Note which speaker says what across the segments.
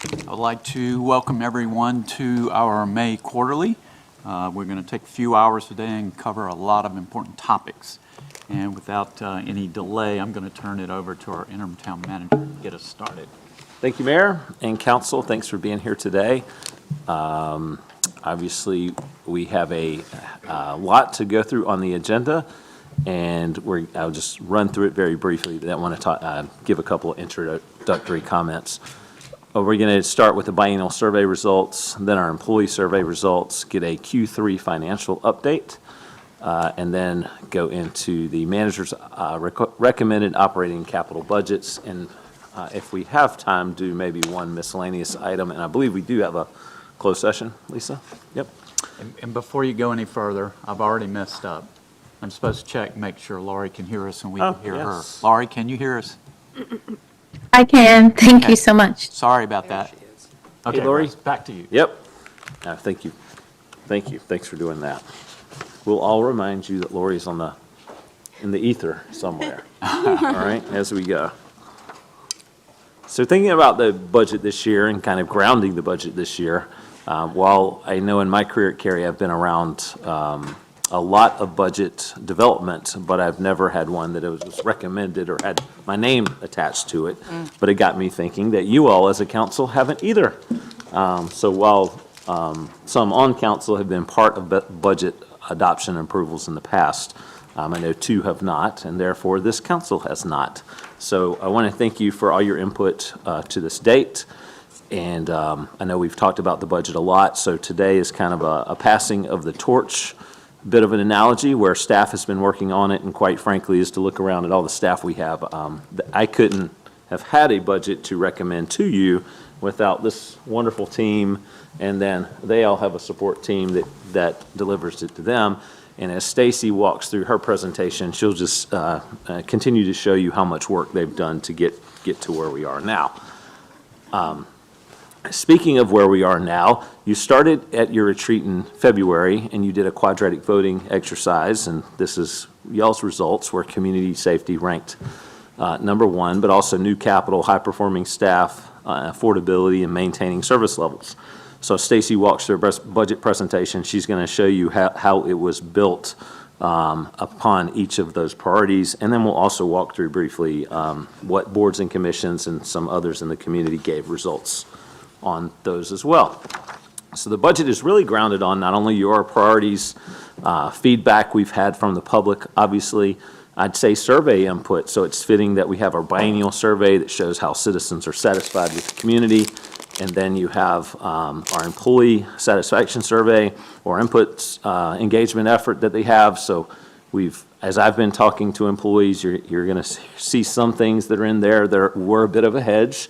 Speaker 1: I'd like to welcome everyone to our May Quarterly. We're going to take a few hours today and cover a lot of important topics. And without any delay, I'm going to turn it over to our interim town manager to get us started.
Speaker 2: Thank you, Mayor and Council. Thanks for being here today. Obviously, we have a lot to go through on the agenda, and I'll just run through it very briefly. I want to give a couple of introductory comments. We're going to start with the biennial survey results, then our employee survey results, get a Q3 financial update, and then go into the manager's recommended operating capital budgets, and if we have time, do maybe one miscellaneous item. And I believe we do have a closed session, Lisa? Yep.
Speaker 1: And before you go any further, I've already messed up. I'm supposed to check, make sure Laurie can hear us and we can hear her. Laurie, can you hear us?
Speaker 3: I can. Thank you so much.
Speaker 1: Sorry about that. Okay,
Speaker 2: Hey, Laurie.
Speaker 1: back to you.
Speaker 2: Yep. Thank you. Thank you. Thanks for doing that. We'll all remind you that Lori's in the ether somewhere. All right, as we go. So thinking about the budget this year and kind of grounding the budget this year, while I know in my career at Cary I've been around a lot of budget development, but I've never had one that it was recommended or had my name attached to it. But it got me thinking that you all as a council haven't either. So while some on council have been part of budget adoption approvals in the past, I know two have not, and therefore this council has not. So I want to thank you for all your input to this date. And I know we've talked about the budget a lot, so today is kind of a passing of the torch, bit of an analogy where staff has been working on it, and quite frankly is to look around at all the staff we have. I couldn't have had a budget to recommend to you without this wonderful team, and then they all have a support team that delivers it to them. And as Stacy walks through her presentation, she'll just continue to show you how much work they've done to get to where we are now. Speaking of where we are now, you started at your retreat in February and you did a quadratic voting exercise, and this is y'all's results where community safety ranked #1, but also new capital, high-performing staff, affordability, and maintaining service levels. So Stacy walks through her budget presentation. She's going to show you how it was built upon each of those priorities, and then we'll also walk through briefly what boards and commissions and some others in the community gave results on those as well. So the budget is really grounded on not only your priorities, feedback we've had from the public, obviously, I'd say survey input, so it's fitting that we have our biennial survey that shows how citizens are satisfied with the community, and then you have our employee satisfaction survey or input engagement effort that they have. So as I've been talking to employees, you're going to see some things that are in there that were a bit of a hedge.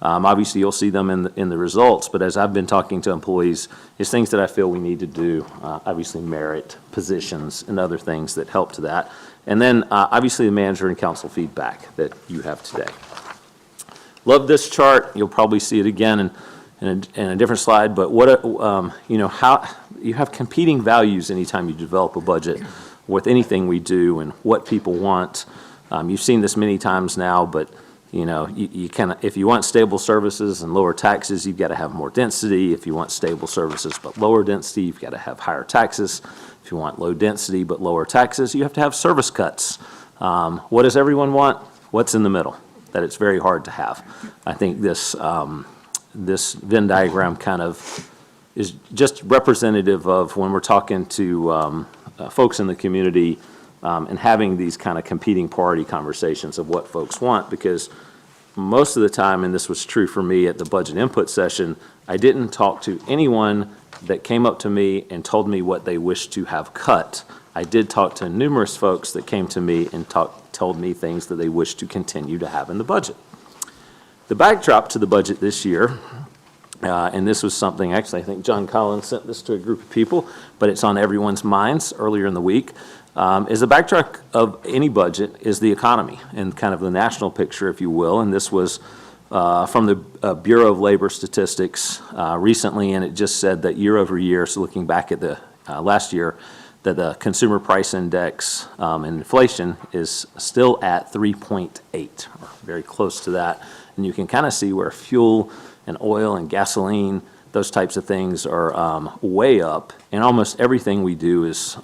Speaker 2: Obviously, you'll see them in the results, but as I've been talking to employees, it's things that I feel we need to do, obviously merit, positions, and other things that help to that. And then, obviously, the manager and council feedback that you have today. Love this chart. You'll probably see it again in a different slide, but how you have competing values anytime you develop a budget with anything we do and what people want. You've seen this many times now, but you kind of, if you want stable services and lower taxes, you've got to have more density. If you want stable services but lower density, you've got to have higher taxes. If you want low density but lower taxes, you have to have service cuts. What does everyone want? What's in the middle? That it's very hard to have. I think this Venn diagram kind of is just representative of when we're talking to folks in the community and having these kind of competing party conversations of what folks want, because most of the time, and this was true for me at the budget input session, I didn't talk to anyone that came up to me and told me what they wished to have cut. I did talk to numerous folks that came to me and told me things that they wish to continue to have in the budget. The backdrop to the budget this year, and this was something, actually, I think John Collins sent this to a group of people, but it's on everyone's minds earlier in the week, is the backdrop of any budget is the economy and kind of the national picture, if you will. And this was from the Bureau of Labor Statistics recently, and it just said that year over year, so looking back at the last year, that the consumer price index and inflation is still at 3.8, or very close to that. And you can kind of see where fuel and oil and gasoline, those types of things are way up, and almost everything we do is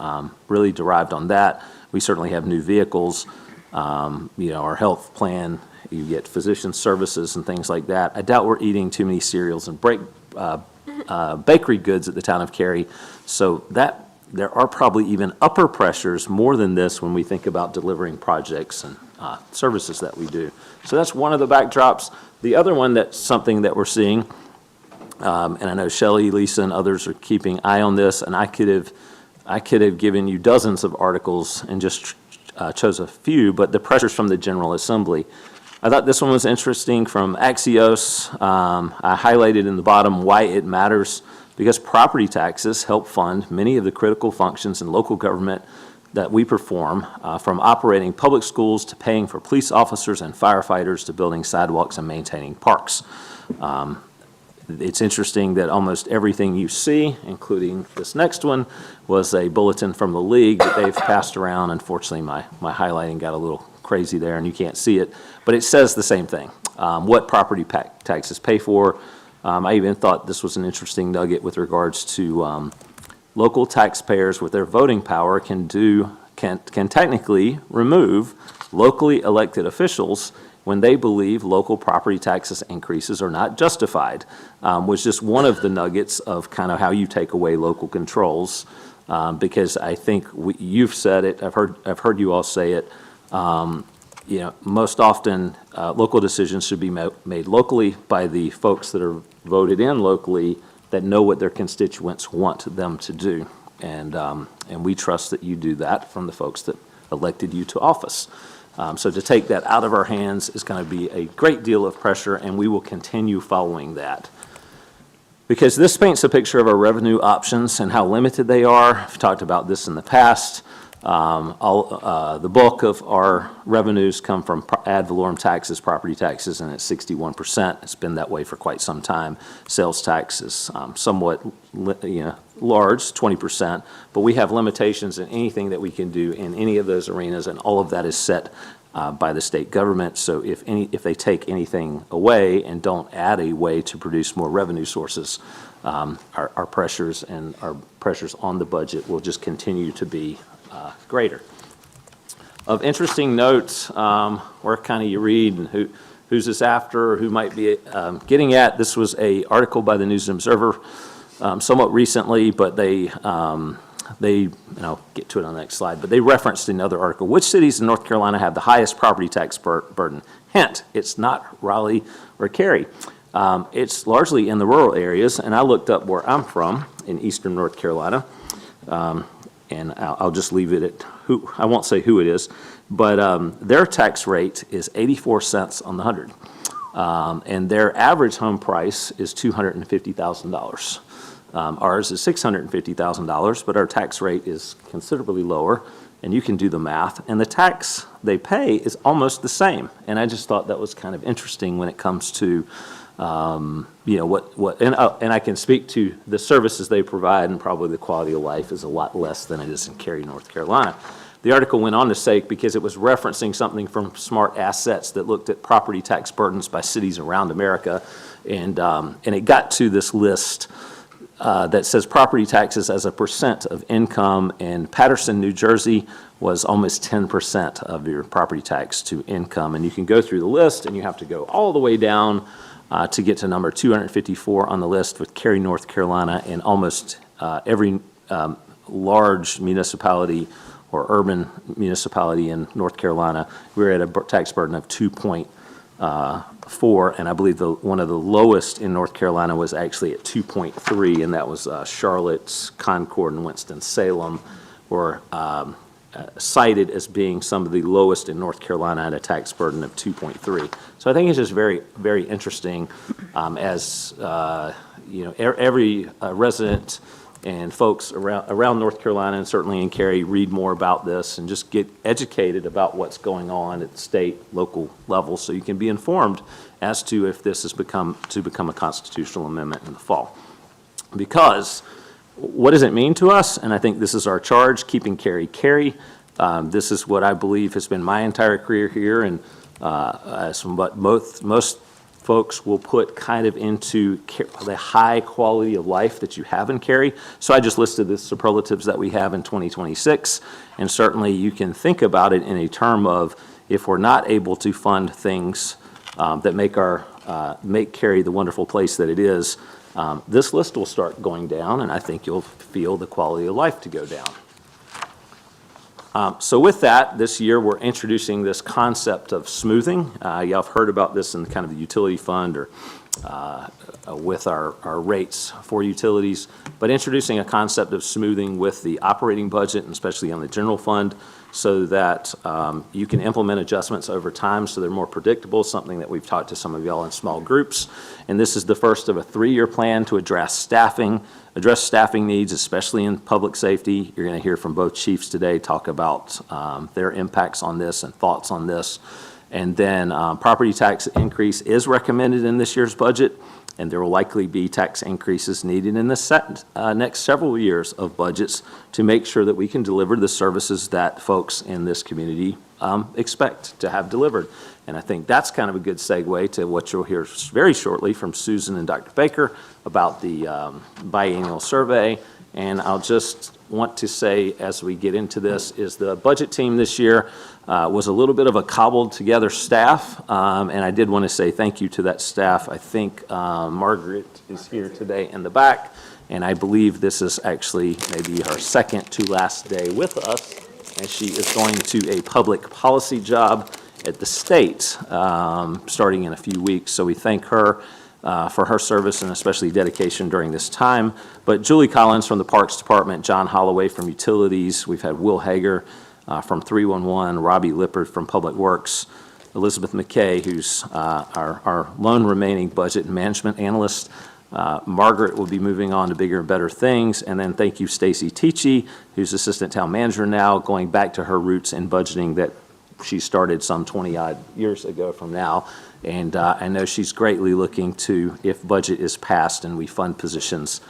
Speaker 2: really derived on that. We certainly have new vehicles, our health plan, you get physician services and things like that. I doubt we're eating too many cereals and bakery goods at the town of Cary, so that there are probably even upper pressures more than this when we think about delivering projects and services that we do. So that's one of the backdrops. The other one that's something that we're seeing, and I know Shelley, Lisa, and others are keeping eye on this, and I could have given you dozens of articles and just chose a few, but the pressures from the General Assembly. I thought this one was interesting from Axios. I highlighted in the bottom why it matters, because property taxes help fund many of the critical functions in local government that we perform, from operating public schools to paying for police officers and firefighters to building sidewalks and maintaining parks. It's interesting that almost everything you see, including this next one, was a bulletin from the league that they've passed around. Unfortunately, my highlighting got a little crazy there and you can't see it, but it says the same thing, what property taxes pay for. I even thought this was an interesting nugget with regards to local taxpayers with their voting power can technically remove locally elected officials when they believe local property taxes increases are not justified, was just one of the nuggets of kind of how you take away local controls, because I think you've said it, I've heard you all say it, most often local decisions should be made locally by the folks that are voted in locally that know what their constituents want them to do, and we trust that you do that from the folks that elected you to office. So to take that out of our hands is going to be a great deal of pressure, and we will continue following that. Because this paints a picture of our revenue options and how limited they are. I've talked about this in the past. The bulk of our revenues come from ad valorem taxes, property taxes, and it's 61%. It's been that way for quite some time. Sales tax is somewhat large, 20%, but we have limitations in anything that we can do in any of those arenas, and all of that is set by the state government. So if they take anything away and don't add a way to produce more revenue sources, our pressures and our pressures on the budget will just continue to be greater. Of interesting note, where kind of you read and who's this after, or who might be getting at, this was a article by the News and Observer somewhat recently, but and I'll get to it on the next slide, but they referenced another article. Which cities in North Carolina have the highest property tax burden? Hint, it's not Raleigh or Cary. It's largely in the rural areas, and I looked up where I'm from in eastern North Carolina, and I'll just leave it at who, I won't say who it is, but their tax rate is 84 cents on the 100. And their average home price is $250,000. Ours is $650,000, but our tax rate is considerably lower, and you can do the math, and the tax they pay is almost the same. And I just thought that was kind of interesting when it comes to and I can speak to the services they provide, and probably the quality of life is a lot less than it is in Cary, North Carolina. The article went on to say, because it was referencing something from Smart Assets that looked at property tax burdens by cities around America, and it got to this list that says property taxes as a percent of income, and Paterson, New Jersey was almost 10% of your property tax to income. And you can go through the list, and you have to go all the way down to get to number 254 on the list, with Cary, North Carolina, and almost every large municipality or urban municipality in North Carolina. We're at a tax burden of 2.4, and I believe one of the lowest in North Carolina was actually at 2.3, and that was Charlotte, Concord, and Winston-Salem were cited as being some of the lowest in North Carolina at a tax burden of 2.3. So I think it's just very, very interesting as every resident and folks around North Carolina, and certainly in Cary, read more about this and just get educated about what's going on at the state, local level, so you can be informed as to if this has become a constitutional amendment in the fall. Because what does it mean to us? And I think this is our charge, keeping Cary Cary. This is what I believe has been my entire career here, and from what most folks will put kind of into the high quality of life that you have in Cary. So I just listed the superlatives that we have in 2026, and certainly you can think about it in a term of if we're not able to fund things that make Cary the wonderful place that it is, this list will start going down, and I think you'll feel the quality of life to go down. So with that, this year we're introducing this concept of smoothing. Y'all have heard about this in kind of the utility fund or with our rates for utilities, but introducing a concept of smoothing with the operating budget, and especially on the general fund, so that you can implement adjustments over time so they're more predictable, something that we've talked to some of y'all in small groups. And this is the first of a 3-year plan to address staffing needs, especially in public safety. You're going to hear from both chiefs today talk about their impacts on this and thoughts on this. And then property tax increase is recommended in this year's budget, and there will likely be tax increases needed in the next several years of budgets to make sure that we can deliver the services that folks in this community expect to have delivered. And I think that's kind of a good segue to what you'll hear very shortly from Susan and Dr. Baker about the biennial survey. And I'll just want to say, as we get into this, is the budget team this year was a little bit of a cobbled together staff, and I did want to say thank you to that staff. I think Margaret is here today in the back, and I believe this is actually maybe her second to last day with us, and she is going to a public policy job at the state starting in a few weeks. So we thank her for her service and especially dedication during this time. But Julie Collins from the Parks Department, John Holloway from Utilities, we've had Will Hager from 311, Robbie Lippard from Public Works, Elizabeth McKay, who's our lone remaining budget and management analyst. Margaret will be moving on to bigger and better things. And then thank you, Stacy Teachy, who's Assistant Town Manager now, going back to her roots in budgeting that she started some 20-odd years ago from now. And I know she's greatly looking to, if budget is passed and we fund positions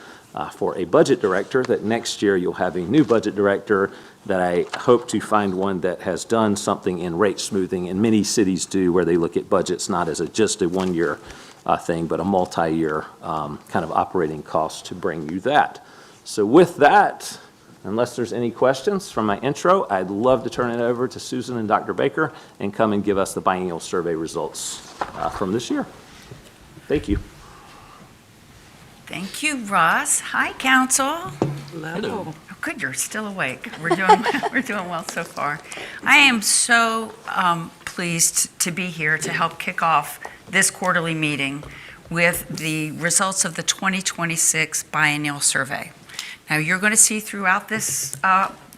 Speaker 2: for a budget director, that next year you'll have a new budget director that I hope to find one that has done something in rate smoothing, and many cities do, where they look at budgets not as just a one-year thing, but a multi-year kind of operating cost to bring you that. So with that, unless there's any questions from my intro, I'd love to turn it over to Susan and Dr. Baker and come and give us the biennial survey results from this year. Thank you.
Speaker 4: Thank you, Russ. Hi, Council.
Speaker 2: Hello.
Speaker 4: Oh, good, you're still awake. We're doing well so far. I am so pleased to be here to help kick off this quarterly meeting with the results of the 2026 biennial survey. Now, you're going to see throughout this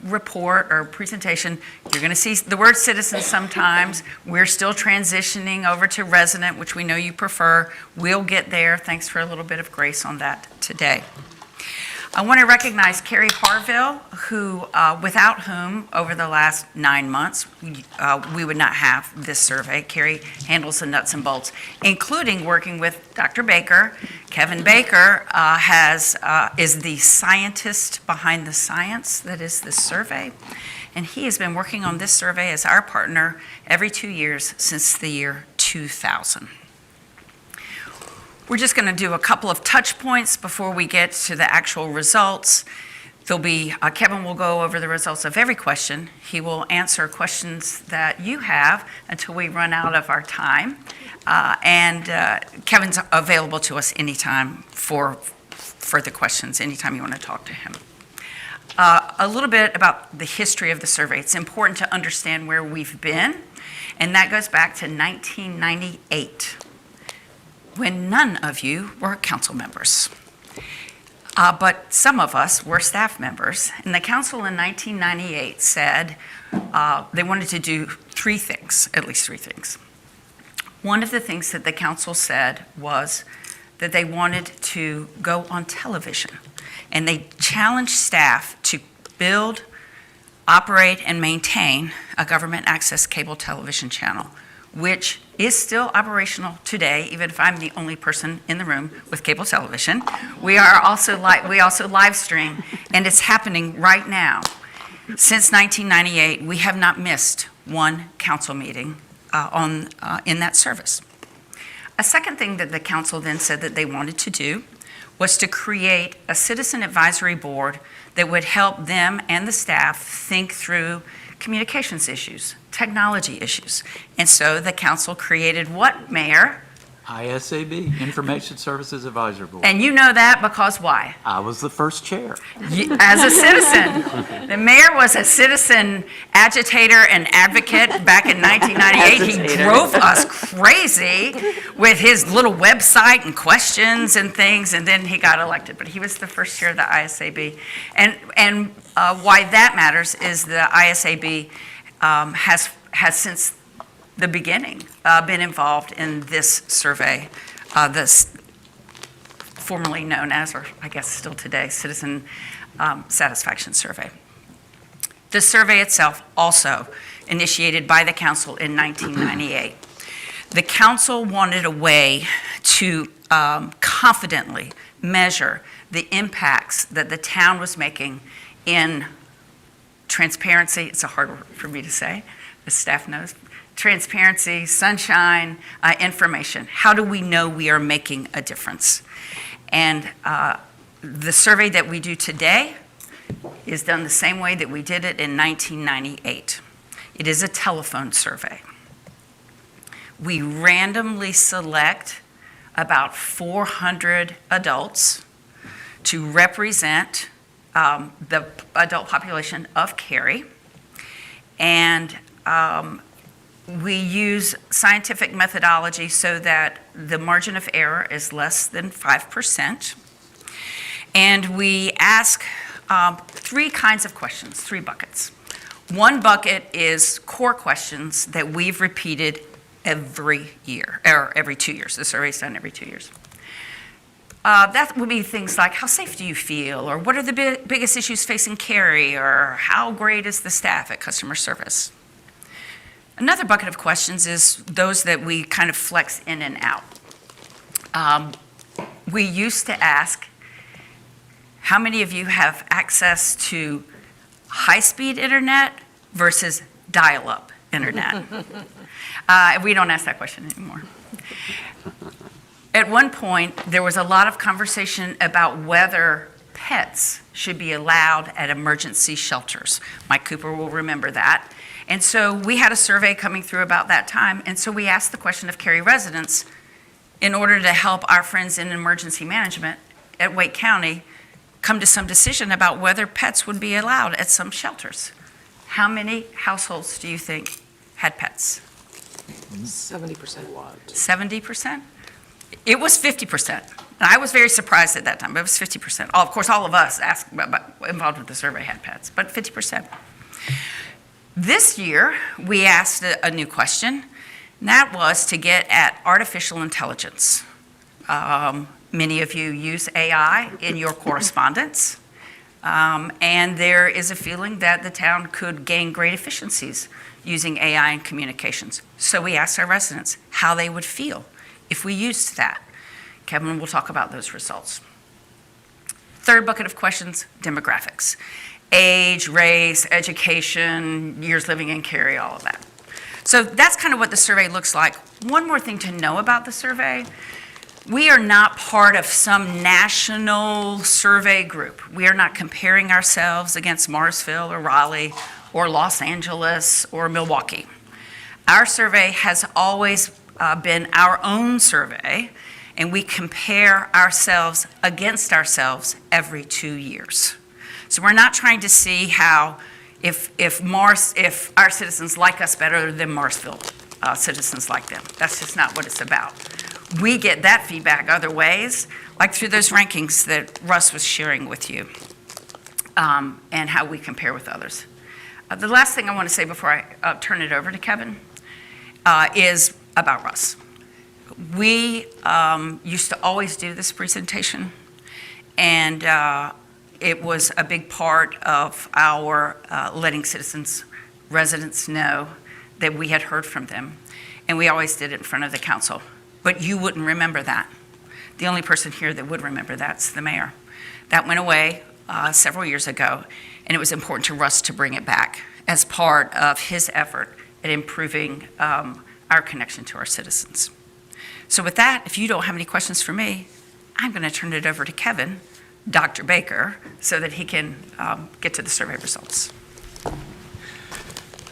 Speaker 4: report or presentation, you're going to see the word citizen sometimes. We're still transitioning over to resident, which we know you prefer. We'll get there. Thanks for a little bit of grace on that today. I want to recognize Cary Harville, who, without whom, over the last 9 months, we would not have this survey. Cary handles the nuts and bolts, including working with Dr. Baker. Kevin Baker is the scientist behind the science that is this survey, and he has been working on this survey as our partner every 2 years since the year 2000. We're just going to do a couple of touch points before we get to the actual results. There'll be, Kevin will go over the results of every question. He will answer questions that you have until we run out of our time. Kevin's available to us anytime for further questions, anytime you want to talk to him. A little bit about the history of the survey. It's important to understand where we've been, and that goes back to 1998. When none of you were council members. But some of us were staff members. And the council in 1998 said they wanted to do 3 things, at least 3 things. One of the things that the council said was that they wanted to go on television. And they challenged staff to build, operate, and maintain a government access cable television channel, which is still operational today, even if I'm the only person in the room with cable television. We also live stream, and it's happening right now. Since 1998, we have not missed one council meeting in that service. A second thing that the council then said that they wanted to do was to create a citizen advisory board that would help them and the staff think through communications issues, technology issues. And so the council created what, Mayor?
Speaker 1: ISAB, Information Services Advisory Board.
Speaker 4: And you know that because why?
Speaker 1: I was the first chair.
Speaker 4: As a citizen. The mayor was a citizen agitator and advocate back in 1998. He drove us crazy with his little website and questions and things, and then he got elected. But he was the first chair of the ISAB. And why that matters is the ISAB has since the beginning been involved in this survey, this formerly known as, or I guess still today, Citizen Satisfaction Survey. The survey itself also initiated by the council in 1998. The council wanted a way to confidently measure the impacts that the town was making in transparency. It's a hard word for me to say, the staff knows. Transparency, sunshine, information. How do we know we are making a difference? And the survey that we do today is done the same way that we did it in 1998. It is a telephone survey. We randomly select about 400 adults to represent the adult population of Cary. And we use scientific methodology so that the margin of error is less than 5%. And we ask three kinds of questions, three buckets. One bucket is core questions that we've repeated every year, or every 2 years. The survey's done every 2 years. That would be things like, how safe do you feel? Or what are the biggest issues facing Cary? Or how great is the staff at customer service? Another bucket of questions is those that we kind of flex in and out. We used to ask, how many of you have access to high-speed internet versus dial-up internet? We don't ask that question anymore. At one point, there was a lot of conversation about whether pets should be allowed at emergency shelters. Mike Cooper will remember that. And so we had a survey coming through about that time, and so we asked the question of Cary residents, in order to help our friends in emergency management at Wake County come to some decision about whether pets would be allowed at some shelters. How many households do you think had pets?
Speaker 5: 70%.
Speaker 4: 70%? It was 50%. And I was very surprised at that time, but it was 50%. Of course, all of us involved with the survey had pets, but 50%. This year, we asked a new question, and that was to get at artificial intelligence. Many of you use AI in your correspondence, and there is a feeling that the town could gain great efficiencies using AI in communications. So we asked our residents how they would feel if we used that. Kevin will talk about those results. Third bucket of questions, demographics. Age, race, education, years living in Cary, all of that. So that's kind of what the survey looks like. One more thing to know about the survey, we are not part of some national survey group. We are not comparing ourselves against Morrisville or Raleigh or Los Angeles or Milwaukee. Our survey has always been our own survey, and we compare ourselves against ourselves every 2 years. So we're not trying to see how, if our citizens like us better than Morrisville citizens like them. That's just not what it's about. We get that feedback other ways, like through those rankings that Russ was sharing with you, and how we compare with others. The last thing I want to say before I turn it over to Kevin is about Russ. We used to always do this presentation, and it was a big part of our letting residents know that we had heard from them, and we always did it in front of the council. But you wouldn't remember that. The only person here that would remember that's the mayor. That went away several years ago, and it was important to Russ to bring it back as part of his effort at improving our connection to our citizens. So with that, if you don't have any questions for me, I'm going to turn it over to Kevin, Dr. Baker, so that he can get to the survey results.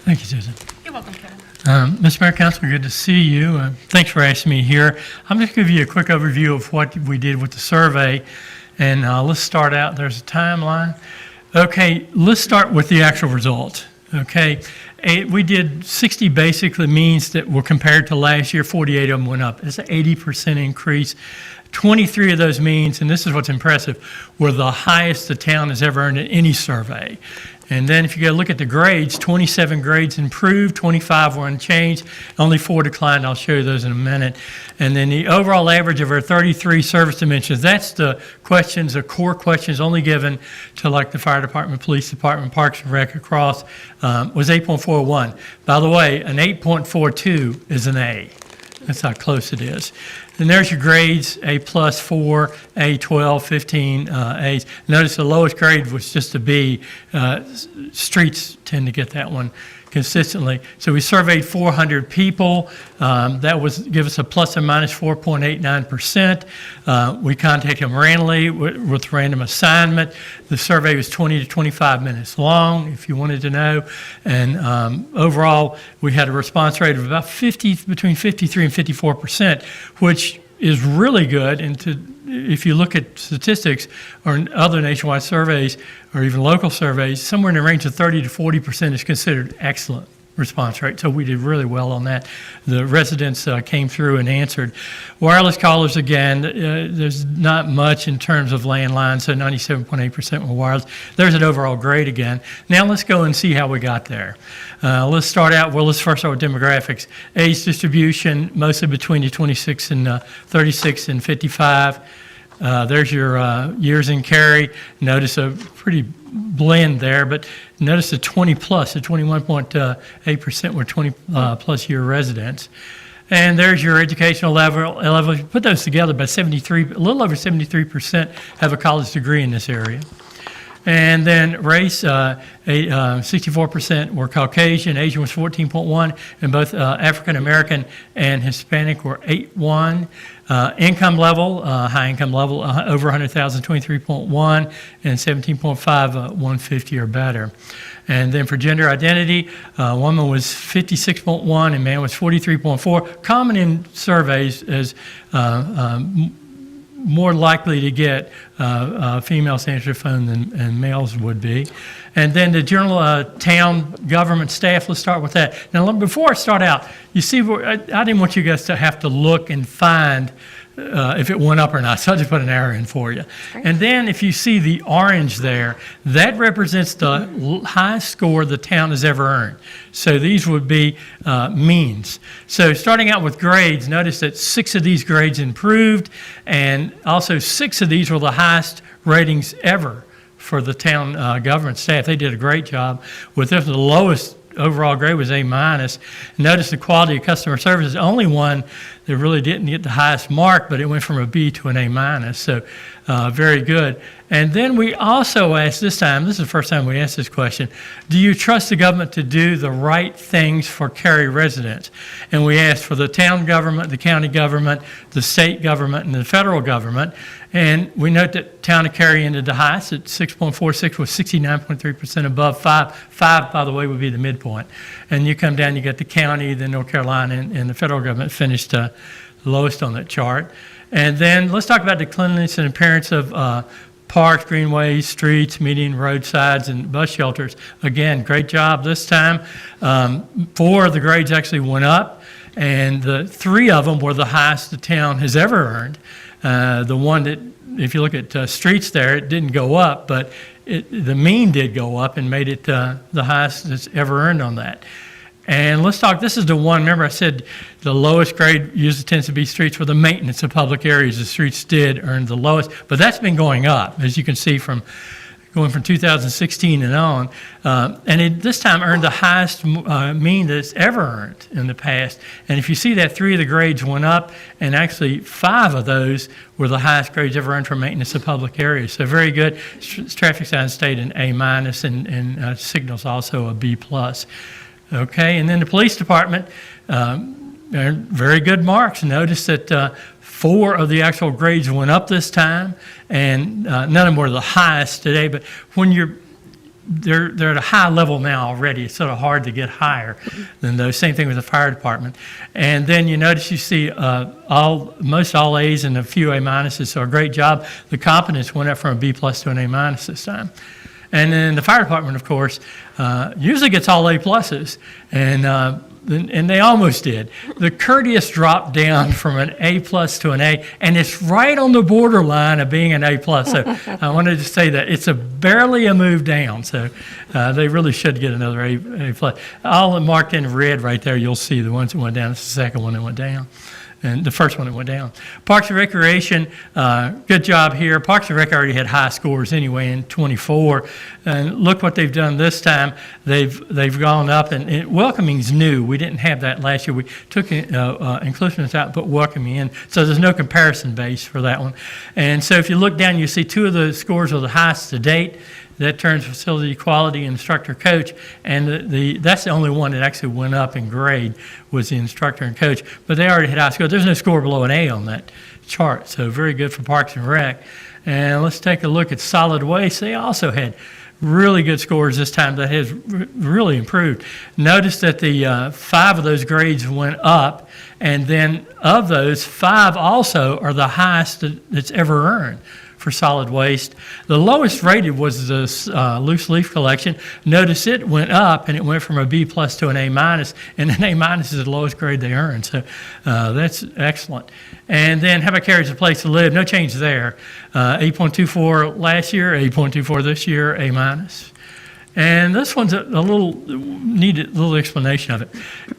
Speaker 6: Thank you, Susan.
Speaker 4: You're welcome, Kevin.
Speaker 6: Mr. Mayor, Council, good to see you. Thanks for asking me here. I'm just going to give you a quick overview of what we did with the survey. And let's start out. There's a timeline. Okay, let's start with the actual results. Okay, we did 60 basically means that were compared to last year. 48 of them went up. It's an 80% increase. 23 of those means, and this is what's impressive, were the highest the town has ever earned in any survey. And then if you go look at the grades, 27 grades improved, 25 were unchanged, only 4 declined. I'll show you those in a minute. And then the overall average of our 33 service dimensions, that's the questions, the core questions only given to like the fire department, police department, parks and rec across, was 8.41. By the way, an 8.42 is an A. That's how close it is. And there's your grades, A plus 4, A 12, 15 A's. Notice the lowest grade was just a B. Streets tend to get that one consistently. So we surveyed 400 people. That was give us a plus or minus 4.89%. We contacted them randomly with random assignment. The survey was 20 to 25 minutes long, if you wanted to know. And overall, we had a response rate of about between 53 and 54%, which is really good. And if you look at statistics or other nationwide surveys or even local surveys, somewhere in the range of 30 to 40% is considered excellent response rate. So we did really well on that. The residents came through and answered. Wireless callers, again, there's not much in terms of landlines, so 97.8% were wireless. There's an overall grade again. Now let's go and see how we got there. Let's start out, well, let's first start with demographics. Age distribution, mostly between the 26 and 36 and 55. There's your years in Cary. Notice a pretty blend there, but notice the 20 plus, the 21.8% were 20 plus year residents. And there's your educational level. Put those together, but a little over 73% have a college degree in this area. And then race, 64% were Caucasian, Asian was 14.1, and both African American and Hispanic were 8.1. Income level, high income level, over 100,000, 23.1, and 17.5, 150 or better. And then for gender identity, woman was 56.1 and man was 43.4. Common in surveys as more likely to get females to answer the phone than males would be. And then the general town government staff, let's start with that. Now, before I start out, you see, I didn't want you guys to have to look and find if it went up or not, so I'll just put an arrow in for you. And then if you see the orange there, that represents the highest score the town has ever earned. So these would be means. So starting out with grades, notice that 6 of these grades improved, and also 6 of these were the highest ratings ever for the town government staff. They did a great job with this. The lowest overall grade was A minus. Notice the quality of customer service is only one that really didn't get the highest mark, but it went from a B to an A minus. So very good. And then we also asked this time, this is the first time we asked this question, do you trust the government to do the right things for Cary residents? And we asked for the town government, the county government, the state government, and the federal government. And we note that town of Cary ended the highest at 6.46, was 69.3% above 5. 5, by the way, would be the midpoint. And you come down, you get the county, then North Carolina, and the federal government finished the lowest on that chart. And then let's talk about the cleanliness and appearance of parks, greenways, streets, median roadsides, and bus shelters. Again, great job this time. 4 of the grades actually went up, and the 3 of them were the highest the town has ever earned. The one that, if you look at streets there, it didn't go up, but the mean did go up and made it the highest that's ever earned on that. And let's talk, this is the one, remember I said the lowest grade usually tends to be streets with the maintenance of public areas. The streets did earn the lowest, but that's been going up, as you can see from going from 2016 and on. And it this time earned the highest mean that it's ever earned in the past. And if you see that 3 of the grades went up, and actually 5 of those were the highest grades ever earned for maintenance of public areas. So very good. Traffic signs stayed an A minus, and signals also a B plus. Okay, and then the police department, very good marks. Notice that 4 of the actual grades went up this time, and none of them were the highest today, but when they're at a high level now already. It's sort of hard to get higher than those. Same thing with the fire department. And then you notice you see most all A's and a few A minuses, so a great job. The competence went up from a B plus to an A minus this time. And then the fire department, of course, usually gets all A pluses, and they almost did. The courteous dropped down from an A plus to an A, and it's right on the borderline of being an A plus. So I wanted to say that it's barely a move down. So they really should get another A plus. All marked in red right there, you'll see the ones that went down. It's the second one that went down. And the first one that went down. Parks and Recreation, good job here. Parks and Rec already had high scores anyway in 24. And look what they've done this time. They've gone up, and welcoming's new. We didn't have that last year. We took inclusiveness out, but welcoming in. So there's no comparison base for that one. And so if you look down, you see 2 of the scores are the highest to date. That turns facility quality instructor coach, and that's the only one that actually went up in grade was the instructor and coach, but they already had high score. There's no score below an A on that chart, so very good for Parks and Rec. And let's take a look at solid waste. They also had really good scores this time. That has really improved. Notice that the 5 of those grades went up, and then of those, 5 also are the highest that's ever earned for solid waste. The lowest rated was the loose leaf collection. Notice it went up, and it went from a B plus to an A minus, and an A minus is the lowest grade they earned. So that's excellent. And then how about Cary's a place to live? No change there. 8.24 last year, 8.24 this year, A minus. And this one's a little needed a little explanation of it.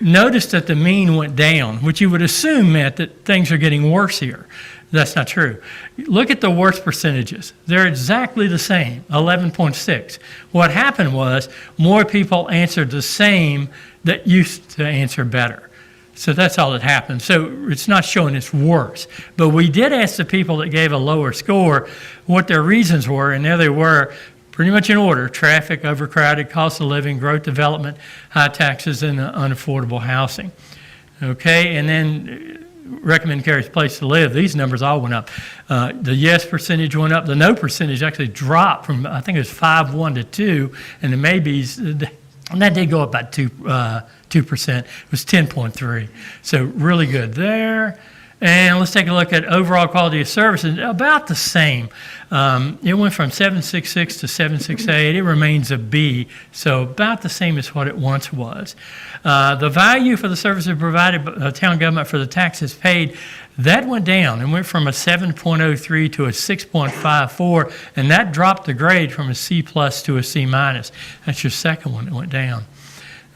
Speaker 6: Notice that the mean went down, which you would assume meant that things are getting worse here. That's not true. Look at the worst percentages. They're exactly the same, 11.6. What happened was more people answered the same that used to answer better. So that's all that happened. So it's not showing it's worse. But we did ask the people that gave a lower score what their reasons were, and there they were, pretty much in order: traffic, overcrowded, cost of living, growth development, high taxes, and unaffordable housing. Okay, and then recommend Cary's place to live. These numbers all went up. The yes percentage went up. The no percentage actually dropped from, I think it was 5.1 to 2, and the maybes, and that did go up about 2%. It was 10.3. So really good there. And let's take a look at overall quality of service. About the same. It went from 7.66 to 7.68. It remains a B, so about the same as what it once was. The value for the services provided by the town government for the taxes paid, that went down and went from a 7.03 to a 6.54, and that dropped the grade from a C plus to a C minus. That's your second one that went down.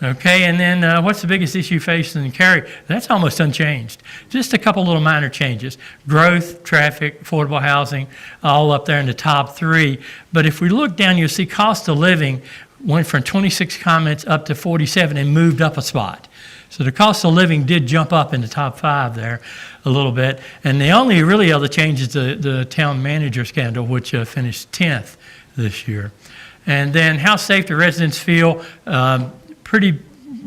Speaker 6: Okay, and then what's the biggest issue facing Cary? That's almost unchanged. Just a couple little minor changes. Growth, traffic, affordable housing, all up there in the top 3. But if we look down, you'll see cost of living went from 26 comments up to 47 and moved up a spot. So the cost of living did jump up in the top 5 there a little bit. And the only really other change is the town manager scandal, which finished 10th this year. And then how safe do residents feel?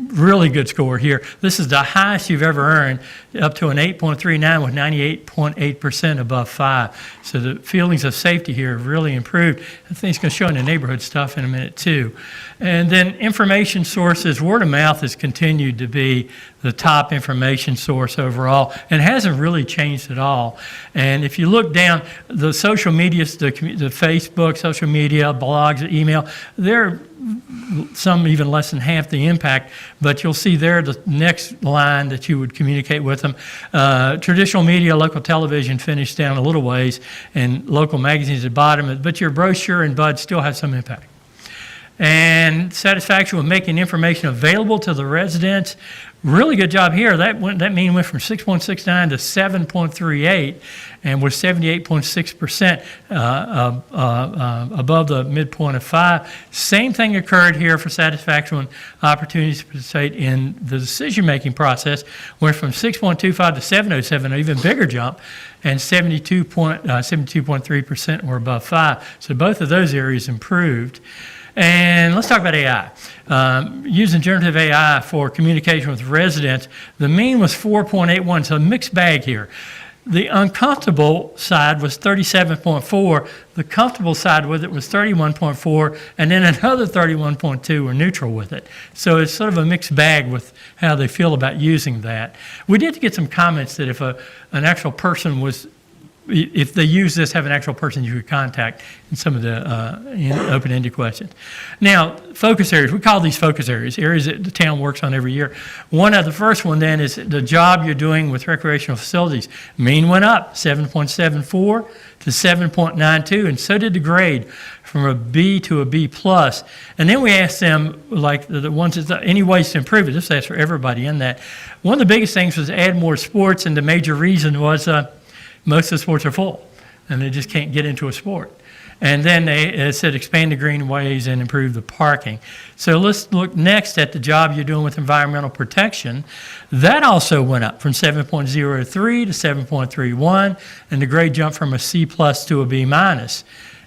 Speaker 6: Really good score here. This is the highest you've ever earned, up to an 8.39 with 98.8% above 5. So the feelings of safety here have really improved. I think it's going to show in the neighborhood stuff in a minute too. And then information sources, word of mouth has continued to be the top information source overall and hasn't really changed at all. And if you look down, the social media, the Facebook, social media, blogs, email, they're some even less than half the impact, but you'll see there the next line that you would communicate with them. Traditional media, local television finished down a little ways, and local magazines at the bottom, but your brochure and BUD still have some impact. And satisfaction with making information available to the residents. Really good job here. That mean went from 6.69 to 7.38 and was 78.6% above the midpoint of 5. Same thing occurred here for satisfaction with opportunities to participate in the decision-making process. Went from 6.25 to 7.07, an even bigger jump, and 72.3% were above 5. So both of those areas improved. And let's talk about AI. Using generative AI for communication with residents, the mean was 4.81, so a mixed bag here. The uncomfortable side was 37.4. The comfortable side with it was 31.4, and then another 31.2 were neutral with it. So it's sort of a mixed bag with how they feel about using that. We did get some comments that if an actual person was, if they use this, have an actual person you could contact in some of the open-ended questions. Now, focus areas, we call these focus areas, areas that the town works on every year. The first one then is the job you're doing with recreational facilities. Mean went up, 7.74 to 7.92, and so did the grade from a B to a B plus. And then we asked them, like the ones that, any ways to improve it, this asked for everybody in that. One of the biggest things was add more sports, and the major reason was most of the sports are full, and they just can't get into a sport. And then they said expand the greenways and improve the parking. So let's look next at the job you're doing with environmental protection. That also went up from 7.03 to 7.31, and the grade jumped from a C plus to a B minus.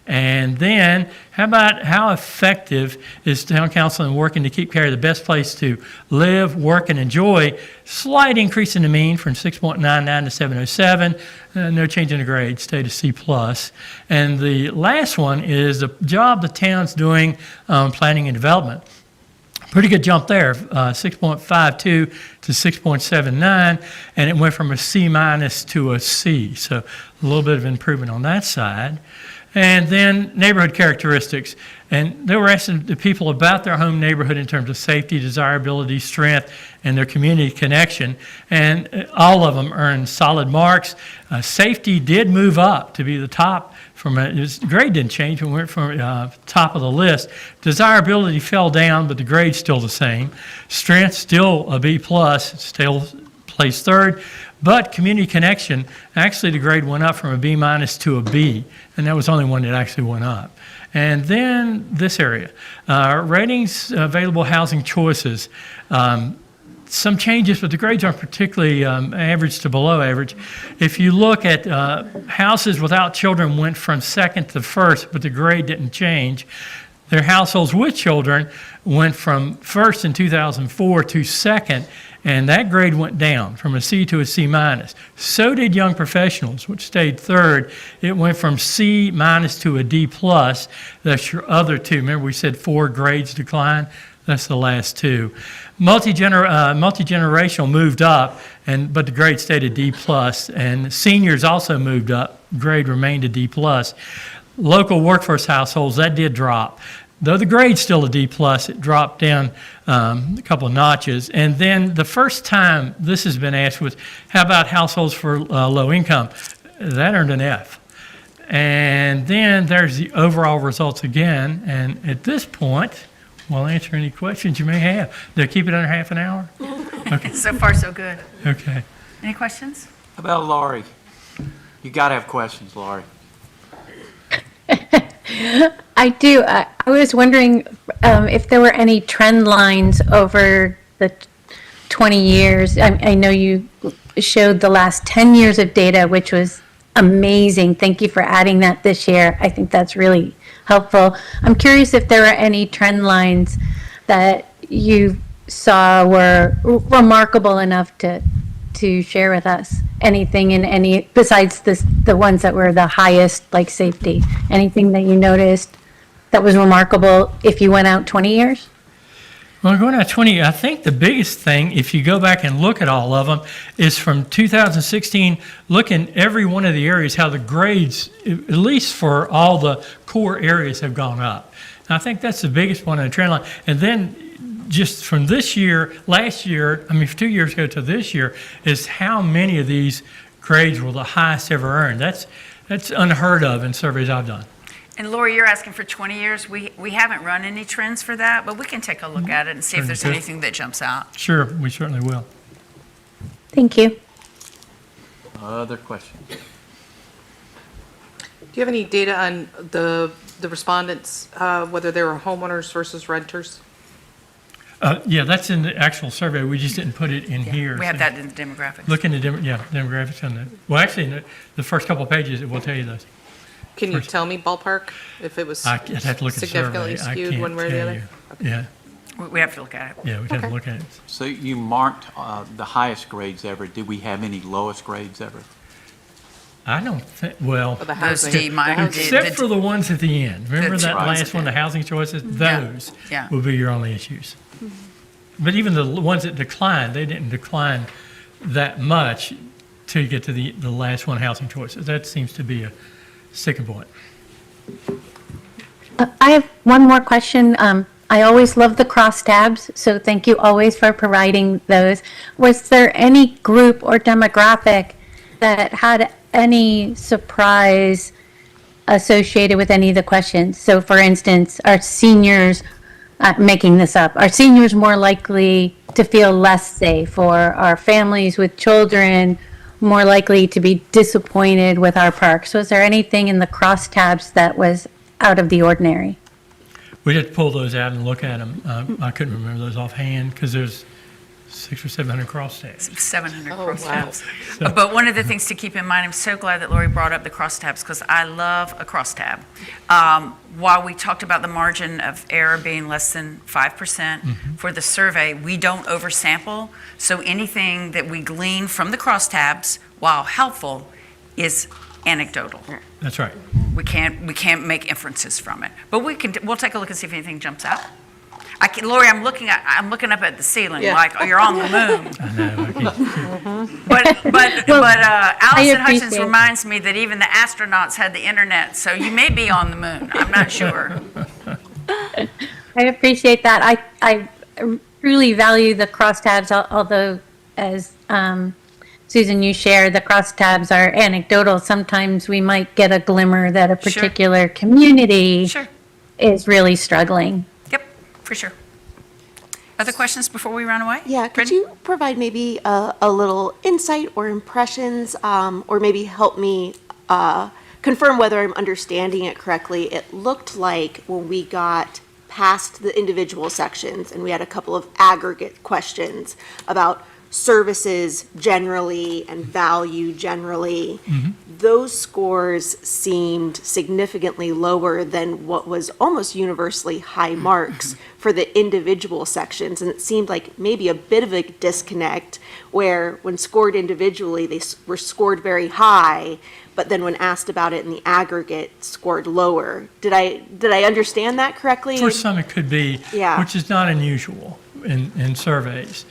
Speaker 6: And then, how effective is town council in working to keep Cary the best place to live, work, and enjoy? Slight increase in the mean from 6.99 to 707. No change in the grade, stayed a C plus. And the last one is the job the town's doing planning and development. Pretty good jump there, 6.52 to 6.79, and it went from a C minus to a C. So a little bit of improvement on that side. And then neighborhood characteristics. And they were asking the people about their home neighborhood in terms of safety, desirability, strength, and their community connection. And all of them earned solid marks. Safety did move up to be the top. The grade didn't change. We went from top of the list. Desirability fell down, but the grade's still the same. Strength still a B plus, still placed third. But community connection, actually the grade went up from a B minus to a B, and that was the only one that actually went up. And then this area, ratings, available housing choices. Some changes, but the grades aren't particularly average to below average. If you look at houses without children went from second to first, but the grade didn't change. Their households with children went from first in 2004 to second, and that grade went down from a C to a C minus. So did young professionals, which stayed third. It went from C minus to a D plus. That's your other two. Remember we said 4 grades decline? That's the last two. Multi-generational moved up, but the grade stayed a D plus, and seniors also moved up. Grade remained a D plus. Local workforce households, that did drop. Though the grade's still a D plus, it dropped down a couple of notches. And then the first time this has been asked was, how about households for low income? That earned an F. And then there's the overall results again. And at this point, we'll answer any questions you may have. Did I keep it under half an hour? Okay.
Speaker 4: So far, so good.
Speaker 6: Okay.
Speaker 4: Any questions?
Speaker 1: How about Laurie? You got to have questions, Laurie.
Speaker 3: I do. I was wondering if there were any trend lines over the 20 years. I know you showed the last 10 years of data, which was amazing. Thank you for adding that this year. I think that's really helpful. I'm curious if there are any trend lines that you saw were remarkable enough to share with us. Anything in any, besides the ones that were the highest, like safety, anything that you noticed that was remarkable if you went out 20 years?
Speaker 6: Well, going out 20, I think the biggest thing, if you go back and look at all of them, is from 2016, look in every one of the areas, how the grades, at least for all the core areas, have gone up. And I think that's the biggest one in the trend line. And then just from this year, last year, 2 years ago to this year, is how many of these grades were the highest ever earned. That's unheard of in surveys I've done.
Speaker 4: And Lori, you're asking for 20 years. We haven't run any trends for that, but we can take a look at it and see if there's anything that jumps out.
Speaker 6: Sure, we certainly will.
Speaker 3: Thank you.
Speaker 1: Other questions?
Speaker 5: Do you have any data on the respondents, whether they were homeowners versus renters?
Speaker 6: Yeah, that's in the actual survey. We just didn't put it in here.
Speaker 4: We have
Speaker 6: So
Speaker 4: that in the demographics.
Speaker 6: look in the demographics on that. Well, actually, in the first couple of pages, it will tell you those.
Speaker 5: Can you
Speaker 6: First-
Speaker 5: tell me ballpark if it was
Speaker 6: I'd have to look at the
Speaker 5: significantly
Speaker 6: survey. I
Speaker 5: skewed
Speaker 6: can't
Speaker 5: one way or the
Speaker 6: tell
Speaker 5: other?
Speaker 6: you. Yeah,
Speaker 4: We have to look at it.
Speaker 6: yeah, we'd have to
Speaker 5: Okay.
Speaker 6: look at it.
Speaker 1: So you marked the highest grades ever. Did we have any lowest grades ever?
Speaker 6: I don't think, well,
Speaker 5: Or the
Speaker 4: Those
Speaker 5: housing?
Speaker 4: D minus,
Speaker 6: except for the ones at the end. Remember
Speaker 4: That's
Speaker 6: that
Speaker 4: right.
Speaker 6: last one, the housing choices? Those
Speaker 4: yeah.
Speaker 6: will be your only issues. But even the ones that declined, they didn't decline that much till you get to the last one, housing choices. That seems to be a sticking point.
Speaker 3: I have one more question. I always love the crosstabs, so thank you always for providing those. Was there any group or demographic that had any surprise associated with any of the questions? So for instance, are seniors, making this up, are seniors more likely to feel less safe, or are families with children more likely to be disappointed with our parks? Was there anything in the crosstabs that was out of the ordinary?
Speaker 6: We'd have to pull those out and look at them. I couldn't remember those offhand because there's 600 or 700 crosstabs.
Speaker 4: 700
Speaker 5: Oh,
Speaker 4: crosstabs. But one of the things to keep in mind, I'm so glad that Lori brought up the crosstabs because I love a crosstab. While we talked about the margin of error being less than 5% for the survey, we don't oversample. So anything that we glean from the crosstabs, while helpful, is anecdotal.
Speaker 6: That's right.
Speaker 4: We can't make inferences from it. But we'll take a look and see if anything jumps out. Lori, I'm looking up at the ceiling
Speaker 5: Yeah.
Speaker 4: like, oh, you're on the moon.
Speaker 6: I know. I can't-
Speaker 4: But Allison Hutchins
Speaker 3: appreciate-
Speaker 4: reminds me that even the astronauts had the internet, so you may be on the moon. I'm not sure.
Speaker 3: I appreciate that. I truly value the crosstabs, although as Susan, you share, the crosstabs are anecdotal. Sometimes we might get a glimmer that a
Speaker 4: Sure.
Speaker 3: particular community
Speaker 4: Sure.
Speaker 3: is really struggling.
Speaker 4: Yep, for sure. Other questions before we run away?
Speaker 7: Yeah, could
Speaker 4: Brittany?
Speaker 7: you provide maybe a little insight or impressions, or maybe help me confirm whether I'm understanding it correctly? It looked like when we got past the individual sections and we had a couple of aggregate questions about services generally and value generally, those scores seemed significantly lower than what was almost universally high marks for the individual sections. And it seemed like maybe a bit of a disconnect where when scored individually, they were scored very high, but then when asked about it in the aggregate, scored lower. Did I understand that correctly?
Speaker 6: For some, it could be,
Speaker 7: Yeah.
Speaker 6: which is not unusual in surveys.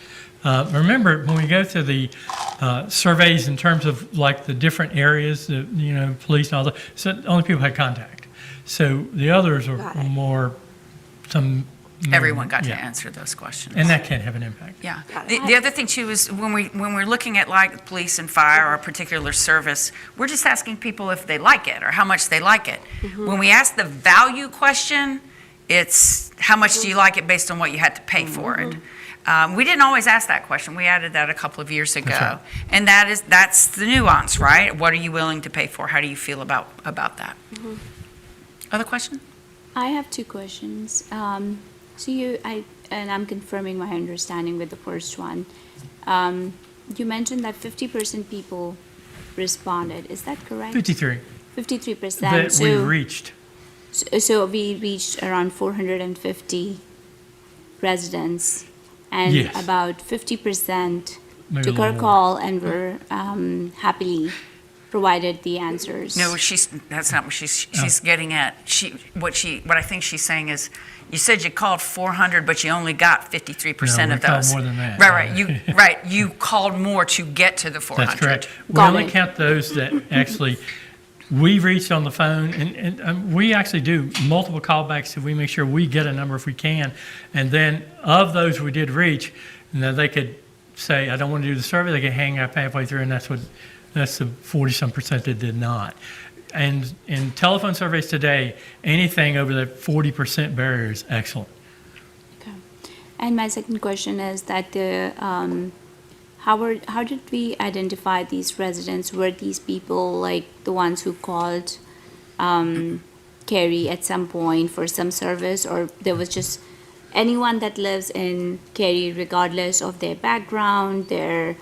Speaker 6: Remember, when we go to the surveys in terms of like the different areas, police and all that, so only people had contact. So the others are
Speaker 7: Got it.
Speaker 6: more some.
Speaker 4: Everyone got to
Speaker 6: Yeah.
Speaker 4: answer those questions.
Speaker 6: And that can have an impact.
Speaker 4: Yeah.
Speaker 7: Got
Speaker 4: The other thing too is when we're looking at like police and fire or a particular service, we're just asking people if they like it or how much they like it. When we ask the value question, it's how much do you like it based on what you had to pay for it. We didn't always ask that question. We added that a couple of years ago.
Speaker 6: right.
Speaker 4: And that's the nuance, right? What are you willing to pay for? How do you feel about that? Other question?
Speaker 8: I have two questions. And I'm confirming my understanding with the first one. You mentioned that 50% people responded. Is that correct?
Speaker 6: 53
Speaker 8: 53%.
Speaker 6: that we reached.
Speaker 8: So we reached around 450 residents, and
Speaker 6: Yes.
Speaker 8: about 50%
Speaker 6: Maybe a
Speaker 8: took
Speaker 6: little
Speaker 8: our
Speaker 6: more.
Speaker 8: call and were happily provided the answers.
Speaker 4: No, that's not what she's getting at. What I think she's saying is, you said you called 400, but you only got 53%
Speaker 6: No,
Speaker 4: of
Speaker 6: we called
Speaker 4: those.
Speaker 6: more than that.
Speaker 4: Right. You called more to get to the 400.
Speaker 6: That's correct. We
Speaker 8: Got
Speaker 6: only
Speaker 8: it.
Speaker 6: count those that actually we reached on the phone, and we actually do multiple callbacks so we make sure we get a number if we can. And then of those we did reach, they could say, I don't want to do the survey, they could hang up halfway through, and that's the 40-some% that did not. And in telephone surveys today, anything over the 40% barrier is excellent.
Speaker 8: Okay. And my second question is that how did we identify these residents? Were these people like the ones who called Cary at some point for some service, or there was just anyone that lives in Cary regardless of their background, their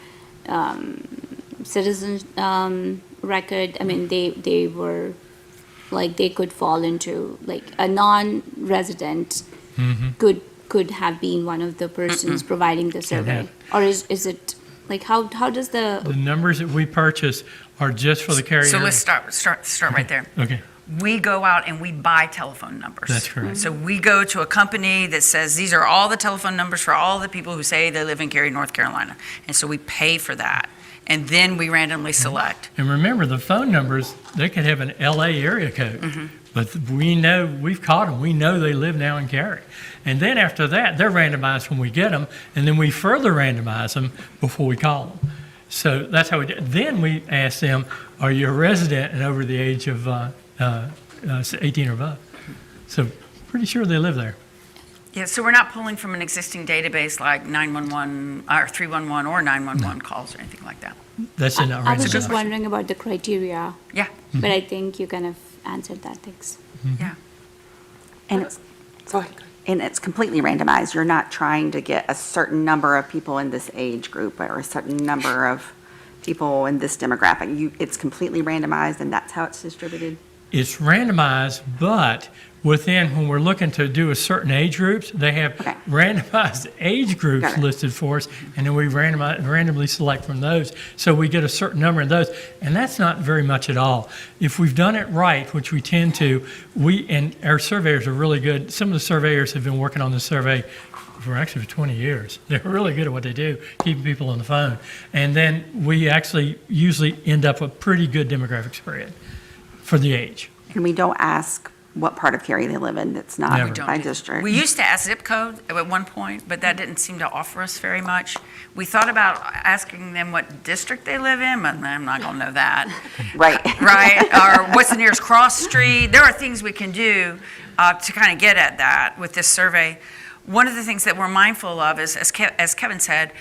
Speaker 8: citizen record? I mean, they were like they could fall into, like a non-resident could have been one of the persons providing the survey? Or is it, like, how does
Speaker 6: The numbers that we purchase are just for the Cary
Speaker 4: So
Speaker 6: area.
Speaker 4: let's start right there.
Speaker 6: Okay,
Speaker 4: We go out and we buy telephone numbers.
Speaker 6: that's correct.
Speaker 4: So we go to a company that says, these are all the telephone numbers for all the people who say they live in Cary, North Carolina. And so we pay for that. And then we randomly select.
Speaker 6: And remember, the phone numbers, they could have an LA area code, but we know, we've caught them, we know they live now in Cary. And then after that, they're randomized when we get them, and then we further randomize them before we call them. So that's how we do it. Then we ask them, are you a resident and over the age of 18 or above? So pretty sure they live there.
Speaker 4: Yeah, so we're not pulling from an existing database like 911 or 311 or 911 calls or anything like that.
Speaker 6: That's in our
Speaker 8: I was
Speaker 6: randomized.
Speaker 8: just wondering about the criteria,
Speaker 4: Yeah,
Speaker 8: but I think you kind of answered that, thanks.
Speaker 4: yeah.
Speaker 9: And it's,
Speaker 5: Go ahead.
Speaker 9: and it's completely randomized. You're not trying to get a certain number of people in this age group or a certain number of people in this demographic. It's completely randomized, and that's how it's distributed?
Speaker 6: It's randomized, but within, when we're looking to do a certain age groups, they have
Speaker 9: Okay.
Speaker 6: randomized age groups
Speaker 9: Got it.
Speaker 6: listed for us, and then we randomly select from those, so we get a certain number of those, and that's not very much at all. If we've done it right, which we tend to, and our surveyors are really good. Some of the surveyors have been working on this survey for 20 years. They're really good at what they do, keeping people on the phone. And then we actually usually end up with pretty good demographic spread for the age.
Speaker 9: And we don't ask what part of Cary they live in. That's not
Speaker 6: Never.
Speaker 4: Don't
Speaker 9: by
Speaker 4: do-
Speaker 9: district.
Speaker 4: We used to ask zip code at one point, but that didn't seem to offer us very much. We thought about asking them what district they live in, but I'm not going to know that.
Speaker 9: Right.
Speaker 4: Right? Or what's the nearest cross street? There are things we can do to kind of get at that with this survey. One of the things that we're mindful of is, as Kevin said,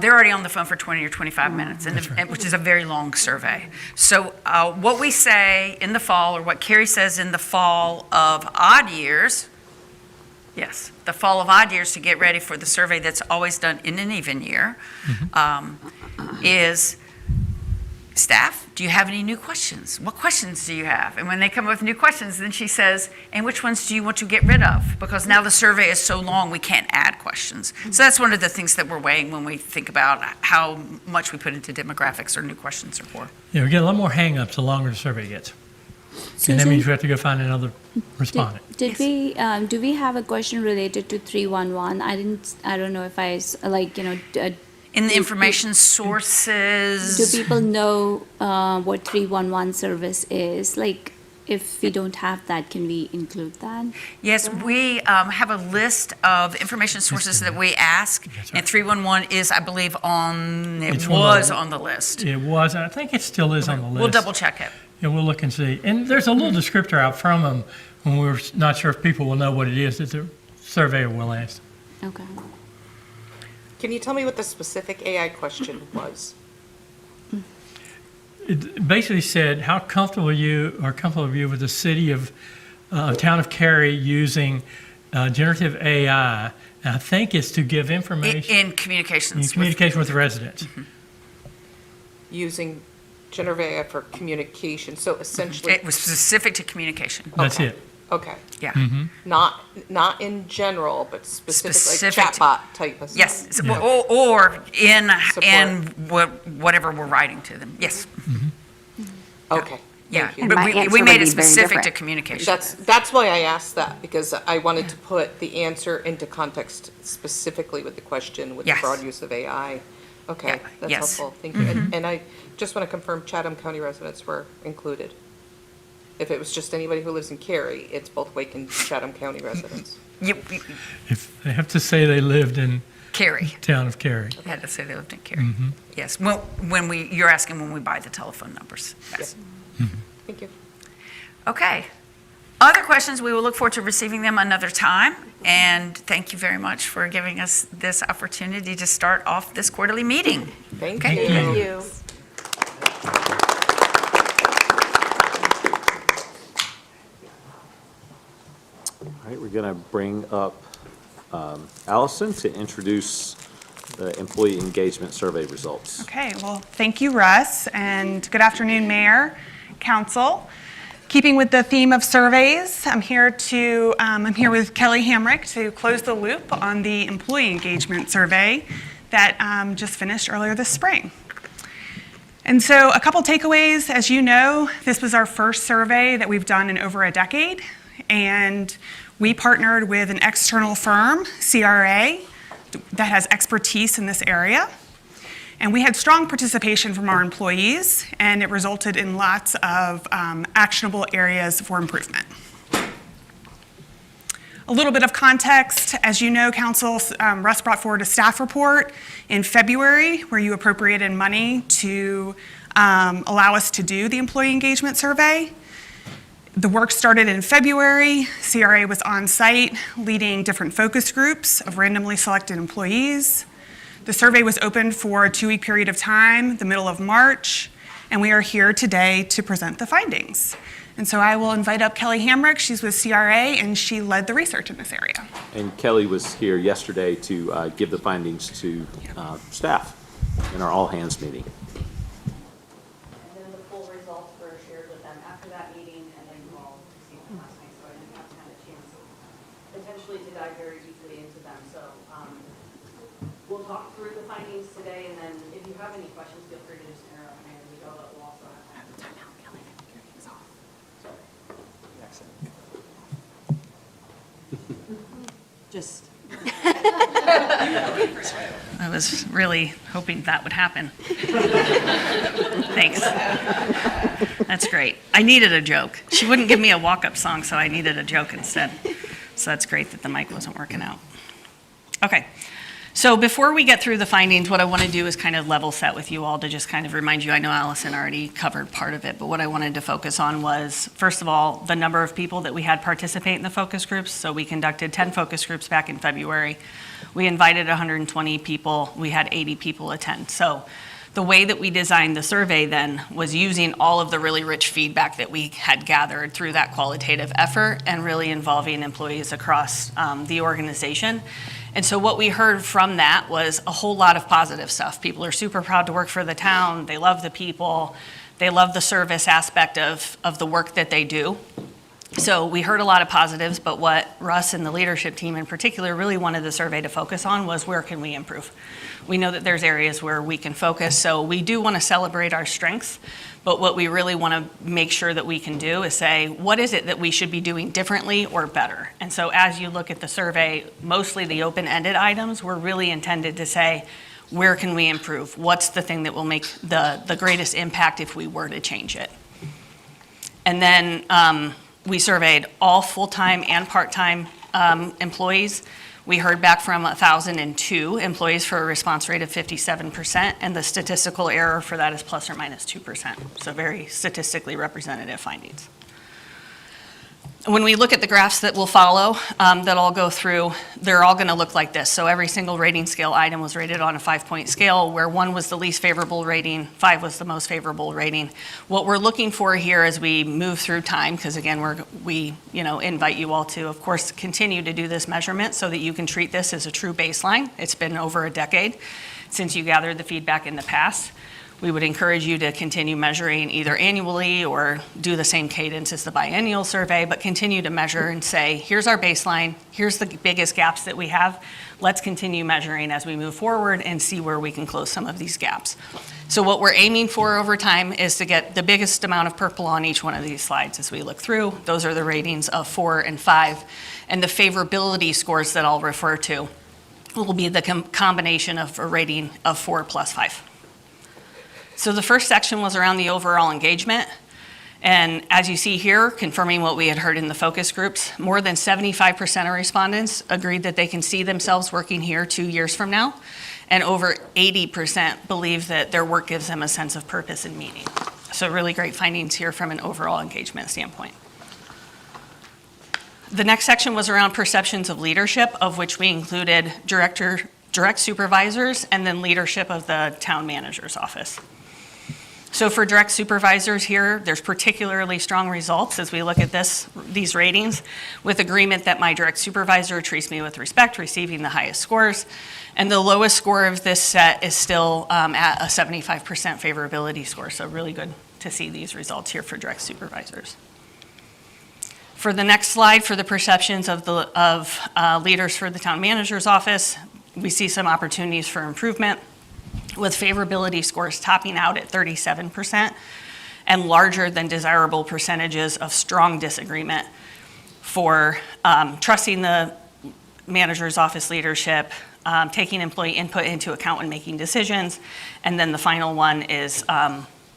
Speaker 4: they're already on the phone for 20 or 25 minutes, which is a very long survey. So what we say in the fall, or what Cary says in the fall of odd years, yes, the fall of odd years to get ready for the survey that's always done in an even year, is, staff, do you have any new questions? What questions do you have? And when they come up with new questions, then she says, and which ones do you want to get rid of? Because now the survey is so long, we can't add questions. So that's one of the things that we're weighing when we think about how much we put into demographics or new questions are for.
Speaker 6: Yeah, we get a lot more hang-ups the longer the survey gets. And that means we have to go find another respondent.
Speaker 8: Did we, do we have a question related to 311? I don't know if
Speaker 4: In the information sources.
Speaker 8: do people know what 311 service is? Like, if we don't have that, can we include that?
Speaker 4: Yes, we have a list of information sources that we ask, and 311 is, I believe,
Speaker 6: It's one of the-
Speaker 4: on the list.
Speaker 6: It was, and I think it still is on the list.
Speaker 4: We'll double check it.
Speaker 6: Yeah, we'll look and see. And there's a little descriptor out from them when we're not sure if people will know what it is that the surveyor will ask.
Speaker 8: Okay.
Speaker 5: Can you tell me what the specific AI question was?
Speaker 6: It basically said, how comfortable you with the city of, town of Cary using generative AI? And I think it's to give information,
Speaker 4: In communications.
Speaker 6: in communication with the residents.
Speaker 5: Using generative AI for communication, so essentially,
Speaker 4: It was specific to communication.
Speaker 6: That's
Speaker 5: Okay.
Speaker 6: it.
Speaker 5: okay,
Speaker 4: Yeah.
Speaker 5: not in general, but specific, like
Speaker 4: Specific to-
Speaker 5: chatbot type of stuff.
Speaker 4: Yes,
Speaker 6: Yeah.
Speaker 4: or in
Speaker 5: Support.
Speaker 4: whatever we're writing to them. Yes,
Speaker 5: Okay,
Speaker 4: yeah.
Speaker 5: thank you.
Speaker 9: And
Speaker 4: But
Speaker 9: my
Speaker 4: we
Speaker 9: answer
Speaker 4: made
Speaker 9: would
Speaker 4: it
Speaker 9: be very
Speaker 4: specific to
Speaker 9: different.
Speaker 4: communication.
Speaker 5: That's why I asked that, because I wanted to put the answer into context specifically with the question, with the
Speaker 4: Yes.
Speaker 5: broad use of AI. Okay,
Speaker 4: Yeah,
Speaker 5: that's
Speaker 4: yes.
Speaker 5: helpful, thank you. And I just want to confirm Chatham County residents were included. If it was just anybody who lives in Cary, it's both Wake and Chatham County residents.
Speaker 6: If they have to say they lived in
Speaker 4: Cary.
Speaker 6: town of Cary.
Speaker 4: I had to say they lived in Cary. Yes, well, you're asking when we buy the telephone numbers. Yes.
Speaker 5: Thank you.
Speaker 4: Okay. Other questions, we will look forward to receiving them another time. And thank you very much for giving us this opportunity to start off this quarterly meeting.
Speaker 5: Thank
Speaker 4: Okay.
Speaker 5: you.
Speaker 7: Thank you.
Speaker 2: All right, we're going to bring up Allison to introduce the employee engagement survey results.
Speaker 10: Okay, well, thank you, Russ, and good afternoon, Mayor, Council. Keeping with the theme of surveys, I'm here with Kelly Hamrick to close the loop on the employee engagement survey that just finished earlier this spring. And so a couple takeaways. As you know, this was our first survey that we've done in over a decade, and we partnered with an external firm, Cary, that has expertise in this area. And we had strong participation from our employees, and it resulted in lots of actionable areas for improvement. A little bit of context. As you know, Council, Russ brought forward a staff report in February where you appropriated money to allow us to do the employee engagement survey. The work started in February. CRA was on site leading different focus groups of randomly selected employees. The survey was open for a 2-week period of time, the middle of March, and we are here today to present the findings. And so I will invite up Kelly Hamrick. She's with CRA, and she led the research in this area.
Speaker 2: And Kelly was here yesterday to give the findings to staff in our all-hands meeting.
Speaker 11: And then the full results were shared with them after that meeting, and then you all received them last night, so I didn't have kind of a chance potentially to dive very deeply into them. So we'll talk through the findings today, and then if you have any questions, feel free to just interrupt me as we go, but we'll also have time out. Kelly, your name's off.
Speaker 9: Just.
Speaker 4: I was really hoping that would happen. Thanks. That's great. I needed a joke. She wouldn't give me a walk-up song, so I needed a joke instead. So that's great that the mic wasn't working out. Okay. So before we get through the findings, what I want to do is kind of level set with you all to just kind of remind you. I know Allison already covered part of it, but what I wanted to focus on was, first of all, the number of people that we had participate in the focus groups. So we conducted 10 focus groups back in February. We invited 120 people. We had 80 people attend. So the way that we designed the survey then was using all of the really rich feedback that we had gathered through that qualitative effort and really involving employees across the organization. And so what we heard from that was a whole lot of positive stuff. People are super proud to work for the town. They love the people. They love the service aspect of the work that they do. So we heard a lot of positives, but what Russ and the leadership team in particular really wanted the survey to focus on was where can we improve? We know that there's areas where we can focus, so we do want to celebrate our strengths, but what we really want to make sure that we can do is say, what is it that we should be doing differently or better? And so as you look at the survey, mostly the open-ended items were really intended to say, where can we improve? What's the thing that will make the greatest impact if we were to change it? And then we surveyed all full-time and part-time employees. We heard back from 1,002 employees for a response rate of 57%, and the statistical error for that is plus or minus 2%. So very statistically representative findings. When we look at the graphs that will follow, that I'll go through, they're all going to look like this. So every single rating scale item was rated on a 5-point scale, where 1 was the least favorable rating, 5 was the most favorable rating. What we're looking for here as we move through time, because again, we invite you all to, of course, continue to do this measurement so that you can treat this as a true baseline. It's been over a decade since you gathered the feedback in the past. We would encourage you to continue measuring either annually or do the same cadence as the biennial survey, but continue to measure and say, here's our baseline, here's the biggest gaps that we have. Let's continue measuring as we move forward and see where we can close some of these gaps. So what we're aiming for over time is to get the biggest amount of purple on each one of these slides as we look through. Those are the ratings of 4 and 5. And the favorability scores that I'll refer to will be the combination of a rating of 4 plus 5. So the first section was around the overall engagement. And as you see here, confirming what we had heard in the focus groups, more than 75% of respondents agreed that they can see themselves working here 2 years from now. And over 80% believe that their work gives them a sense of purpose and meaning. So really great findings here from an overall engagement standpoint. The next section was around perceptions of leadership, of which we included direct supervisors and then leadership of the town manager's office. So for direct supervisors here, there's particularly strong results as we look at these ratings, with agreement that my direct supervisor treats me with respect, receiving the highest scores. And the lowest score of this set is still at a 75% favorability score. So really good to see these results here for direct supervisors. For the next slide, for the perceptions of leaders for the town manager's office, we see some opportunities for improvement, with favorability scores topping out at 37% and larger than desirable percentages of strong disagreement for trusting the manager's office leadership, taking employee input into account when making decisions, and then the final one is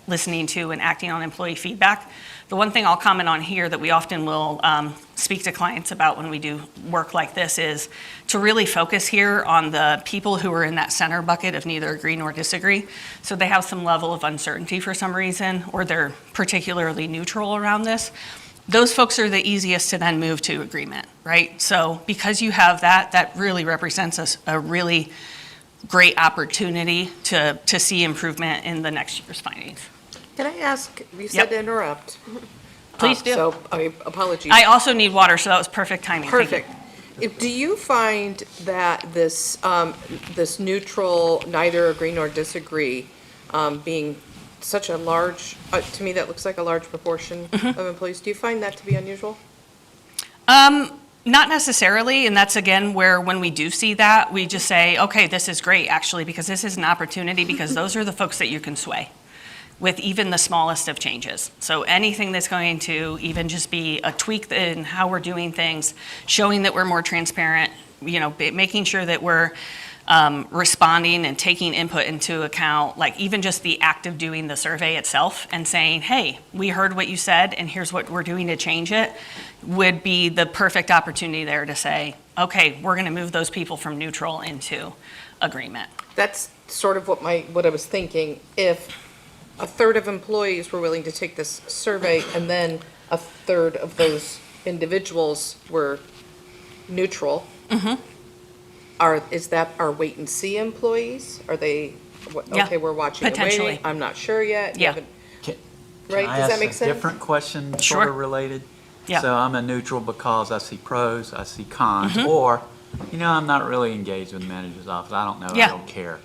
Speaker 4: listening to and acting on employee feedback. The one thing I'll comment on here that we often will speak to clients about when we do work like this is to really focus here on the people who are in that center bucket of neither agree nor disagree. So they have some level of uncertainty for some reason, or they're particularly neutral around this. Those folks are the easiest to then move to agreement, right? So because you have that, that really represents a really great opportunity to see improvement in the next year's findings.
Speaker 5: Can I ask, you said
Speaker 4: Yep.
Speaker 5: to interrupt.
Speaker 4: Please do.
Speaker 5: So, apologies.
Speaker 4: I also need water, so that was perfect timing. Thank you.
Speaker 5: Perfect. Do you find that this, this neutral, neither agree nor disagree, being such a large, to me, that looks like a large proportion of employees, do you find that to be unusual?
Speaker 4: Not necessarily, and that's again where when we do see that, we just say, okay, this is great actually, because this is an opportunity, because those are the folks that you can sway with even the smallest of changes. So anything that's going to even just be a tweak in how we're doing things, showing that we're more transparent, making sure that we're responding and taking input into account, like even just the act of doing the survey itself and saying, hey, we heard what you said and here's what we're doing to change it, would be the perfect opportunity there to say, okay, we're going to move those people from neutral into agreement.
Speaker 5: That's sort of what I was thinking. If a third of employees were willing to take this survey and then a third of those individuals were neutral, is that our wait and see employees? Are they,
Speaker 4: Yeah,
Speaker 5: okay, we're watching and
Speaker 4: potentially.
Speaker 5: waiting, I'm not sure yet? You
Speaker 4: Yeah.
Speaker 5: haven't-
Speaker 1: Can
Speaker 5: Right,
Speaker 1: I
Speaker 5: does that
Speaker 1: ask
Speaker 5: make
Speaker 1: a
Speaker 5: sense?
Speaker 1: different question,
Speaker 4: Sure.
Speaker 1: sort of related?
Speaker 4: Yeah.
Speaker 1: So I'm a neutral because I see pros, I see cons, or, I'm not really engaged with the manager's office. I don't know,
Speaker 4: Yeah.
Speaker 1: I don't care.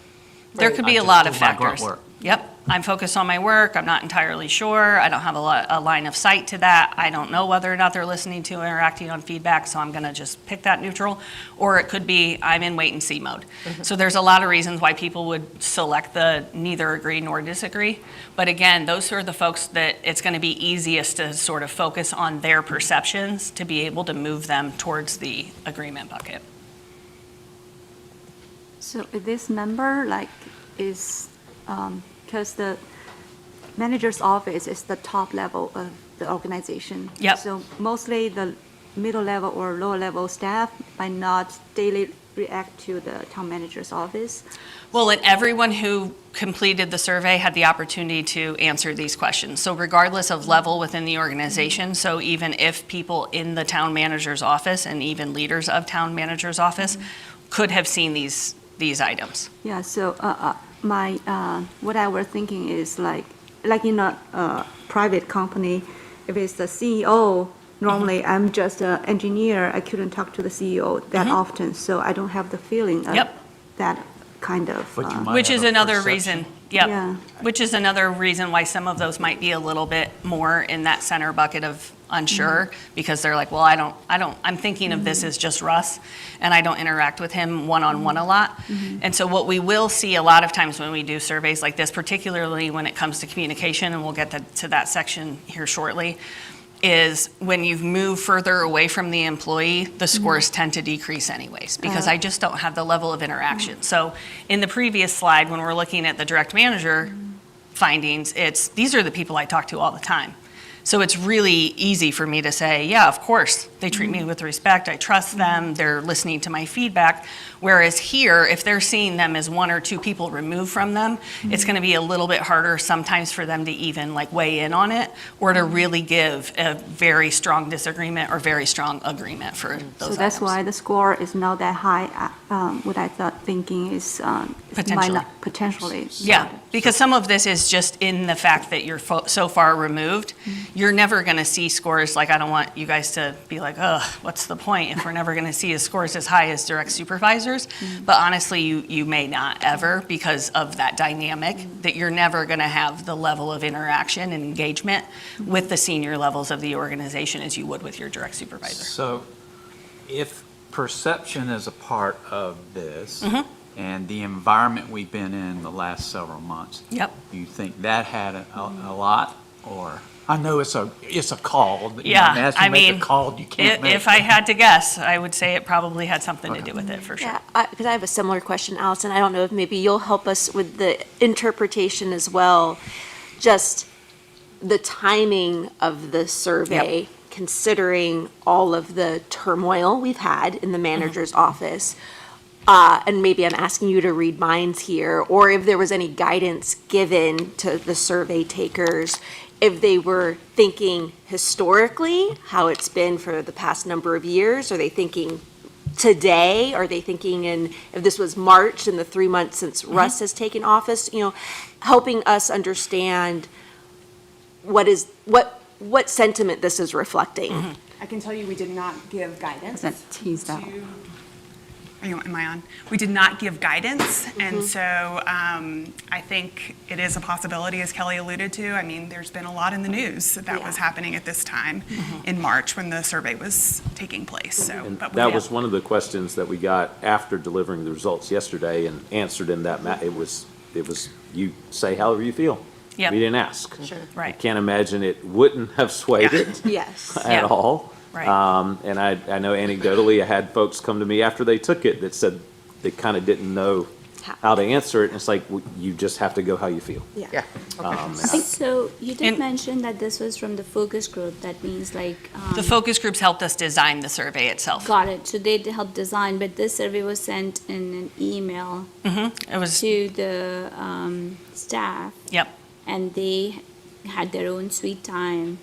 Speaker 4: There
Speaker 5: Right.
Speaker 4: could
Speaker 1: I
Speaker 4: be a
Speaker 1: just
Speaker 4: lot
Speaker 1: do
Speaker 4: of
Speaker 1: my grunt
Speaker 4: factors.
Speaker 1: work.
Speaker 4: Yep, I'm focused on my work, I'm not entirely sure, I don't have a line of sight to that, I don't know whether or not they're listening to or acting on feedback, so I'm gonna just pick that neutral. Or it could be, I'm in wait and see mode. So there's a lot of reasons why people would select the neither agree nor disagree. But again, those are the folks that it's gonna be easiest to sort of focus on their perceptions to be able to move them towards the agreement bucket.
Speaker 8: So this number is, because the manager's office is the top level of the organization.
Speaker 4: Yep.
Speaker 8: So mostly the middle level or lower level staff might not daily react to the town manager's office.
Speaker 4: Well, and everyone who completed the survey had the opportunity to answer these questions. So regardless of level within the organization, so even if people in the town manager's office and even leaders of town manager's office could have seen these items.
Speaker 8: Yeah, so what I was thinking is like in a private company, if it's the CEO, normally I'm just an engineer, I couldn't talk to the CEO that often, so I don't have the feeling of
Speaker 4: Yep.
Speaker 8: that kind of.
Speaker 1: But you might
Speaker 4: Which
Speaker 1: have
Speaker 4: is
Speaker 1: a
Speaker 4: another
Speaker 1: perception.
Speaker 4: reason, yep.
Speaker 8: Yeah.
Speaker 4: Which is another reason why some of those might be a little bit more in that center bucket of unsure, because they're like, well, I'm thinking of this as just Russ, and I don't interact with him one-on-one a lot. And so what we will see a lot of times when we do surveys like this, particularly when it comes to communication, and we'll get to that section here shortly, is when you move further away from the employee, the scores tend to decrease anyways, because I just don't have the level of interaction. So in the previous slide, when we're looking at the direct manager findings, these are the people I talk to all the time. So it's really easy for me to say, yeah, of course, they treat me with respect, I trust them, they're listening to my feedback. Whereas here, if they're seeing them as one or two people removed from them, it's gonna be a little bit harder sometimes for them to even weigh in on it, or to really give a very strong disagreement or very strong agreement for those
Speaker 8: So that's
Speaker 4: items.
Speaker 8: why the score is not that high what I thought thinking is,
Speaker 4: Potentially.
Speaker 8: potentially.
Speaker 4: Yeah, because some of this is just in the fact that you're so far removed. You're never going to see scores, like, I don't want you guys to be like, ugh, what's the point if we're never going to see scores as high as direct supervisors? But honestly, you may not ever, because of that dynamic, that you're never going to have the level of interaction and engagement with the senior levels of the organization as you would with your direct supervisor.
Speaker 1: So if perception is a part of this, and the environment we've been in the last several months,
Speaker 4: Yep.
Speaker 1: you think that had a lot? Or, I know it's a call, but
Speaker 4: Yeah,
Speaker 1: as you
Speaker 4: I
Speaker 1: make a
Speaker 4: mean,
Speaker 1: call, you can't make.
Speaker 4: If I had to guess, I would say it probably had something to do with it, for sure.
Speaker 7: Yeah, because I have a similar question, Allison. I don't know if maybe you'll help us with the interpretation as well. Just the timing of the survey, considering all of the turmoil we've had in the manager's office. And maybe I'm asking you to read minds here, or if there was any guidance given to the survey takers, if they were thinking historically, how it's been for the past number of years. Are they thinking today? Are they thinking if this was March in the 3 months since Russ has taken office? Helping us understand what sentiment this is reflecting.
Speaker 12: I can tell you we did not give guidance.
Speaker 9: That teased out.
Speaker 10: Am I on? We did not give guidance, and so I think it is a possibility, as Kelly alluded to. I mean, there's been a lot in the news that was happening at this time in March when the survey was taking place. So,
Speaker 2: And
Speaker 10: but
Speaker 2: that was one of the questions that we got after delivering the results yesterday and answered in that, it was, you say however you feel.
Speaker 4: Yep.
Speaker 2: We didn't ask.
Speaker 7: Sure.
Speaker 2: I
Speaker 4: Right.
Speaker 2: can't imagine it wouldn't have swayed it
Speaker 7: Yes.
Speaker 2: at all.
Speaker 4: Right.
Speaker 2: And I know anecdotally, I had folks come to me after they took it that said they kind of didn't know how to answer it. And it's like, you just have to go how you feel.
Speaker 5: Yeah.
Speaker 11: So you did
Speaker 4: And-
Speaker 11: mention that this was from the focus group. That means like.
Speaker 4: The focus groups helped us design the survey itself.
Speaker 11: Got it. So they helped design, but this survey was sent in an email
Speaker 4: It was,
Speaker 11: to the staff,
Speaker 4: yep,
Speaker 11: and they had their own sweet time,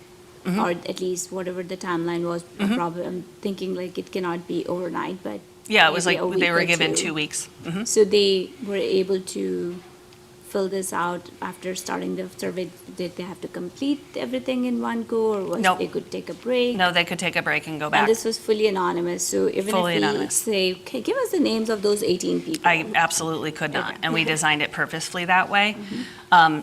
Speaker 11: or at least whatever the timeline was. Probably, I'm thinking like it cannot be overnight, but
Speaker 4: yeah, it was
Speaker 11: maybe
Speaker 4: like
Speaker 11: a week
Speaker 4: they were
Speaker 11: or
Speaker 4: given
Speaker 11: 2.
Speaker 4: 2 weeks.
Speaker 11: So they were able to fill this out after starting the survey. Did they have to complete everything in one go, or was
Speaker 4: Nope.
Speaker 11: they could take a break?
Speaker 4: No, they could take a break and go
Speaker 11: And
Speaker 4: back.
Speaker 11: this was fully anonymous, so even
Speaker 4: Fully
Speaker 11: if we
Speaker 4: anonymous.
Speaker 11: say, okay, give us the names of those 18 people.
Speaker 4: I absolutely could not,
Speaker 11: Okay.
Speaker 4: and we designed it purposefully that way.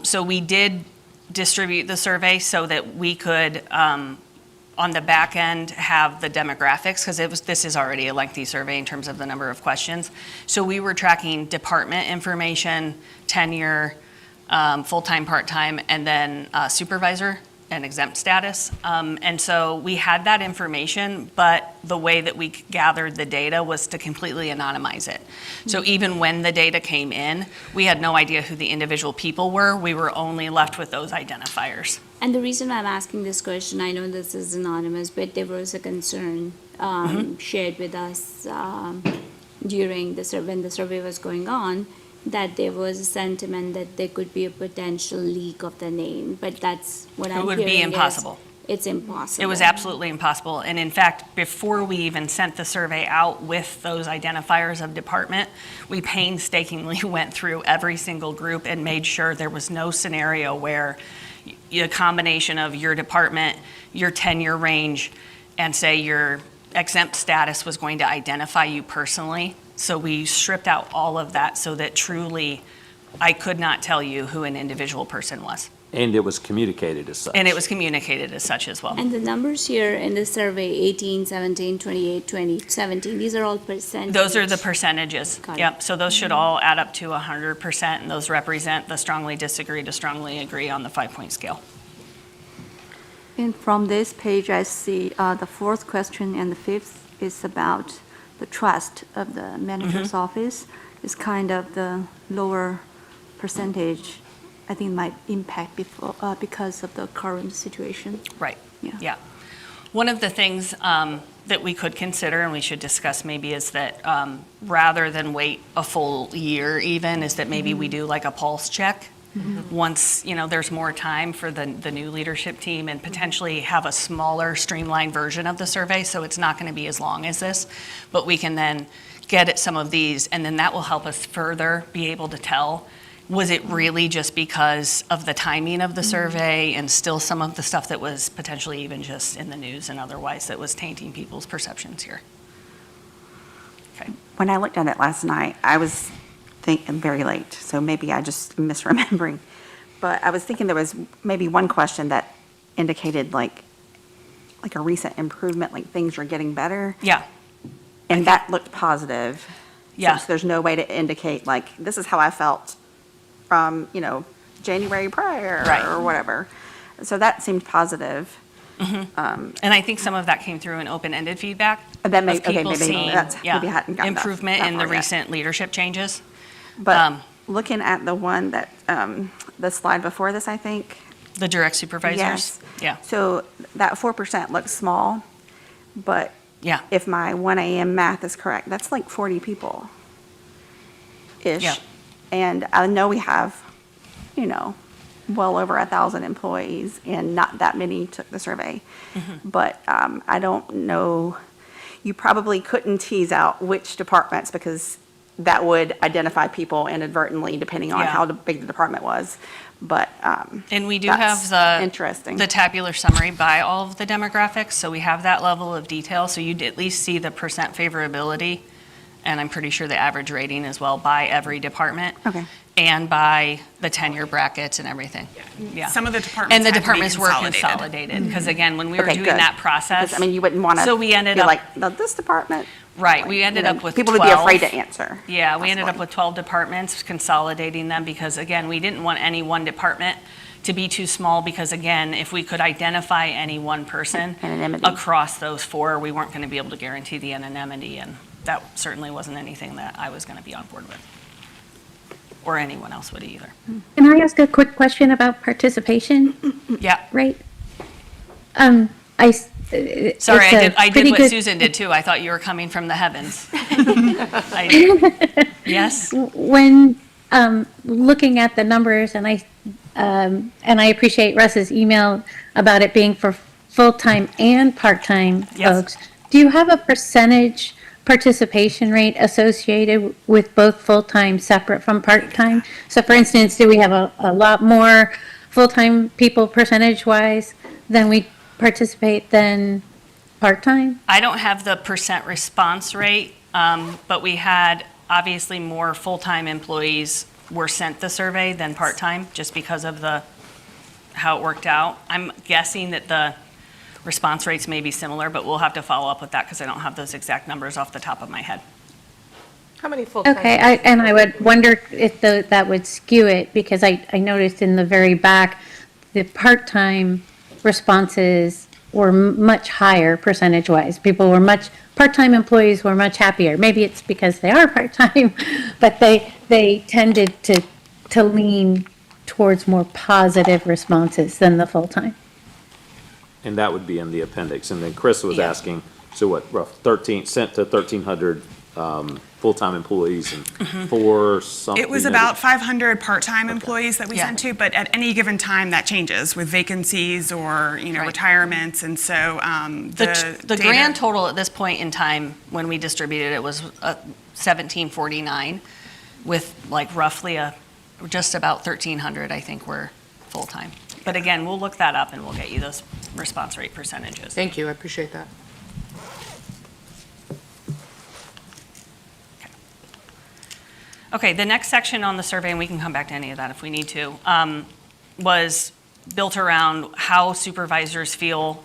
Speaker 4: So we did distribute the survey so that we could, on the back end, have the demographics, because this is already a lengthy survey in terms of the number of questions. So we were tracking department information, tenure, full-time, part-time, and then supervisor and exempt status. And so we had that information, but the way that we gathered the data was to completely anonymize it. So even when the data came in, we had no idea who the individual people were. We were only left with those identifiers.
Speaker 11: And the reason why I'm asking this question, I know this is anonymous, but there was a concern shared with us during the survey, when the survey was going on, that there was a sentiment that there could be a potential leak of the name, but that's what I'm
Speaker 4: It would
Speaker 11: hearing
Speaker 4: be
Speaker 11: is
Speaker 4: impossible.
Speaker 11: It's impossible.
Speaker 4: It was absolutely impossible. And in fact, before we even sent the survey out with those identifiers of department, we painstakingly went through every single group and made sure there was no scenario where a combination of your department, your tenure range, and say your exempt status was going to identify you personally. So we stripped out all of that so that truly I could not tell you who an individual person was.
Speaker 2: And it was communicated as such.
Speaker 4: And it was communicated as such as well.
Speaker 11: And the numbers here in the survey, 18, 17, 28, 20, 17, these are all percentages.
Speaker 4: Those are the percentages.
Speaker 11: Got it.
Speaker 4: Yep, so those should all add up to 100%, and those represent the strongly disagree to strongly agree on the 5-point scale.
Speaker 8: And from this page, I see the fourth question and the fifth is about the trust of the manager's office. Is kind of the lower percentage, I think might impact because of the current situation.
Speaker 4: Right.
Speaker 8: Yeah.
Speaker 4: Yeah. One of the things that we could consider, and we should discuss maybe, is that rather than wait a full year even, is that maybe we do like a pulse check. Once, there's more time for the new leadership team, and potentially have a smaller streamlined version of the survey, so it's not going to be as long as this, but we can then
Speaker 10: get at some of these, and then that will help us further be able to tell, was it really just because of the timing of the survey and still some of the stuff that was potentially even just in the news and otherwise that was tainting people's perceptions here? Okay.
Speaker 9: When I looked at it last night, I was thinking very late, so maybe I just am misremembering. But I was thinking there was maybe one question that indicated like a recent improvement, like things are getting better.
Speaker 10: Yeah.
Speaker 9: And that looked positive.
Speaker 10: Yeah.
Speaker 9: Since there's no way to indicate, like, this is how I felt from, January prior
Speaker 10: Right.
Speaker 9: or whatever. So that seemed positive.
Speaker 10: And I think some of that came through in open-ended feedback.
Speaker 9: That may-
Speaker 10: of
Speaker 9: okay,
Speaker 10: people
Speaker 9: maybe
Speaker 10: seeing,
Speaker 9: that's-
Speaker 10: yeah,
Speaker 9: maybe I hadn't gotten that-
Speaker 10: improvement
Speaker 9: that
Speaker 10: in the
Speaker 9: far yet.
Speaker 10: recent leadership changes.
Speaker 9: But looking at the one that, the slide before this, I think.
Speaker 10: The direct supervisors.
Speaker 9: Yes.
Speaker 10: Yeah.
Speaker 9: So that 4% looks small, but
Speaker 10: Yeah.
Speaker 9: if my 1 a.m. math is correct, that's like 40 people-ish.
Speaker 10: Yeah.
Speaker 9: And I know we have, well over 1,000 employees, and not that many took the survey. But I don't know, you probably couldn't tease out which departments, because that would identify people inadvertently, depending on
Speaker 10: Yeah.
Speaker 9: how big the department was. But
Speaker 10: And we do
Speaker 9: that's
Speaker 10: have
Speaker 9: interesting.
Speaker 10: the tabular summary by all of the demographics, so we have that level of detail, so you'd at least see the percent favorability, and I'm pretty sure the average rating as well by every department.
Speaker 9: Okay.
Speaker 10: And by the tenure brackets and everything. Yeah. Some of the the
Speaker 9: departments
Speaker 10: And the
Speaker 9: had to be
Speaker 10: departments were
Speaker 9: consolidated.
Speaker 10: consolidated, because again, when we were
Speaker 9: Okay,
Speaker 10: doing
Speaker 9: good.
Speaker 10: that process.
Speaker 9: Because, I mean, you wouldn't want to.
Speaker 10: So we ended
Speaker 9: be
Speaker 10: up.
Speaker 9: like, "No, this department.
Speaker 10: Right, we ended
Speaker 9: you know,
Speaker 10: up with 12.
Speaker 9: people would be afraid to answer,
Speaker 10: Yeah, we ended up
Speaker 9: possibly.
Speaker 10: with 12 departments, consolidating them, because again, we didn't want any one department to be too small, because again, if we could identify any one person
Speaker 9: Anonymity.
Speaker 10: across those 4, we weren't going to be able to guarantee the anonymity, and that certainly wasn't anything that I was going to be on board with. Or anyone else would either.
Speaker 3: Can I ask a quick question about participation
Speaker 10: Yeah,
Speaker 3: rate?
Speaker 10: sorry, I did what
Speaker 3: Susan.
Speaker 10: Susan did too. I thought you were coming from the heavens. Yes?
Speaker 3: When looking at the numbers, and I appreciate Russ's email about it being for full-time and part-time
Speaker 10: Yes.
Speaker 3: folks. Do you have a percentage participation rate associated with both full-time separate from part-time? So for instance, do we have a lot more full-time people percentage-wise than we participate than part-time?
Speaker 10: I don't have the percent response rate, but we had obviously more full-time employees were sent the survey than part-time, just because of how it worked out. I'm guessing that the response rates may be similar, but we'll have to follow up with that, because I don't have those exact numbers off the top of my head.
Speaker 5: How many full-time?
Speaker 3: Okay, and I would wonder if that would skew it, because I noticed in the very back, the part-time responses were much higher percentage-wise. Part-time employees were much happier. Maybe it's because they are part-time, but they tended to lean towards more positive responses than the full-time.
Speaker 2: And that would be in the appendix. And then Chris was
Speaker 10: Yeah.
Speaker 2: asking, so what, sent to 1,300 full-time employees and for something?
Speaker 10: It was about 500 part-time employees that we
Speaker 4: Yeah.
Speaker 10: sent to, but at any given time, that changes with vacancies or,
Speaker 4: Right.
Speaker 10: retirements, and so
Speaker 4: The
Speaker 10: data-
Speaker 4: grand total at this point in time, when we distributed it, was 1749, with like roughly just about 1,300, I think, were full-time. But again, we'll look that up and we'll get you those response rate percentages.
Speaker 5: Thank you, I appreciate that.
Speaker 4: Okay, the next section on the survey, and we can come back to any of that if we need to, was built around how supervisors feel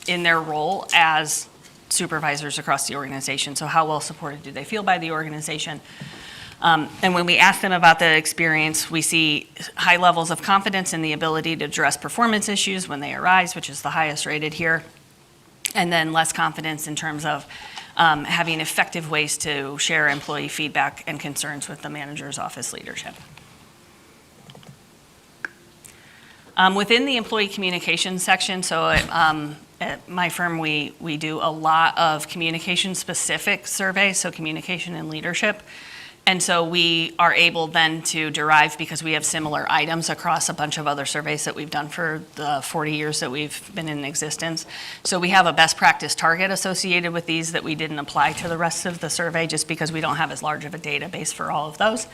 Speaker 4: in their role as supervisors across the organization. So how well supported do they feel by the organization? And when we ask them about the experience, we see high levels of confidence in the ability to address performance issues when they arise, which is the highest rated here, and then less confidence in terms of having effective ways to share employee feedback and concerns with the manager's office leadership. Within the employee communication section, so at my firm, we do a lot of communication-specific surveys, so communication and leadership.
Speaker 11: And so we are able then to derive, because we have similar items across a bunch of other surveys that we've done for the 40 years that we've been in existence. So we have a best practice target associated with these that we didn't apply to the rest of the survey just because we don't have as large of a database for all of those.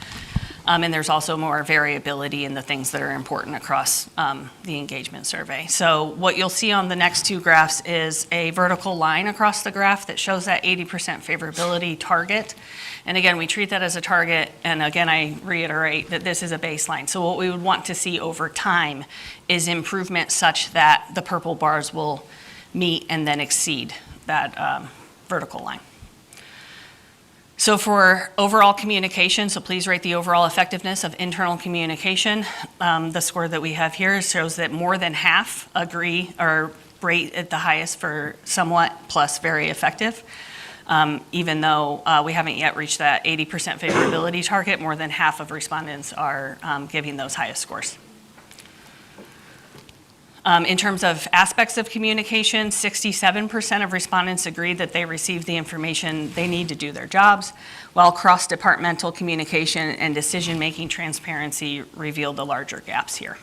Speaker 11: And there's also more variability in the things that are important across the engagement survey. So what you'll see on the next two graphs is a vertical line across the graph that shows that 80% favorability target. And again, we treat that as a target, and again, I reiterate that this is a baseline. So what we would want to see over time is improvement such that the purple bars will meet and then exceed that vertical line. So for overall communication, so please rate the overall effectiveness of internal communication. The score that we have here shows that more than half agree or rate at the highest for somewhat plus very effective. Even though we haven't yet reached that 80% favorability target, more than half of respondents are giving those highest scores. In terms of aspects of communication, 67% of respondents agreed that they received the information they need to do their jobs, while cross-departmental communication and decision-making transparency revealed the larger gaps here.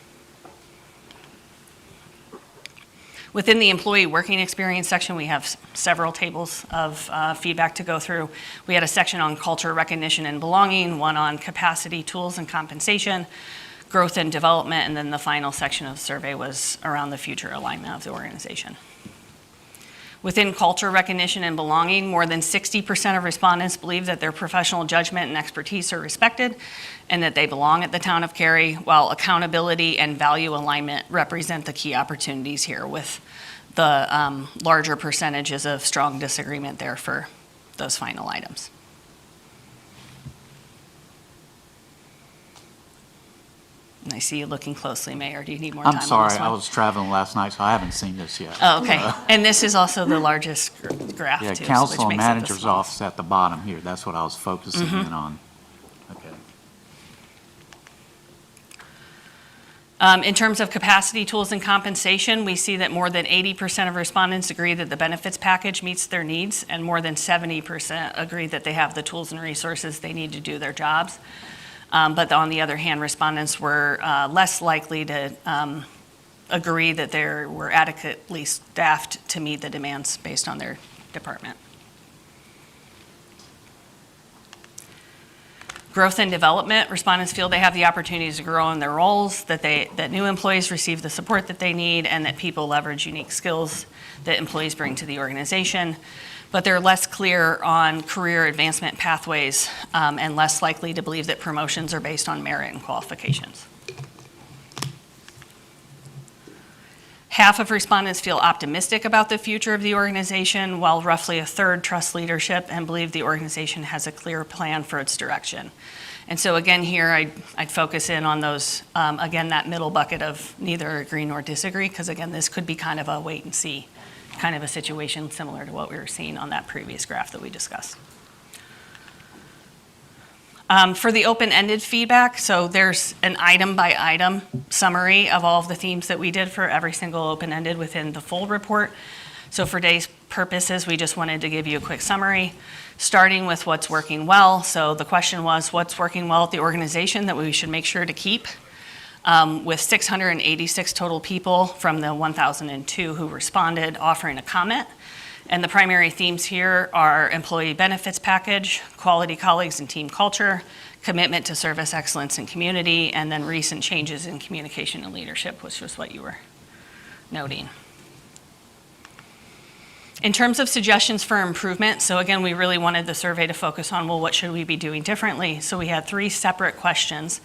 Speaker 11: Within the employee working experience section, we have several tables of feedback to go through. We had a section on culture, recognition, and belonging, one on capacity, tools, and compensation, growth and development, and then the final section of the survey was around the future alignment of the organization. Within culture, recognition, and belonging, more than 60% of respondents believe that their professional judgment and expertise are respected and that they belong at the town of Cary, while accountability and value alignment represent the key opportunities here, with the larger percentages of strong disagreement there for those final items. And I see you looking closely, Mayor. Do you need more time
Speaker 1: I'm
Speaker 11: on
Speaker 1: sorry,
Speaker 11: this one?
Speaker 1: I was traveling last night, so I haven't seen this yet.
Speaker 11: Oh, okay. And this is also the largest graph,
Speaker 1: Yeah,
Speaker 11: too,
Speaker 1: council
Speaker 11: which
Speaker 1: and
Speaker 11: makes it the
Speaker 1: manager's
Speaker 11: smallest.
Speaker 1: office at the bottom here, that's what I was focusing in on. Okay.
Speaker 11: In terms of capacity, tools, and compensation, we see that more than 80% of respondents agree that the benefits package meets their needs, and more than 70% agree that they have the tools and resources they need to do their jobs. But on the other hand, respondents were less likely to agree that they were adequately staffed to meet the demands based on their department. Growth and development, respondents feel they have the opportunities to grow in their roles, that new employees receive the support that they need, and that people leverage unique skills that employees bring to the organization. But they're less clear on career advancement pathways and less likely to believe that promotions are based on merit and qualifications. Half of respondents feel optimistic about the future of the organization, while roughly a third trust leadership and believe the organization has a clear plan for its direction. And so again, here I'd focus in on those, again, that middle bucket of neither agree nor disagree, because again, this could be kind of a wait and see kind of a situation similar to what we were seeing on that previous graph that we discussed. For the open-ended feedback, so there's an item-by-item summary of all of the themes that we did for every single open-ended within the full report. So for today's purposes, we just wanted to give you a quick summary, starting with what's working well. So the question was, what's working well at the organization that we should make sure to keep? With 686 total people from the 1,002 who responded offering a comment. And the primary themes here are employee benefits package, quality colleagues and team culture, commitment to service excellence and community, and then recent changes in communication and leadership, which was what you were noting. In terms of suggestions for improvement, so again, we really wanted the survey to focus on, well, what should we be doing differently? So we had 3 separate questions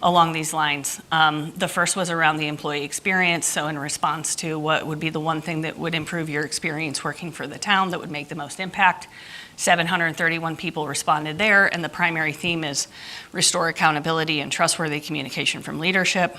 Speaker 11: along these lines. The first was around the employee experience, so in response to what would be the one thing that would improve your experience working for the town that would make the most impact. 731 people responded there, and the primary theme is restore accountability and trustworthy communication from leadership.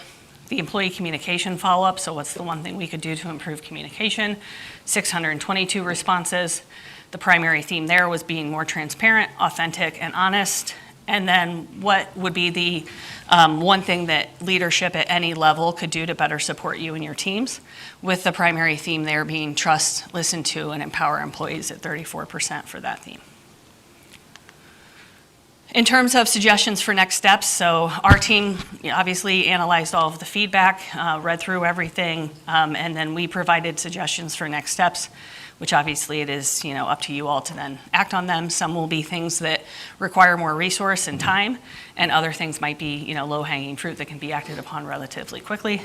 Speaker 11: The employee communication follow-up, so what's the one thing we could do to improve communication? 622 responses. The primary theme there was being more transparent, authentic, and honest. And then what would be the one thing that leadership at any level could do to better support you and your teams, with the primary theme there being trust, listen to, and empower employees at 34% for that theme.
Speaker 10: In terms of suggestions for next steps, so our team obviously analyzed all of the feedback, read through everything, and then we provided suggestions for next steps, which obviously it is, up to you all to then act on them. Some will be things that require more resource and time, and other things might be, low-hanging fruit that can be acted upon relatively quickly.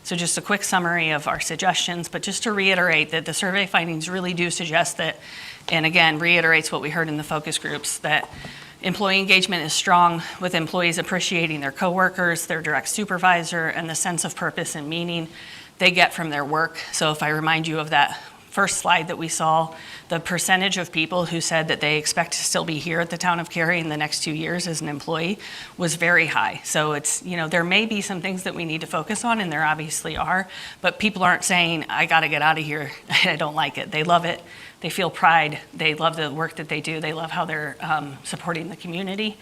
Speaker 10: So just a quick summary of our suggestions, but just to reiterate that the survey findings really do suggest that, and again, reiterates what we heard in the focus groups, that employee engagement is strong, with employees appreciating their coworkers, their direct supervisor, and the sense of purpose and meaning they get from their work. So if I remind you of that first slide that we saw, the percentage of people who said that they expect to still be here at the town of Cary in the next 2 years as an employee was very high. So it's, there may be some things that we need to focus on, and there obviously are, but people aren't saying, I got to get out of here, I don't like it. They love it. They feel pride. They love the work that they do. They love how they're supporting the community.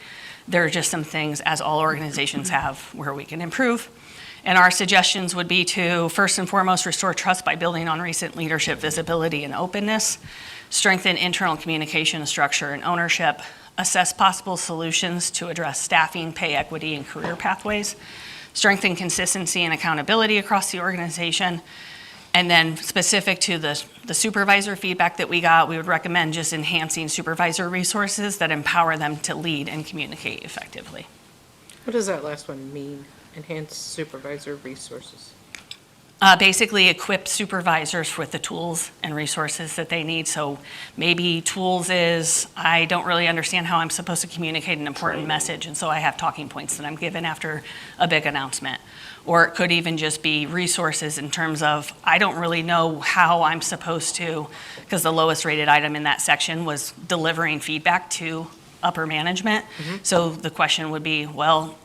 Speaker 10: There are just some things, as all organizations have, where we can improve. And our suggestions would be to, first and foremost, restore trust by building on recent leadership visibility and openness, strengthen internal communication structure and ownership, assess possible solutions to address staffing, pay equity, and career pathways, strengthen consistency and accountability across the organization. And then specific to the supervisor feedback that we got, we would recommend just enhancing supervisor resources that empower them to lead and communicate effectively.
Speaker 5: What does that last one mean? Enhance supervisor resources?
Speaker 10: Basically equip supervisors with the tools and resources that they need. So maybe tools is, I don't really understand how I'm supposed to communicate an important message, and so I have talking points that I'm given after a big announcement. Or it could even just be resources in terms of, I don't really know how I'm supposed to, because the lowest rated item in that section was delivering feedback to upper management. So the question would be, well,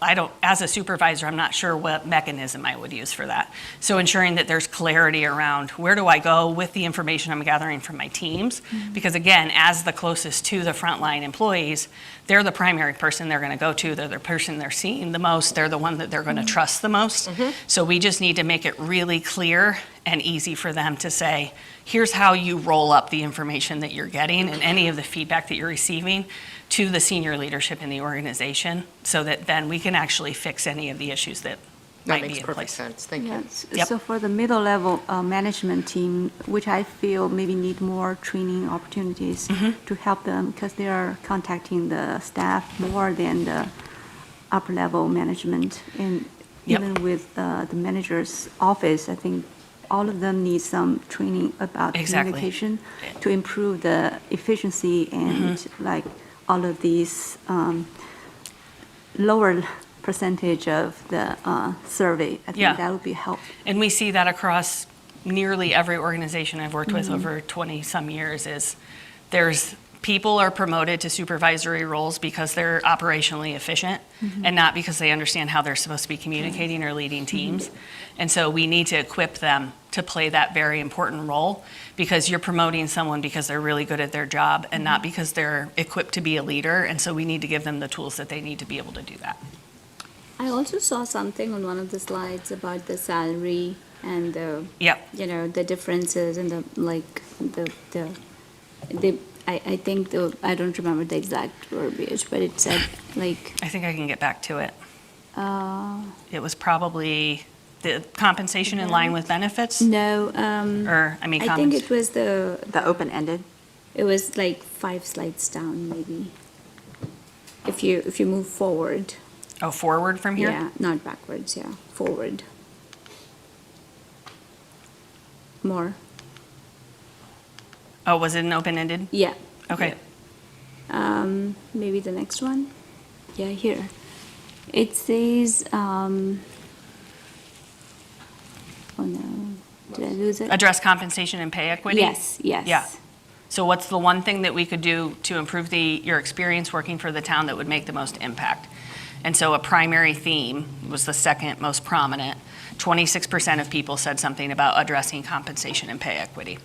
Speaker 10: as a supervisor, I'm not sure what mechanism I would use for that. So ensuring that there's clarity around where do I go with the information I'm gathering from my teams? Because again, as the closest to the frontline employees, they're the primary person they're going to go to. They're the person they're seeing the most. They're the one that they're going to trust the most. So we just need to make it really clear and easy for them to say, here's how you roll up the information that you're getting and any of the feedback that you're receiving to the senior leadership in the organization, so that then we can actually fix any of the issues that
Speaker 5: That
Speaker 10: might be
Speaker 5: makes
Speaker 10: in
Speaker 5: perfect
Speaker 10: place.
Speaker 5: sense. Thank you.
Speaker 8: Yes.
Speaker 10: Yep.
Speaker 8: So for the middle level management team, which I feel maybe need more training opportunities to help them, because they are contacting the staff more than the upper level management. And
Speaker 10: Yep.
Speaker 8: even with the manager's office, I think all of them need some training about
Speaker 10: Exactly.
Speaker 8: communication to improve the efficiency and like all of these lower percentage of the survey. I think
Speaker 10: Yeah.
Speaker 8: that would be helpful.
Speaker 10: And we see that across nearly every organization I've worked with over 20-some years is people are promoted to supervisory roles because they're operationally efficient and not because they understand how they're supposed to be communicating or leading teams. And so we need to equip them to play that very important role, because you're promoting someone because they're really good at their job and not because they're equipped to be a leader. And so we need to give them the tools that they need to be able to do that.
Speaker 13: I also saw something on one of the slides about the salary and the,
Speaker 10: Yep.
Speaker 13: the differences and I think I don't remember the exact verbiage, but it said like,
Speaker 10: I think I can get back to it. It was probably the compensation in line with benefits?
Speaker 13: no, I think it was
Speaker 9: The open-ended?
Speaker 13: it was like 5 slides down maybe. If you move forward.
Speaker 10: Oh, forward from here?
Speaker 13: Yeah, not backwards, yeah, forward. More,
Speaker 10: Oh, was it an open-ended?
Speaker 13: yeah.
Speaker 10: Okay.
Speaker 13: Maybe the next one? Yeah, here. It says, oh no, did I lose it?
Speaker 10: Address compensation and pay equity?
Speaker 13: Yes, yes.
Speaker 10: Yeah. So what's the one thing that we could do to improve your experience working for the town that would make the most impact? And so a primary theme was the second most prominent. 26% of people said something about addressing compensation and pay equity.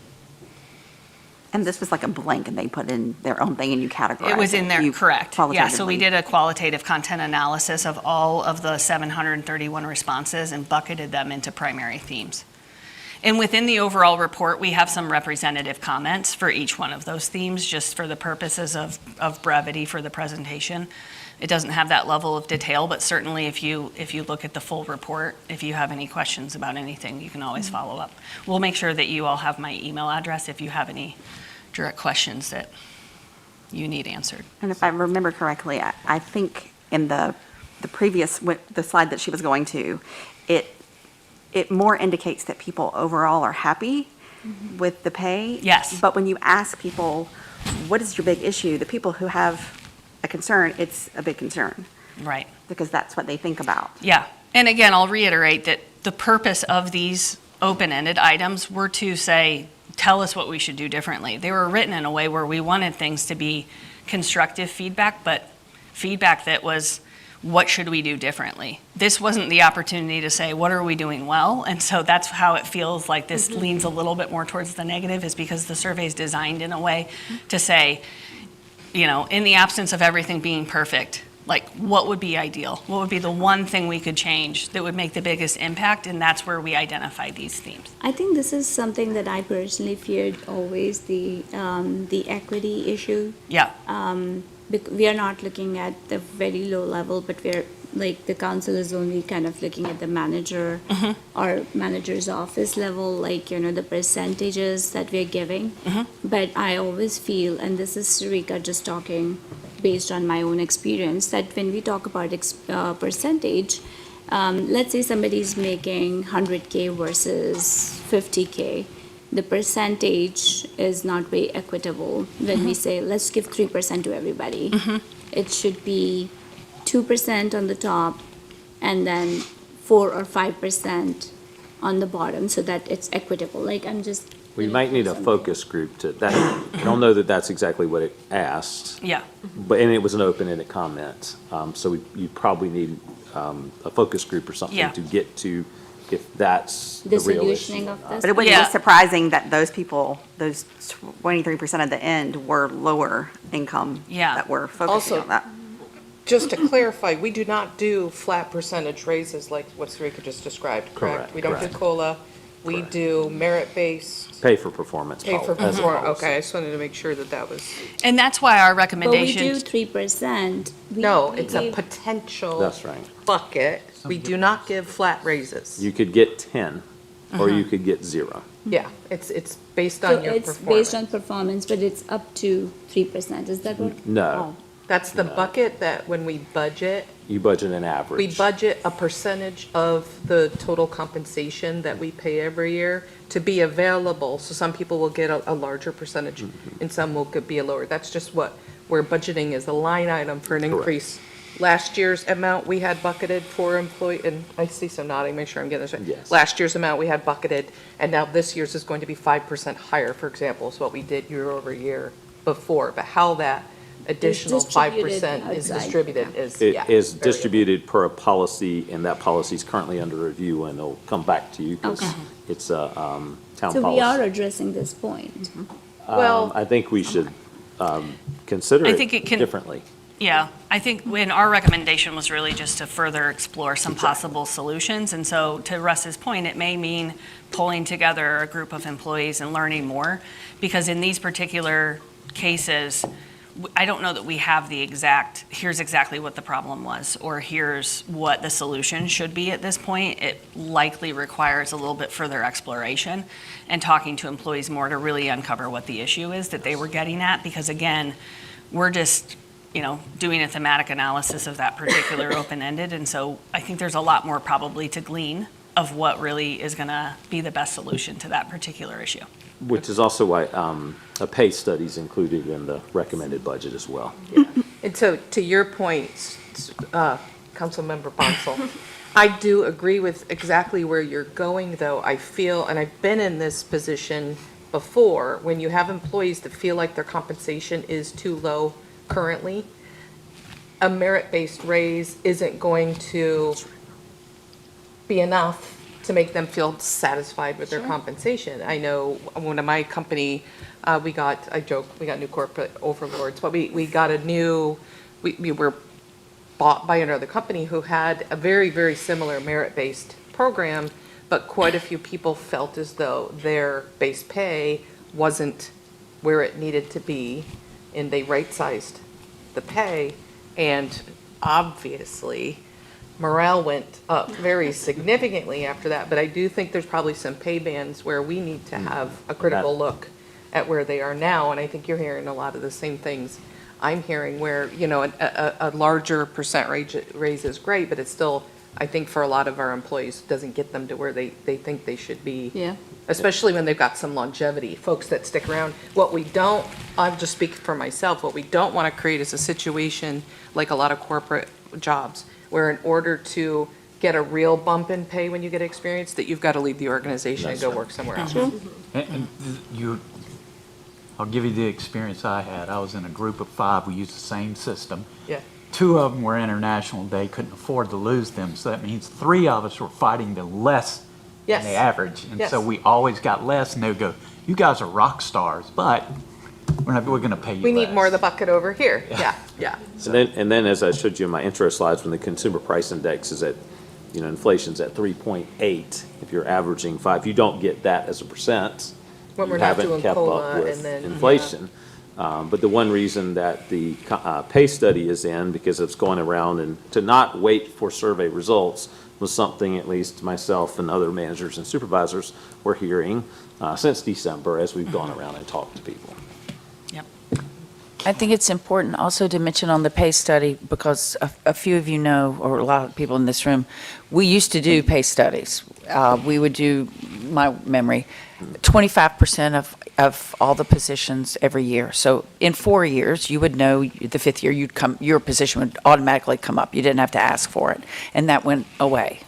Speaker 9: And this was like a blank, and they put in their own thing and you categorized it.
Speaker 10: It was in there,
Speaker 9: You
Speaker 10: correct. Yeah, so we
Speaker 9: qualitatively-
Speaker 10: did a qualitative content analysis of all of the 731 responses and bucketed them into primary themes.
Speaker 14: And within the overall report, we have some representative comments for each one of those themes, just for the purposes of brevity for the presentation. It doesn't have that level of detail, but certainly if you look at the full report, if you have any questions about anything, you can always follow up. We'll make sure that you all have my email address if you have any direct questions that you need answered.
Speaker 9: And if I remember correctly, I think in the previous, the slide that she was going to, it more indicates that people overall are happy with the pay.
Speaker 14: Yes.
Speaker 9: But when you ask people, what is your big issue? The people who have a concern, it's a big concern.
Speaker 14: Right.
Speaker 9: Because that's what they think about.
Speaker 14: Yeah. And again, I'll reiterate that the purpose of these open-ended items were to say, tell us what we should do differently. They were written in a way where we wanted things to be constructive feedback, but feedback that was, what should we do differently? This wasn't the opportunity to say, what are we doing well? And so that's how it feels like this leans a little bit more towards the negative, is because the survey is designed in a way to say, in the absence of everything being perfect, like what would be ideal? What would be the one thing we could change that would make the biggest impact? And that's where we identify these themes.
Speaker 13: I think this is something that I personally feared always, the equity issue.
Speaker 14: Yeah.
Speaker 13: We are not looking at the very low level, but we're, like, the council is only kind of looking at the manager or manager's office level, like, the percentages that we're giving. But I always feel, and this is Sarika just talking based on my own experience, that when we talk about percentage, let's say somebody's making 100K versus 50K. The percentage is not very equitable when we say, let's give 3% to everybody. It should be 2% on the top and then 4 or 5% on the bottom so that it's equitable. Like, I'm just.
Speaker 2: We might need a focus group to, that, I don't know that that's exactly what it asked.
Speaker 14: Yeah.
Speaker 2: And it was an open-ended comment. So you probably need a focus group or something
Speaker 14: Yeah.
Speaker 2: to get to, if that's
Speaker 13: The
Speaker 2: the real
Speaker 13: solutioning
Speaker 2: issue.
Speaker 13: of this.
Speaker 9: But it wouldn't
Speaker 14: Yeah.
Speaker 9: be surprising that those people, those 23% at the end were lower income.
Speaker 14: Yeah.
Speaker 9: That were focusing
Speaker 5: Also-
Speaker 9: on that.
Speaker 5: Just to clarify, we do not do flat percentage raises like what Sarika just described, correct?
Speaker 2: Correct,
Speaker 5: We don't do
Speaker 2: correct.
Speaker 5: COLA, we
Speaker 2: Correct.
Speaker 5: do merit-based,
Speaker 2: Pay for performance.
Speaker 5: pay for
Speaker 2: as a
Speaker 5: performance.
Speaker 2: policy.
Speaker 5: Okay, I just wanted to make sure that was,
Speaker 14: And that's why our
Speaker 13: But we do
Speaker 14: recommendation,
Speaker 13: 3%.
Speaker 5: no,
Speaker 13: We
Speaker 5: it's a
Speaker 13: gave-
Speaker 5: potential
Speaker 2: That's right.
Speaker 5: bucket. We do not give flat raises.
Speaker 2: You could get 10, or you could get 0.
Speaker 5: Yeah, it's based
Speaker 13: So
Speaker 5: on your
Speaker 13: it's based
Speaker 5: performance.
Speaker 13: on performance, but it's up to 3%. Is that what?
Speaker 2: No,
Speaker 5: That's the bucket that when we budget,
Speaker 2: you budget an average.
Speaker 5: we budget a percentage of the total compensation that we pay every year to be available. So some people will get a larger percentage and some will could be a lower. That's just what we're budgeting is a line item for an
Speaker 2: Correct.
Speaker 5: increase. Last year's amount we had bucketed for employee, and I see some nodding, make sure I'm getting this right.
Speaker 2: Yes.
Speaker 5: Last year's amount we had bucketed, and now this year's is going to be 5% higher, for example, is what we did year over year before. But how that additional
Speaker 13: distributed
Speaker 5: 5% is
Speaker 13: outside.
Speaker 5: distributed is,
Speaker 2: It
Speaker 5: yeah.
Speaker 2: is
Speaker 5: very
Speaker 2: distributed per a policy, and that policy is currently under review, and it'll come back to you, because
Speaker 13: Okay.
Speaker 2: it's a town
Speaker 13: So we are
Speaker 2: policy.
Speaker 13: addressing this point.
Speaker 5: Well-
Speaker 2: I think we should consider
Speaker 14: I
Speaker 2: it
Speaker 14: think it can-
Speaker 2: differently.
Speaker 14: yeah, I think when our recommendation was really just to further explore some possible solutions. And so to Russ's point, it may mean pulling together a group of employees and learning more. Because in these particular cases, I don't know that we have the exact, here's exactly what the problem was, or here's what the solution should be at this point. It likely requires a little bit further exploration and talking to employees more to really uncover what the issue is that they were getting at. Because again, we're just, doing a thematic analysis of that particular open-ended. And so I think there's a lot more probably to glean of what really is going to be the best solution to that particular issue.
Speaker 2: Which is also why a pay study is included in the recommended budget as well.
Speaker 5: And so, to your point, Councilmember Bonsall, I do agree with exactly where you're going, though. I feel, and I've been in this position before, when you have employees that feel like their compensation is too low currently, a merit-based raise isn't going to be enough to make them feel satisfied with their compensation. I know one of my company, we got new corporate overlords, but we got we were bought by another company who had a very, very similar merit-based program, but quite a few people felt as though their base pay wasn't where it needed to be, and they right-sized the pay, and obviously, morale went up very significantly after that, but I do think there's probably some pay bands where we need to have a critical look at where they are now, and I think you're hearing a lot of the same things I'm hearing, where, you know, a larger percent raise is great, but it's still, I think for a lot of our employees, doesn't get them to where they think they should be.
Speaker 9: Yeah.
Speaker 5: Especially when they've got some longevity, folks that stick around. What we don't, I'll just speak for myself, what we don't want to create is a situation like a lot of corporate jobs, where in order to get a real bump in pay when you get experience, that you've got to leave the organization and go work somewhere else.
Speaker 1: And I'll give you the experience I had. I was in a group of 5. We used the same system.
Speaker 5: Yeah.
Speaker 1: 2 of them were international. They couldn't afford to lose them. So that means 3 of us were fighting to less
Speaker 5: Yes.
Speaker 1: than the average. And
Speaker 5: Yes.
Speaker 1: so we always got less, and they would go, you guys are rock stars, but we're going to pay you
Speaker 5: We need
Speaker 1: less.
Speaker 5: more of the bucket over here. Yeah, yeah.
Speaker 2: And then, as I showed you in my intro slides, when the consumer price index is at, you know, inflation's at 3.8, if you're averaging 5, you don't get that as a percent.
Speaker 5: When we're
Speaker 2: You
Speaker 5: not
Speaker 2: haven't
Speaker 5: doing
Speaker 2: kept
Speaker 5: COLA
Speaker 2: up with
Speaker 5: and then.
Speaker 2: inflation. But the one reason that the pay study is in, because it's going around, and to not wait for survey results was something at least myself and other managers and supervisors were hearing since December as we've gone around and talked to people.
Speaker 15: I think it's important also to mention on the pay study, because a few of you know, or a lot of people in this room, we used to do pay studies. We would do, my memory, 25% of all the positions every year. So in 4 years, you would know the 5th year your position would automatically come up. You didn't have to ask for it, and that went away.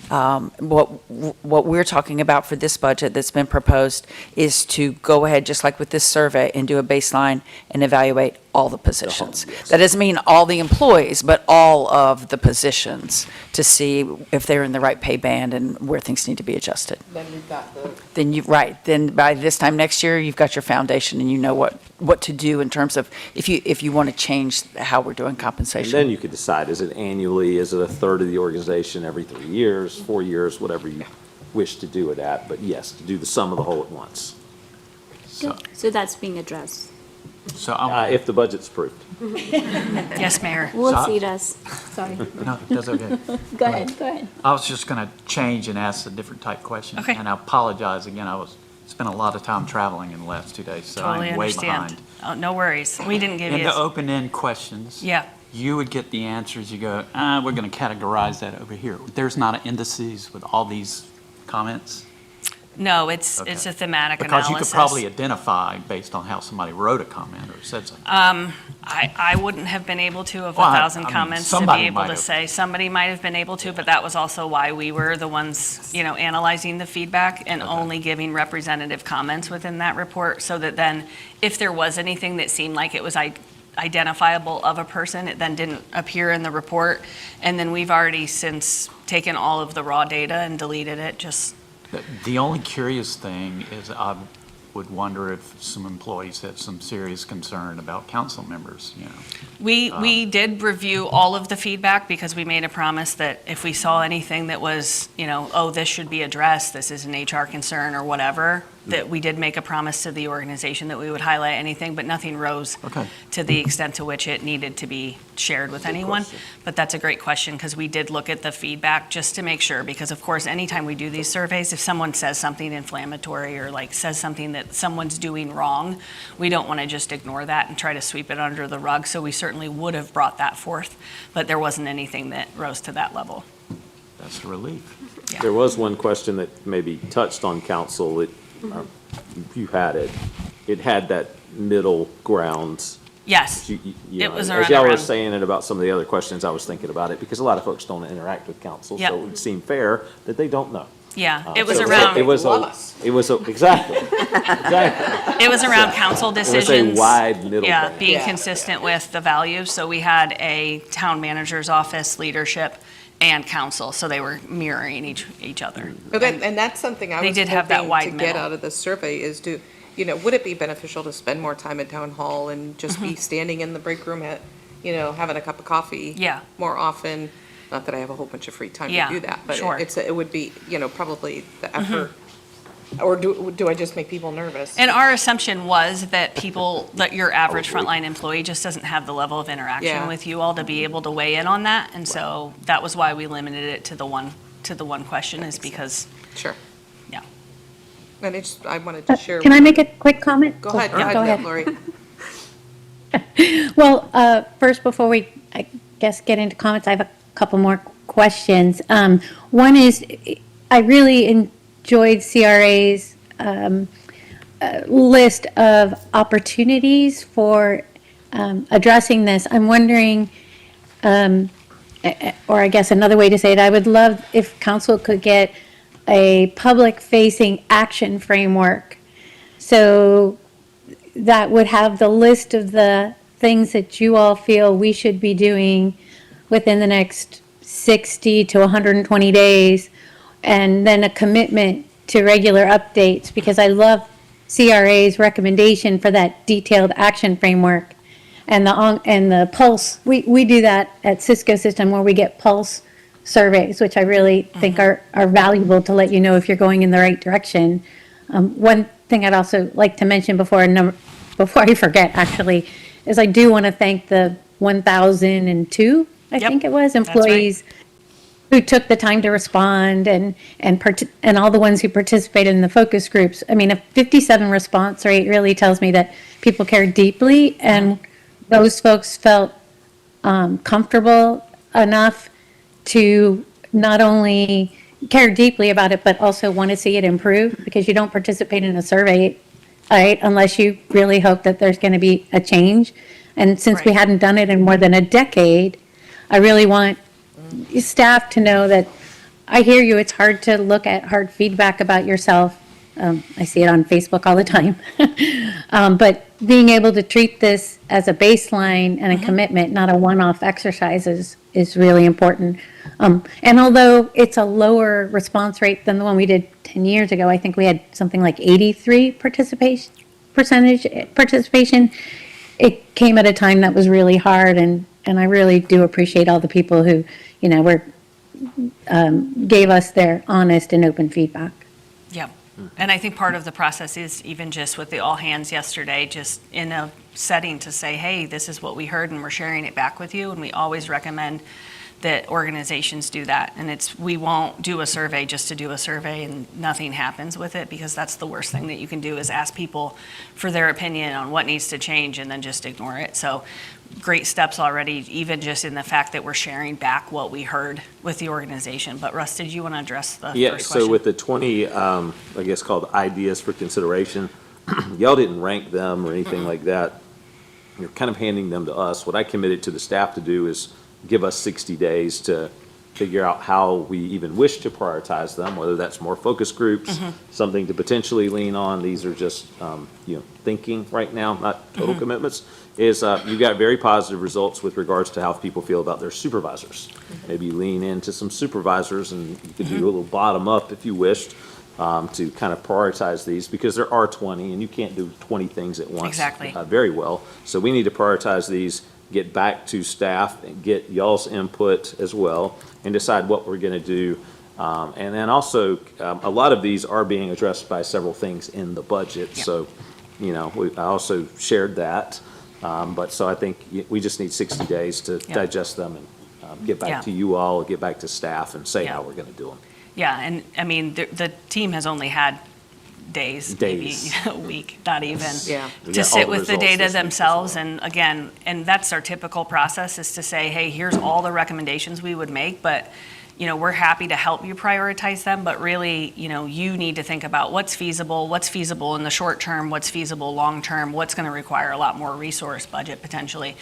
Speaker 15: What we're talking about for this budget that's been proposed is to go ahead, just like with this survey, and do a baseline and evaluate all the positions.
Speaker 2: Yes.
Speaker 15: That doesn't mean all the employees, but all of the positions, to see if they're in the right pay band and where things need to be adjusted.
Speaker 5: Then we've got the.
Speaker 15: Then by this time next year, you've got your foundation and you know what to do in terms of if you want to change how we're doing
Speaker 2: And
Speaker 15: compensation.
Speaker 2: then you could decide, is it annually, is it a third of the organization every 3 years, 4 years, whatever you wish to do it at, but yes, to do the sum of the whole at once,
Speaker 13: So that's being addressed.
Speaker 1: So I'm,
Speaker 2: if the budget's approved.
Speaker 14: Yes, Mayor.
Speaker 13: We'll
Speaker 1: So-
Speaker 13: see us. Sorry.
Speaker 1: no, that's okay.
Speaker 13: Go ahead, go ahead.
Speaker 1: I was just going to change and ask a different type question.
Speaker 14: Okay.
Speaker 1: And I apologize again. I spent a lot of time traveling in the last 2 days, so
Speaker 14: Totally
Speaker 1: I'm way
Speaker 14: understand.
Speaker 1: behind.
Speaker 14: Oh, no worries. We didn't give
Speaker 1: In
Speaker 14: you.
Speaker 1: the open-end questions.
Speaker 14: Yeah.
Speaker 1: You would get the answers. You go, we're going to categorize that over here. There's not indices with all these comments?
Speaker 14: No, it's
Speaker 1: Okay.
Speaker 14: a thematic
Speaker 1: Because
Speaker 14: analysis.
Speaker 1: you could probably identify based on how somebody wrote a comment or said something.
Speaker 14: I wouldn't have been able to, of
Speaker 1: Well,
Speaker 14: 1,000
Speaker 1: I mean,
Speaker 14: comments, to be
Speaker 1: somebody
Speaker 14: able
Speaker 1: might
Speaker 14: to
Speaker 1: have.
Speaker 14: say. Somebody might have been able to, but that was also why we were the ones, analyzing the feedback and only giving representative comments within that report, so that then, if there was anything that seemed like it was identifiable of a person, it then didn't appear in the report. And then we've already since taken all of the raw data and deleted it, just.
Speaker 1: The only curious thing is I would wonder if some employees have some serious concern about council members,
Speaker 14: We did review all of the feedback, because we made a promise that if we saw anything that was, oh, this should be addressed, this is an HR concern or whatever, that we did make a promise to the organization that we would highlight anything, but nothing rose
Speaker 1: Okay.
Speaker 14: to the extent to which it needed to be shared with anyone. But that's a great question, because we did look at the feedback just to make sure, because of course, anytime we do these surveys, if someone says something inflammatory or says something that someone's doing wrong, we don't want to just ignore that and try to sweep it under the rug. So we certainly would have brought that forth, but there wasn't anything that rose to that level.
Speaker 1: That's a relief.
Speaker 14: Yeah.
Speaker 2: There was one question that maybe touched on council, you had it. It had that middle ground.
Speaker 14: Yes,
Speaker 2: You
Speaker 14: It
Speaker 2: know,
Speaker 14: was
Speaker 2: as y'all were
Speaker 14: around-
Speaker 2: saying it about some of the other questions, I was thinking about it, because a lot of folks don't interact with council,
Speaker 14: Yep.
Speaker 2: so it would seem fair that they don't know.
Speaker 14: yeah, it was
Speaker 2: So
Speaker 14: around,
Speaker 2: It was
Speaker 5: Love us.
Speaker 2: exactly, exactly.
Speaker 14: it was around council
Speaker 2: It was
Speaker 14: decisions.
Speaker 2: a wide middle
Speaker 14: Yeah,
Speaker 2: band.
Speaker 14: being
Speaker 5: Yeah.
Speaker 14: consistent with the values. So we had a town manager's office, leadership, and council, so they were mirroring each other.
Speaker 5: Okay, and that's something I
Speaker 14: They
Speaker 5: was
Speaker 14: did have that
Speaker 5: hoping
Speaker 14: wide
Speaker 5: to get
Speaker 14: middle.
Speaker 5: out of this survey is would it be beneficial to spend more time at town hall and just be standing in the break room having a cup of coffee?
Speaker 14: Yeah.
Speaker 5: More often, Not that I have a whole bunch of free time to
Speaker 14: Yeah,
Speaker 5: do that, but
Speaker 14: sure.
Speaker 5: it would be, probably the effort. Or do I just make people nervous?
Speaker 14: And our assumption was that that your average frontline employee just doesn't have the level of interaction
Speaker 5: Yeah.
Speaker 14: with you all to be able to weigh in on that. And so that was why we limited it to the one question, is because,
Speaker 5: Sure.
Speaker 14: yeah.
Speaker 5: And I wanted to share.
Speaker 3: Can I make a quick comment?
Speaker 5: Go ahead,
Speaker 3: Oh,
Speaker 5: go ahead, Lori.
Speaker 3: Well, first, before we, I guess, get into comments, I have a couple more questions. One is, I really enjoyed CRA's list of opportunities for addressing this. I'm wondering, or I guess another way to say it, I would love if council could get a public-facing action framework. So that would have the list of the things that you all feel we should be doing within the next 60 to 120 days, and then a commitment to regular updates, because I love CRA's recommendation for that detailed action framework. And the pulse, we do that at Cisco System, where we get pulse surveys, which I really think are valuable to let you know if you're going in the right direction. One thing I'd also like to mention before I forget, actually, is I do want to thank the 1,002, I think it was,
Speaker 14: that's right.
Speaker 3: employees who took the time to respond, and all the ones who participated in the focus groups. I mean, a 57 response rate really tells me that people care deeply, and those folks felt comfortable enough to not only care deeply about it, but also want to see it improve, because you don't participate in a survey, right, unless you really hope that there's going to be a change. And since we
Speaker 14: Right.
Speaker 3: hadn't done it in more than a decade, I really want staff to know that I hear you. It's hard to look at hard feedback about yourself. I see it on Facebook all the time. But being able to treat this as a baseline and a commitment, not a one-off exercise, is really important. And although it's a lower response rate than the one we did 10 years ago, I think we had something like 83 participation. It came at a time that was really hard, and I really do appreciate all the people who, gave us their honest and open feedback.
Speaker 14: Yeah. And I think part of the process is even just with the all hands yesterday, just in a setting to say, hey, this is what we heard and we're sharing it back with you. And we always recommend that organizations do that. And we won't do a survey just to do a survey and nothing happens with it, because that's the worst thing that you can do, is ask people for their opinion on what needs to change and then just ignore it. So great steps already, even just in the fact that we're sharing back what we heard with the organization. But Russ, did you want to address the
Speaker 2: Yeah,
Speaker 14: first question?
Speaker 2: so with the 20, I guess called ideas for consideration, y'all didn't rank them or anything like that. You're kind of handing them to us. What I committed to the staff to do is give us 60 days to figure out how we even wish to prioritize them, whether that's more focus groups, something to potentially lean on. These are just, thinking right now, not total commitments. You got very positive results with regards to how people feel about their supervisors. Maybe lean into some supervisors, and you could do a little bottom up if you wished, to kind of prioritize these, because there are 20 and you can't do 20 things at once.
Speaker 14: Exactly.
Speaker 2: Very well. So we need to prioritize these, get back to staff, and get y'all's input as well, and decide what we're going to do. And then also, a lot of these are being addressed by several things in the budget.
Speaker 14: Yeah.
Speaker 2: So, I also shared that. So I think we just need 60 days to
Speaker 14: Yeah.
Speaker 2: digest them and get
Speaker 14: Yeah.
Speaker 2: back to you all, get back to staff, and say
Speaker 14: Yeah.
Speaker 2: how we're going to do them.
Speaker 14: Yeah, and I mean, the team has only had days, maybe
Speaker 2: Days.
Speaker 14: a week, not even,
Speaker 5: Yeah.
Speaker 2: We
Speaker 14: to
Speaker 2: got all
Speaker 14: sit
Speaker 2: the
Speaker 14: with the
Speaker 2: results
Speaker 14: data
Speaker 2: this week as
Speaker 14: themselves.
Speaker 2: well.
Speaker 14: And again, and that's our typical process, is to say, hey, here's all the recommendations we would make, but, we're happy to help you prioritize them, but really, you need to think about what's feasible in the short term, what's feasible long term, what's going to require a lot more resource budget potentially.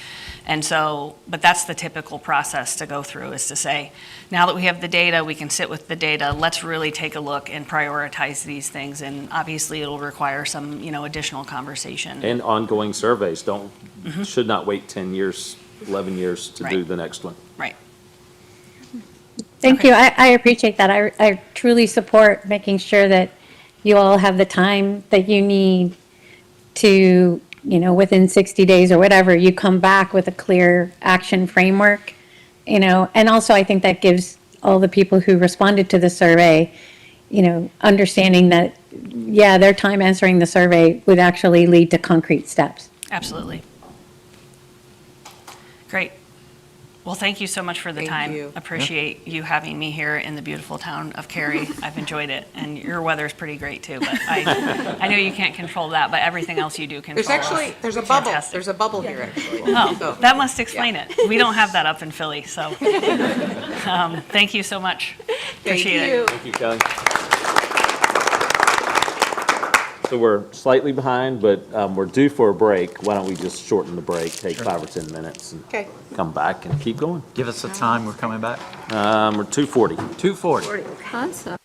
Speaker 14: And so, but that's the typical process to go through, is to say, now that we have the data, we can sit with the data, let's really take a look and prioritize these things. And obviously, it'll require some, additional conversation.
Speaker 2: And ongoing surveys should not wait 10 years, 11 years to do
Speaker 14: Right.
Speaker 2: the next one.
Speaker 14: Right.
Speaker 3: Thank you. I appreciate that. I truly support making sure that you all have the time that you need to, within 60 days or whatever, you come back with a clear action framework and also I think that gives all the people who responded to the survey, understanding that, yeah, their time answering the survey would actually lead to concrete steps.
Speaker 14: Absolutely. Great. Well, thank you so much for the
Speaker 5: Thank
Speaker 14: time.
Speaker 5: you.
Speaker 14: Appreciate you having me here in the beautiful town of Cary. I've enjoyed it, and your weather's pretty great too, but I know you can't control that, but everything else you do control.
Speaker 5: There's a
Speaker 14: is
Speaker 5: bubble,
Speaker 14: fantastic.
Speaker 5: there's a bubble here, actually.
Speaker 14: Oh,
Speaker 5: So-
Speaker 14: that must explain it. We don't have that up in Philly, so. Thank you so much. Appreciate it.
Speaker 2: Thank you, Kelly. So we're slightly behind, but we're due for a break. Why don't we just shorten the break, take 5 or 10 minutes, and
Speaker 5: Okay.
Speaker 2: come back and keep going.
Speaker 1: Give us a time, we're coming back.
Speaker 2: We're 2:40.
Speaker 1: 2:40.
Speaker 8: Awesome.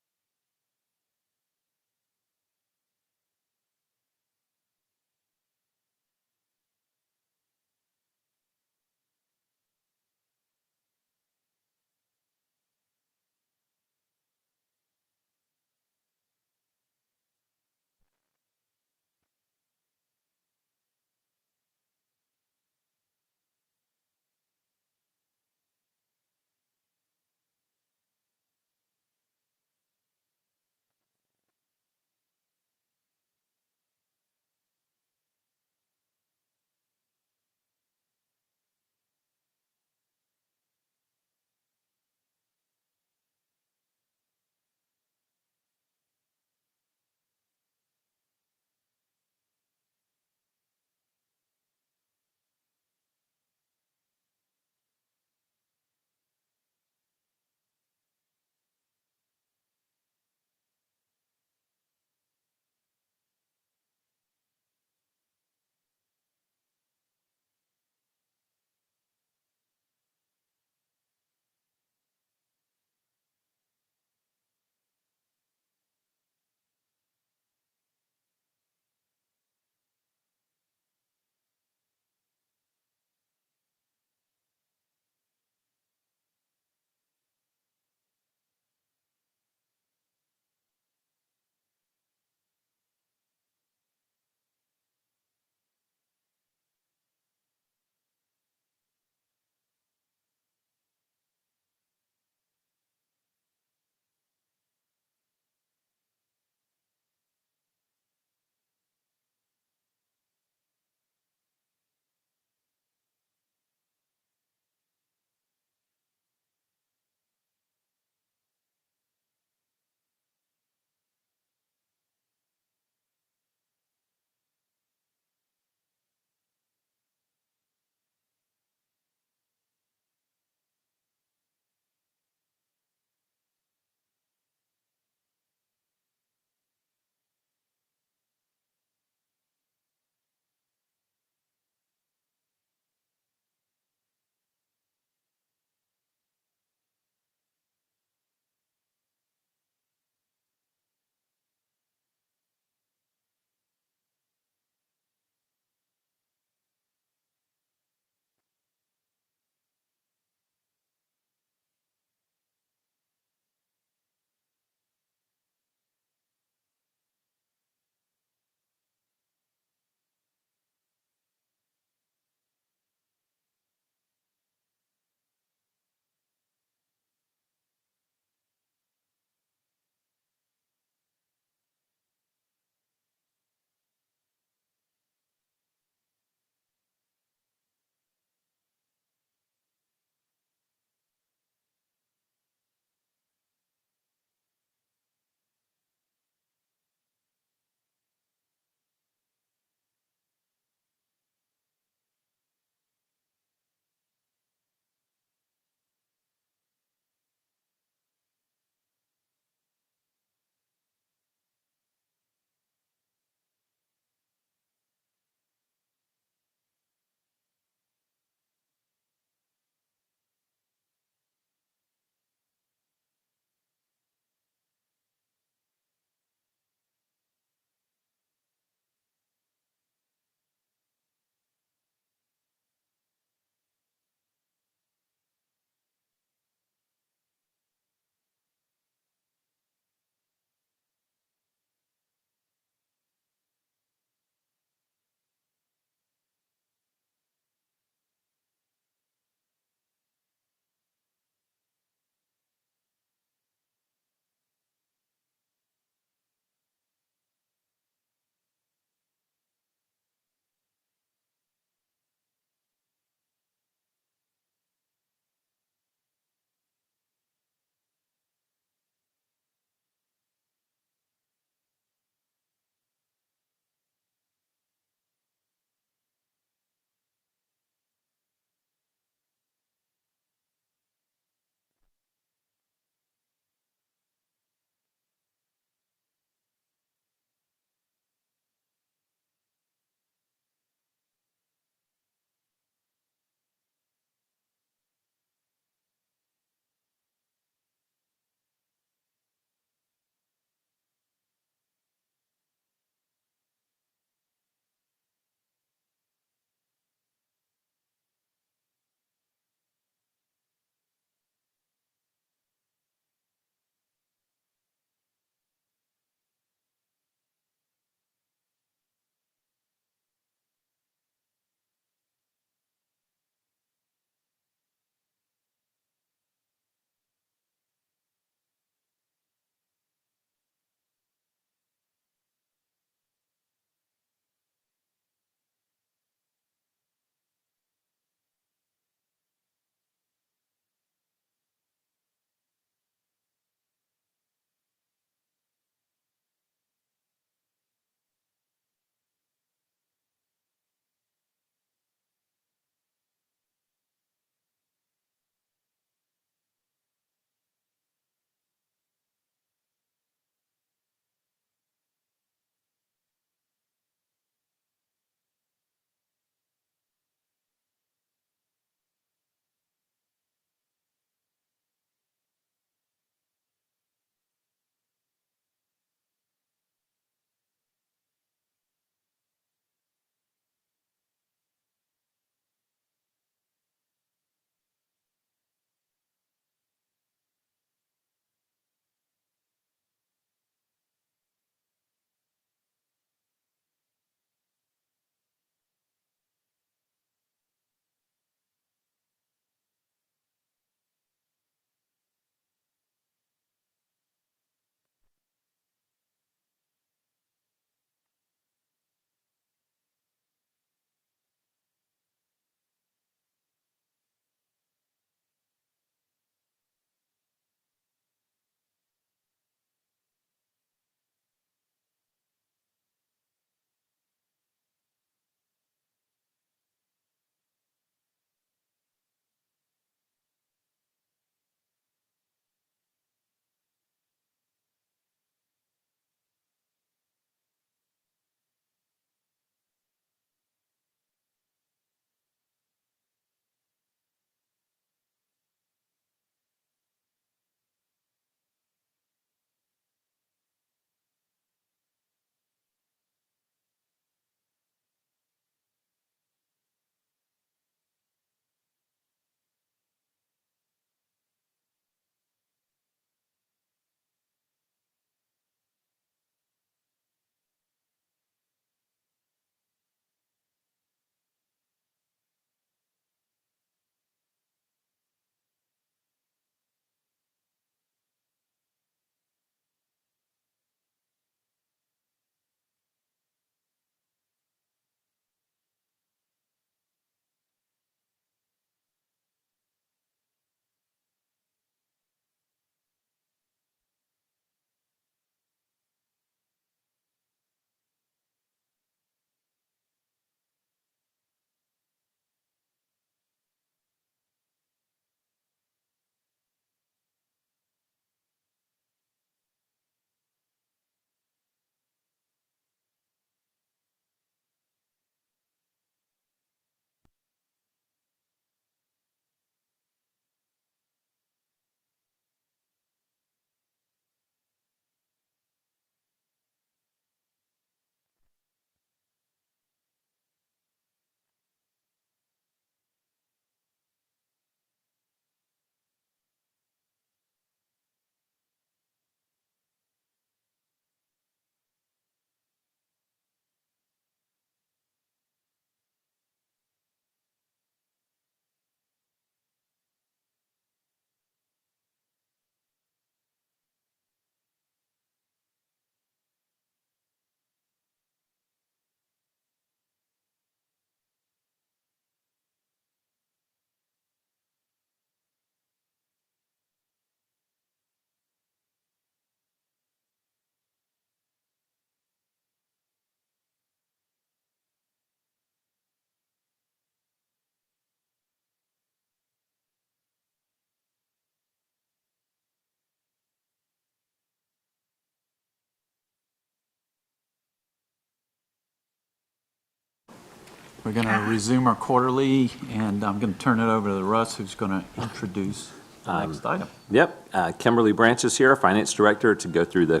Speaker 1: We're going to resume our quarterly, and I'm going to turn it over to Russ, who's going to introduce the next item.
Speaker 2: Yep, Kimberly Branch is here, Finance Director, to go through the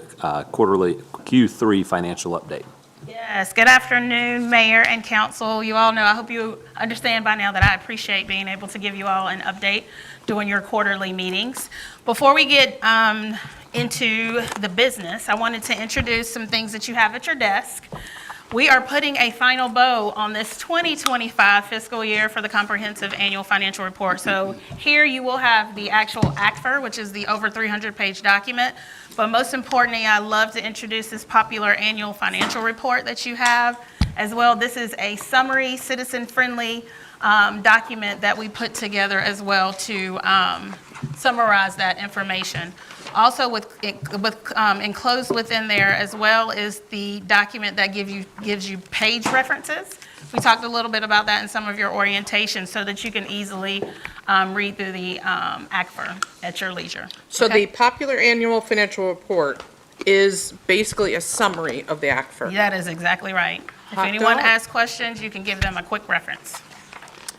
Speaker 2: quarterly Q3 financial update.
Speaker 16: Yes, good afternoon, Mayor and Council. You all know, I hope you understand by now that I appreciate being able to give you all an update during your quarterly meetings. Before we get into the business, I wanted to introduce some things that you have at your desk. We are putting a final bow on this 2025 fiscal year for the Comprehensive Annual Financial Report. So here you will have the actual ACFR, which is the over 300-page document. But most importantly, I love to introduce this popular annual financial report that you have as well. This is a summary, citizen-friendly document that we put together as well to summarize that information. Also enclosed within there as well is the document that gives you page references. We talked a little bit about that in some of your orientations so that you can easily read through the ACFR at your leisure.
Speaker 5: So
Speaker 16: Okay?
Speaker 5: the popular annual financial report is basically a summary of the ACFR.
Speaker 16: That is exactly right. If
Speaker 5: Hot
Speaker 16: anyone
Speaker 5: dog.
Speaker 16: asks questions, you can give them a quick reference.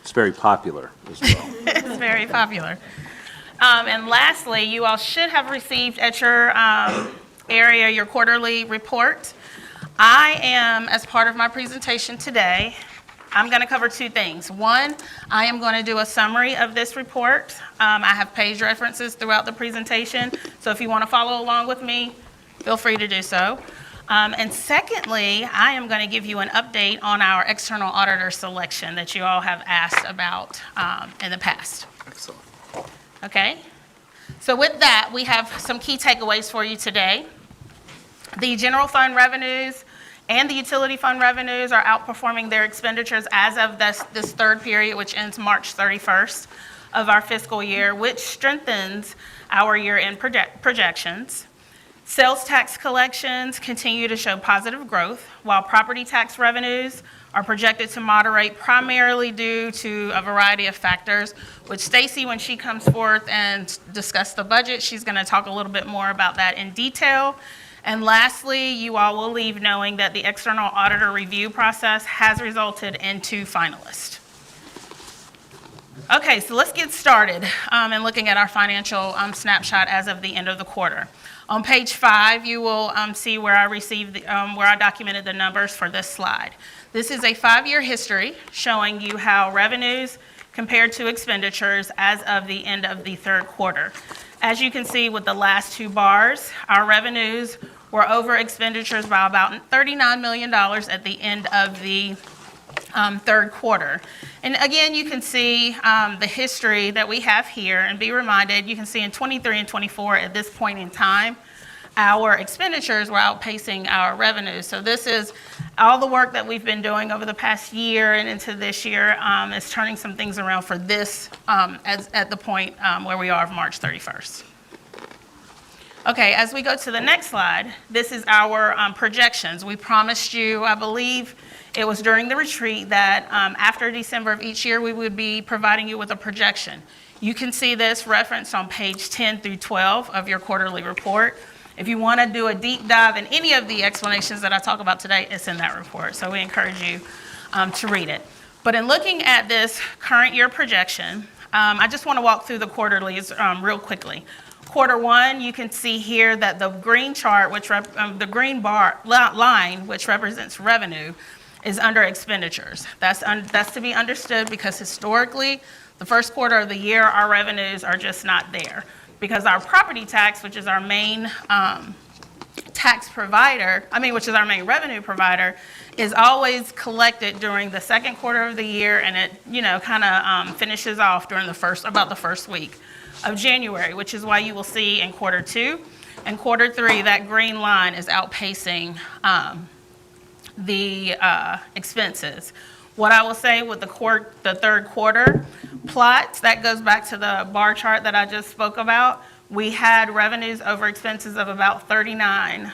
Speaker 2: It's very popular as well.
Speaker 16: It's very popular. And lastly, you all should have received at your area your quarterly report. I am, as part of my presentation today, I'm going to cover two things. One, I am going to do a summary of this report. I have page references throughout the presentation, so if you want to follow along with me, feel free to do so. And secondly, I am going to give you an update on our external auditor selection that you all have asked about in the past.
Speaker 5: Excellent.
Speaker 16: Okay? So with that, we have some key takeaways for you today. The general fund revenues and the utility fund revenues are outperforming their expenditures as of this third period, which ends March 31st of our fiscal year, which strengthens our year-end projections. Sales tax collections continue to show positive growth, while property tax revenues are projected to moderate primarily due to a variety of factors, which Stacy, when she comes forth and discuss the budget, she's going to talk a little bit more about that in detail. And lastly, you all will leave knowing that the external auditor review process has resulted in 2 finalists. Okay, so let's get started in looking at our financial snapshot as of the end of the quarter. On page 5, you will see where I documented the numbers for this slide. This is a 5-year history showing you how revenues compared to expenditures as of the end of the third quarter. As you can see with the last 2 bars, our revenues were over expenditures by about $39 million at the end of the third quarter. And again, you can see the history that we have here, and be reminded, you can see in 23 and 24 at this point in time, our expenditures were outpacing our revenues. So this is all the work that we've been doing over the past year and into this year is turning some things around for this at the point where we are of March 31st. Okay, as we go to the next slide, this is our projections. We promised you, I believe it was during the retreat, that after December of each year, we would be providing you with a projection. You can see this referenced on page 10 through 12 of your quarterly report. If you want to do a deep dive in any of the explanations that I talk about today, it's in that report. So we encourage you to read it. But in looking at this current year projection, I just want to walk through the quarterlies real quickly. Quarter 1, you can see here that the green chart, the green bar line, which represents revenue, is under expenditures. That's to be understood because historically, the first quarter of the year, our revenues are just not there. Because our property tax, which is our main which is our main revenue provider, is always collected during the second quarter of the year, and it, kind of finishes off during about the first week of January, which is why you will see in quarter 2 and quarter 3 that green line is outpacing the expenses. What I will say with the third quarter plots, that goes back to the bar chart that I just spoke about. We had revenues over expenses of about $39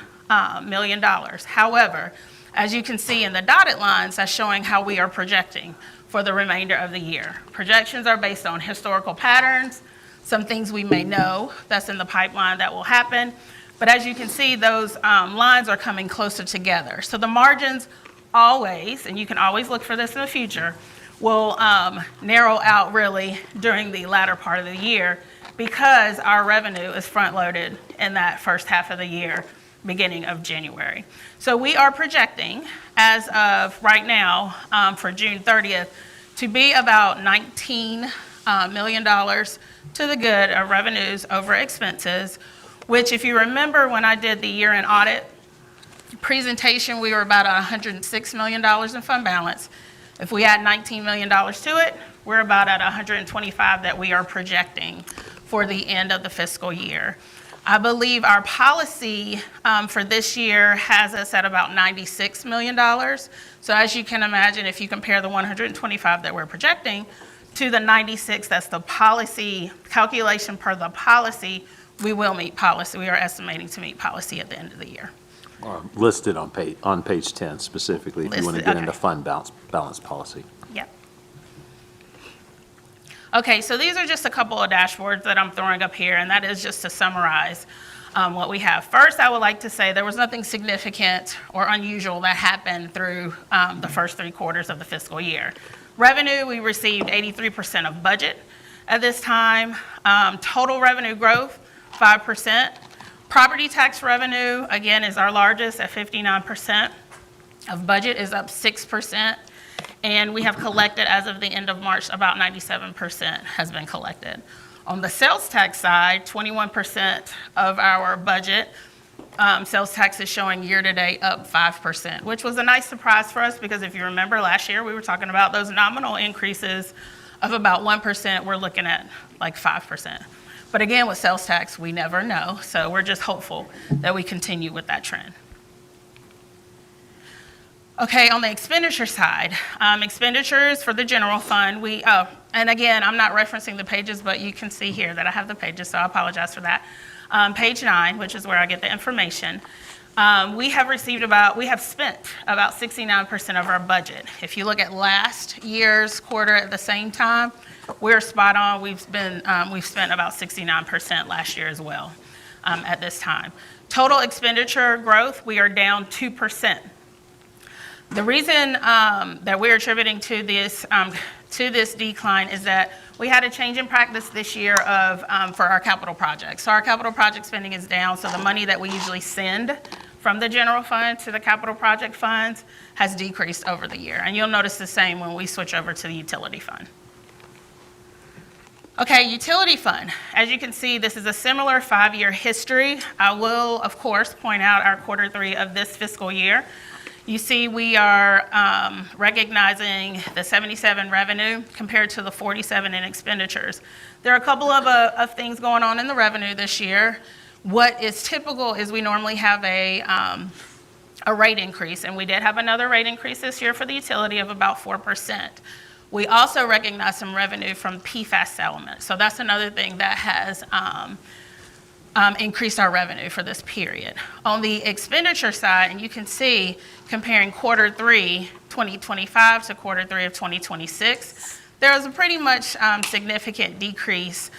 Speaker 16: million. However, as you can see in the dotted lines, that's showing how we are projecting for the remainder of the year. Projections are based on historical patterns, some things we may know that's in the pipeline that will happen. But as you can see, those lines are coming closer together. So the margins always, and you can always look for this in the future, will narrow out really during the latter part of the year because our revenue is front-loaded in that first half of the year, beginning of January. So we are projecting, as of right now, for June 30th, to be about $19 million to the good of revenues over expenses, which if you remember when I did the year-end audit presentation, we were about $106 million in fund balance. If we add $19 million to it, we're about at 125 that we are projecting for the end of the fiscal year. I believe our policy for this year has us at about $96 million. So as you can imagine, if you compare the 125 that we're projecting to the 96, that's the policy calculation per the policy, we will meet policy. We are estimating to meet policy at the end of the year.
Speaker 2: Listed on page 10 specifically, if you want to get into fund balance policy.
Speaker 16: Yep. Okay, so these are just a couple of dashboards that I'm throwing up here, and that is just to summarize what we have. First, I would like to say there was nothing significant or unusual that happened through the first 3 quarters of the fiscal year. Revenue, we received 83% of budget at this time. Total revenue growth, 5%. Property tax revenue, again, is our largest at 59% of budget, is up 6%. And we have collected, as of the end of March, about 97% has been collected. On the sales tax side, 21% of our budget, sales tax is showing year-to-date up 5%, which was a nice surprise for us because if you remember last year, we were talking about those nominal increases of about 1%. We're looking at like 5%. But again, with sales tax, we never know. So we're just hopeful that we continue with that trend. Okay, on the expenditure side, expenditures for the general fund, and again, I'm not referencing the pages, but you can see here that I have the pages, so I apologize for that. Page 9, which is where I get the information, we have spent about 69% of our budget. If you look at last year's quarter at the same time, we're spot on. We've spent about 69% last year as well at this time. Total expenditure growth, we are down 2%. The reason that we're attributing to this decline is that we had a change in practice this year for our capital projects. So our capital project spending is down, so the money that we usually send from the general fund to the capital project funds has decreased over the year. And you'll notice the same when we switch over to the utility fund. Okay, utility fund. As you can see, this is a similar 5-year history. I will, of course, point out our quarter 3 of this fiscal year. You see we are recognizing the 77 revenue compared to the 47 in expenditures. There are a couple of things going on in the revenue this year. What is typical is we normally have a rate increase, and we did have another rate increase this year for the utility of about 4%. We also recognize some revenue from PFAS settlement. So that's another thing that has increased our revenue for this period. On the expenditure side, and you can see comparing quarter 3 2025 to quarter 3 of 2026, there was a pretty much significant decrease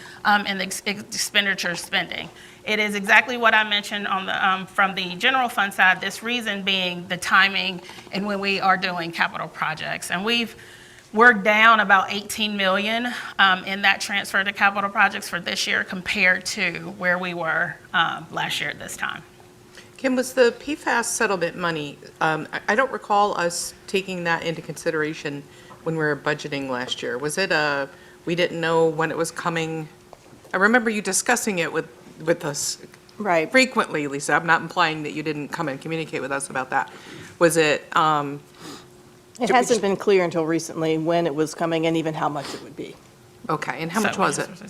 Speaker 16: in the expenditure spending. It is exactly what I mentioned on the from the general fund side, this reason being the timing and when we are doing capital projects. And we're down about $18 million in that transfer to capital projects for this year compared to where we were last year at this time.
Speaker 5: Kim, was the PFAS settlement money, I don't recall us taking that into consideration when we were budgeting last year. Was it we didn't know when it was coming? I remember you discussing it with us
Speaker 12: Right.
Speaker 5: frequently, Lisa. I'm not implying that you didn't come and communicate with us about that. Was it,
Speaker 12: It hasn't been clear until recently when it was coming and even how much it would be.
Speaker 5: okay, and how much was it?
Speaker 12: I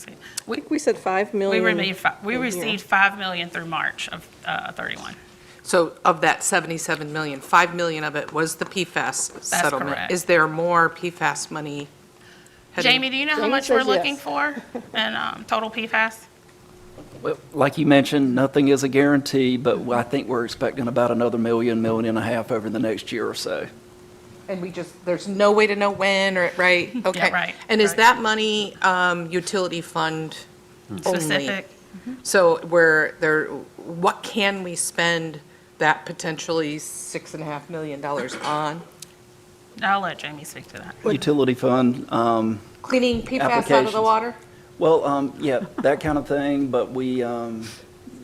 Speaker 12: think we said 5
Speaker 16: We
Speaker 12: million.
Speaker 16: received $5 million through March of 31.
Speaker 5: So of that 77 million, 5 million of it was the PFAS settlement.
Speaker 16: correct.
Speaker 5: Is there more PFAS money heading?
Speaker 16: Jamie, do you know how
Speaker 12: Jamie
Speaker 16: much we're
Speaker 12: says
Speaker 16: looking
Speaker 12: yes.
Speaker 16: for in total PFAS?
Speaker 17: Well, like you mentioned, nothing is a guarantee, but I think we're expecting about another $1.5 million over the next year or so.
Speaker 5: And there's no way to know when, or, right? Okay.
Speaker 16: right,
Speaker 5: And is
Speaker 16: right.
Speaker 5: that money utility fund only?
Speaker 16: Specific?
Speaker 5: So what can we spend that potentially $6.5 million on?
Speaker 16: I'll let Jamie speak to that.
Speaker 17: Utility fund,
Speaker 5: Cleaning PFAS out of
Speaker 17: Applications.
Speaker 5: the water?
Speaker 17: well, yeah, that kind of thing, but we,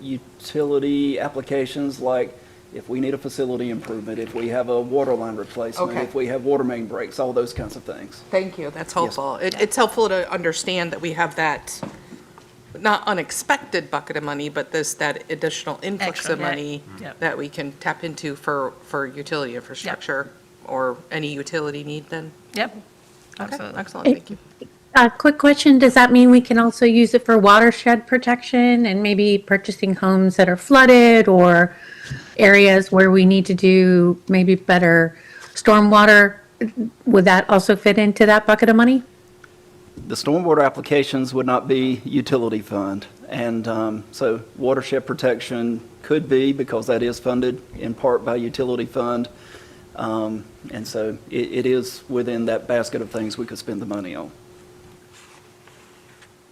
Speaker 17: utility applications like if we need a facility improvement, if we have a water line replacement,
Speaker 5: Okay.
Speaker 17: if we have water main breaks, all those kinds of things.
Speaker 5: Thank you, that's helpful. It's helpful to understand that we have that, not unexpected bucket of money, but that additional influx
Speaker 16: Extra,
Speaker 5: of
Speaker 16: yeah.
Speaker 5: money
Speaker 16: Yep.
Speaker 5: that we can tap into for utility infrastructure or any utility need then?
Speaker 16: Yep,
Speaker 5: Okay,
Speaker 16: absolutely.
Speaker 5: excellent, thank you.
Speaker 3: Quick question, does that mean we can also use it for watershed protection and maybe purchasing homes that are flooded or areas where we need to do maybe better stormwater? Would that also fit into that bucket of money?
Speaker 17: The stormwater applications would not be utility fund. And so watershed protection could be, because that is funded in part by utility fund. And so it is within that basket of things we could spend the money on.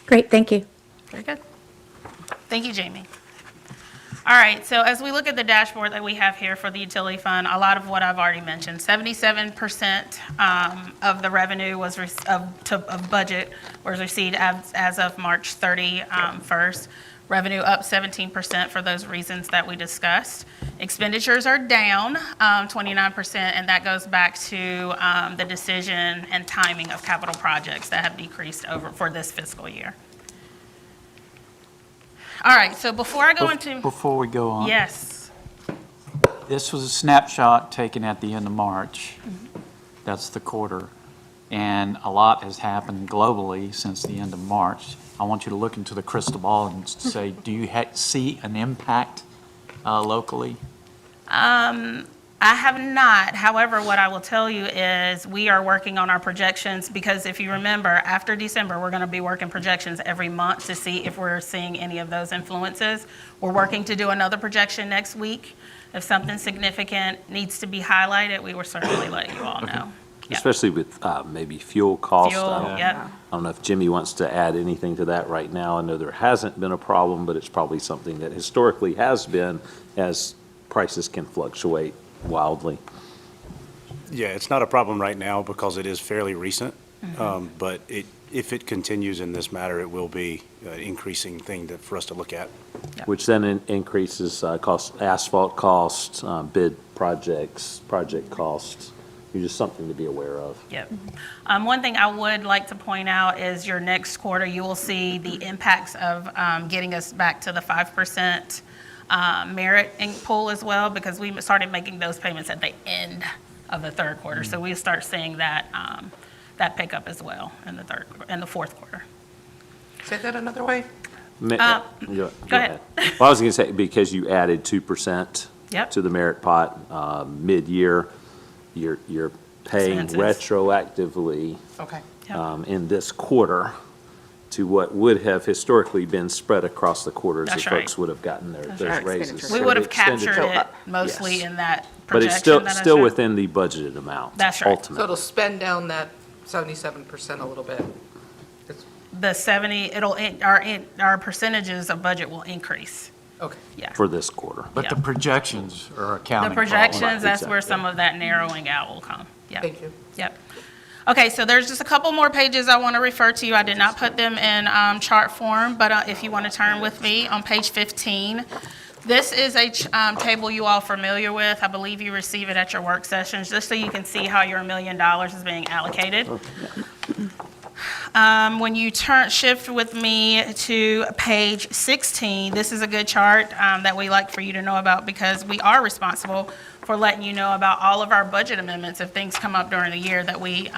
Speaker 3: Great, thank you.
Speaker 16: Very good. Thank you, Jamie. All right, so as we look at the dashboard that we have here for the utility fund, a lot of what I've already mentioned, 77% of the revenue was, of budget was received as of March 31st. Revenue up 17% for those reasons that we discussed. Expenditures are down 29%, and that goes back to the decision and timing of capital projects that have decreased over for this fiscal year. All right, so before I go into,
Speaker 1: Before we go on.
Speaker 16: yes,
Speaker 1: This was a snapshot taken at the end of March. That's the quarter. And a lot has happened globally since the end of March. I want you to look into the crystal ball and say, do you see an impact locally?
Speaker 16: I have not. However, what I will tell you is we are working on our projections because if you remember, after December, we're going to be working projections every month to see if we're seeing any of those influences. We're working to do another projection next week. If something significant needs to be highlighted, we will certainly let you all know. Yep.
Speaker 2: Especially with maybe fuel cost.
Speaker 16: Fuel, yep.
Speaker 2: I don't know if Jimmy wants to add anything to that right now. I know there hasn't been a problem, but it's probably something that historically has been as prices can fluctuate wildly.
Speaker 18: Yeah, it's not a problem right now because it is fairly recent. But if it continues in this matter, it will be an increasing thing for us to look at.
Speaker 2: Which then increases asphalt costs, bid projects, project costs. Just something to be aware of.
Speaker 16: Yep. One thing I would like to point out is your next quarter, you will see the impacts of getting us back to the 5% merit pool as well, because we started making those payments at the end of the third quarter. So we start seeing that that pickup as well in the fourth quarter.
Speaker 5: Say that another way?
Speaker 2: Go
Speaker 16: ahead.
Speaker 2: Well, I was going to say, because you added 2%
Speaker 16: Yep.
Speaker 2: to the merit pot mid-year, you're paying
Speaker 16: Incentives.
Speaker 2: retroactively
Speaker 5: Okay.
Speaker 16: Yep.
Speaker 2: in this quarter to what would have historically been spread across the quarters
Speaker 16: That's
Speaker 2: that
Speaker 16: right.
Speaker 2: folks would have gotten their
Speaker 5: right.
Speaker 2: raises.
Speaker 16: We
Speaker 2: So
Speaker 16: would
Speaker 2: the
Speaker 16: have captured
Speaker 2: expenditure-
Speaker 16: it mostly
Speaker 2: Yes.
Speaker 16: in that
Speaker 2: But
Speaker 16: projection
Speaker 2: it's still,
Speaker 16: that I
Speaker 2: still
Speaker 16: showed.
Speaker 2: within the budgeted amount.
Speaker 16: That's right.
Speaker 5: So
Speaker 2: Ultimately.
Speaker 5: it'll spend down that 77% a little bit.
Speaker 16: The 70, our percentages of budget will increase.
Speaker 5: Okay.
Speaker 16: Yeah.
Speaker 2: For this quarter.
Speaker 1: But the
Speaker 16: Yeah.
Speaker 1: projections are accounting
Speaker 16: The
Speaker 1: for all of
Speaker 16: projections,
Speaker 1: that.
Speaker 16: that's where some of that narrowing out will come. Yeah.
Speaker 5: Thank you.
Speaker 16: Yep. Okay, so there's just a couple more pages I want to refer to. I did not put them in chart form, but if you want to turn with me on page 15. This is a table you all familiar with. I believe you receive it at your work sessions, just so you can see how your $1 million is being allocated. When you shift with me to page 16, this is a good chart that we like for you to know about because we are responsible for letting you know about all of our budget amendments. If things come up during the year that we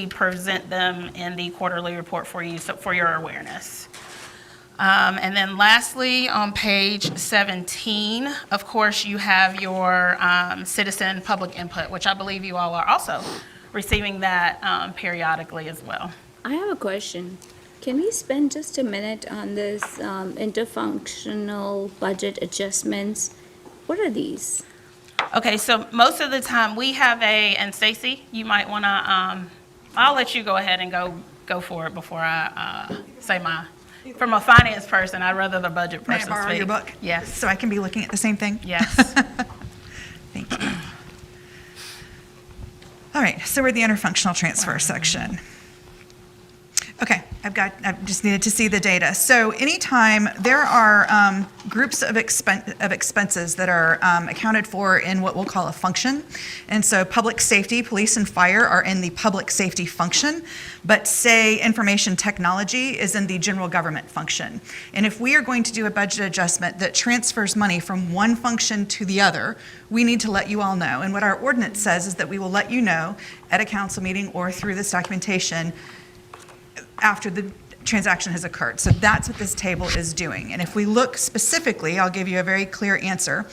Speaker 16: present them in the quarterly report for you, so for your awareness. And then lastly, on page 17, of course, you have your citizen public input, which I believe you all are also receiving that periodically as well.
Speaker 13: I have a question. Can we spend just a minute on this interfunctional budget adjustments? What are these?
Speaker 16: Okay, so most of the time we have and Stacy, you might want to, I'll let you go ahead and go for it before I say my, From a finance person, I'd rather the budget
Speaker 19: May I
Speaker 16: person
Speaker 19: borrow
Speaker 16: speak.
Speaker 19: your book?
Speaker 16: Yes.
Speaker 19: So I can be looking at the same thing?
Speaker 16: Yes.
Speaker 19: Thank you. All right, so we're at the interfunctional transfer section. Okay, I just needed to see the data. So anytime there are groups of expenses that are accounted for in what we'll call a function, and so public safety, police and fire are in the public safety function, but say information technology is in the general government function. And if we are going to do a budget adjustment that transfers money from one function to the other, we need to let you all know. And what our ordinance says is that we will let you know at a council meeting or through this documentation after the transaction has occurred. So that's what this table is doing. And if we look specifically, I'll give you a very clear answer.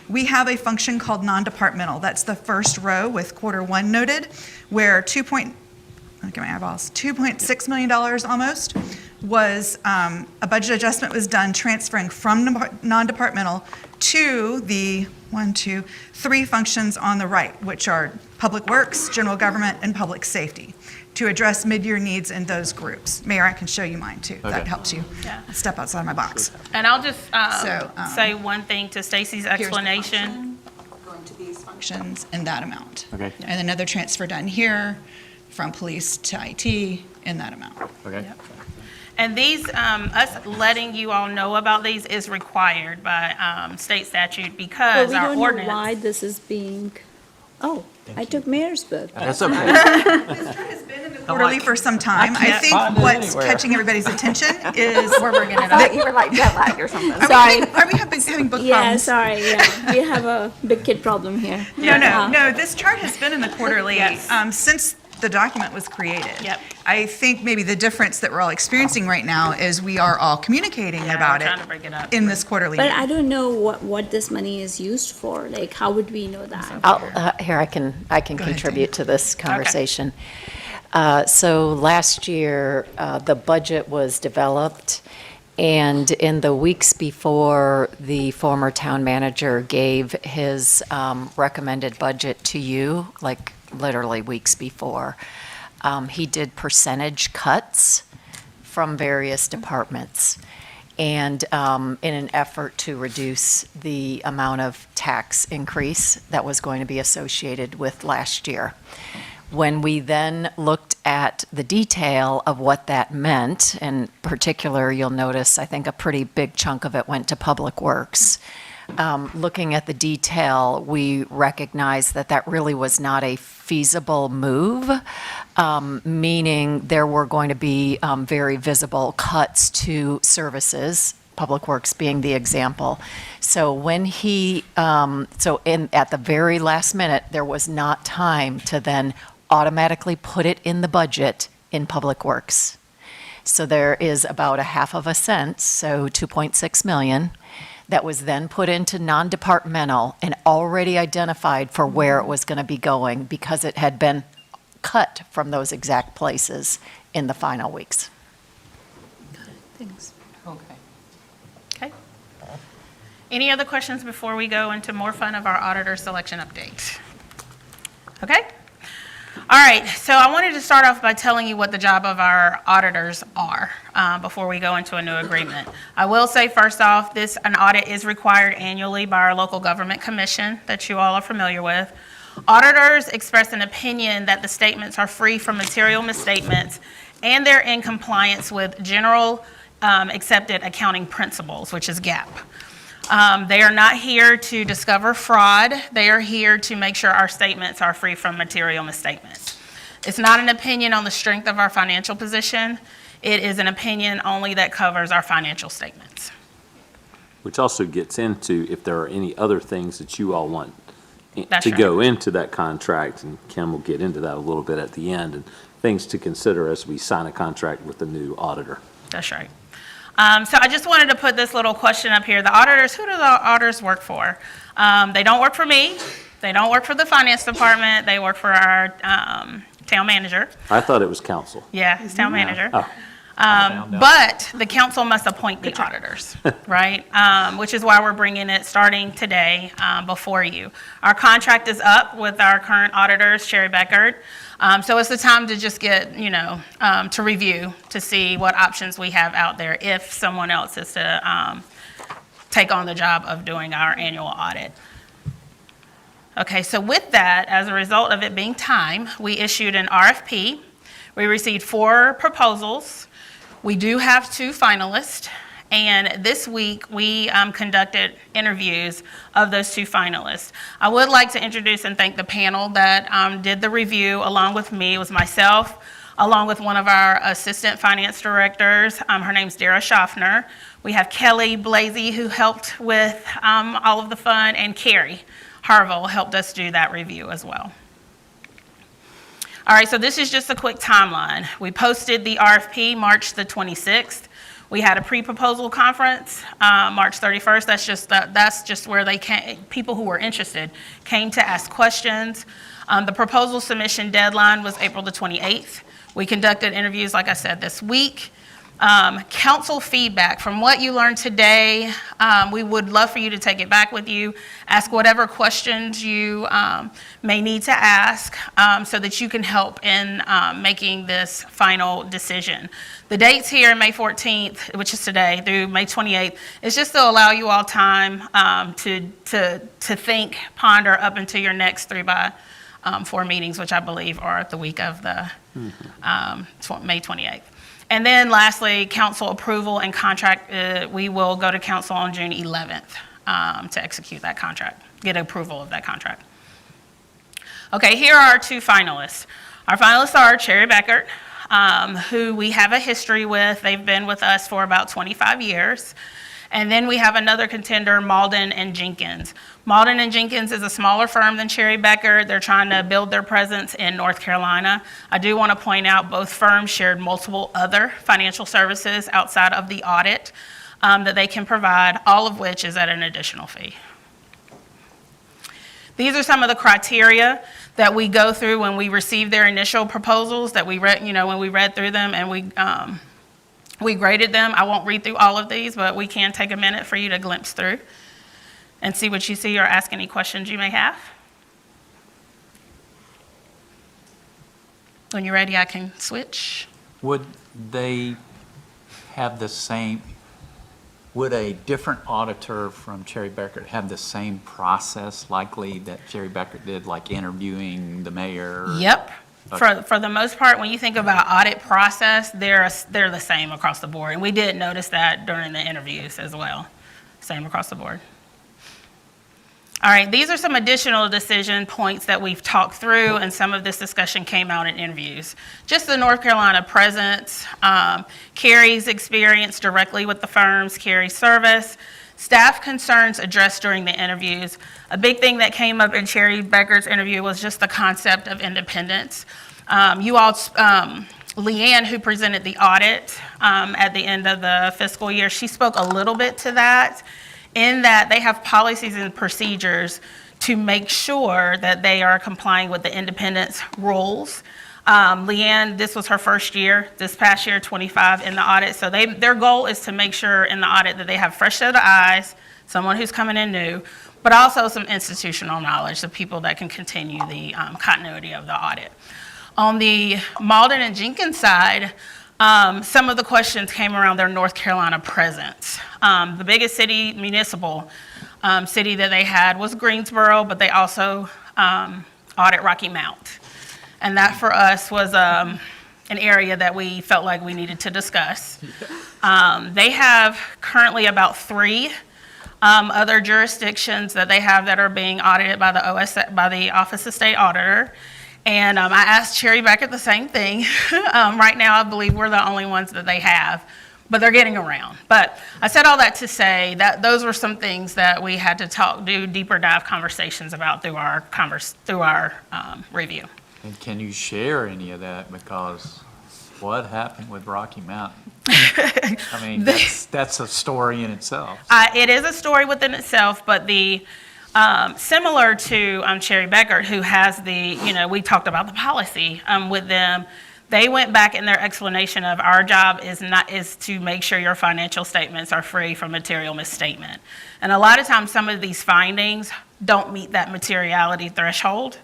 Speaker 19: We have a function called non-departmental. That's the first row with quarter one noted, where $2.6 million almost was a budget adjustment was done transferring from non-departmental to the 3 functions on the right, which are public works, general government, and public safety, to address mid-year needs in those groups. Mayor, I can show you mine too.
Speaker 1: Okay.
Speaker 19: That helps you step outside my box.
Speaker 16: And I'll just
Speaker 19: So,
Speaker 16: say one thing to Stacy's
Speaker 19: Here's the
Speaker 16: explanation.
Speaker 19: function, going to these functions in that amount.
Speaker 1: Okay.
Speaker 19: And another transfer done here from police to IT in that amount.
Speaker 1: Okay.
Speaker 16: And these, us letting you all know about these is required by state statute
Speaker 13: But
Speaker 16: because
Speaker 13: we
Speaker 16: our
Speaker 13: don't know
Speaker 16: ordinance.
Speaker 13: why this is being, oh, I took mayor's book.
Speaker 1: That's okay.
Speaker 19: Quarterly for some time. I
Speaker 16: can't
Speaker 19: think
Speaker 1: find it
Speaker 19: what's
Speaker 1: anywhere.
Speaker 19: catching everybody's attention is
Speaker 16: We're bringing it
Speaker 9: I thought
Speaker 16: up.
Speaker 9: you were like jet lagged or something.
Speaker 13: Sorry.
Speaker 19: Are we having book
Speaker 13: Yeah,
Speaker 19: problems?
Speaker 13: sorry, yeah. We have a big kid problem here.
Speaker 19: No, this chart has been in the quarterly since the document was created.
Speaker 16: Yep.
Speaker 19: I think maybe the difference that we're all experiencing right now is we are all communicating about
Speaker 16: we're
Speaker 19: it
Speaker 16: trying to break it up.
Speaker 19: in this quarterly
Speaker 13: But
Speaker 19: meeting.
Speaker 13: I don't know what this money is used for. Like, how would we know that?
Speaker 20: Here, I can contribute to this conversation. So last year, the budget was developed, and in the weeks before the former town manager gave his recommended budget to you, like literally weeks before, he did percentage cuts from various departments. And in an effort to reduce the amount of tax increase that was going to be associated with last year. When we then looked at the detail of what that meant, in particular, you'll notice, I think a pretty big chunk of it went to Public Works. Looking at the detail, we recognized that that really was not a feasible move, meaning there were going to be very visible cuts to services, Public Works being the example. So when at the very last minute, there was not time to then automatically put it in the budget in Public Works. So there is about a half of a cent, so 2.6 million, that was then put into non-departmental and already identified for where it was going to be going because it had been cut from those exact places in the final weeks.
Speaker 13: Thanks.
Speaker 16: Okay. Any other questions before we go into more fun of our auditor selection update? Okay? All right, so I wanted to start off by telling you what the job of our auditors are before we go into a new agreement. I will say first off, an audit is required annually by our local government commission that you all are familiar with. Auditors express an opinion that the statements are free from material misstatements and they're in compliance with general accepted accounting principles, which is GAAP. They are not here to discover fraud. They are here to make sure our statements are free from material misstatements. It's not an opinion on the strength of our financial position. It is an opinion only that covers our financial statements.
Speaker 2: Which also gets into if there are any other things that you all want
Speaker 16: That's
Speaker 2: to
Speaker 16: right.
Speaker 2: go into that contract, and Kim will get into that a little bit at the end, and things to consider as we sign a contract with the new auditor.
Speaker 16: That's right. So I just wanted to put this little question up here. The auditors, who do the auditors work for? They don't work for me. They don't work for the finance department. They work for our town manager.
Speaker 2: I thought it was council.
Speaker 16: Yeah, his town manager.
Speaker 2: Oh.
Speaker 16: But the council must appoint the auditors, right? Which is why we're bringing it starting today before you. Our contract is up with our current auditors, Cary Beckert. So it's the time to just get, to review, to see what options we have out there if someone else is to take on the job of doing our annual audit. Okay, so with that, as a result of it being time, we issued an RFP. We received 4 proposals. We do have 2 finalists, and this week we conducted interviews of those 2 finalists. I would like to introduce and thank the panel that did the review along with me. It was myself, along with one of our assistant finance directors. Her name's Dara Schaffner. We have Kelly Blasey, who helped with all of the fun, and Cary Harville helped us do that review as well. All right, so this is just a quick timeline. We posted the RFP March the 26th. We had a pre-proposal conference March 31st. That's just where people who were interested came to ask questions. The proposal submission deadline was April the 28th. We conducted interviews, like I said, this week. Council feedback from what you learned today. We would love for you to take it back with you, ask whatever questions you may need to ask so that you can help in making this final decision. The dates here, May 14th, which is today, through May 28th, is just to allow you all time to think, ponder up into your next 3 by 4 meetings, which I believe are the week of the May 28th. And then lastly, council approval and contract, we will go to council on June 11th to execute that contract, get approval of that contract. Okay, here are our 2 finalists. Our finalists are Cary Beckert, who we have a history with. They've been with us for about 25 years. And then we have another contender, Malden and Jenkins. Malden and Jenkins is a smaller firm than Cary Beckert. They're trying to build their presence in North Carolina. I do want to point out both firms shared multiple other financial services outside of the audit that they can provide, all of which is at an additional fee. These are some of the criteria that we go through when we receive their initial proposals, that we read, when we read through them and we graded them. I won't read through all of these, but we can take a minute for you to glimpse through and see what you see or ask any questions you may have. When you're ready, I can switch.
Speaker 1: Would they have the same, would a different auditor from Cary Beckert have the same process likely that Cary Beckert did, like interviewing the mayor?
Speaker 16: Yep.
Speaker 1: Okay.
Speaker 16: For the most part, when you think about audit process, they're the same across the board. And we did notice that during the interviews as well. Same across the board. All right, these are some additional decision points that we've talked through, and some of this discussion came out in interviews. Just the North Carolina presence, Cary's experience directly with the firms, Cary's service, staff concerns addressed during the interviews. A big thing that came up in Cary Beckert's interview was just the concept of independence. Leanne, who presented the audit at the end of the fiscal year, she spoke a little bit to that, in that they have policies and procedures to make sure that they are complying with the independence rules. Leanne, this was her first year, this past year, 25 in the audit. So their goal is to make sure in the audit that they have fresh set of eyes, someone who's coming in new, but also some institutional knowledge of people that can continue the continuity of the audit. On the Malden and Jenkins side, some of the questions came around their North Carolina presence. The biggest city, municipal city that they had was Greensboro, but they also audit Rocky Mount. And that for us was an area that we felt like we needed to discuss. They have currently about 3 other jurisdictions that they have that are being audited by the Office of State Auditor. And I asked Cary Beckert the same thing. Right now, I believe we're the only ones that they have, but they're getting around. But I said all that to say that those were some things that we had to do deeper dive conversations about through our review.
Speaker 1: And can you share any of that? Because what happened with Rocky Mountain? I mean, that's a story in itself.
Speaker 16: It is a story within itself, but similar to Cary Beckert, who has we talked about the policy with them. They went back in their explanation of our job is to make sure your financial statements are free from material misstatement. And a lot of times, some of these findings don't meet that materiality threshold.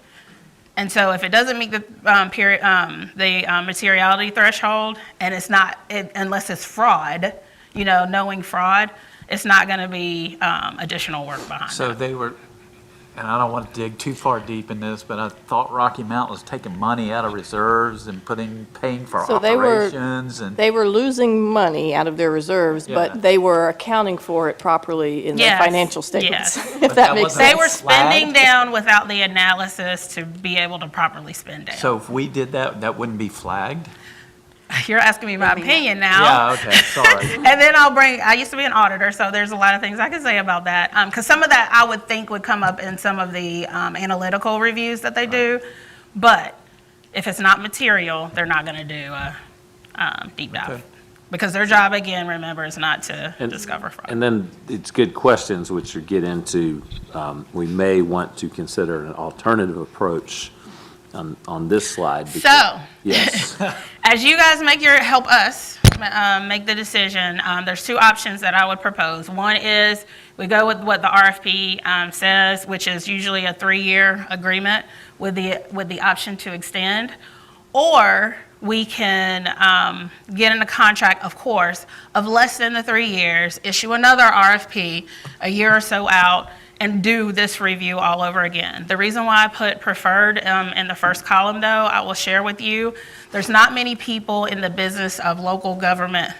Speaker 16: And so if it doesn't meet the materiality threshold, and it's not, unless it's fraud, knowing fraud, it's not going to be additional work behind it.
Speaker 1: So they were, and I don't want to dig too far deep in this, but I thought Rocky Mountain was taking money out of reserves and paying for
Speaker 12: So
Speaker 1: operations and.
Speaker 12: they were losing money out of their reserves,
Speaker 1: Yeah.
Speaker 12: but they were accounting for it properly in their
Speaker 16: Yes,
Speaker 12: financial statements,
Speaker 16: yes.
Speaker 12: if that makes sense.
Speaker 16: They were spending down without the analysis to be able to properly spend down.
Speaker 1: So if we did that, that wouldn't be flagged?
Speaker 16: You're asking me my opinion now.
Speaker 1: Yeah, okay, sorry.
Speaker 16: And then I used to be an auditor, so there's a lot of things I can say about that. Because some of that I would think would come up in some of the analytical reviews that they do. But if it's not material, they're not going to do a deep dive.
Speaker 1: Okay.
Speaker 16: Because their job, again, remember, is not to
Speaker 2: And-
Speaker 16: discover fraud.
Speaker 2: And then it's good questions, which you get into, we may want to consider an alternative approach on this slide.
Speaker 16: So,
Speaker 2: Yes.
Speaker 16: as you guys help us make the decision, there's two options that I would propose. One is we go with what the RFP says, which is usually a 3-year agreement with the option to extend, or we can get in a contract, of course, of less than the 3 years, issue another RFP a year or so out, and do this review all over again. The reason why I put preferred in the first column, though, I will share with you, there's not many people in the business of local government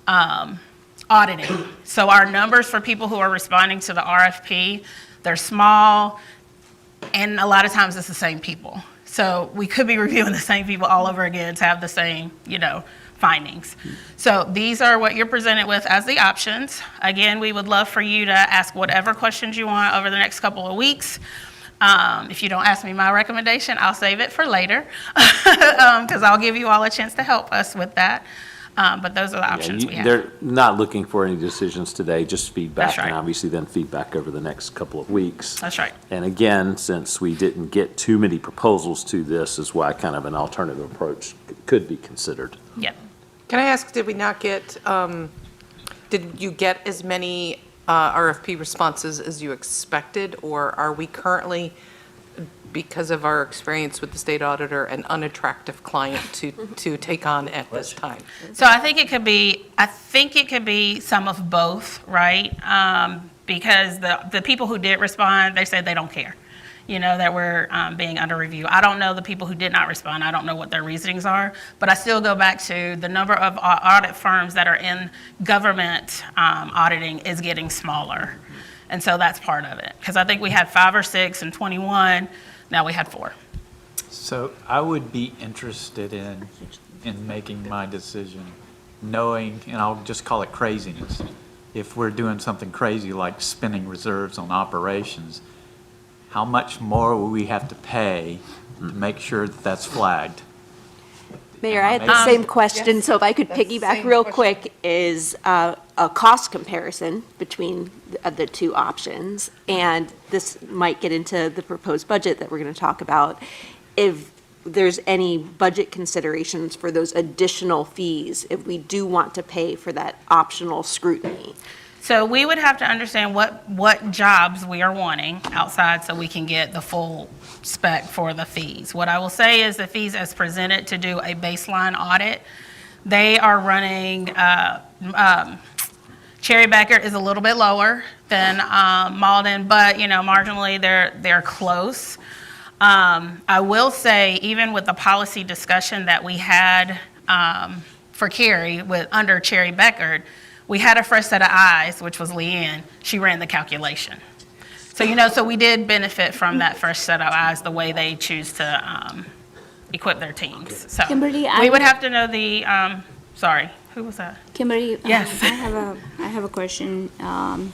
Speaker 16: auditing. So our numbers for people who are responding to the RFP, they're small, and a lot of times it's the same people. So we could be reviewing the same people all over again to have the same, findings. So these are what you're presented with as the options. Again, we would love for you to ask whatever questions you want over the next couple of weeks. If you don't ask me my recommendation, I'll save it for later because I'll give you all a chance to help us with that. But those are the options we have.
Speaker 2: They're not looking for any decisions today, just feedback.
Speaker 16: That's right.
Speaker 2: And obviously then feedback over the next couple of weeks.
Speaker 16: That's right.
Speaker 2: And again, since we didn't get too many proposals to this, is why kind of an alternative approach could be considered.
Speaker 16: Yep.
Speaker 5: Can I ask, did you get as many RFP responses as you expected? Or are we currently, because of our experience with the state auditor, an unattractive client to take on at this time?
Speaker 16: So I think it could be some of both, right? Because the people who did respond, they said they don't care, that we're being under review. I don't know the people who did not respond. I don't know what their reasonings are, but I still go back to the number of audit firms that are in government auditing is getting smaller. And so that's part of it. Because I think we had 5 or 6 in 21, now we had 4.
Speaker 1: So I would be interested in making my decision, knowing, and I'll just call it craziness. If we're doing something crazy like spending reserves on operations, how much more will we have to pay to make sure that that's flagged?
Speaker 7: Mayor, I had the same question, so if I could
Speaker 5: That's the
Speaker 7: piggyback
Speaker 5: same
Speaker 7: real
Speaker 5: question.
Speaker 7: quick, is a cost comparison between the two options, and this might get into the proposed budget that we're going to talk about. If there's any budget considerations for those additional fees, if we do want to pay for that optional scrutiny.
Speaker 16: So we would have to understand what jobs we are wanting outside so we can get the full spec for the fees. What I will say is the fees as presented to do a baseline audit, they are running, Cherry Becker is a little bit lower than Malden, but marginally they're close. I will say, even with the policy discussion that we had for Cary under Cherry Becker, we had a fresh set of eyes, which was Leanne. She ran the calculation. So, so we did benefit from that fresh set of eyes, the way they choose to equip their teams. So
Speaker 13: Kimberly,
Speaker 16: we would have to know the, sorry, who was that?
Speaker 13: Kimberly,
Speaker 16: Yes.
Speaker 13: I have a question, and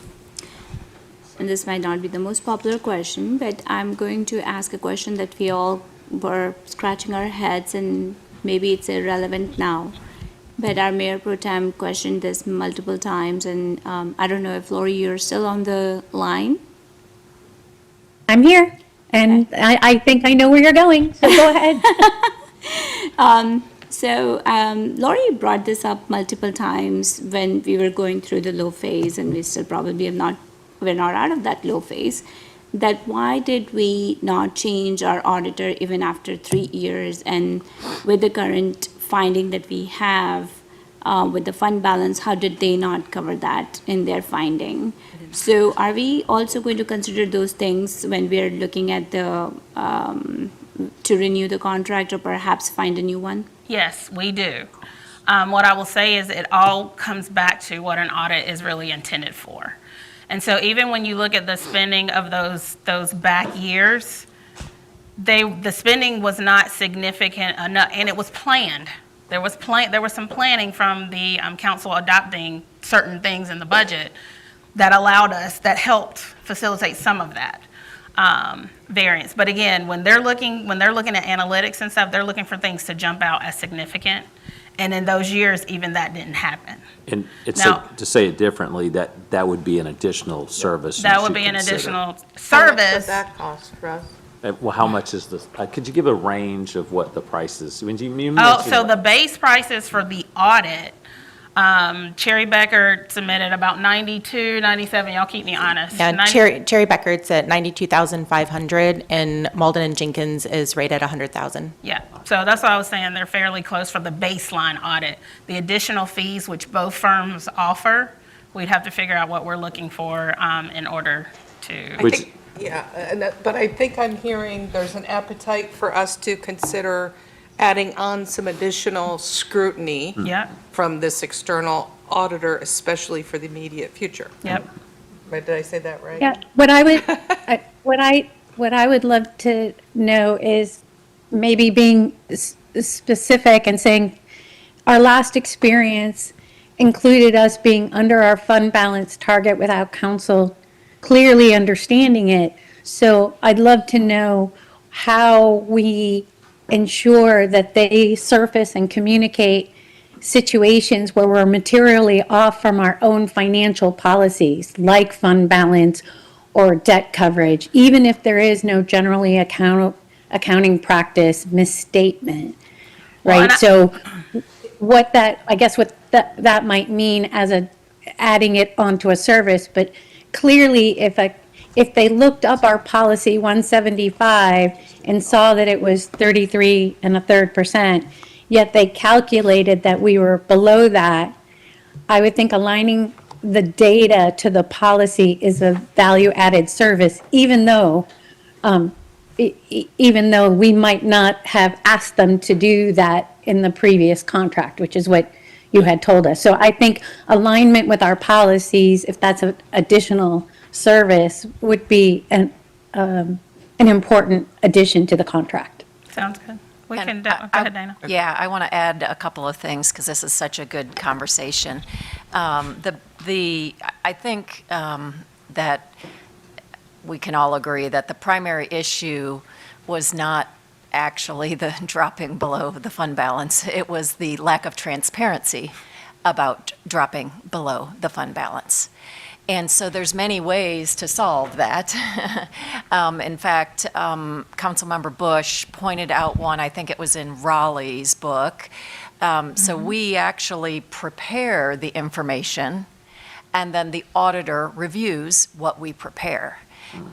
Speaker 13: this might not be the most popular question, but I'm going to ask a question that we all were scratching our heads, and maybe it's irrelevant now. But our Mayor Pro Tem questioned this multiple times, and I don't know if, Lori, you're still on the line?
Speaker 3: I'm here, and I think I know where you're going, so go ahead.
Speaker 13: So Laurie brought this up multiple times when we were going through the low phase, and we still probably we're not out of that low phase. That why did we not change our auditor even after 3 years? And with the current finding that we have with the fund balance, how did they not cover that in their finding? So are we also going to consider those things when we're looking at the to renew the contract or perhaps find a new one?
Speaker 16: Yes, we do. What I will say is it all comes back to what an audit is really intended for. And so even when you look at the spending of those back years, the spending was not significant enough, and it was planned. There was some planning from the council adopting certain things in the budget that helped facilitate some of that variance. But again, when they're looking at analytics and stuff, they're looking for things to jump out as significant. And in those years, even that didn't happen.
Speaker 2: And it's
Speaker 16: Now-
Speaker 2: to say it differently, that would be an additional service.
Speaker 16: That
Speaker 2: you
Speaker 16: would
Speaker 2: should
Speaker 16: be an
Speaker 2: consider.
Speaker 16: additional
Speaker 5: How much would
Speaker 16: service.
Speaker 5: that cost for us?
Speaker 2: Well, how much is this? Could you give a range of what the price is? When you
Speaker 16: Oh,
Speaker 2: mentioned-
Speaker 16: so the base prices for the audit, Cherry Becker submitted about 92, 97, y'all keep me honest.
Speaker 21: Yeah,
Speaker 16: 90
Speaker 21: Cherry Becker's at 92,500 and Malden and Jenkins is right at 100,000.
Speaker 16: Yeah, so that's what I was saying, they're fairly close for the baseline audit. The additional fees, which both firms offer, we'd have to figure out what we're looking for in order to.
Speaker 5: But I think I'm hearing there's an appetite for us to consider adding on some additional scrutiny from this external auditor, especially for the immediate future.
Speaker 16: Yep.
Speaker 5: Did I say that right?
Speaker 3: Yeah, what I would, what I would love to know is maybe being specific and saying, our last experience included us being under our fund balance target without council clearly understanding it. So I'd love to know how we ensure that they surface and communicate situations where we're materially off from our own financial policies, like fund balance or debt coverage, even if there is no generally accounting practice misstatement, right? So what that, I guess what that might mean as adding it onto a service, but clearly if they looked up our policy 175 and saw that it was 33 1/3%, yet they calculated that we were below that, I would think aligning the data to the policy is a value-added service, even though we might not have asked them to do that in the previous contract, which is what you had told us. So I think alignment with our policies, if that's an additional service, would be an important addition to the contract.
Speaker 16: Sounds good. We can,
Speaker 20: And
Speaker 16: go ahead, Dana.
Speaker 20: Yeah, I want to add a couple of things because this is such a good conversation. I think that we can all agree that the primary issue was not actually the dropping below the fund balance. It was the lack of transparency about dropping below the fund balance. And so there's many ways to solve that. In fact, Councilmember Bush pointed out one, I think it was in Raleigh's book. So we actually prepare the information, and then the auditor reviews what we prepare.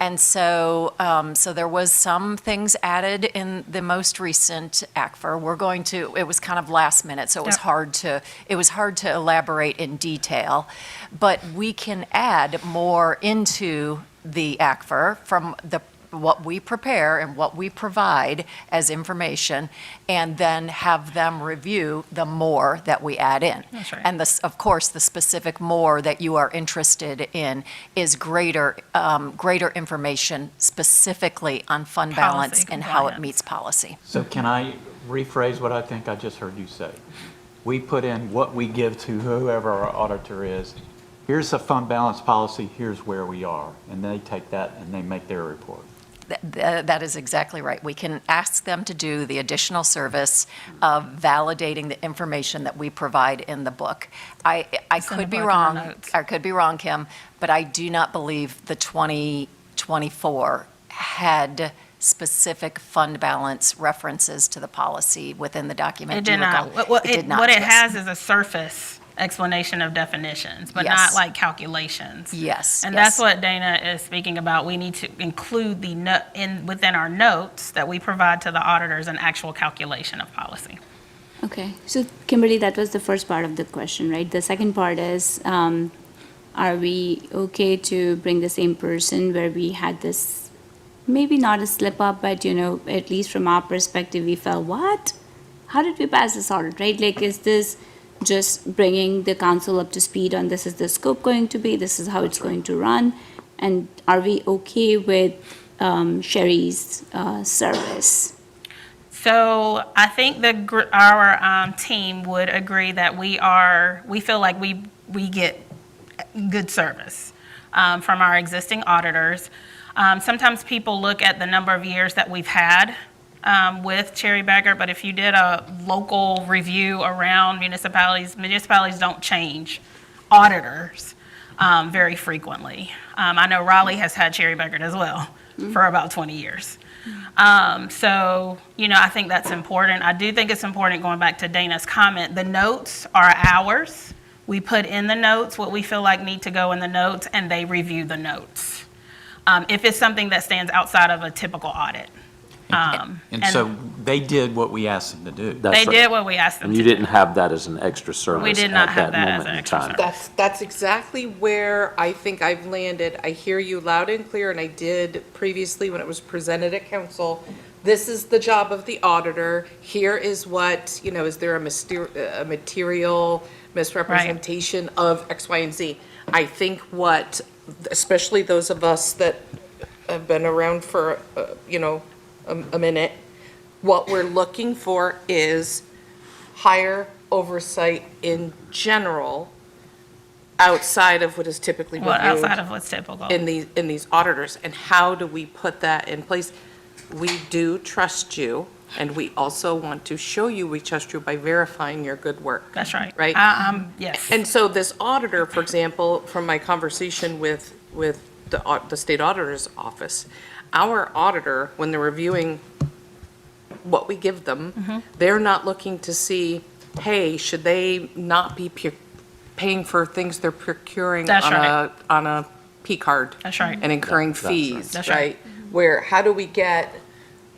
Speaker 20: And so, so there was some things added in the most recent ACFR. It was kind of last minute, so it was hard to elaborate in detail. But we can add more into the ACFR from what we prepare and what we provide as information, and then have them review the more that we add in.
Speaker 16: That's right.
Speaker 20: And of course, the specific more that you are interested in is greater information specifically on fund balance and how it meets policy.
Speaker 1: So can I rephrase what I think I just heard you say? We put in what we give to whoever our auditor is. Here's a fund balance policy, here's where we are. And they take that and they make their report.
Speaker 20: That is exactly right. We can ask them to do the additional service of validating the information that we provide in the book. I could be wrong, Kim, but I do not believe the 2024 had specific fund balance references to the policy within the document?
Speaker 16: It
Speaker 20: Do you
Speaker 16: did not.
Speaker 20: recall?
Speaker 16: Well,
Speaker 20: It did not,
Speaker 16: what it
Speaker 20: yes.
Speaker 16: has is a surface explanation of definitions, but not
Speaker 20: Yes.
Speaker 16: like calculations.
Speaker 20: Yes,
Speaker 16: And
Speaker 20: yes.
Speaker 16: that's what Dana is speaking about. We need to include within our notes that we provide to the auditors an actual calculation of policy.
Speaker 13: Okay, so Kimberly, that was the first part of the question, right? The second part is, are we okay to bring the same person where we had this, maybe not a slip up, but at least from our perspective, we felt, what? How did we pass this audit, right? Like, is this just bringing the council up to speed on this is the scope going to be, this is how it's going to run? And are we okay with Sherry's service?
Speaker 16: So I think our team would agree that we feel like we get good service from our existing auditors. Sometimes people look at the number of years that we've had with Cary Beggart, but if you did a local review around municipalities don't change auditors very frequently. I know Raleigh has had Cary Beggart as well for about 20 years. So, I think that's important. I do think it's important, going back to Dana's comment, the notes are ours. We put in the notes what we feel like need to go in the notes, and they review the notes. If it's something that stands outside of a typical audit.
Speaker 1: And so they did what we asked them to do.
Speaker 2: That's
Speaker 16: They
Speaker 2: right.
Speaker 16: did what we asked them
Speaker 2: And
Speaker 16: to
Speaker 2: you
Speaker 16: do.
Speaker 2: didn't have that as an extra service
Speaker 16: We did not
Speaker 2: at
Speaker 16: have
Speaker 2: that
Speaker 16: that as
Speaker 2: moment
Speaker 16: an
Speaker 2: in
Speaker 16: extra
Speaker 2: time.
Speaker 16: service.
Speaker 5: That's exactly where I think I've landed. I hear you loud and clear, and I did previously when it was presented at council. This is the job of the auditor. Here is what, is there a material misrepresentation of X, Y, and Z? I think what, especially those of us that have been around for, a minute, what we're looking for is higher oversight in general outside of what is typically reviewed.
Speaker 16: Outside of what's typical.
Speaker 5: In these auditors, and how do we put that in place? We do trust you, and we also want to show you we trust you by verifying your good work.
Speaker 16: That's right.
Speaker 5: Right?
Speaker 16: Yes.
Speaker 5: And so this auditor, for example, from my conversation with the state auditor's office, our auditor, when they're reviewing what we give them, they're not looking to see, hey, should they not be paying for things they're procuring
Speaker 16: That's
Speaker 5: on
Speaker 16: right.
Speaker 5: a P card?
Speaker 16: That's right.
Speaker 5: And incurring
Speaker 2: That's right.
Speaker 5: fees,
Speaker 16: That's right.
Speaker 5: right? Where, how do we get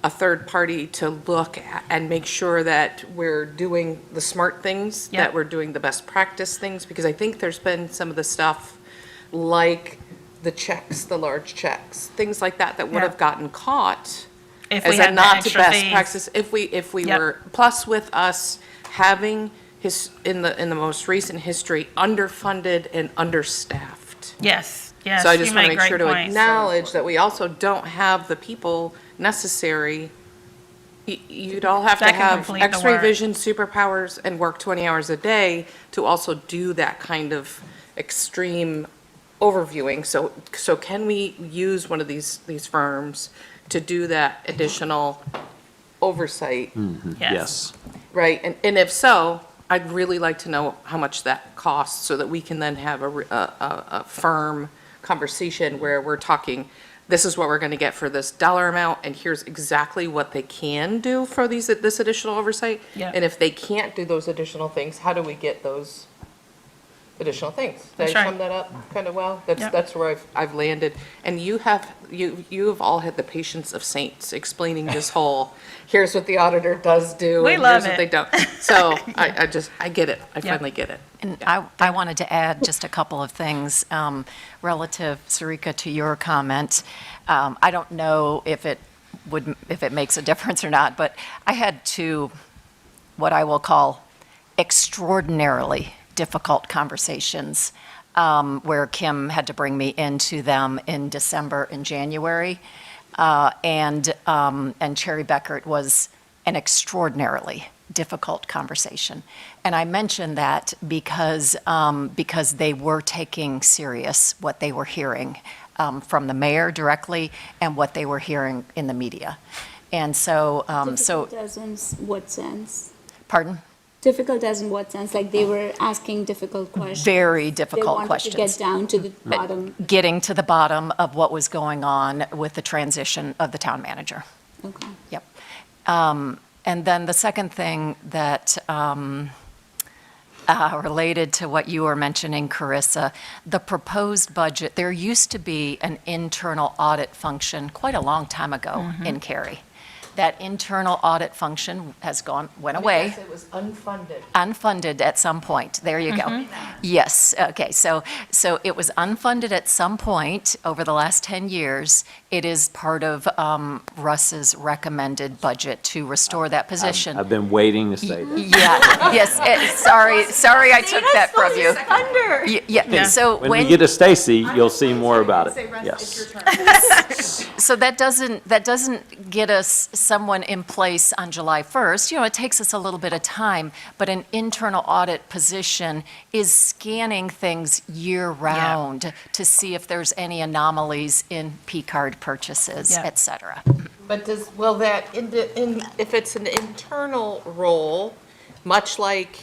Speaker 5: a third party to look and make sure that we're doing the smart things,
Speaker 16: Yep.
Speaker 5: that we're doing the best practice things? Because I think there's been some of the stuff like the checks, the large checks, things like that would
Speaker 16: Yeah.
Speaker 5: have gotten caught
Speaker 16: If we
Speaker 5: as a
Speaker 16: had the
Speaker 5: not to
Speaker 16: extra
Speaker 5: best
Speaker 16: fees.
Speaker 5: practice, if we
Speaker 16: Yep.
Speaker 5: were, plus with us having in the most recent history, underfunded and understaffed.
Speaker 16: Yes, yes.
Speaker 5: So I just
Speaker 16: you
Speaker 5: want to
Speaker 16: make
Speaker 5: make sure
Speaker 16: great
Speaker 5: to
Speaker 16: points.
Speaker 5: acknowledge that we also don't have the people necessary. You'd all have to
Speaker 16: That can
Speaker 5: have
Speaker 16: complete the
Speaker 5: X-ray
Speaker 16: work.
Speaker 5: vision, superpowers, and work 20 hours a day to also do that kind of extreme overviewing. So can we use one of these firms to do that additional oversight?
Speaker 2: Yes.
Speaker 5: Right, and if so, I'd really like to know how much that costs so that we can then have a firm conversation where we're talking, this is what we're going to get for this dollar amount, and here's exactly what they can do for this additional oversight.
Speaker 16: Yeah.
Speaker 5: And if they can't do those additional things, how do we get those additional things? Did
Speaker 16: That's
Speaker 5: I
Speaker 16: right.
Speaker 5: sum that up kind of well?
Speaker 16: Yep.
Speaker 5: That's where I've landed. And you have all had the patience of saints explaining this whole, here's what the auditor does do,
Speaker 16: We
Speaker 5: and
Speaker 16: love
Speaker 5: here's what
Speaker 16: it.
Speaker 5: they don't. So I get it. I finally get it.
Speaker 20: And I wanted to add just a couple of things relative, Sarika, to your comment. I don't know if it makes a difference or not, but I had two, what I will call extraordinarily difficult conversations where Kim had to bring me into them in December and January. And Cary Beggart was an extraordinarily difficult conversation. And I mention that because they were taking serious what they were hearing from the mayor directly and what they were hearing in the media. And so,
Speaker 13: Difficult as in what sense?
Speaker 20: Pardon?
Speaker 13: Difficult as in what sense? Like they were asking difficult questions?
Speaker 20: Very difficult questions.
Speaker 13: They wanted to get down to the bottom.
Speaker 20: Getting to the bottom of what was going on with the transition of the town manager.
Speaker 13: Okay.
Speaker 20: Yep. And then the second thing that related to what you were mentioning, Carissa, the proposed budget, there used to be an internal audit function quite a long time ago in Cary. That internal audit function went away.
Speaker 5: It was unfunded.
Speaker 20: Unfunded at some point. There you go. Yes, okay, so it was unfunded at some point over the last 10 years. It is part of Russ's recommended budget to restore that position.
Speaker 2: I've been waiting to say that.
Speaker 20: Yeah, yes, sorry I took that from you. Yeah, so
Speaker 2: When we get to Stacy, you'll see more about it. Yes.
Speaker 20: So that doesn't get us someone in place on July 1st. You know, it takes us a little bit of time, but an internal audit position is scanning things year-round to see if there's any anomalies in P-card purchases, et cetera.
Speaker 5: But if it's an internal role, much like,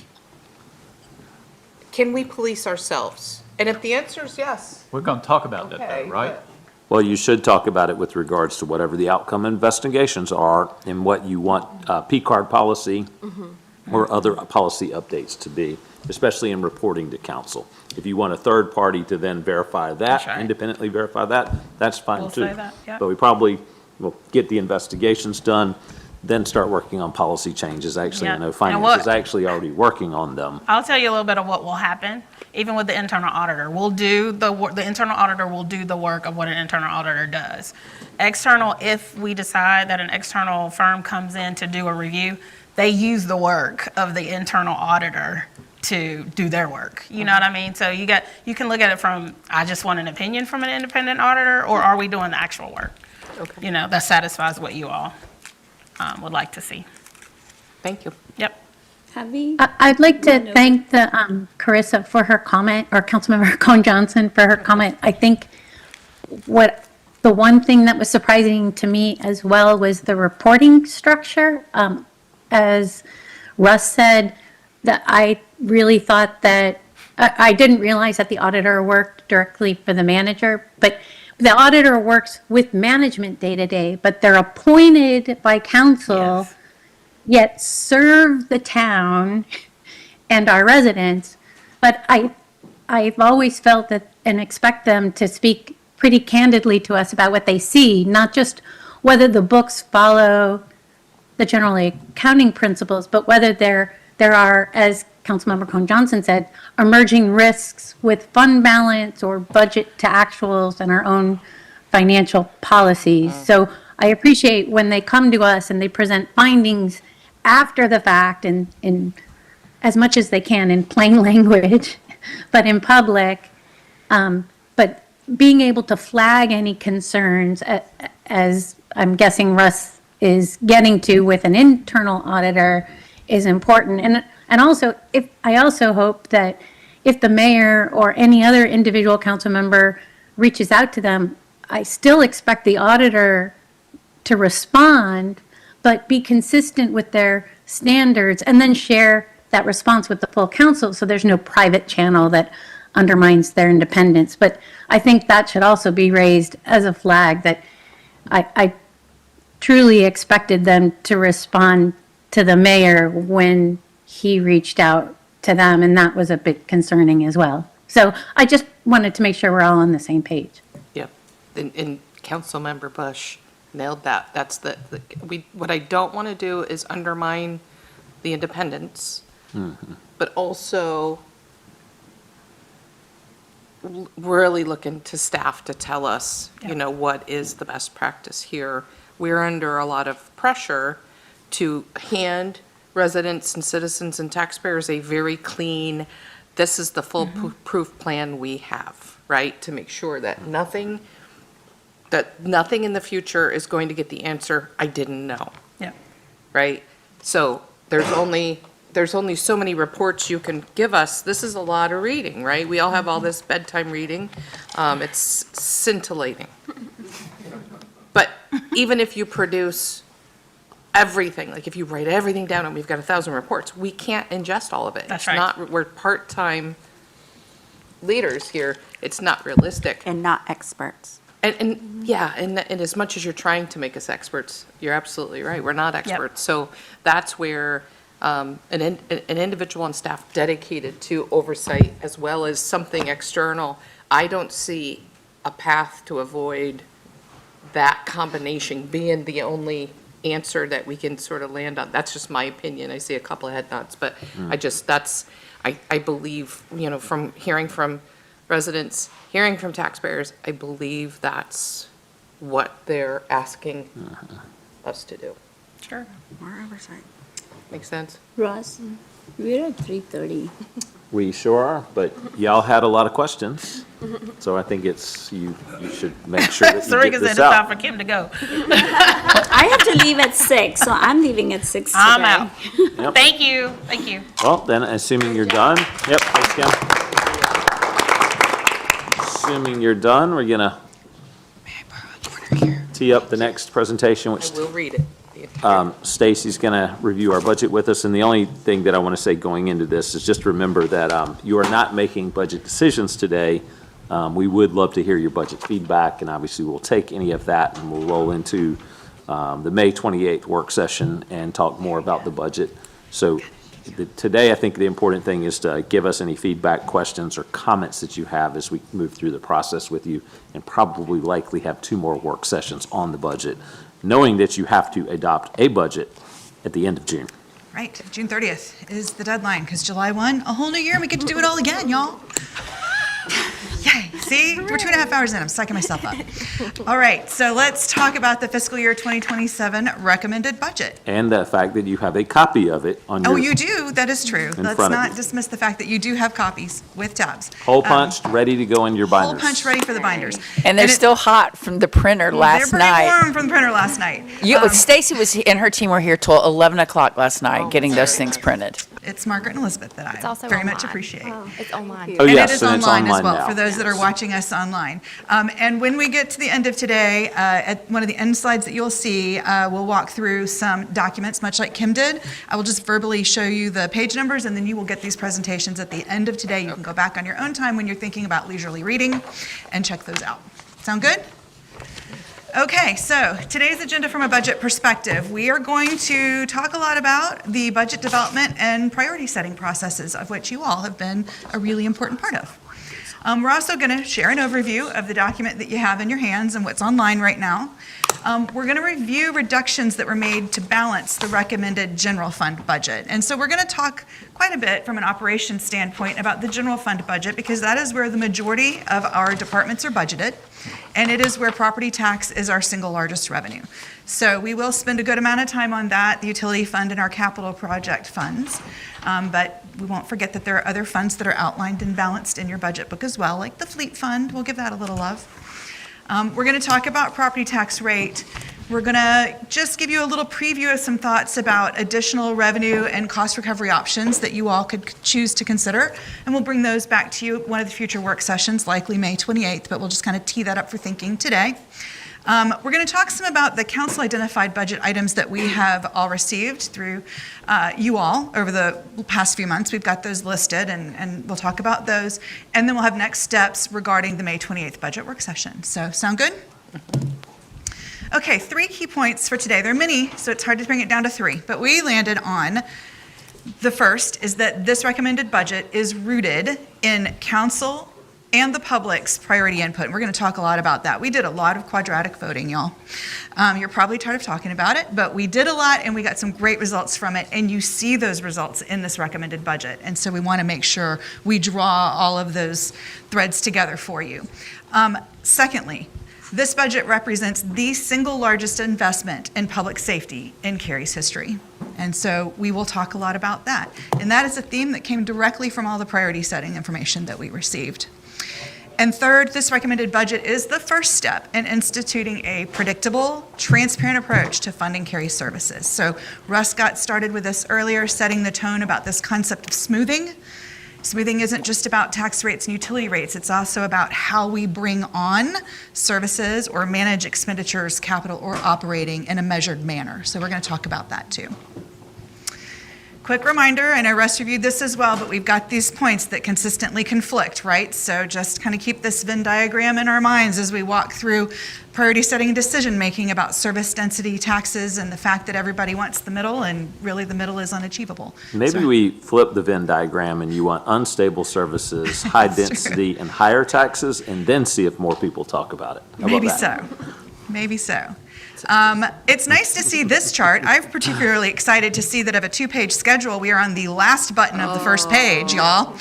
Speaker 5: can we police ourselves? And if the answer is yes.
Speaker 1: We're going to talk about that,
Speaker 5: Okay,
Speaker 1: though, right?
Speaker 2: Well, you should talk about it with regards to whatever the outcome investigations are and what you want P-card policy or other policy updates to be, especially in reporting to council. If you want a third party to then verify that, independently verify that, that's fine
Speaker 10: We'll
Speaker 2: too.
Speaker 10: say that, yep.
Speaker 2: But we probably will get the investigations done, then start working on policy changes. Actually, I
Speaker 16: Yeah.
Speaker 2: know
Speaker 16: And
Speaker 2: finance is actually already working on them.
Speaker 16: I'll tell you a little bit of what will happen, even with the internal auditor. The internal auditor will do the work of what an internal auditor does. External, if we decide that an external firm comes in to do a review, they use the work of the internal auditor to do their work. You know what I mean? So you can look at it from, I just want an opinion from an independent auditor, or are we doing the actual work?
Speaker 5: Okay.
Speaker 16: You know, that satisfies what you all would like to see.
Speaker 5: Thank you.
Speaker 16: Yep.
Speaker 13: Have we?
Speaker 3: I'd like to thank Carissa for her comment, or Councilmember Cohn Johnson for her comment. I think the one thing that was surprising to me as well was the reporting structure. As Russ said, that I really thought that, I didn't realize that the auditor worked directly for the manager, but the auditor works with management day to day, but they're appointed by council, yet serve the town and our residents. But I've always felt that and expect them to speak pretty candidly to us about what they see, not just whether the books follow the general accounting principles, but whether there are, as Councilmember Cohn Johnson said, emerging risks with fund balance or budget to actuals and our own financial policies. So I appreciate when they come to us and they present findings after the fact and in as much as they can in plain language, but in public. But being able to flag any concerns, as I'm guessing Russ is getting to with an internal auditor, is important. And also, I also hope that if the mayor or any other individual council member reaches out to them, I still expect the auditor to respond, but be consistent with their standards and then share that response with the full council so there's no private channel that undermines their independence. But I think that should also be raised as a flag that I truly expected them to respond to the mayor when he reached out to them, and that was a bit concerning as well. So I just wanted to make sure we're all on the same page.
Speaker 5: Yep. And Councilmember Bush nailed that. That's what I don't want to do is undermine the independence, but also really looking to staff to tell us, what is the best practice here. We're under a lot of pressure to hand residents and citizens and taxpayers a very clean, this is the full proof plan we have, right? To make sure that nothing in the future is going to get the answer, I didn't know.
Speaker 16: Yeah.
Speaker 5: Right? So there's only so many reports you can give us. This is a lot of reading, right? We all have all this bedtime reading. It's scintillating. But even if you produce everything, like if you write everything down and we've got 1,000 reports, we can't ingest all of it.
Speaker 16: That's
Speaker 5: It's
Speaker 16: right.
Speaker 5: we're part-time leaders here. It's not realistic.
Speaker 9: And not experts.
Speaker 5: And as much as you're trying to make us experts, you're absolutely right, we're not experts. So that's where an individual on staff dedicated to oversight as well as something external, I don't see a path to avoid that combination being the only answer that we can sort of land on. That's just my opinion. I see a couple of head nods, but I believe, from hearing from residents, hearing from taxpayers, I believe that's what they're asking us to do.
Speaker 4: Sure. More oversight.
Speaker 5: Make sense?
Speaker 13: Ross, we're at 3:30.
Speaker 2: We sure are, but y'all had a lot of questions, so I think it's, you should make sure that you
Speaker 16: Sarika
Speaker 2: get
Speaker 16: said
Speaker 2: this
Speaker 16: it's time
Speaker 2: out.
Speaker 16: for Kim to go.
Speaker 13: I have to leave at 6, so I'm leaving at 6 today.
Speaker 16: I'm out.
Speaker 2: Yep.
Speaker 16: Thank you. Thank you.
Speaker 2: Well, then, assuming you're done, yep, thanks, Kim. Assuming you're done, we're gonna tee up the next presentation, which
Speaker 5: I will read it.
Speaker 2: Stacy's going to review our budget with us, and the only thing that I want to say going into this is just remember that you are not making budget decisions today. We would love to hear your budget feedback, and obviously we'll take any of that and we'll roll into the May 28th work session and talk more about the budget. So today, I think the important thing is to give us any feedback, questions, or comments that you have as we move through the process with you, and probably likely have 2 more work sessions on the budget, knowing that you have to adopt a budget at the end of June.
Speaker 19: Right, June 30th is the deadline, because July 1, a whole new year, and we get to do it all again, y'all. Yay, see, we're 2.5 hours in, I'm psyching myself up. All right, so let's talk about the fiscal year 2027 recommended budget.
Speaker 2: And the fact that you have a copy of it on your.
Speaker 19: Oh, you do, that is true. Let's
Speaker 2: front of
Speaker 19: not
Speaker 2: you.
Speaker 19: dismiss the fact that you do have copies with tabs.
Speaker 2: Hole punched, ready to go in your binders.
Speaker 19: Hole punch ready for the binders.
Speaker 15: And they're
Speaker 19: it-
Speaker 15: still hot from the printer last
Speaker 19: They're
Speaker 15: night.
Speaker 19: pretty warm from the printer last night.
Speaker 15: Stacy and her team were here till 11 o'clock last night getting those things printed.
Speaker 19: It's Margaret and Elizabeth that I
Speaker 7: also
Speaker 19: very much
Speaker 7: online.
Speaker 19: appreciate.
Speaker 7: It's online.
Speaker 2: Oh,
Speaker 19: And
Speaker 2: yes,
Speaker 19: it is
Speaker 2: and it's
Speaker 19: online as
Speaker 2: online
Speaker 19: well,
Speaker 2: now.
Speaker 19: for those that are watching us online. And when we get to the end of today, at one of the end slides that you'll see, we'll walk through some documents, much like Kim did. I will just verbally show you the page numbers, and then you will get these presentations at the end of today. You can go back on your own time when you're thinking about leisurely reading and check those out. Sound good? Okay, so today's agenda from a budget perspective, we are going to talk a lot about the budget development and priority setting processes, of which you all have been a really important part of. We're also going to share an overview of the document that you have in your hands and what's online right now. We're going to review reductions that were made to balance the recommended general fund budget. And so we're going to talk quite a bit from an operations standpoint about the general fund budget, because that is where the majority of our departments are budgeted, and it is where property tax is our single largest revenue. So we will spend a good amount of time on that, the utility fund and our capital project funds. But we won't forget that there are other funds that are outlined and balanced in your budget book as well, like the fleet fund. We'll give that a little love. We're going to talk about property tax rate. We're going to just give you a little preview of some thoughts about additional revenue and cost recovery options that you all could choose to consider. And we'll bring those back to you at one of the future work sessions, likely May 28th, but we'll just kind of tee that up for thinking today. We're going to talk some about the council identified budget items that we have all received through you all over the past few months. We've got those listed, and we'll talk about those. And then we'll have next steps regarding the May 28th budget work session. So sound good? Okay, 3 key points for today. There are many, so it's hard to bring it down to 3. But we landed on the first is that this recommended budget is rooted in council and the public's priority input. And we're going to talk a lot about that. We did a lot of quadratic voting, y'all. You're probably tired of talking about it, but we did a lot and we got some great results from it. And you see those results in this recommended budget. And so we want to make sure we draw all of those threads together for you. Secondly, this budget represents the single largest investment in public safety in Cary's history. And so we will talk a lot about that. And that is a theme that came directly from all the priority setting information that we received. And third, this recommended budget is the first step in instituting a predictable, transparent approach to funding Cary's services. So Russ got started with this earlier, setting the tone about this concept of smoothing. Smoothing isn't just about tax rates and utility rates. It's also about how we bring on services or manage expenditures, capital or operating, in a measured manner. So we're going to talk about that too. quick reminder, I know Russ reviewed this as well, but we've got these points that consistently conflict, right? So just kind of keep this Venn diagram in our minds as we walk through priority setting and decision making about service density, taxes, and the fact that everybody wants the middle, and really the middle is unachievable.
Speaker 2: Maybe we flip the Venn diagram and you want unstable services, high density, and higher taxes, and then see if more people talk about it. How about
Speaker 19: Maybe
Speaker 2: that?
Speaker 19: so. Maybe so. It's nice to see this chart. I'm particularly excited to see that of a 2-page schedule, we are on the last button of the first page, y'all.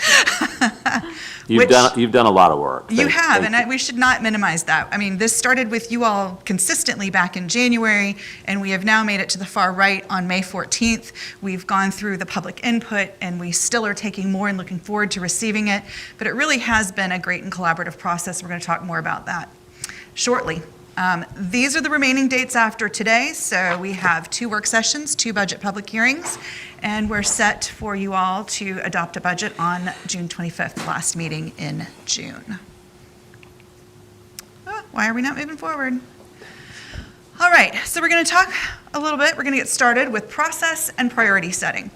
Speaker 2: You've done a lot of work.
Speaker 19: You have,
Speaker 2: Thank
Speaker 19: and we should not minimize that. I mean, this started with you all consistently back in January, and we have now made it to the far right on May 14th. We've gone through the public input, and we still are taking more and looking forward to receiving it. But it really has been a great and collaborative process. We're going to talk more about that shortly. These are the remaining dates after today. So we have 2 work sessions, 2 budget public hearings, and we're set for you all to adopt a budget on June 25th, last meeting in June. Why are we not moving forward? All right, so we're going to talk a little bit. We're going to get started with process and priority setting.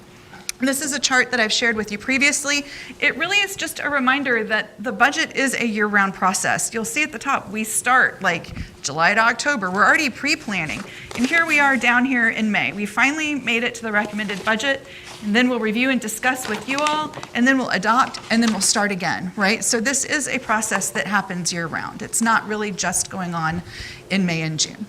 Speaker 19: This is a chart that I've shared with you previously. It really is just a reminder that the budget is a year-round process. You'll see at the top, we start like July to October. We're already pre-planning. And here we are down here in May. We finally made it to the recommended budget, and then we'll review and discuss with you all, and then we'll adopt, and then we'll start again, right? So this is a process that happens year-round. It's not really just going on in May and June.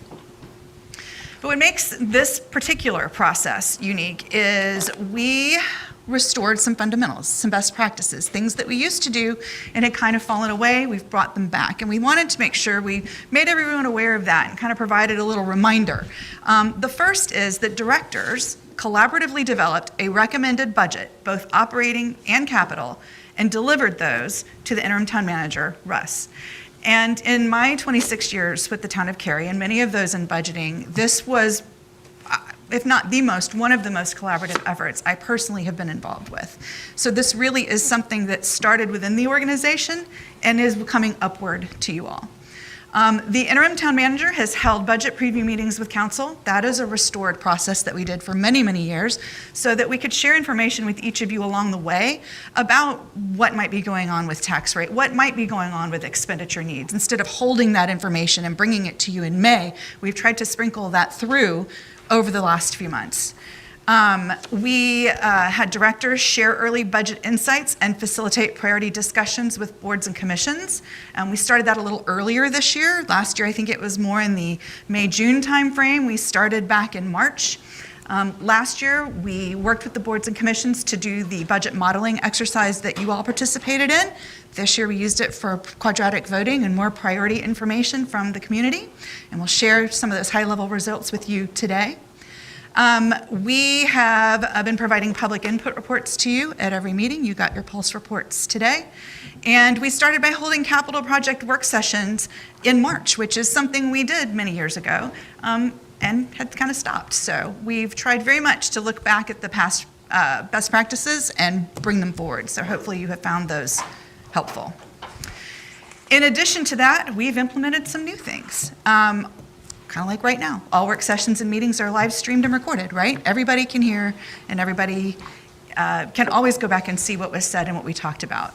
Speaker 19: But what makes this particular process unique is we restored some fundamentals, some best practices, things that we used to do and had kind of fallen away. We've brought them back. And we wanted to make sure we made everyone aware of that and kind of provided a little reminder. The first is that directors collaboratively developed a recommended budget, both operating and capital, and delivered those to the interim town manager, Russ. And in my 26 years with the town of Cary, and many of those in budgeting, this was, if not the most, one of the most collaborative efforts I personally have been involved with. So this really is something that started within the organization and is coming upward to you all. The interim town manager has held budget preview meetings with council. That is a restored process that we did for many, many years so that we could share information with each of you along the way about what might be going on with tax rate, what might be going on with expenditure needs. Instead of holding that information and bringing it to you in May, we've tried to sprinkle that through over the last few months. We had directors share early budget insights and facilitate priority discussions with boards and commissions. We started that a little earlier this year. Last year, I think it was more in the May-June timeframe. We started back in March. Last year, we worked with the boards and commissions to do the budget modeling exercise that you all participated in. This year, we used it for quadratic voting and more priority information from the community. And we'll share some of those high-level results with you today. We have been providing public input reports to you at every meeting. You got your pulse reports today. And we started by holding capital project work sessions in March, which is something we did many years ago and had kind of stopped. So we've tried very much to look back at the past best practices and bring them forward. So hopefully you have found those helpful. In addition to that, we've implemented some new things. Kind of like right now, all work sessions and meetings are live streamed and recorded, right? Everybody can hear and everybody can always go back and see what was said and what we talked about.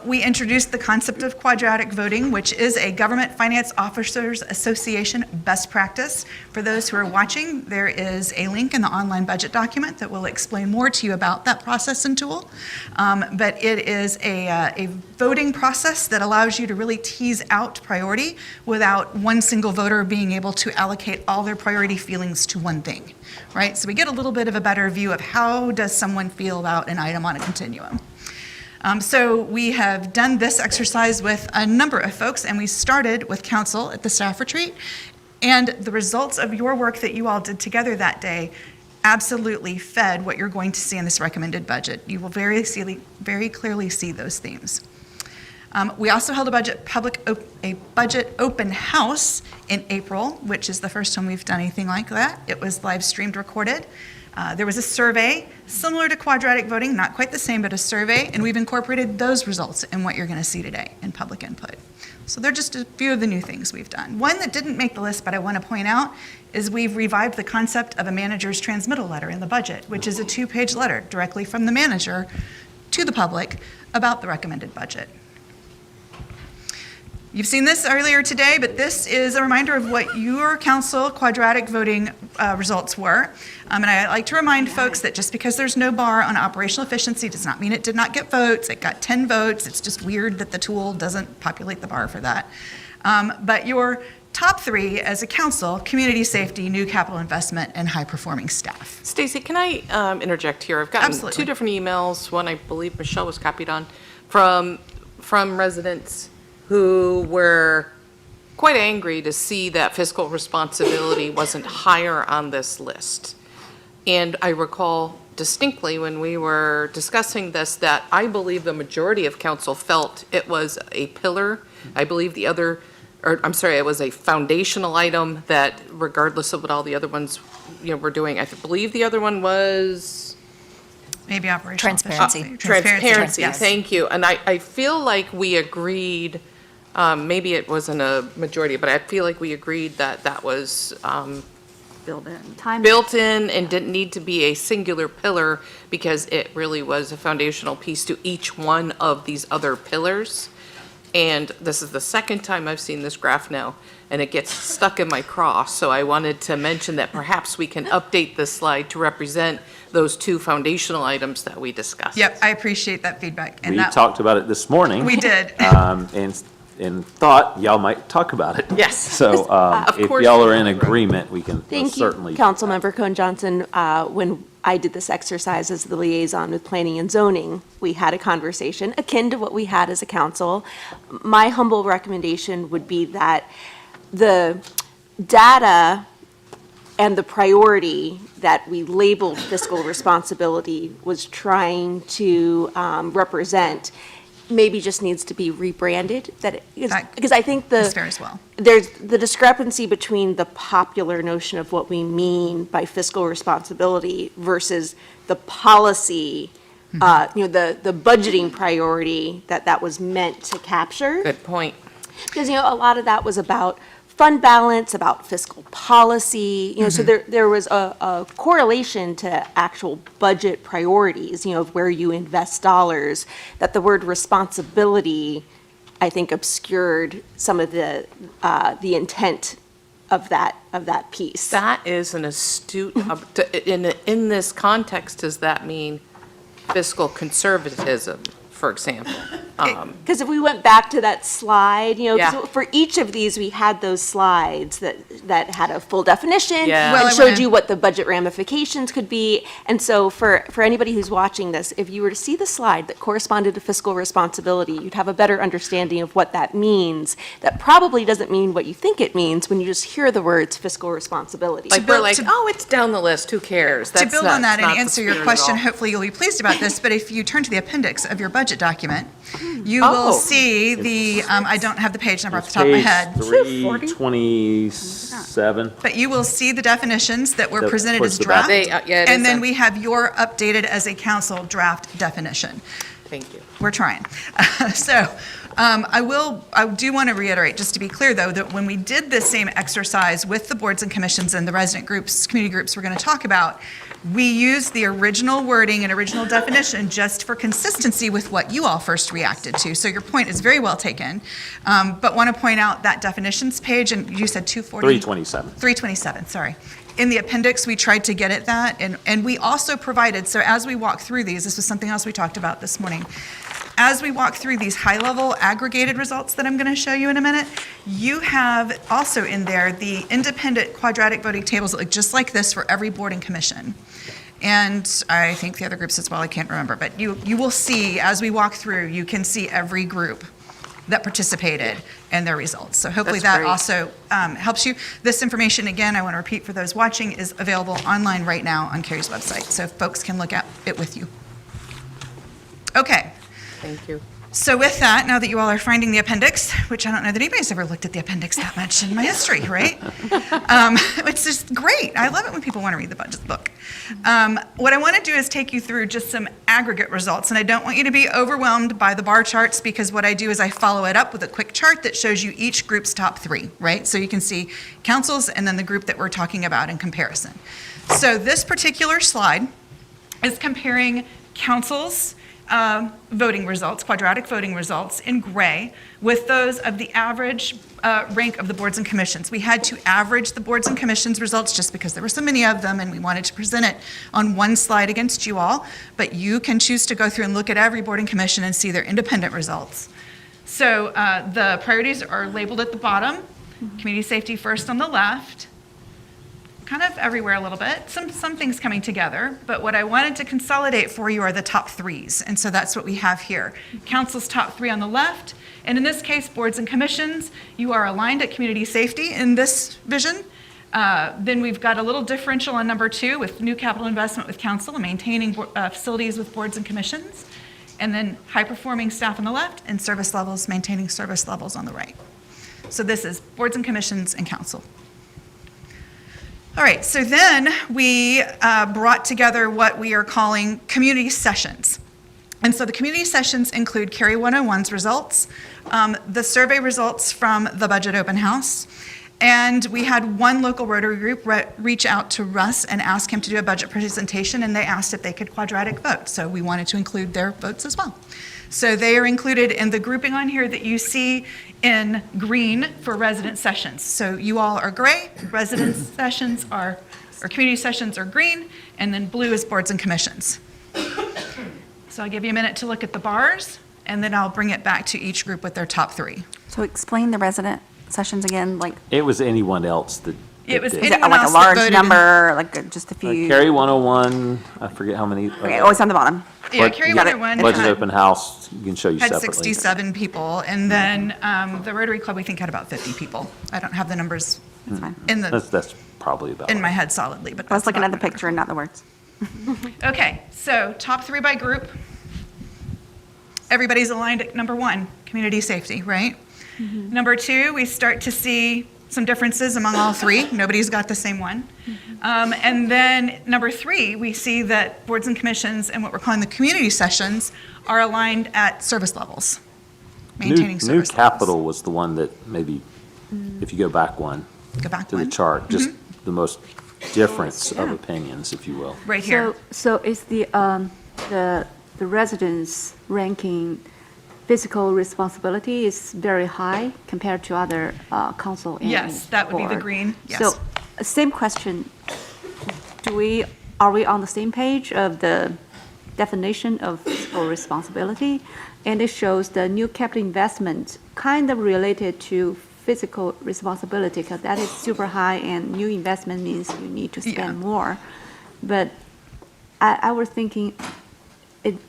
Speaker 19: We introduced the concept of quadratic voting, which is a Government Finance Officers Association best practice. For those who are watching, there is a link in the online budget document that will explain more to you about that process and tool. But it is a voting process that allows you to really tease out priority without one single voter being able to allocate all their priority feelings to one thing, right? So we get a little bit of a better view of how does someone feel about an item on a continuum. So we have done this exercise with a number of folks, and we started with council at the staff retreat. And the results of your work that you all did together that day absolutely fed what you're going to see in this recommended budget. You will very clearly see those themes. We also held a budget open house in April, which is the first time we've done anything like that. It was live streamed, recorded. There was a survey similar to quadratic voting, not quite the same, but a survey, and we've incorporated those results in what you're going to see today in public input. So they're just a few of the new things we've done. One that didn't make the list, but I want to point out, is we've revived the concept of a manager's transmittal letter in the budget, which is a 2-page letter directly from the manager to the public about the recommended budget. You've seen this earlier today, but this is a reminder of what your council quadratic voting results were. And I like to remind folks that just because there's no bar on operational efficiency does not mean it did not get votes. It got 10 votes. It's just weird that the tool doesn't populate the bar for that. But your top 3 as a council: community safety, new capital investment, and high-performing staff.
Speaker 5: Stacy, can I interject here? I've gotten
Speaker 19: Absolutely.
Speaker 5: 2 different emails, one I believe Michelle was copied on, from residents who were quite angry to see that fiscal responsibility wasn't higher on this list. And I recall distinctly when we were discussing this that I believe the majority of council felt it was a pillar. I believe it was a foundational item that regardless of what all the other ones, were doing, I believe the other one was
Speaker 19: Maybe operational
Speaker 20: Transparency.
Speaker 19: efficiency.
Speaker 5: transparency.
Speaker 19: Yes.
Speaker 5: Thank you. And I feel like we agreed, maybe it wasn't a majority, but I feel like we agreed that that was
Speaker 8: Build in.
Speaker 5: built in and didn't need to be a singular pillar because it really was a foundational piece to each one of these other pillars. And this is the second time I've seen this graph now, and it gets stuck in my craw. So I wanted to mention that perhaps we can update this slide to represent those 2 foundational items that we discussed.
Speaker 19: Yep, I appreciate that feedback. And
Speaker 2: We
Speaker 19: that,
Speaker 2: talked about it this morning.
Speaker 19: we did.
Speaker 2: And thought y'all might talk about it.
Speaker 5: Yes.
Speaker 2: So
Speaker 5: Of
Speaker 2: if
Speaker 5: course.
Speaker 2: y'all are in agreement, we can
Speaker 7: Thank you,
Speaker 2: certainly.
Speaker 7: Councilmember Cohn-Johnson. When I did this exercise as the liaison with planning and zoning, we had a conversation akin to what we had as a council. My humble recommendation would be that the data and the priority that we labeled fiscal responsibility was trying to represent maybe just needs to be rebranded, because I think
Speaker 19: That's fair as well.
Speaker 7: there's the discrepancy between the popular notion of what we mean by fiscal responsibility versus the policy, the budgeting priority that was meant to capture.
Speaker 5: Good point.
Speaker 7: Because, a lot of that was about fund balance, about fiscal policy, so there was a correlation to actual budget priorities, of where you invest dollars, that the word responsibility, I think, obscured some of the intent of that piece.
Speaker 5: That is an astute, in this context, does that mean fiscal conservatism, for example?
Speaker 7: Because if we went back to that slide, 'cause
Speaker 5: Yeah.
Speaker 7: for each of these, we had those slides that had a full definition
Speaker 5: Yeah.
Speaker 19: Well, I
Speaker 7: and showed
Speaker 19: wanna-
Speaker 7: you what the budget ramifications could be. And so for anybody who's watching this, if you were to see the slide that corresponded to fiscal responsibility, you'd have a better understanding of what that means. That probably doesn't mean what you think it means when you just hear the words fiscal responsibility.
Speaker 5: Like, we're like, oh, it's down the list, who cares?
Speaker 19: To build on that and
Speaker 5: not the
Speaker 19: answer your
Speaker 5: spirit at
Speaker 19: question,
Speaker 5: all.
Speaker 19: hopefully you'll be pleased about this, but if you turn to the appendix of your budget document, you will
Speaker 5: Oh.
Speaker 19: see I don't have the page number off the top of my head,
Speaker 2: Page 327.
Speaker 19: but you will see the definitions that were
Speaker 2: The-
Speaker 19: presented
Speaker 2: towards
Speaker 19: as
Speaker 2: the back.
Speaker 19: draft.
Speaker 5: Yeah, it
Speaker 19: And
Speaker 5: is
Speaker 19: then
Speaker 5: a-
Speaker 19: we have your updated as a council draft definition.
Speaker 5: Thank you.
Speaker 19: We're trying. So I do want to reiterate, just to be clear, though, that when we did this same exercise with the boards and commissions and the resident groups, community groups we're going to talk about, we used the original wording and original definition just for consistency with what you all first reacted to. So your point is very well taken. But want to point out that definitions page, and you said 240?
Speaker 2: 327.
Speaker 19: 327, sorry. In the appendix, we tried to get at that, and we also provided, so as we walk through these, this was something else we talked about this morning. As we walk through these high-level aggregated results that I'm going to show you in a minute, you have also in there the independent quadratic voting tables that look just like this for every board and commission. And I think the other groups as well, I can't remember, but you will see, as we walk through, you can see every group that participated and their results. So hopefully
Speaker 5: That's
Speaker 19: that
Speaker 5: great.
Speaker 19: also helps you. This information, again, I want to repeat for those watching, is available online right now on Cary's website, so folks can look at it with you. Okay.
Speaker 5: Thank you.
Speaker 19: So with that, now that you all are finding the appendix, which I don't know that anybody's ever looked at the appendix that much in my history, right? It's just great. I love it when people want to read the budget book. What I want to do is take you through just some aggregate results, and I don't want you to be overwhelmed by the bar charts, because what I do is I follow it up with a quick chart that shows you each group's top 3, right? So you can see councils and then the group that we're talking about in comparison. So this particular slide is comparing councils' voting results, quadratic voting results in gray, with those of the average rank of the boards and commissions. We had to average the boards and commissions results just because there were so many of them and we wanted to present it on one slide against you all, but you can choose to go through and look at every board and commission and see their independent results. So the priorities are labeled at the bottom, community safety first on the left, kind of everywhere a little bit, some things coming together, but what I wanted to consolidate for you are the top 3s, and so that's what we have here. Council's top 3 on the left, and in this case, boards and commissions, you are aligned at community safety in this vision. Then we've got a little differential on number 2 with new capital investment with council and maintaining facilities with boards and commissions, and then high-performing staff on the left and service levels, maintaining service levels on the right. So this is boards and commissions and council. All right, so then we brought together what we are calling community sessions. And so the community sessions include Cary 101's results, the survey results from the budget open house, and we had one local Rotary group reach out to Russ and ask him to do a budget presentation, and they asked if they could quadratic vote. So we wanted to include their votes as well. So they are included in the grouping on here that you see in green for resident sessions. So you all are gray, resident sessions are, or community sessions are green, and then blue is boards and commissions. So I'll give you a minute to look at the bars, and then I'll bring it back to each group with their top 3.
Speaker 9: So explain the resident sessions again, like.
Speaker 2: It was anyone else that.
Speaker 19: It was
Speaker 2: did.
Speaker 9: Is it
Speaker 19: anyone
Speaker 9: like
Speaker 19: else
Speaker 9: a
Speaker 19: that
Speaker 9: large
Speaker 19: voted
Speaker 9: number, like just a few?
Speaker 2: Cary 101, I forget how many.
Speaker 9: Okay, oh, it's on the bottom.
Speaker 19: Yeah, Cary 101
Speaker 2: Budget open house, you can show you
Speaker 19: had
Speaker 2: separately.
Speaker 19: 67 people, and then the Rotary Club, we think, had about 50 people. I don't have the numbers in
Speaker 2: That's probably about
Speaker 19: in my
Speaker 2: right.
Speaker 19: head solidly, but
Speaker 9: I was
Speaker 19: that's
Speaker 9: looking at
Speaker 19: about
Speaker 9: the picture and not the words.
Speaker 19: Okay, so top 3 by group. Everybody's aligned at number 1, community safety, right? Number 2, we start to see some differences among all 3. Nobody's got the same one. And then number 3, we see that boards and commissions and what we're calling the community sessions are aligned at service levels, maintaining service
Speaker 2: New
Speaker 19: levels.
Speaker 2: capital was the one that maybe, if you go back one.
Speaker 19: Go back
Speaker 2: to
Speaker 19: one.
Speaker 2: the chart, just the most difference of opinions, if you will.
Speaker 19: Right here.
Speaker 8: So is the residents ranking fiscal responsibility is very high compared to other council and
Speaker 19: Yes, that would be the
Speaker 8: board.
Speaker 19: green, yes.
Speaker 8: So, same question. Are we on the same page of the definition of fiscal responsibility? And it shows the new capital investment kind of related to fiscal responsibility, because that is super high, and new investment means you need to spend more. But I was thinking,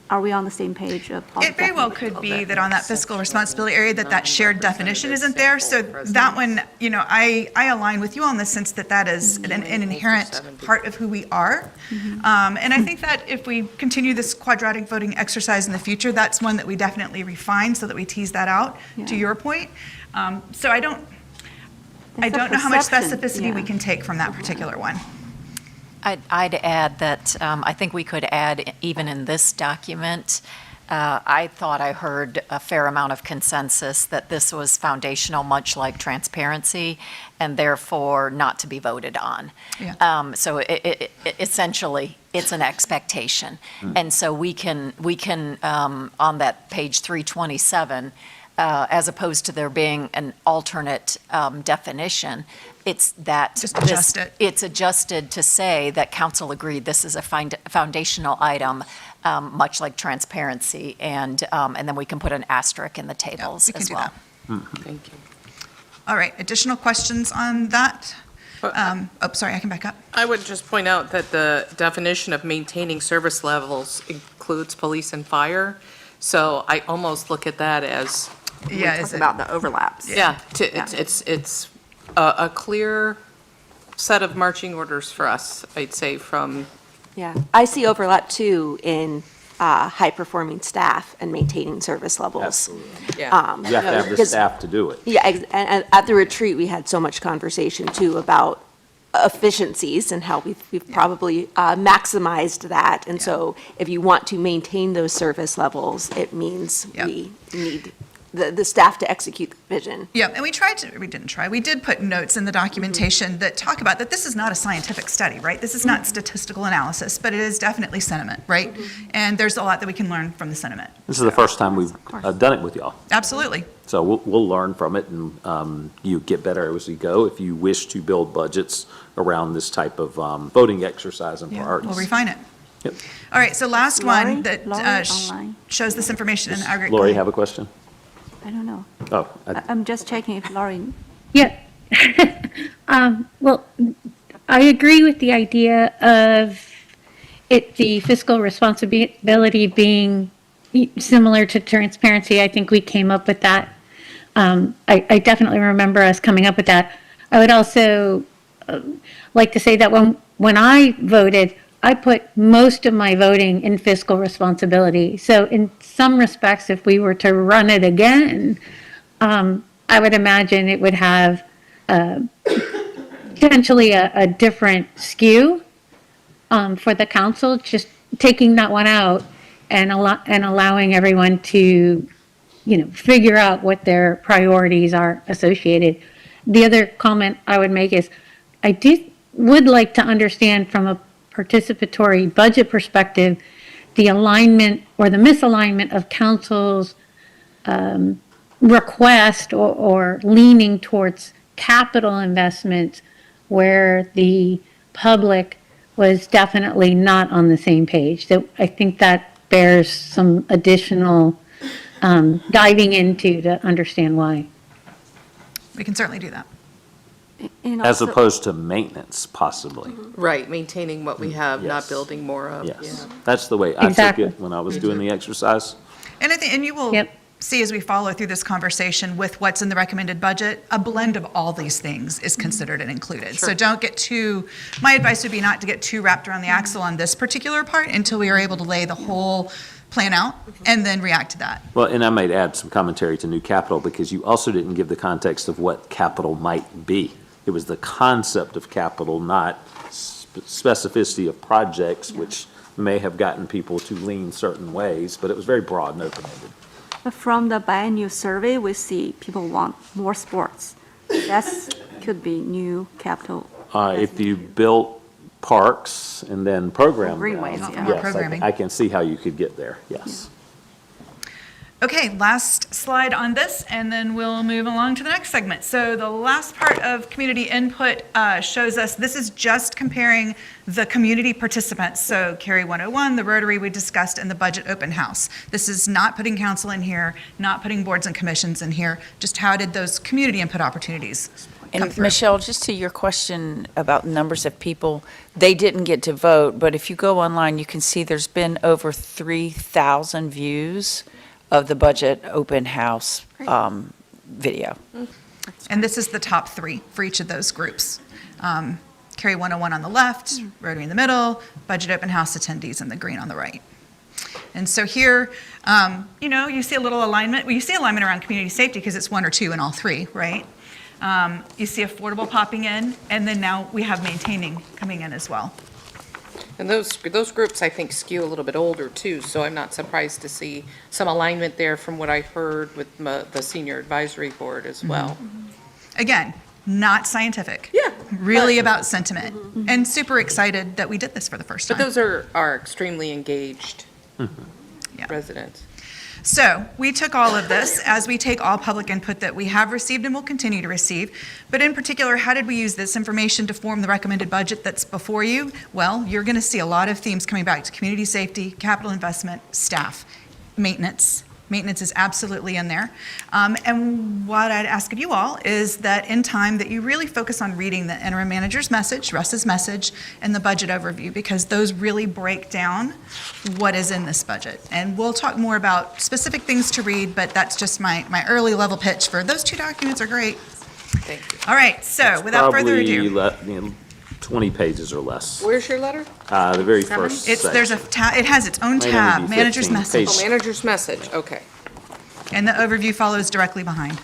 Speaker 8: are we on the same page of?
Speaker 19: It very well could be that on that fiscal responsibility area that shared definition isn't there. So that one, I align with you on the sense that is an inherent part of who we are. And I think that if we continue this quadratic voting exercise in the future, that's one that we definitely refine so that we tease that out, to your point. So I don't know how much
Speaker 8: perception,
Speaker 19: specificity we can take from that particular one.
Speaker 20: I'd add that I think we could add, even in this document, I thought I heard a fair amount of consensus that this was foundational, much like transparency, and therefore not to be voted on.
Speaker 19: Yeah.
Speaker 20: So essentially, it's an expectation. And so we can on that page 327, as opposed to there being an alternate definition, it's that
Speaker 19: Just adjust it.
Speaker 20: it's adjusted to say that council agreed this is a foundational item, much like transparency, and then we can put an asterisk in the tables
Speaker 19: we can
Speaker 20: as
Speaker 19: do
Speaker 20: well.
Speaker 5: Thank you.
Speaker 19: All right, additional questions on that? Sorry, I can back up.
Speaker 5: I would just point out that the definition of maintaining service levels includes police and fire. So I almost look at that as,
Speaker 19: Yeah,
Speaker 8: Talk about the overlaps.
Speaker 5: it's a clear set of marching orders for us, I'd say, from,
Speaker 7: Yeah, I see overlap too in high-performing staff and maintaining service levels.
Speaker 2: Absolutely.
Speaker 5: Yeah.
Speaker 2: You have to have the
Speaker 7: because-
Speaker 2: staff to do it.
Speaker 7: Yeah, and at the retreat, we had so much conversation too about efficiencies and how we've probably maximized that. And so if you want to maintain those service levels, it means we need the staff to execute the vision.
Speaker 19: Yeah, and we did put notes in the documentation that talk about that this is not a scientific study, right? This is not statistical analysis, but it is definitely sentiment, right? And there's a lot that we can learn from the sentiment.
Speaker 2: This is the first time we've done it with y'all.
Speaker 19: Absolutely.
Speaker 2: So we'll learn from it, and you get better as we go if you wish to build budgets around this type of voting exercise and
Speaker 19: Yeah,
Speaker 2: priorities.
Speaker 19: we'll refine it.
Speaker 2: Yep.
Speaker 19: All right, so last
Speaker 8: Lori?
Speaker 19: one that
Speaker 8: Lori online.
Speaker 19: shows this information in aggregate.
Speaker 2: Lori, have a question?
Speaker 8: I don't know.
Speaker 2: Oh,
Speaker 8: I'm just checking if Lauren.
Speaker 3: Yeah. Well, I agree with the idea of the fiscal responsibility being similar to transparency. I think we came up with that. I definitely remember us coming up with that. I would also like to say that when I voted, I put most of my voting in fiscal responsibility. So in some respects, if we were to run it again, I would imagine it would have potentially a different skew for the council, just taking that one out and allowing everyone to, figure out what their priorities are associated. The other comment I would make is I would like to understand from a participatory budget perspective, the alignment or the misalignment of council's request or leaning towards capital investments where the public was definitely not on the same page. That I think that bears some additional diving into to understand why.
Speaker 19: We can certainly do that.
Speaker 2: as opposed to maintenance, possibly.
Speaker 5: Right, maintaining what we have, not
Speaker 2: Yes.
Speaker 5: building more of.
Speaker 2: Yes, that's the way I took
Speaker 3: Exactly.
Speaker 2: it when I was doing the exercise.
Speaker 19: And I think, and you will see as we follow through this conversation with what's in the recommended budget, a blend of all these things is considered and included. So don't get my advice would be not to get too wrapped around the axle on this particular part until we are able to lay the whole plan out and then react to that.
Speaker 2: Well, and I might add some commentary to new capital because you also didn't give the context of what capital might be. It was the concept of capital, not specificity of projects, which may have gotten people to lean certain ways, but it was very broad and open-ended.
Speaker 8: But from the biannual survey, we see people want more sports. That could be new capital.
Speaker 2: If you built parks and then program
Speaker 8: Greenways,
Speaker 2: them,
Speaker 8: yeah.
Speaker 19: More
Speaker 2: yes,
Speaker 19: programming.
Speaker 2: I can see how you could get there, yes.
Speaker 19: Okay, last slide on this, and then we'll move along to the next segment. So the last part of community input shows us, this is just comparing the community participants. So Cary 101, the Rotary we discussed, and the budget open house. This is not putting council in here, not putting boards and commissions in here, just how did those community input opportunities come
Speaker 15: And
Speaker 19: through?
Speaker 15: Michelle, just to your question about numbers of people, they didn't get to vote, but if you go online, you can see there's been over 3,000 views of the budget open house video.
Speaker 19: And this is the top three for each of those groups. Cary 101 on the left, Rotary in the middle, budget open house attendees in the green on the right. And so here, you see a little alignment. Well, you see alignment around community safety because it's one or two in all three, right? You see affordable popping in, and then now we have maintaining coming in as well.
Speaker 5: And those groups, I think, skew a little bit older too, so I'm not surprised to see some alignment there from what I heard with the senior advisory board as well.
Speaker 19: Again, not scientific.
Speaker 5: Yeah.
Speaker 19: Really about sentiment. And super excited that we did this for the first time.
Speaker 5: But those are extremely engaged residents.
Speaker 19: So we took all of this as we take all public input that we have received and will continue to receive. But in particular, how did we use this information to form the recommended budget that's before you? Well, you're going to see a lot of themes coming back to community safety, capital investment, staff, maintenance. Maintenance is absolutely in there. And what I'd ask of you all is that in time that you really focus on reading the interim manager's message, Russ's message, and the budget overview, because those really break down what is in this budget. And we'll talk more about specific things to read, but that's just my early level pitch for those two documents are great.
Speaker 5: Thank you.
Speaker 19: All right, so without further ado.
Speaker 2: 20 pages or less.
Speaker 5: Where's your letter?
Speaker 2: The very first
Speaker 19: It's,
Speaker 2: section.
Speaker 19: there's a tab, it has its own
Speaker 2: Might only
Speaker 19: tab,
Speaker 2: be
Speaker 19: manager's
Speaker 2: 15
Speaker 19: message.
Speaker 5: Oh, manager's message, okay.
Speaker 19: And the overview follows directly behind.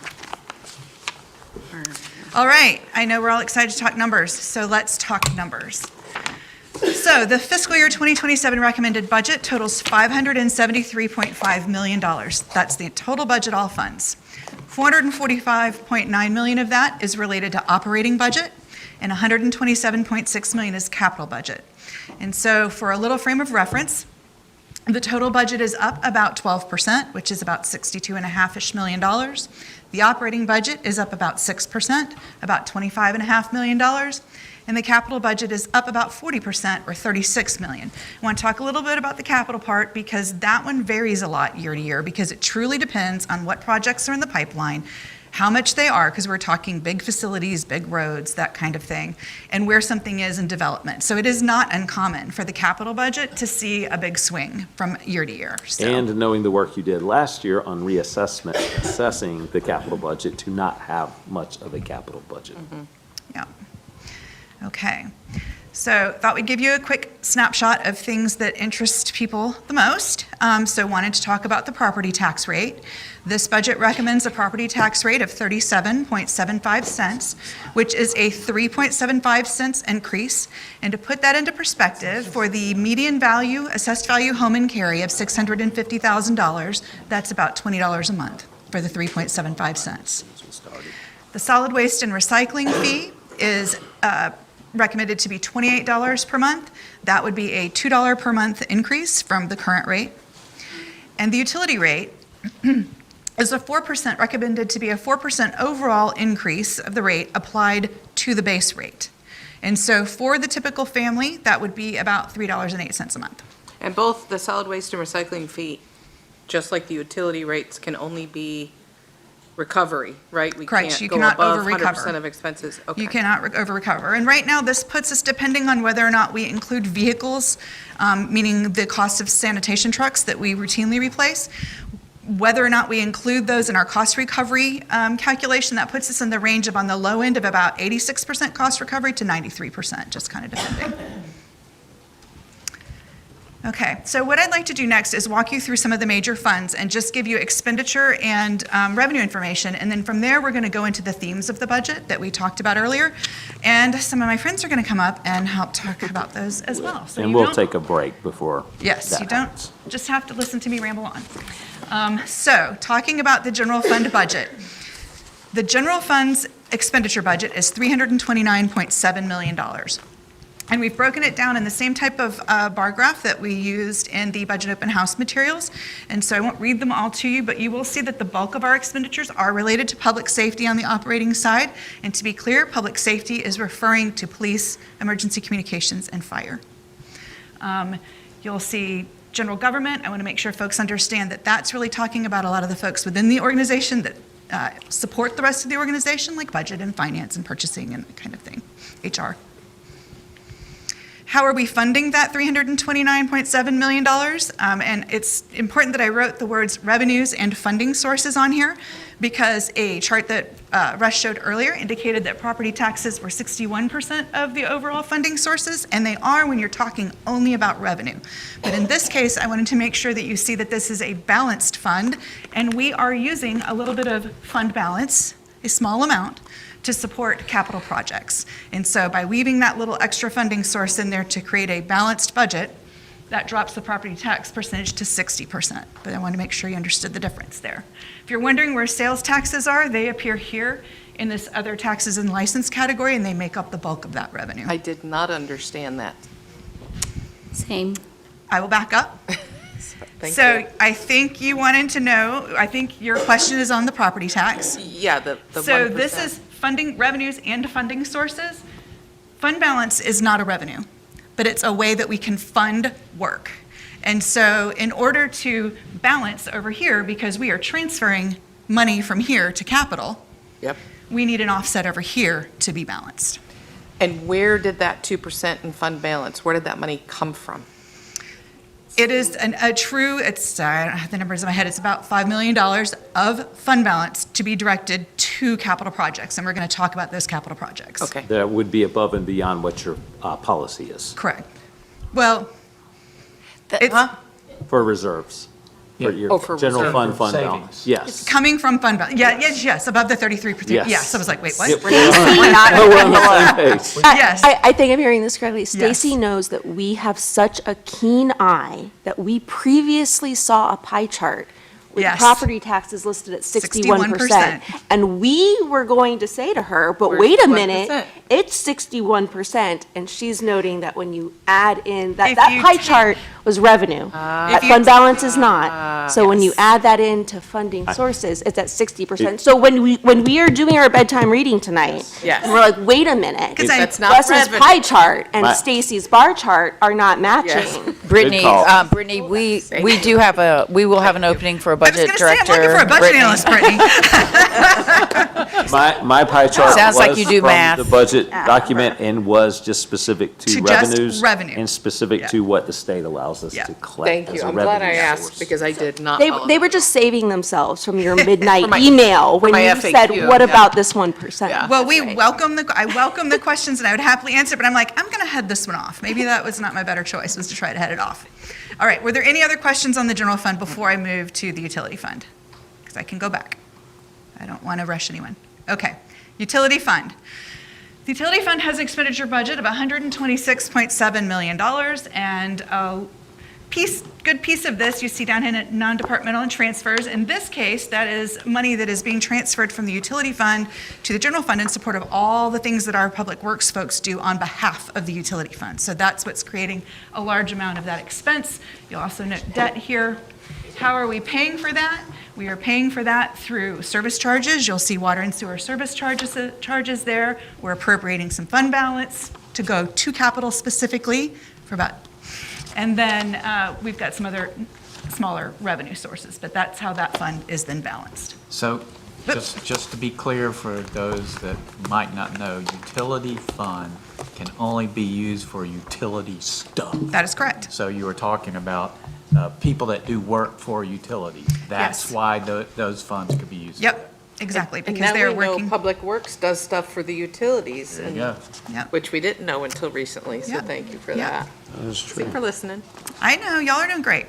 Speaker 19: All right, I know we're all excited to talk numbers, so let's talk numbers. So the fiscal year 2027 recommended budget totals $573.5 million. That's the total budget, all funds. $445.9 million of that is related to operating budget, and $127.6 million is capital budget. And so for a little frame of reference, the total budget is up about 12%, which is about $62.5-ish million. The operating budget is up about 6%, about $25.5 million. And the capital budget is up about 40%, or $36 million. I want to talk a little bit about the capital part because that one varies a lot year to year because it truly depends on what projects are in the pipeline, how much they are, because we're talking big facilities, big roads, that kind of thing, and where something is in development. So it is not uncommon for the capital budget to see a big swing from year to year. So.
Speaker 2: And knowing the work you did last year on reassessment, assessing the capital budget to not have much of a capital budget.
Speaker 19: Yeah. Okay. So thought we'd give you a quick snapshot of things that interest people the most. So wanted to talk about the property tax rate. This budget recommends a property tax rate of 37.75 cents, which is a 3.75 cents increase. And to put that into perspective, for the median value, assessed value home in Cary of $650,000, that's about $20 a month for the 3.75 cents. The solid waste and recycling fee is recommended to be $28 per month. That would be a $2 per month increase from the current rate. And the utility rate is a 4%, recommended to be a 4% overall increase of the rate applied to the base rate. And so for the typical family, that would be about $3.08 a month.
Speaker 5: And both the solid waste and recycling fee, just like the utility rates, can only be recovery, right? We
Speaker 19: Correct.
Speaker 5: can't
Speaker 19: You
Speaker 5: go
Speaker 19: cannot
Speaker 5: above
Speaker 19: over-recover.
Speaker 5: 100% of expenses. Okay.
Speaker 19: You cannot over-recover. And right now, this puts us, depending on whether or not we include vehicles, meaning the cost of sanitation trucks that we routinely replace, whether or not we include those in our cost recovery calculation, that puts us in the range of, on the low end, of about 86% cost recovery to 93%, just kind of depending. Okay, so what I'd like to do next is walk you through some of the major funds and just give you expenditure and revenue information. And then from there, we're going to go into the themes of the budget that we talked about earlier. And some of my friends are going to come up and help talk about those as well. So
Speaker 2: And
Speaker 19: you
Speaker 2: we'll
Speaker 19: don't-
Speaker 2: take a break before
Speaker 19: Yes,
Speaker 2: that
Speaker 19: you don't
Speaker 2: happens.
Speaker 19: just have to listen to me ramble on. So, talking about the general fund budget. The general fund's expenditure budget is $329.7 million. And we've broken it down in the same type of bar graph that we used in the budget open house materials. And so I won't read them all to you, but you will see that the bulk of our expenditures are related to public safety on the operating side. And to be clear, public safety is referring to police, emergency communications, and fire. You'll see general government. I want to make sure folks understand that that's really talking about a lot of the folks within the organization that support the rest of the organization, like budget and finance and purchasing and that kind of thing, HR. How are we funding that $329.7 million? And it's important that I wrote the words revenues and funding sources on here because a chart that Russ showed earlier indicated that property taxes were 61% of the overall funding sources, and they are when you're talking only about revenue. But in this case, I wanted to make sure that you see that this is a balanced fund, and we are using a little bit of fund balance, a small amount, to support capital projects. And so by weaving that little extra funding source in there to create a balanced budget, that drops the property tax percentage to 60%. But I want to make sure you understood the difference there. If you're wondering where sales taxes are, they appear here in this other taxes and license category, and they make up the bulk of that revenue.
Speaker 5: I did not understand that.
Speaker 13: Same.
Speaker 19: I will back up.
Speaker 5: Thank
Speaker 19: So
Speaker 5: you.
Speaker 19: I think you wanted to know, I think your question is on the property tax.
Speaker 5: Yeah, the 1%.
Speaker 19: So this is funding revenues and funding sources. Fund balance is not a revenue, but it's a way that we can fund work. And so in order to balance over here, because we are transferring money from here to capital,
Speaker 5: Yep.
Speaker 19: we need an offset over here to be balanced.
Speaker 5: And where did that 2% in fund balance, where did that money come from?
Speaker 19: It is a true, I don't have the numbers in my head, it's about $5 million of fund balance to be directed to capital projects, and we're going to talk about those capital projects.
Speaker 15: Okay.
Speaker 2: That would be above and beyond what your policy is
Speaker 19: Correct. Well,
Speaker 2: for reserves. For your
Speaker 5: for
Speaker 2: general
Speaker 5: reserve.
Speaker 2: fund
Speaker 1: Savings.
Speaker 2: balance. Yes.
Speaker 19: coming from fund balance, yes, above the 33%.
Speaker 2: Yes.
Speaker 19: Yes, I was like, wait, what?
Speaker 2: Yep. We're on the same page.
Speaker 19: Yes.
Speaker 7: I think I'm hearing this correctly. Stacy
Speaker 19: Yes.
Speaker 7: knows that we have such a keen eye that we previously saw a pie chart with
Speaker 19: Yes.
Speaker 7: property taxes listed at 61%.
Speaker 19: 61%.
Speaker 7: And we were going to say to her, but
Speaker 5: Where's
Speaker 7: wait a
Speaker 5: the
Speaker 7: minute,
Speaker 5: 1%?
Speaker 7: it's 61%. And she's noting that when you add in,
Speaker 19: If
Speaker 7: that
Speaker 19: you
Speaker 7: pie
Speaker 19: take-
Speaker 7: chart was revenue. That
Speaker 19: If you
Speaker 7: fund
Speaker 19: t-
Speaker 7: balance is not. So when you add that into funding sources, it's at 60%. So when we are doing our bedtime reading tonight,
Speaker 5: Yes.
Speaker 7: and we're like, wait a minute.
Speaker 5: That's not
Speaker 7: Russ's
Speaker 5: revenue.
Speaker 7: pie chart and
Speaker 2: My-
Speaker 7: Stacy's bar chart are not matching.
Speaker 5: Yes.
Speaker 15: Brittany,
Speaker 2: call.
Speaker 15: Brittany, we do have we will have an opening for a
Speaker 19: I was
Speaker 15: budget
Speaker 19: going to say, I'm
Speaker 15: director.
Speaker 19: looking for a budget
Speaker 15: Brittany.
Speaker 19: analyst, Brittany.
Speaker 2: My pie chart
Speaker 15: Sounds like
Speaker 2: was
Speaker 15: you do
Speaker 2: from
Speaker 15: math.
Speaker 2: the budget document and was just specific to
Speaker 19: To just
Speaker 2: revenues.
Speaker 19: revenue.
Speaker 2: And specific
Speaker 19: Yeah.
Speaker 2: to what the state allows us
Speaker 19: Yeah.
Speaker 2: to collect
Speaker 5: Thank
Speaker 2: as
Speaker 5: you.
Speaker 2: a
Speaker 5: I'm glad I
Speaker 2: revenue
Speaker 5: asked
Speaker 2: source.
Speaker 5: because I did not
Speaker 7: They
Speaker 5: follow
Speaker 7: were just saving themselves from your midnight
Speaker 5: my-
Speaker 7: email when
Speaker 5: my
Speaker 7: you
Speaker 5: FAQ,
Speaker 7: said, what
Speaker 5: yeah.
Speaker 7: about this 1%?
Speaker 5: Yeah.
Speaker 19: Well, I welcome the questions, and I would happily answer, but I'm like, I'm going to head this one off. Maybe that was not my better choice, was to try to head it off. All right, were there any other questions on the general fund before I move to the utility fund? Because I can go back. I don't want to rush anyone. Okay, utility fund. The utility fund has an expenditure budget of $126.7 million, and a good piece of this you see down in non-departmental and transfers. In this case, that is money that is being transferred from the utility fund to the general fund in support of all the things that our public works folks do on behalf of the utility fund. So that's what's creating a large amount of that expense. You'll also note debt here. How are we paying for that? We are paying for that through service charges. You'll see water and sewer service charges there. We're appropriating some fund balance to go to capital specifically for about, and then we've got some other smaller revenue sources, but that's how that fund is then balanced.
Speaker 1: So, just to be clear for those that might not know, utility fund can only be used for utility stuff.
Speaker 19: That is correct.
Speaker 1: So you were talking about people that do work for utilities. That's
Speaker 19: Yes.
Speaker 1: why those funds could be used.
Speaker 19: Yep, exactly,
Speaker 5: And
Speaker 19: because
Speaker 5: now
Speaker 19: they're
Speaker 5: we know
Speaker 19: working.
Speaker 5: Public Works does stuff for the utilities,
Speaker 1: There you
Speaker 5: and-
Speaker 1: go.
Speaker 19: Yep.
Speaker 5: which we didn't know until recently, so
Speaker 19: Yep.
Speaker 5: thank you for
Speaker 19: Yep.
Speaker 5: that.
Speaker 2: That's
Speaker 5: Thank you for listening.
Speaker 19: I know, y'all are doing great.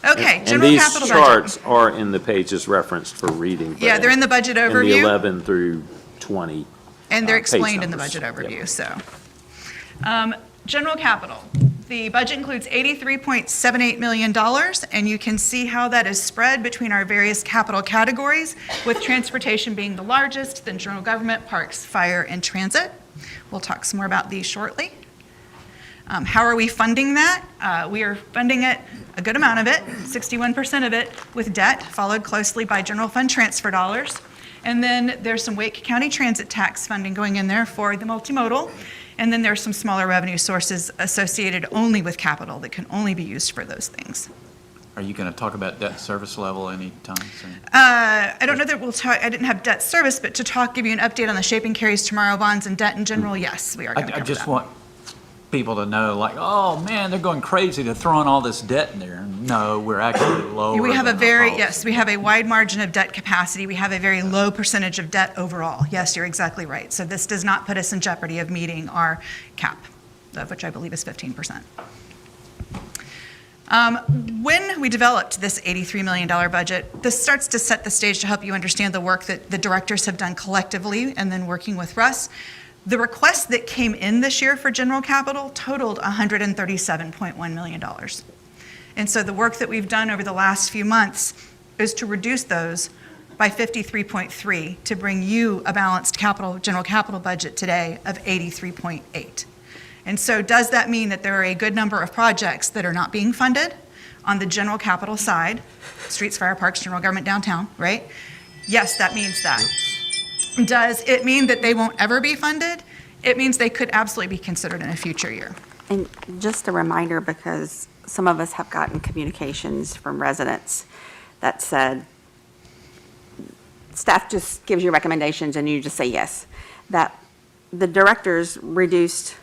Speaker 19: Okay,
Speaker 2: And
Speaker 19: general
Speaker 2: these
Speaker 19: capital budget.
Speaker 2: charts are in the pages referenced for reading. but
Speaker 19: Yeah, they're in the budget
Speaker 2: In the
Speaker 19: overview.
Speaker 2: 11 through 20.
Speaker 19: And they're
Speaker 2: page
Speaker 19: explained in the
Speaker 2: numbers.
Speaker 19: budget overview,
Speaker 2: Yep.
Speaker 19: so. General capital, the budget includes $83.78 million, and you can see how that is spread between our various capital categories, with transportation being the largest, then general government, parks, fire, and transit. We'll talk some more about these shortly. How are we funding that? We are funding it, a good amount of it, 61% of it, with debt, followed closely by general fund transfer dollars. And then there's some Wake County transit tax funding going in there for the multimodal. And then there's some smaller revenue sources associated only with capital that can only be used for those things.
Speaker 1: Are you going to talk about debt service level anytime soon?
Speaker 19: I don't know that we'll talk, I didn't have debt service, but to give you an update on the Shaping Cary's Tomorrow bonds and debt in general, yes, we are going to
Speaker 1: I
Speaker 19: cover
Speaker 1: just
Speaker 19: that.
Speaker 1: want people to know, like, oh, man, they're going crazy. They're throwing all this debt in there. No, we're actually lower
Speaker 19: We have a
Speaker 1: than our
Speaker 19: very,
Speaker 1: policy.
Speaker 19: yes, we have a wide margin of debt capacity. We have a very low percentage of debt overall. Yes, you're exactly right. So this does not put us in jeopardy of meeting our cap, of which I believe is 15%. When we developed this $83 million budget, this starts to set the stage to help you understand the work that the directors have done collectively and then working with Russ. The requests that came in this year for general capital totaled $137.1 million. And so the work that we've done over the last few months is to reduce those by 53.3 to bring you a balanced general capital budget today of 83.8. And so does that mean that there are a good number of projects that are not being funded on the general capital side, streets, fire, parks, general government, downtown, right? Yes, that means that. Does it mean that they won't ever be funded? It means they could absolutely be considered in a future year.
Speaker 9: And just a reminder, because some of us have gotten communications from residents that said, staff just gives you recommendations and you just say yes, that the directors reduced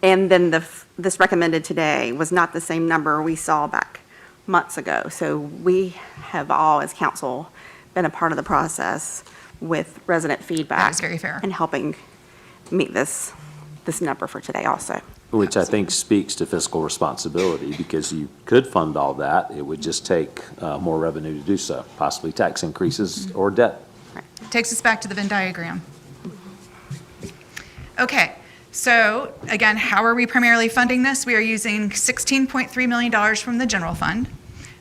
Speaker 9: And then this recommended today was not the same number we saw back months ago. So we have all, as council, been a part of the process with resident feedback.
Speaker 19: That is very fair.
Speaker 9: And helping meet this number for today also.
Speaker 2: Which I think speaks to fiscal responsibility, because you could fund all that. It would just take more revenue to do so, possibly tax increases or debt.
Speaker 19: Takes us back to the Venn diagram. Okay, so again, how are we primarily funding this? We are using $16.3 million from the general fund.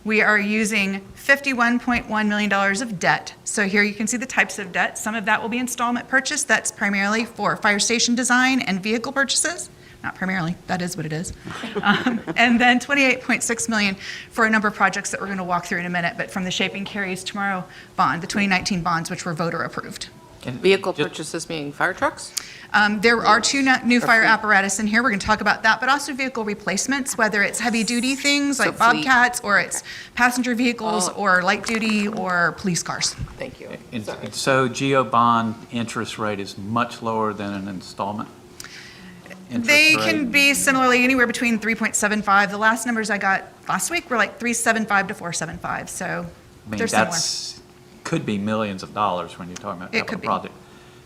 Speaker 19: We are using $51.1 million of debt. So here you can see the types of debt. Some of that will be installment purchase. That's primarily for fire station design and vehicle purchases. Not primarily, that is what it is. And then $28.6 million for a number of projects that we're going to walk through in a minute, but from the Shaping Cary's Tomorrow bond, the 2019 bonds, which were voter approved.
Speaker 5: Vehicle purchases meaning fire trucks?
Speaker 19: There are two new fire apparatus in here. We're going to talk about that, but also vehicle replacements, whether it's heavy-duty things like
Speaker 5: fleet.
Speaker 19: Bobcats, or it's passenger vehicles, or light-duty, or police cars.
Speaker 5: Thank you.
Speaker 1: And so GO bond interest rate is much lower than an installment?
Speaker 19: They can be similarly anywhere between 3.75. The last numbers I got last week were like 3.75 to 4.75, so
Speaker 1: I mean,
Speaker 19: they're similar.
Speaker 1: could be millions of dollars when you're talking about
Speaker 19: It
Speaker 1: capital
Speaker 19: could be.
Speaker 1: project.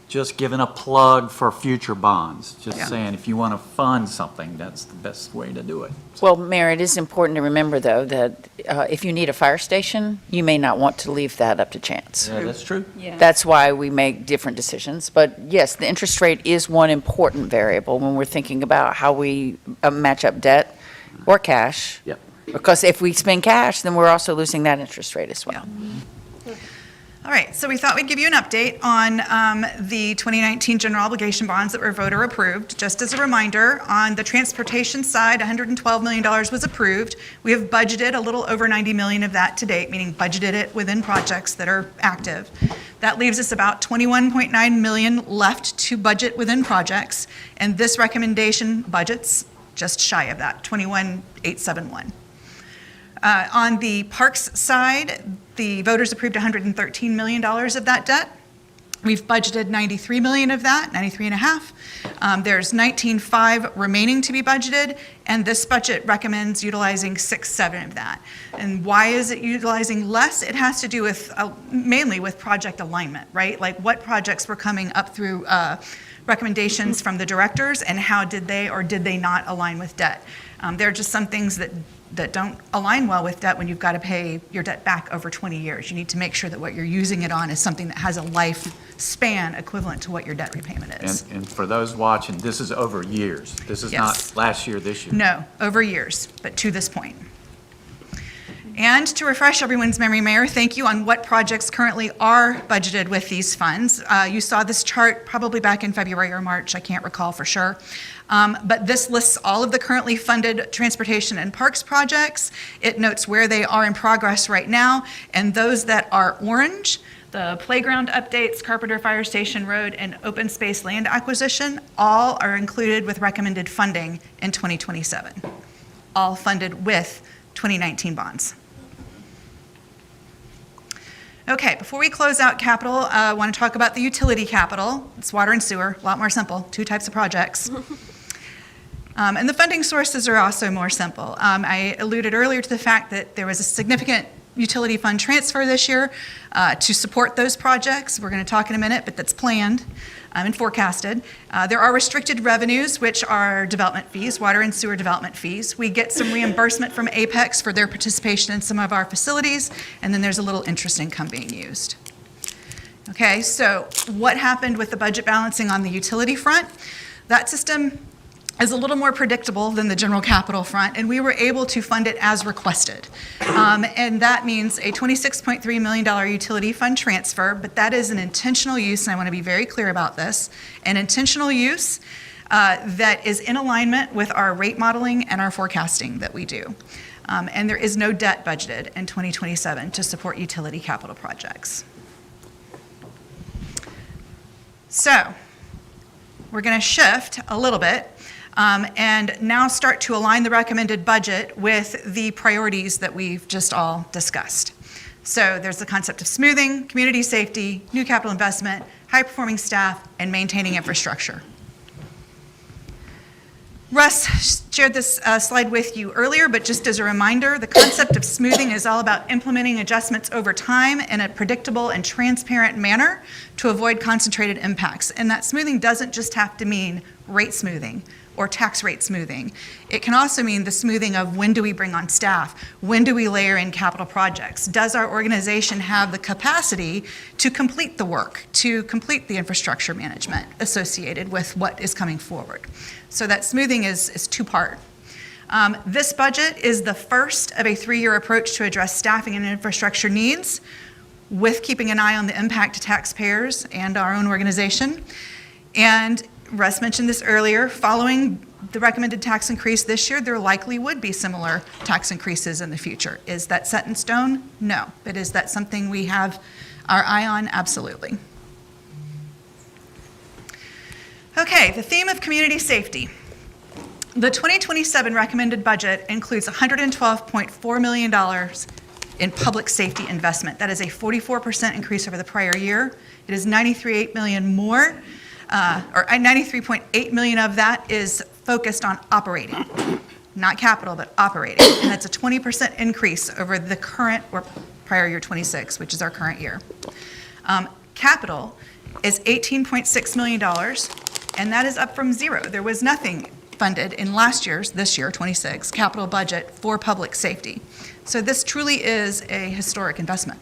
Speaker 1: Just giving a plug for future bonds, just
Speaker 19: Yeah.
Speaker 1: saying if you want to fund something, that's the best way to do it.
Speaker 15: Well, Mayor, it is important to remember, though, that if you need a fire station, you may not want to leave that up to chance.
Speaker 1: Yeah, that's true.
Speaker 15: That's why we make different decisions. But yes, the interest rate is one important variable when we're thinking about how we match up debt or cash.
Speaker 2: Yep.
Speaker 15: Because if we spend cash, then we're also losing that interest rate as well.
Speaker 19: All right, so we thought we'd give you an update on the 2019 general obligation bonds that were voter approved. Just as a reminder, on the transportation side, $112 million was approved. We have budgeted a little over $90 million of that to date, meaning budgeted it within projects that are active. That leaves us about $21.9 million left to budget within projects, and this recommendation budgets just shy of that, $21,871. On the parks side, the voters approved $113 million of that debt. We've budgeted $93 million of that, 93.5. There's 19.5 remaining to be budgeted, and this budget recommends utilizing 6.7 of that. And why is it utilizing less? It has to do with mainly with project alignment, right? Like what projects were coming up through recommendations from the directors, and how did they or did they not align with debt? There are just some things that don't align well with debt when you've got to pay your debt back over 20 years. You need to make sure that what you're using it on is something that has a lifespan equivalent to what your debt repayment is.
Speaker 1: And for those watching, this is over years. This is
Speaker 19: Yes.
Speaker 1: not last year, this year.
Speaker 19: No, over years, but to this point. And to refresh everyone's memory, Mayor, thank you on what projects currently are budgeted with these funds. You saw this chart probably back in February or March, I can't recall for sure. But this lists all of the currently funded transportation and parks projects. It notes where they are in progress right now, and those that are orange, the playground updates, Carpenter Fire Station Road, and open space land acquisition, all are included with recommended funding in 2027. All funded with 2019 bonds. Okay, before we close out capital, I want to talk about the utility capital. It's water and sewer, a lot more simple, two types of projects. And the funding sources are also more simple. I alluded earlier to the fact that there was a significant utility fund transfer this year to support those projects. We're going to talk in a minute, but that's planned and forecasted. There are restricted revenues, which are development fees, water and sewer development fees. We get some reimbursement from Apex for their participation in some of our facilities, and then there's a little interest income being used. Okay, so what happened with the budget balancing on the utility front? That system is a little more predictable than the general capital front, and we were able to fund it as requested. And that means a $26.3 million utility fund transfer, but that is an intentional use, and I want to be very clear about this, an intentional use that is in alignment with our rate modeling and our forecasting that we do. And there is no debt budgeted in 2027 to support utility capital projects. So, we're going to shift a little bit and now start to align the recommended budget with the priorities that we've just all discussed. So there's the concept of smoothing, community safety, new capital investment, high-performing staff, and maintaining infrastructure. Russ shared this slide with you earlier, but just as a reminder, the concept of smoothing is all about implementing adjustments over time in a predictable and transparent manner to avoid concentrated impacts. And that smoothing doesn't just have to mean rate smoothing or tax rate smoothing. It can also mean the smoothing of when do we bring on staff? When do we layer in capital projects? Does our organization have the capacity to complete the work, to complete the infrastructure management associated with what is coming forward? So that smoothing is two-part. This budget is the first of a 3-year approach to address staffing and infrastructure needs with keeping an eye on the impact to taxpayers and our own organization. And Russ mentioned this earlier, following the recommended tax increase this year, there likely would be similar tax increases in the future. Is that set in stone? No. But is that something we have our eye on? Absolutely. Okay, the theme of community safety. The 2027 recommended budget includes $112.4 million in public safety investment. That is a 44% increase over the prior year. It is $93.8 million more. Or 93.8 million of that is focused on operating, not capital, but operating. And that's a 20% increase over the current or prior year 26, which is our current year. Capital is $18.6 million, and that is up from zero. There was nothing funded in this year, 26, capital budget for public safety. So this truly is a historic investment.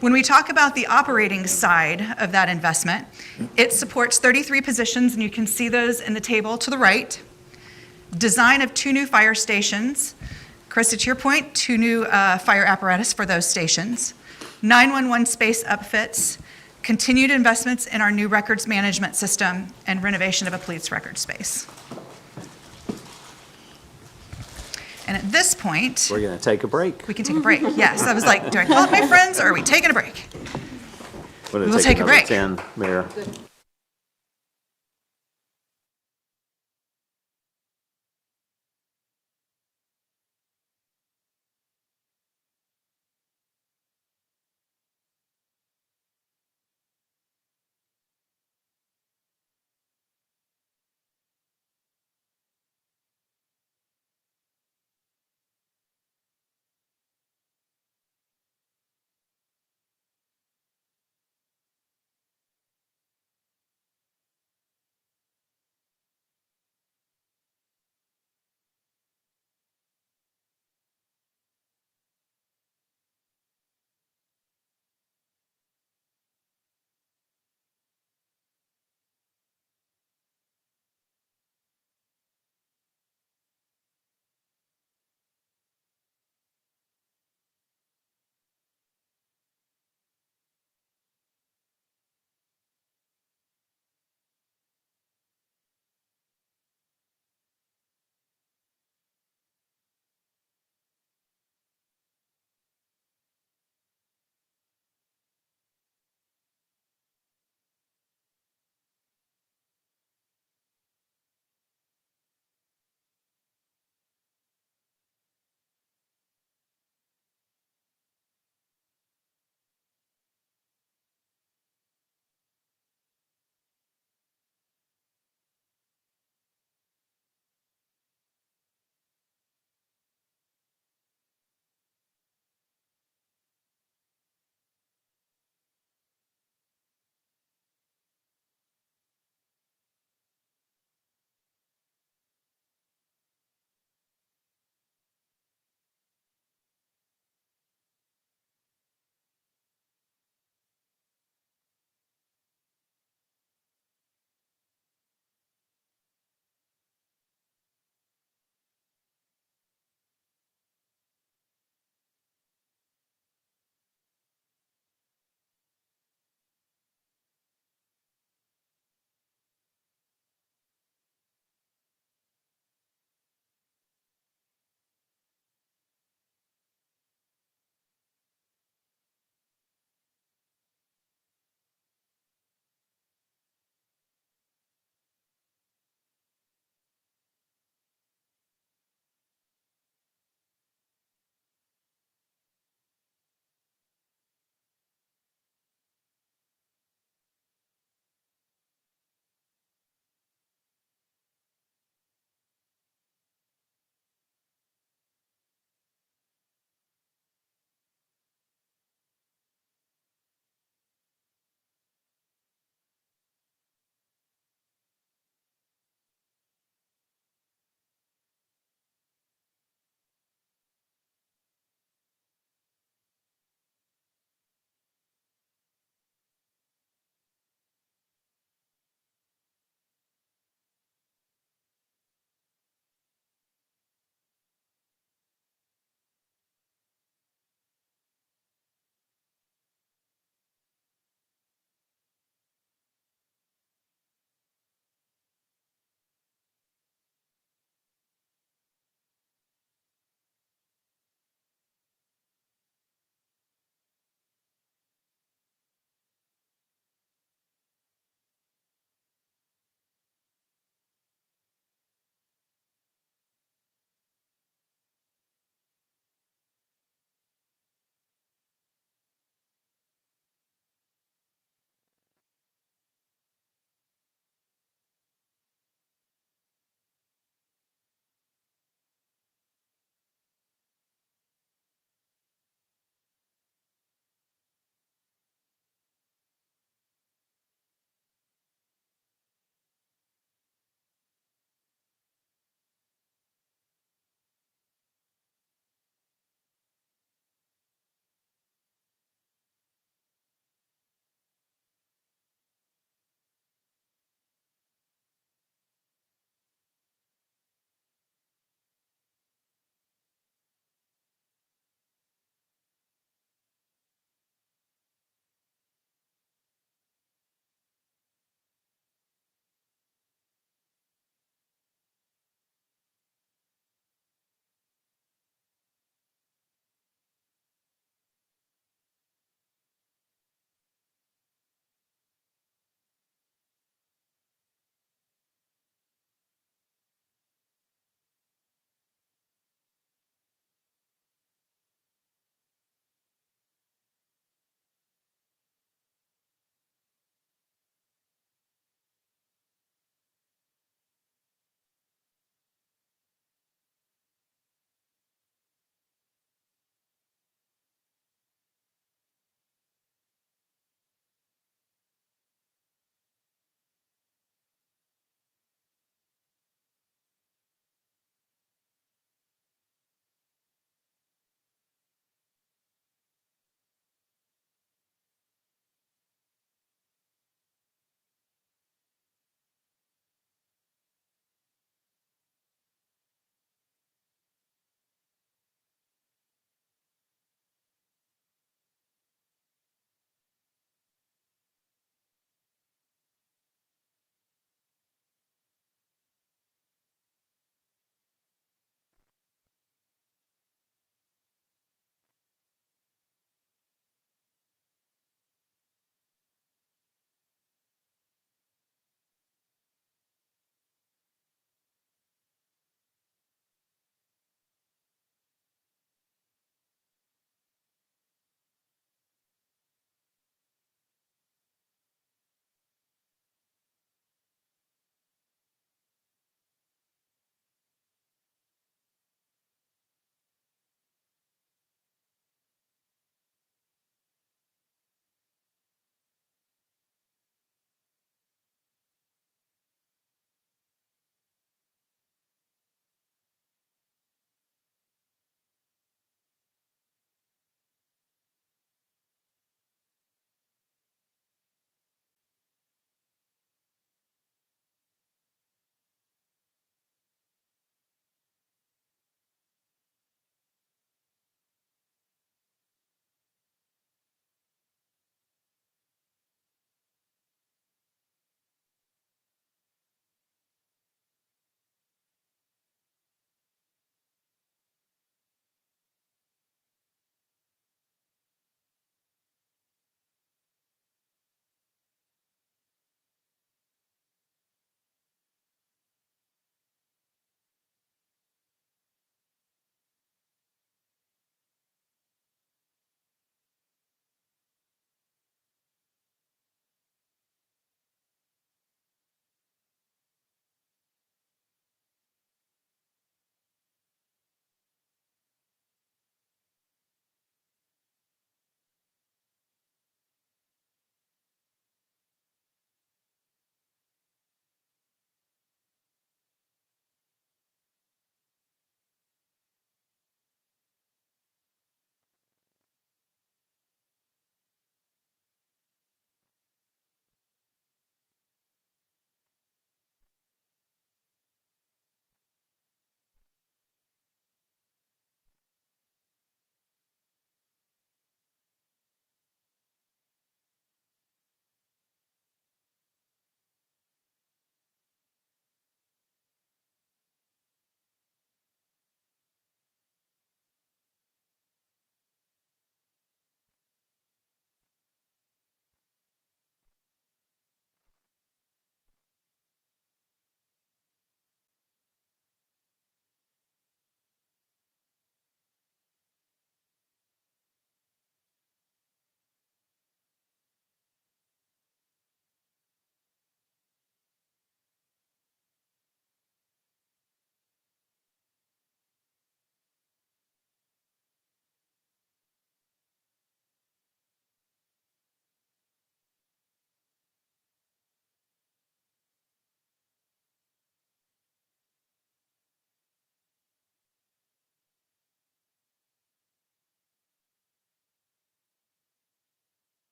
Speaker 19: When we talk about the operating side of that investment, it supports 33 positions, and you can see those in the table to the right. Design of 2 new fire stations. Krista, to your point, 2 new fire apparatus for those stations. 911 space upfits, continued investments in our new records management system, and renovation of a police record space. And at this point,
Speaker 2: We're going to take a break.
Speaker 19: we can take a break. Yes, I was like, do I call up my friends or are we taking a break?
Speaker 2: We're
Speaker 19: We
Speaker 2: going
Speaker 19: will
Speaker 2: to
Speaker 19: take
Speaker 2: take
Speaker 19: a
Speaker 2: another
Speaker 19: break.
Speaker 2: 10, Mayor.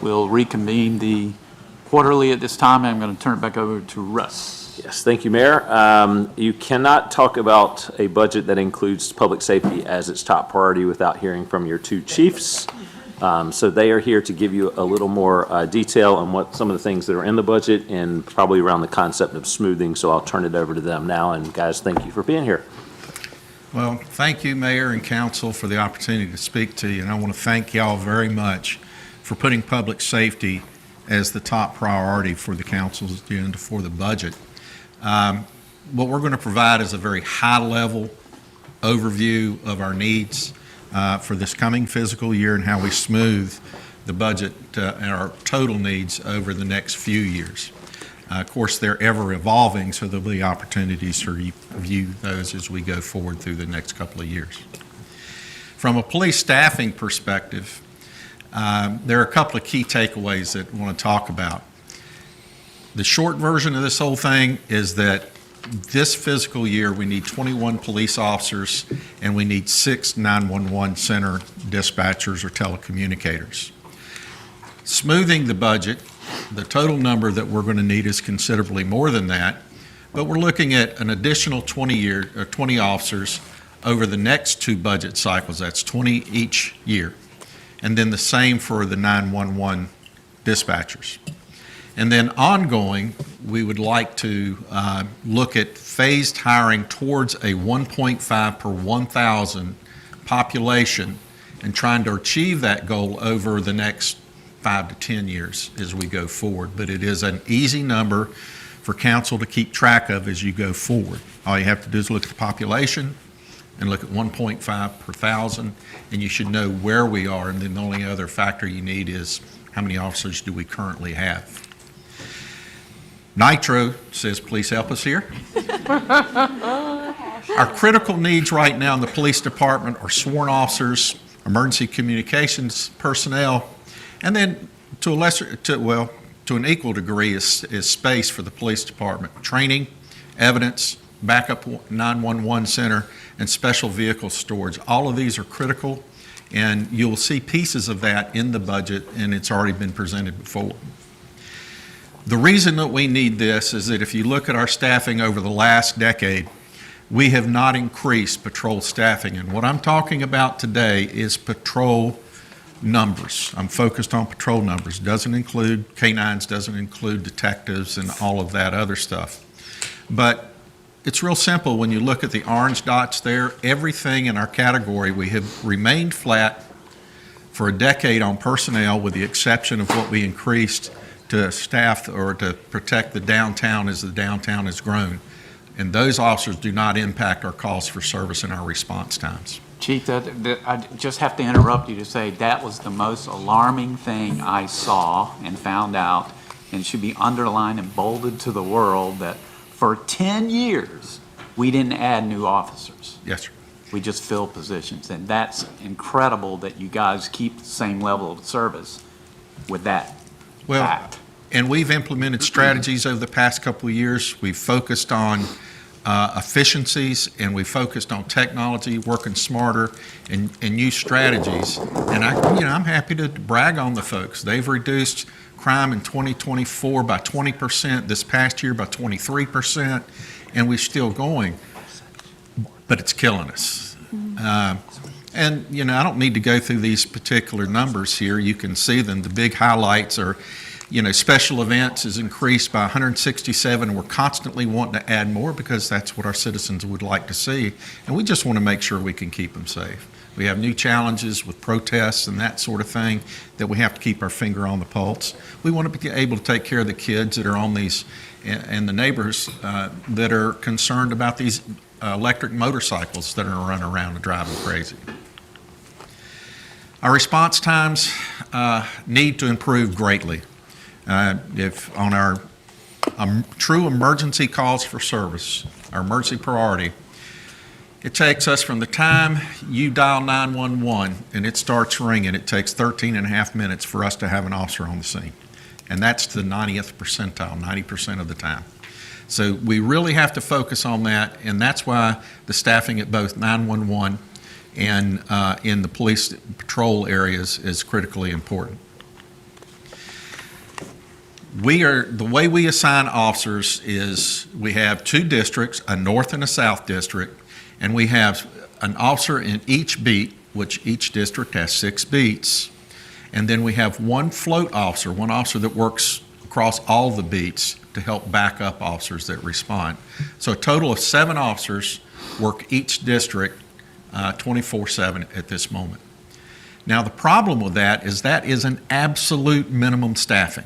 Speaker 1: We'll reconvene the quarterly at this time, and I'm going to turn it back over to Russ.
Speaker 2: Yes, thank you, Mayor. You cannot talk about a budget that includes public safety as its top priority without hearing from your two chiefs. So they are here to give you a little more detail on what some of the things that are in the budget and probably around the concept of smoothing. So I'll turn it over to them now. And guys, thank you for being here.
Speaker 6: Well, thank you, Mayor and Council, for the opportunity to speak to you. And I want to thank y'all very much for putting public safety as the top priority for the council's agenda for the budget. What we're going to provide is a very high-level overview of our needs for this coming fiscal year and how we smooth the budget and our total needs over the next few years. Of course, they're ever evolving, so there'll be opportunities to review those as we go forward through the next couple of years. From a police staffing perspective, there are a couple of key takeaways that I want to talk about. The short version of this whole thing is that this fiscal year, we need 21 police officers and we need 6 911 center dispatchers or telecommunicators. Smoothing the budget, the total number that we're going to need is considerably more than that, but we're looking at an additional 20 officers over the next 2 budget cycles. That's 20 each year. And then the same for the 911 dispatchers. And then ongoing, we would like to look at phased hiring towards a 1.5 per 1,000 population and trying to achieve that goal over the next 5 to 10 years as we go forward. But it is an easy number for council to keep track of as you go forward. All you have to do is look at the population and look at 1.5 per 1,000, and you should know where we are. And then the only other factor you need is how many officers do we currently have. Nitro says, please help us here. Our critical needs right now in the police department are sworn officers, emergency communications personnel, and then to an equal degree is space for the police department. Training, evidence, backup 911 center, and special vehicle storage. All of these are critical, and you'll see pieces of that in the budget, and it's already been presented before. The reason that we need this is that if you look at our staffing over the last decade, we have not increased patrol staffing. And what I'm talking about today is patrol numbers. I'm focused on patrol numbers. Doesn't include canines, doesn't include detectives and all of that other stuff. But it's real simple when you look at the orange dots there. Everything in our category, we have remained flat for a decade on personnel with the exception of what we increased to staff or to protect the downtown as the downtown has grown. And those officers do not impact our calls for service and our response times.
Speaker 1: Chief, I just have to interrupt you to say that was the most alarming thing I saw and found out, and should be underlined and bolded to the world, that for 10 years, we didn't add new officers.
Speaker 6: Yes, sir.
Speaker 1: We just filled positions, and that's incredible that you guys keep the same level of service with that fact.
Speaker 6: And we've implemented strategies over the past couple of years. We've focused on efficiencies, and we focused on technology, working smarter, and new strategies. And I'm happy to brag on the folks. They've reduced crime in 2024 by 20%, this past year by 23%, and we're still going. But it's killing us. And I don't need to go through these particular numbers here. You can see them. The big highlights are, special events is increased by 167. We're constantly wanting to add more because that's what our citizens would like to see. And we just want to make sure we can keep them safe. We have new challenges with protests and that sort of thing that we have to keep our finger on the pulse. We want to be able to take care of the kids that are on these and the neighbors that are concerned about these electric motorcycles that are running around and driving crazy. Our response times need to improve greatly. If on our true emergency calls for service, our emergency priority, it takes us from the time you dial 911 and it starts ringing, it takes 13 and a half minutes for us to have an officer on the scene. And that's the 90th percentile, 90% of the time. So we really have to focus on that, and that's why the staffing at both 911 and in the police patrol areas is critically important. The way we assign officers is we have 2 districts, a north and a south district, and we have an officer in each beat, which each district has 6 beats. And then we have 1 float officer, 1 officer that works across all the beats to help back up officers that respond. So a total of 7 officers work each district 24/7 at this moment. Now, the problem with that is an absolute minimum staffing.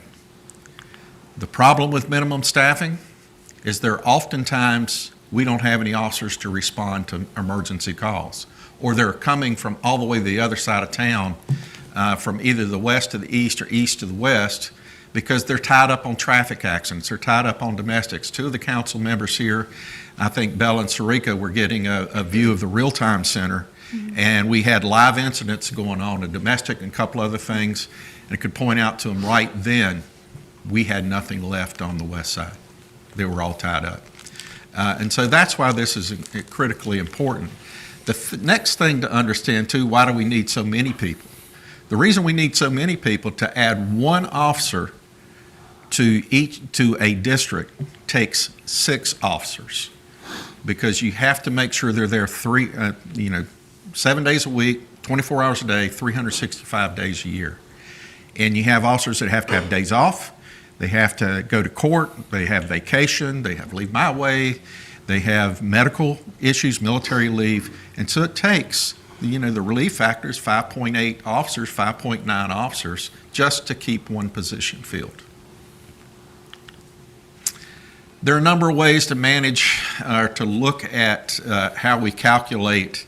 Speaker 6: The problem with minimum staffing is there oftentimes we don't have any officers to respond to emergency calls, or they're coming from all the way to the other side of town, from either the west to the east or east to the west, because they're tied up on traffic accidents, they're tied up on domestics. 2 of the council members here, I think Bella and Sarika, were getting a view of the real-time center, and we had live incidents going on, a domestic and a couple other things, and I could point out to them right then, we had nothing left on the west side. They were all tied up. And so that's why this is critically important. The next thing to understand too, why do we need so many people? The reason we need so many people to add 1 officer to a district takes 6 officers, because you have to make sure they're there 7 days a week, 24 hours a day, 365 days a year. And you have officers that have to have days off. They have to go to court, they have vacation, they have leave my way, they have medical issues, military leave, and so it takes, the relief factor is 5.8 officers, 5.9 officers, just to keep 1 position filled. There are a number of ways to manage or to look at how we calculate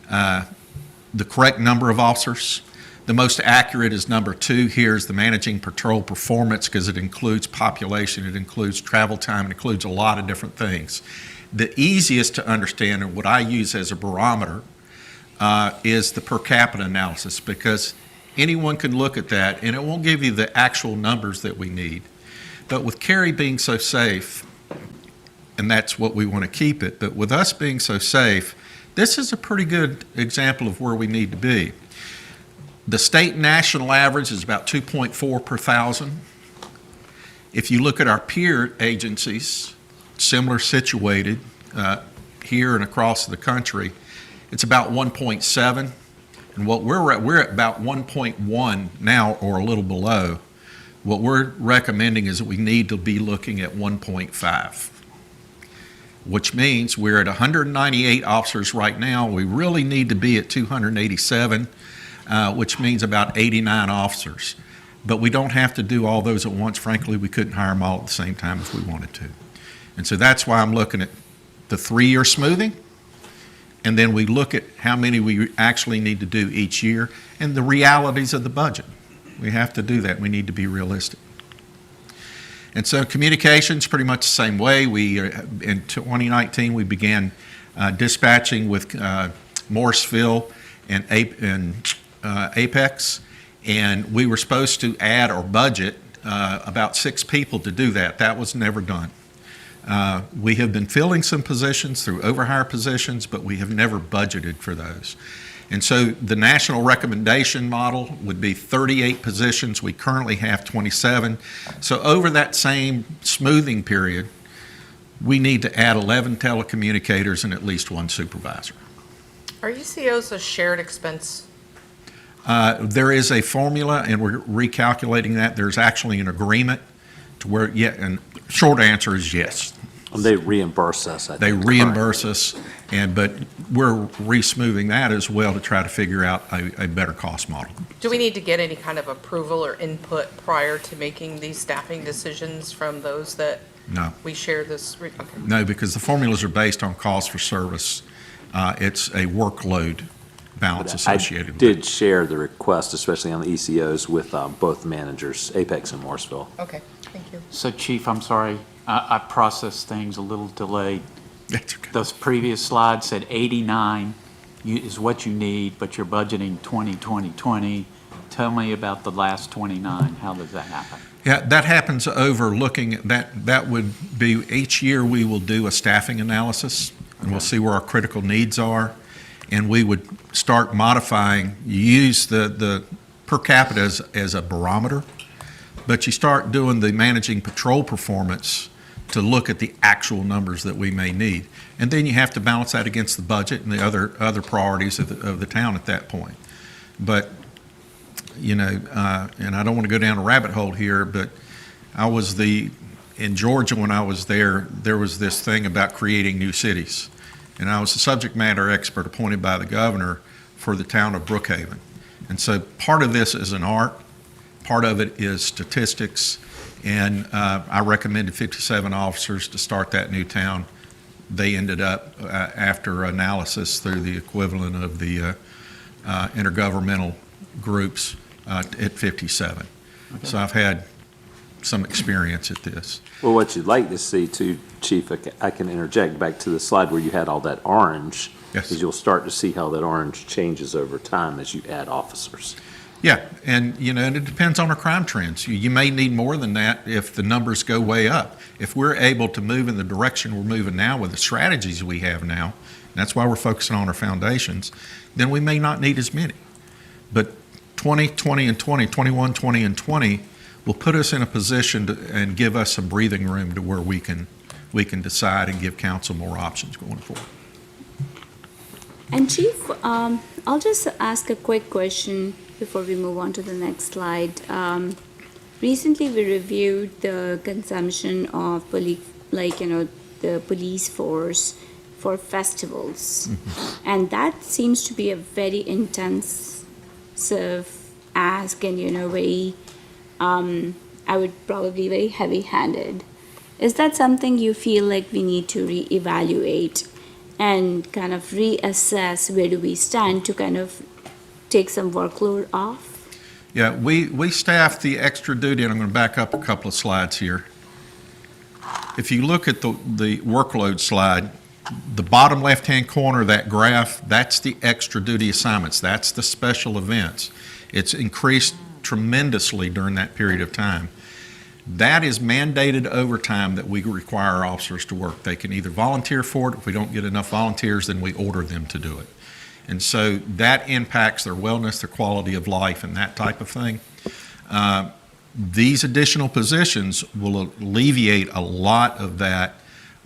Speaker 6: the correct number of officers. The most accurate is number 2 here, is the managing patrol performance, because it includes population, it includes travel time, it includes a lot of different things. The easiest to understand, and what I use as a barometer, is the per capita analysis, because anyone can look at that and it won't give you the actual numbers that we need. But with Cary being so safe, and that's what we want to keep it, but with us being so safe, this is a pretty good example of where we need to be. The state and national average is about 2.4 per thousand. If you look at our peer agencies, similar situated here and across the country, it's about 1.7. And what we're at about 1.1 now, or a little below. What we're recommending is that we need to be looking at 1.5, which means we're at 198 officers right now. We really need to be at 287. Which means about 89 officers. But we don't have to do all those at once. Frankly, we couldn't hire them all at the same time if we wanted to. And so that's why I'm looking at the 3-year smoothing, and then we look at how many we actually need to do each year, and the realities of the budget. We have to do that. We need to be realistic. And so communications, pretty much the same way. In 2019, we began dispatching with Morrisville and Apex, and we were supposed to add or budget about 6 people to do that. That was never done. We have been filling some positions through overhire positions, but we have never budgeted for those. And so the national recommendation model would be 38 positions. We currently have 27. So over that same smoothing period, we need to add 11 telecommunicators and at least 1 supervisor.
Speaker 5: Are ECOs a shared expense?
Speaker 6: There is a formula, and we're recalculating that. There's actually an agreement to where, and short answer is yes.
Speaker 2: They reimburse us, I think.
Speaker 6: They reimburse us, but we're re-smoothing that as well to try to figure out a better cost model.
Speaker 5: Do we need to get any kind of approval or input prior to making these staffing decisions from those that
Speaker 6: No.
Speaker 5: we share this? Okay.
Speaker 6: No, because the formulas are based on cost for service. It's a workload balance associated with it.
Speaker 2: I did share the request, especially on the ECOs, with both managers, Apex and Morrisville.
Speaker 5: Okay, thank you.
Speaker 1: So Chief, I'm sorry, I processed things a little delayed.
Speaker 6: That's okay.
Speaker 1: Those previous slides said 89 is what you need, but you're budgeting 20. Tell me about the last 29. How does that happen?
Speaker 6: Yeah, that happens over looking at that. That would be each year we will do a staffing analysis, and we'll see where our critical needs are, and we would start modifying, use the per capita as a barometer, but you start doing the managing patrol performance to look at the actual numbers that we may need. And then you have to balance that against the budget and the other priorities of the town at that point. But, you know, and I don't want to go down a rabbit hole here, but in Georgia when I was there was this thing about creating new cities. And I was the subject matter expert appointed by the governor for the town of Brookhaven. And so part of this is an art, part of it is statistics, and I recommended 57 officers to start that new town. They ended up, after analysis through the equivalent of the intergovernmental groups, at 57. Okay. So I've had some experience at this.
Speaker 2: Well, what you'd like to see too, Chief, I can interject back to the slide where you had all that orange,
Speaker 6: yes,
Speaker 2: is you'll start to see how that orange changes over time as you add officers.
Speaker 6: Yeah, and you know, and it depends on our crime trends. You may need more than that if the numbers go way up. If we're able to move in the direction we're moving now with the strategies we have now, and that's why we're focusing on our foundations, then we may not need as many. But 20, 20, and 20, 21, 20, and 20 will put us in a position and give us some breathing room to where we can decide and give council more options going forward.
Speaker 13: And Chief, I'll just ask a quick question before we move on to the next slide. Recently, we reviewed the consumption of the police force for festivals, and that seems to be a very intensive ask, and very, I would probably very heavy-handed. Is that something you feel like we need to reevaluate and kind of reassess where do we stand to kind of take some workload off?
Speaker 6: Yeah, we staff the extra duty, and I'm going to back up a couple of slides here. If you look at the workload slide, the bottom left-hand corner of that graph, that's the extra duty assignments. That's the special events. It's increased tremendously during that period of time. That is mandated overtime that we require our officers to work. They can either volunteer for it. If we don't get enough volunteers, then we order them to do it. And so that impacts their wellness, their quality of life, and that type of thing. These additional positions will alleviate a lot of that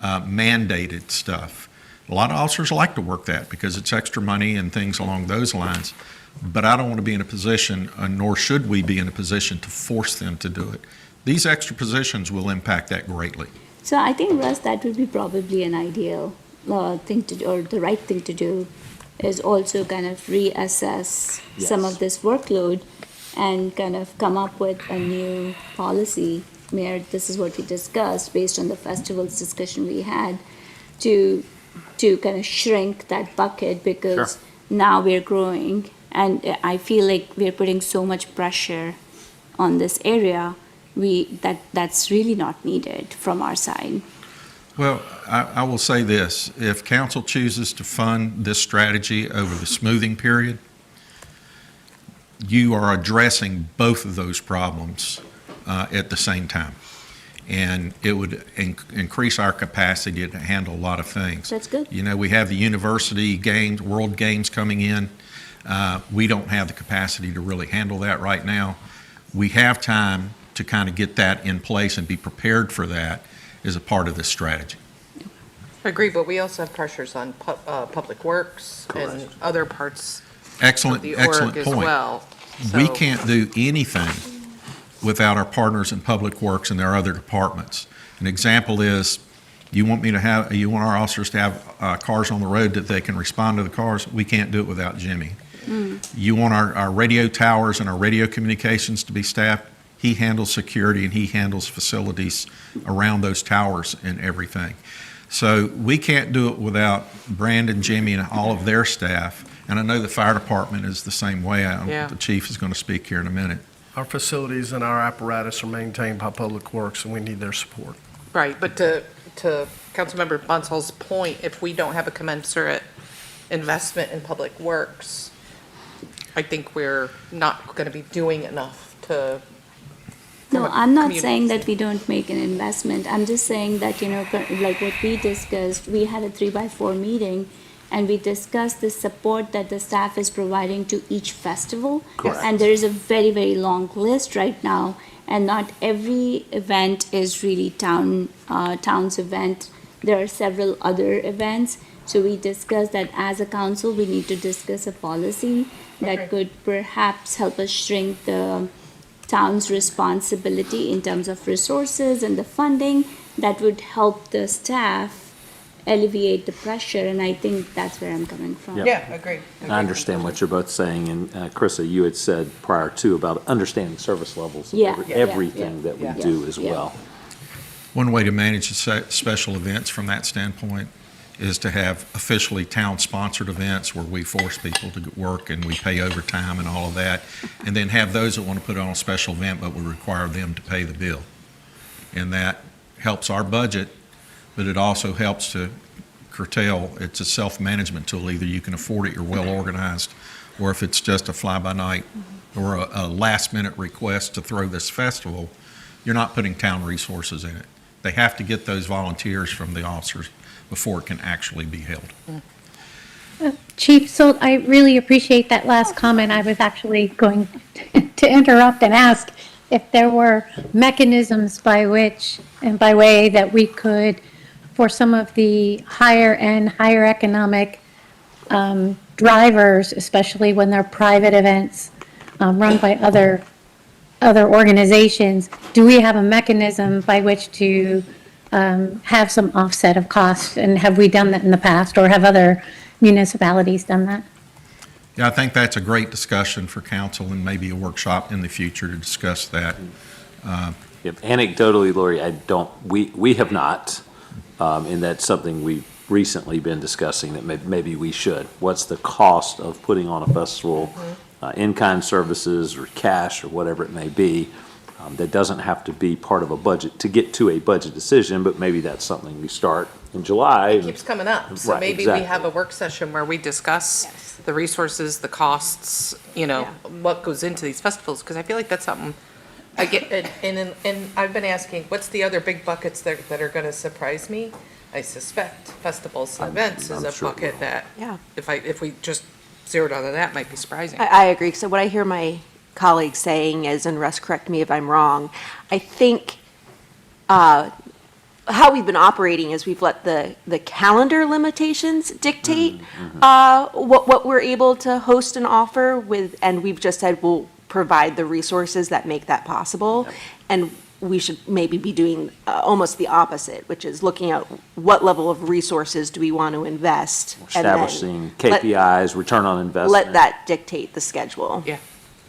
Speaker 6: mandated stuff. A lot of officers like to work that because it's extra money and things along those lines. But I don't want to be in a position, nor should we be in a position, to force them to do it. These extra positions will impact that greatly.
Speaker 13: So I think, Russ, that would be probably an ideal thing to do, or the right thing to do, is also kind of reassess some of this workload and kind of come up with a new policy. Mayor, this is what we discussed based on the festivals discussion we had, to kind of shrink that bucket, because now we're growing, and I feel like we're putting so much pressure on this area that's really not needed from our side.
Speaker 6: Well, I will say this. If council chooses to fund this strategy over the smoothing period, you are addressing both of those problems at the same time. And it would increase our capacity to handle a lot of things.
Speaker 13: That's good.
Speaker 6: You know, we have the university games, world games coming in. We don't have the capacity to really handle that right now. We have time to kind of get that in place and be prepared for that as a part of this strategy.
Speaker 5: I agree, but we also have pressures on Public Works and other parts of the org as well.
Speaker 6: We can't do anything without our partners in Public Works and their other departments. An example is, you want our officers to have cars on the road that they can respond to the cars. We can't do it without Jimmy. You want our radio towers and our radio communications to be staffed. He handles security and he handles facilities around those towers and everything. So we can't do it without Brandon, Jimmy, and all of their staff. And I know the fire department is the same way. The chief is going to speak here in a minute.
Speaker 11: Our facilities and our apparatus are maintained by Public Works, and we need their support.
Speaker 5: Right, but to Councilmember Bonsal's point, if we don't have a commensurate investment in Public Works, I think we're not going to be doing enough to.
Speaker 13: No, I'm not saying that we don't make an investment. I'm just saying that, like what we discussed, we had a 3x4 meeting, and we discussed the support that the staff is providing to each festival.
Speaker 2: Correct.
Speaker 13: And there is a very, very long list right now. and not every event is really town's event. There are several other events. So we discussed that as a council, we need to discuss a policy that could perhaps help us shrink the town's responsibility in terms of resources and the funding that would help the staff alleviate the pressure, and I think that's where I'm coming from.
Speaker 2: Yep.
Speaker 5: Yeah, agreed.
Speaker 2: I understand what you're both saying, and Carissa, you had said prior too about understanding service levels of everything that we do as well.
Speaker 6: One way to manage the special events from that standpoint is to have officially town-sponsored events where we force people to work and we pay overtime and all of that, and then have those that want to put on a special event but we require them to pay the bill. And that helps our budget, but it also helps to curtail. It's a self-management tool. Either you can afford it, you're well-organized, or if it's just a fly-by-night or a last-minute request to throw this festival, you're not putting town resources in it. They have to get those volunteers from the officers before it can actually be held.
Speaker 3: Chief Solt, I really appreciate that last comment. I was actually going to interrupt and ask if there were mechanisms by which and by way that we could, for some of the higher end, higher economic drivers, especially when they're private events run by other organizations, do we have a mechanism by which to have some offset of costs? And have we done that in the past, or have other municipalities done that?
Speaker 6: Yeah, I think that's a great discussion for council and maybe a workshop in the future to discuss that.
Speaker 2: Anecdotally, Lori, we have not, and that's something we've recently been discussing that maybe we should. What's the cost of putting on a festival, in-kind services or cash or whatever it may be? That doesn't have to be part of a budget to get to a budget decision, but maybe that's something we start in July.
Speaker 5: It keeps coming up, so
Speaker 2: Right,
Speaker 5: maybe
Speaker 2: exactly.
Speaker 5: we have a work session where we discuss the resources, the costs, what goes into these festivals, because I feel like that's something I get, and I've been asking, what's the other big buckets that are gonna surprise me? I suspect festivals and events is
Speaker 2: I'm
Speaker 5: a
Speaker 2: sure it
Speaker 5: bucket
Speaker 2: will.
Speaker 5: that,
Speaker 7: Yeah.
Speaker 5: if we just zeroed out of that, might be surprising.
Speaker 7: I agree. So what I hear my colleagues saying is, and Russ, correct me if I'm wrong, I think how we've been operating is we've let the calendar limitations dictate what we're able to host and offer with, and we've just said we'll provide the resources that make that possible. And we should maybe be doing almost the opposite, which is looking at what level of resources do we want to invest. and then
Speaker 2: Establishing KPIs, return on investment.
Speaker 7: Let that dictate the schedule.
Speaker 5: Yeah,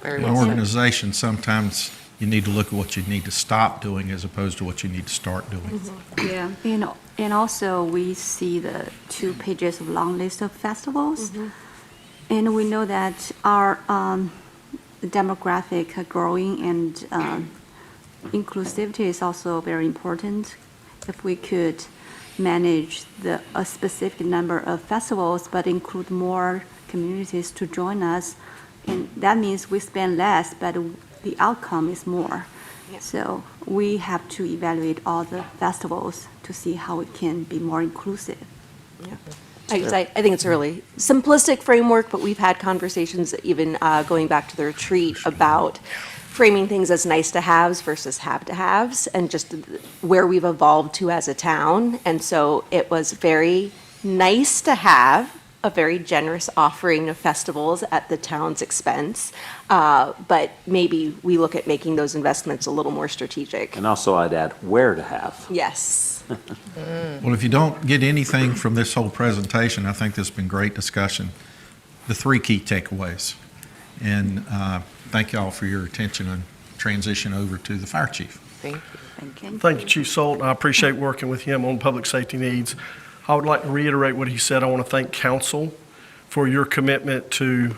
Speaker 5: very
Speaker 6: An
Speaker 5: well said.
Speaker 6: organization, sometimes you need to look at what you need to stop doing as opposed to what you need to start doing.
Speaker 8: Yeah, and also we see the 2 pages of long list of festivals. And we know that our demographic are growing, and inclusivity is also very important. If we could manage a specific number of festivals, but include more communities to join us, and that means we spend less, but the outcome is more. So we have to evaluate all the festivals to see how it can be more inclusive.
Speaker 7: I think it's a really simplistic framework, but we've had conversations even going back to the retreat about framing things as nice to haves versus have to haves, and just where we've evolved to as a town. And so it was very nice to have a very generous offering of festivals at the town's expense. But maybe we look at making those investments a little more strategic.
Speaker 2: And also I'd add where to have.
Speaker 7: Yes.
Speaker 6: Well, if you don't get anything from this whole presentation, I think this has been great discussion. The 3 key takeaways. And thank you all for your attention, and transition over to the fire chief.
Speaker 5: Thank you.
Speaker 11: Thank you, Chief Solt. I appreciate working with him on public safety needs. I would like to reiterate what he said. I want to thank council for your commitment to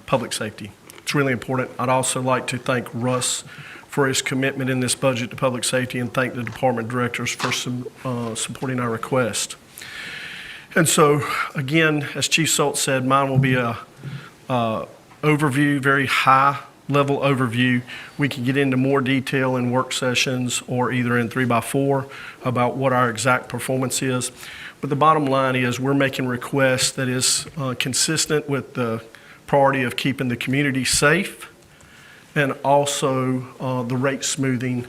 Speaker 11: public safety. It's really important. I'd also like to thank Russ for his commitment in this budget to public safety, and thank the department directors for supporting our request. And so, again, as Chief Solt said, mine will be a overview, very high-level overview. We can get into more detail in work sessions or either in 3x4 about what our exact performance is. But the bottom line is we're making requests that is consistent with the priority of keeping the community safe and also the rate smoothing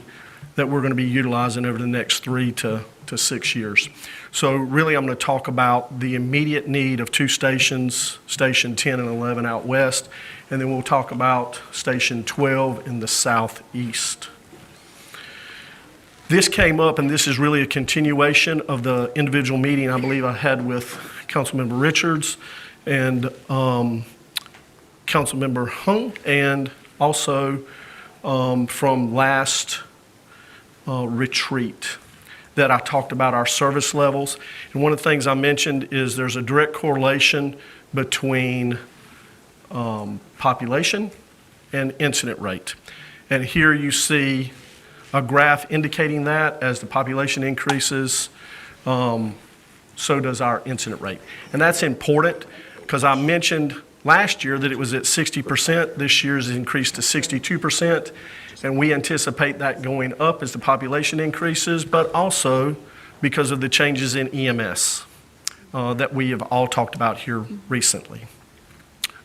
Speaker 11: that we're going to be utilizing over the next 3 to 6 years. So really, I'm going to talk about the immediate need of 2 stations, Station 10 and 11 out west, and then we'll talk about Station 12 in the southeast. This came up, and this is really a continuation of the individual meeting I believe I had with Councilmember Richards and Councilmember Hung, and also from last retreat that I talked about our service levels. And one of the things I mentioned is there's a direct correlation between population and incident rate. And here you see a graph indicating that as the population increases, so does our incident rate. And that's important because I mentioned last year that it was at 60%. This year's increased to 62%. And we anticipate that going up as the population increases, but also because of the changes in EMS that we have all talked about here recently.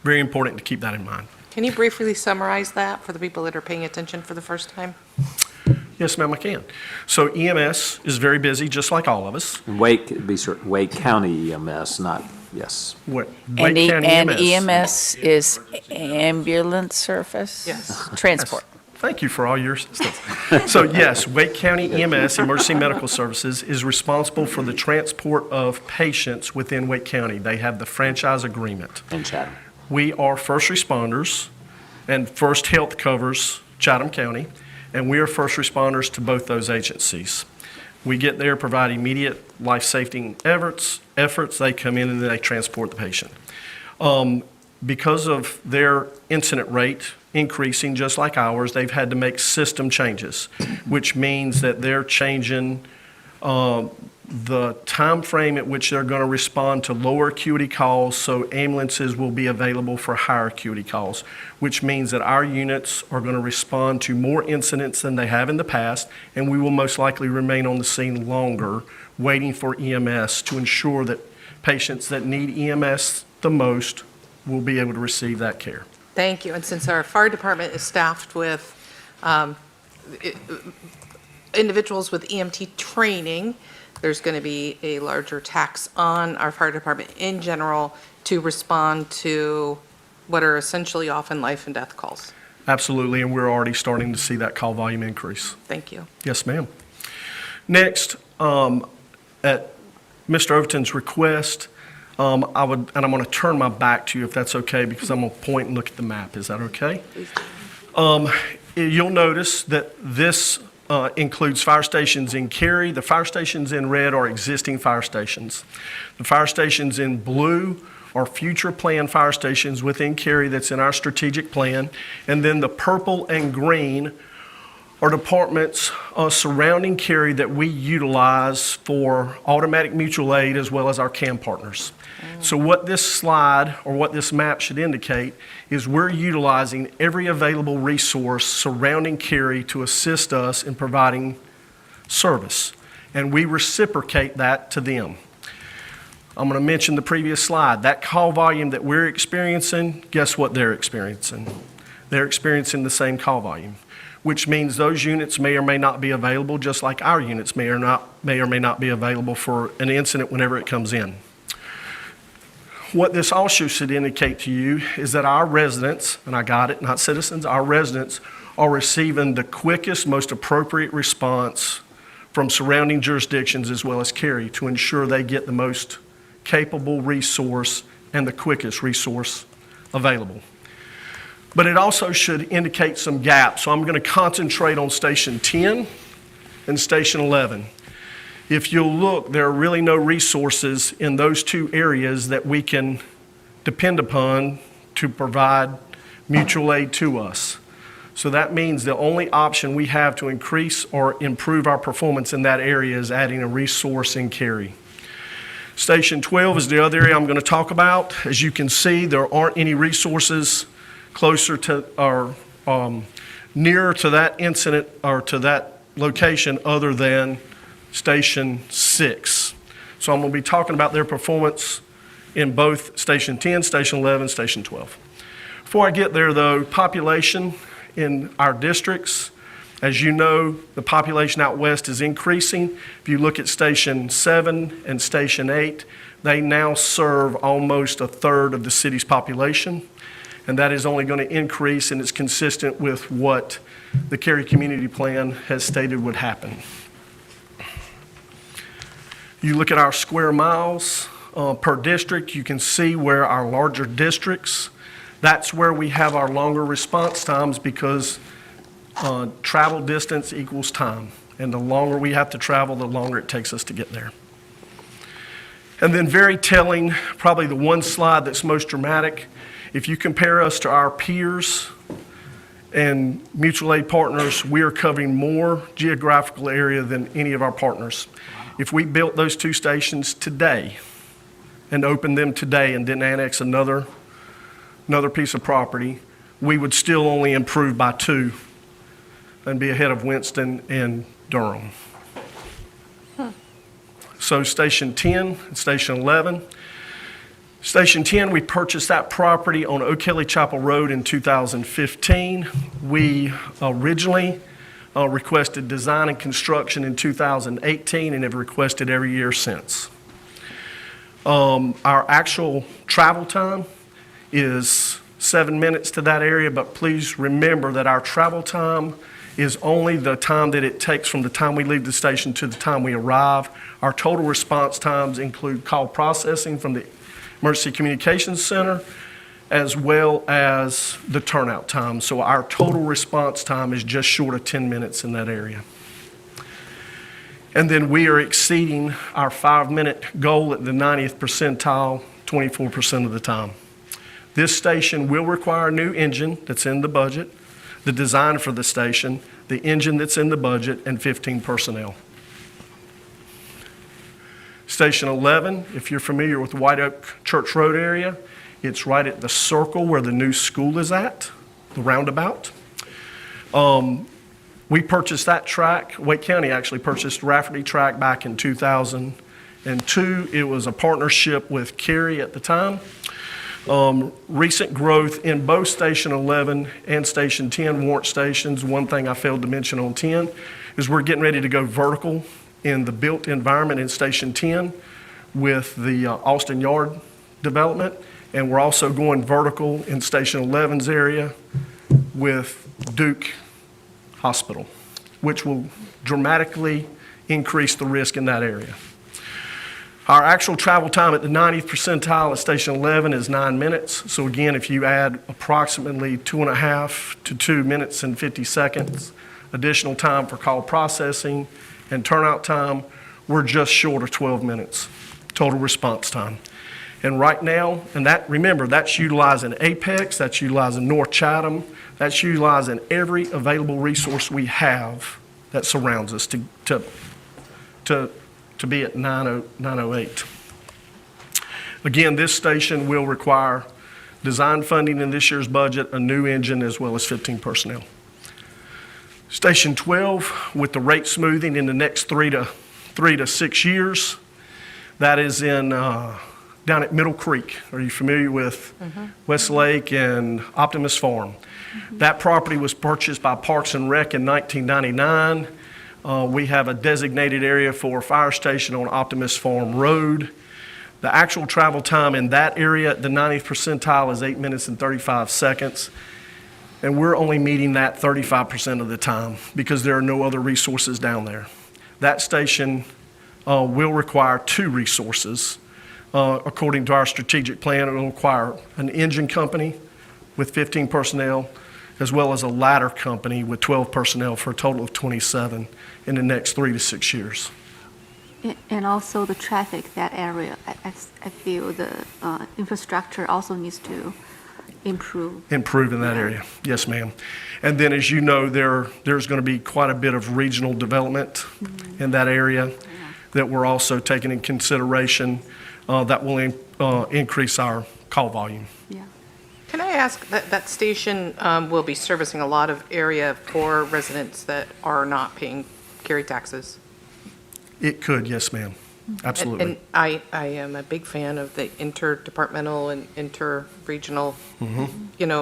Speaker 11: Very important to keep that in mind.
Speaker 5: Can you briefly summarize that for the people that are paying attention for the first time?
Speaker 11: Yes, ma'am, I can. So EMS is very busy, just like all of us.
Speaker 2: And Wake, be certain, Wake County EMS, not, yes.
Speaker 11: Wake
Speaker 15: And
Speaker 11: County
Speaker 15: EMS is ambulance service?
Speaker 5: Yes.
Speaker 15: Transport.
Speaker 11: Thank you for all your assistance. So yes, Wake County EMS, Emergency Medical Services, is responsible for the transport of patients within Wake County. They have the franchise agreement.
Speaker 2: And Chatham.
Speaker 11: We are first responders, and First Health covers Chatham County, and we are first responders to both those agencies. We get there, provide immediate life-saving efforts. They come in and then they transport the patient. Because of their incident rate increasing just like ours, they've had to make system changes, which means that they're changing the time frame at which they're going to respond to lower acuity calls, so ambulances will be available for higher acuity calls, which means that our units are going to respond to more incidents than they have in the past, and we will most likely remain on the scene longer, waiting for EMS to ensure that patients that need EMS the most will be able to receive that care.
Speaker 5: Thank you. And since our fire department is staffed with individuals with EMT training, there's going to be a larger tax on our fire department in general to respond to what are essentially often life and death calls.
Speaker 11: Absolutely, and we're already starting to see that call volume increase.
Speaker 5: Thank you.
Speaker 11: Yes, ma'am. Next, at Mr. Overton's request, I'm going to turn my back to you if that's okay, because I'm going to point and look at the map. Is that okay? You'll notice that this includes fire stations in Cary. The fire stations in red are existing fire stations. The fire stations in blue are future planned fire stations within Cary that's in our strategic plan. And then the purple and green are departments surrounding Cary that we utilize for automatic mutual aid as well as our CAM partners. So what this slide or what this map should indicate is we're utilizing every available resource surrounding Cary to assist us in providing service, and we reciprocate that to them. I'm going to mention the previous slide. That call volume that we're experiencing, guess what they're experiencing? They're experiencing the same call volume, which means those units may or may not be available, just like our units may or may not be available for an incident whenever it comes in. What this also should indicate to you is that our residents, and I got it, not citizens, our residents are receiving the quickest, most appropriate response from surrounding jurisdictions as well as Cary to ensure they get the most capable resource and the quickest resource available. But it also should indicate some gaps. So I'm going to concentrate on Station 10 and Station 11. If you'll look, there are really no resources in those two areas that we can depend upon to provide mutual aid to us. So that means the only option we have to increase or improve our performance in that area is adding a resource in Cary. Station 12 is the other area I'm going to talk about. As you can see, there aren't any resources closer to or nearer to that incident or to that location other than Station 6. So I'm going to be talking about their performance in both Station 10, Station 11, Station 12. Before I get there though, population in our districts. As you know, the population out west is increasing. If you look at Station 7 and Station 8, they now serve almost a third of the city's population, and that is only going to increase, and it's consistent with what the Cary Community Plan has stated would happen. You look at our square miles per district, you can see where our larger districts, that's where we have our longer response times because travel distance equals time. And the longer we have to travel, the longer it takes us to get there. And then very telling, probably the one slide that's most dramatic, if you compare us to our peers and mutual aid partners, we are covering more geographical area than any of our partners. If we built those two stations today and opened them today and didn't annex another piece of property, we would still only improve by 2 and be ahead of Winston and Durham. So Station 10 and Station 11. Station 10, we purchased that property on O'Kelly Chapel Road in 2015. We originally requested design and construction in 2018 and have requested every year since. Our actual travel time is 7 minutes to that area, but please remember that our travel time is only the time that it takes from the time we leave the station to the time we arrive. Our total response times include call processing from the Emergency Communications Center, as well as the turnout time. So our total response time is just short of 10 minutes in that area. And then we are exceeding our 5-minute goal at the 90th percentile 24% of the time. This station will require a new engine that's in the budget, the design for the station, the engine that's in the budget, and 15 personnel. Station 11, if you're familiar with the White Oak Church Road area, it's right at the circle where the new school is at, the roundabout. We purchased that track. Wake County actually purchased Rafferty track back in 2002. It was a partnership with Cary at the time. Recent growth in both Station 11 and Station 10 warrant stations. One thing I failed to mention on 10 is we're getting ready to go vertical in the built environment in Station 10 with the Austin Yard development, and we're also going vertical in Station 11's area with Duke Hospital, which will dramatically increase the risk in that area. Our actual travel time at the 90th percentile at Station 11 is 9 minutes. So again, if you add approximately 2.5 to 2 minutes and 50 seconds additional time for call processing and turnout time, we're just short of 12 minutes total response time. And right now, and that, remember, that's utilizing Apex, that's utilizing North Chatham, that's utilizing every available resource we have that surrounds us to be at 908. Again, this station will require design funding in this year's budget, a new engine, as well as 15 personnel. Station 12, with the rate smoothing in the next 3 to 6 years, that is in down at Middle Creek. Are you familiar with Westlake and Optimus Farm? That property was purchased by Parks and Rec in 1999. We have a designated area for a fire station on Optimus Farm Road. The actual travel time in that area at the 90th percentile is 8 minutes and 35 seconds. And we're only meeting that 35% of the time because there are no other resources down there. That station will require 2 resources. According to our strategic plan, it will require an engine company with 15 personnel, as well as a ladder company with 12 personnel for a total of 27 in the next 3 to 6 years.
Speaker 8: And also the traffic, that area, I feel the infrastructure also needs to improve.
Speaker 11: Improve in that area, yes, ma'am. And then, as you know, there's going to be quite a bit of regional development in that area that we're also taking in consideration that will increase our call volume.
Speaker 8: Yeah.
Speaker 5: Can I ask, that station will be servicing a lot of area for residents that are not paying Cary taxes?
Speaker 11: It could, yes, ma'am. Absolutely.
Speaker 5: And I am a big fan of the interdepartmental and inter-regional,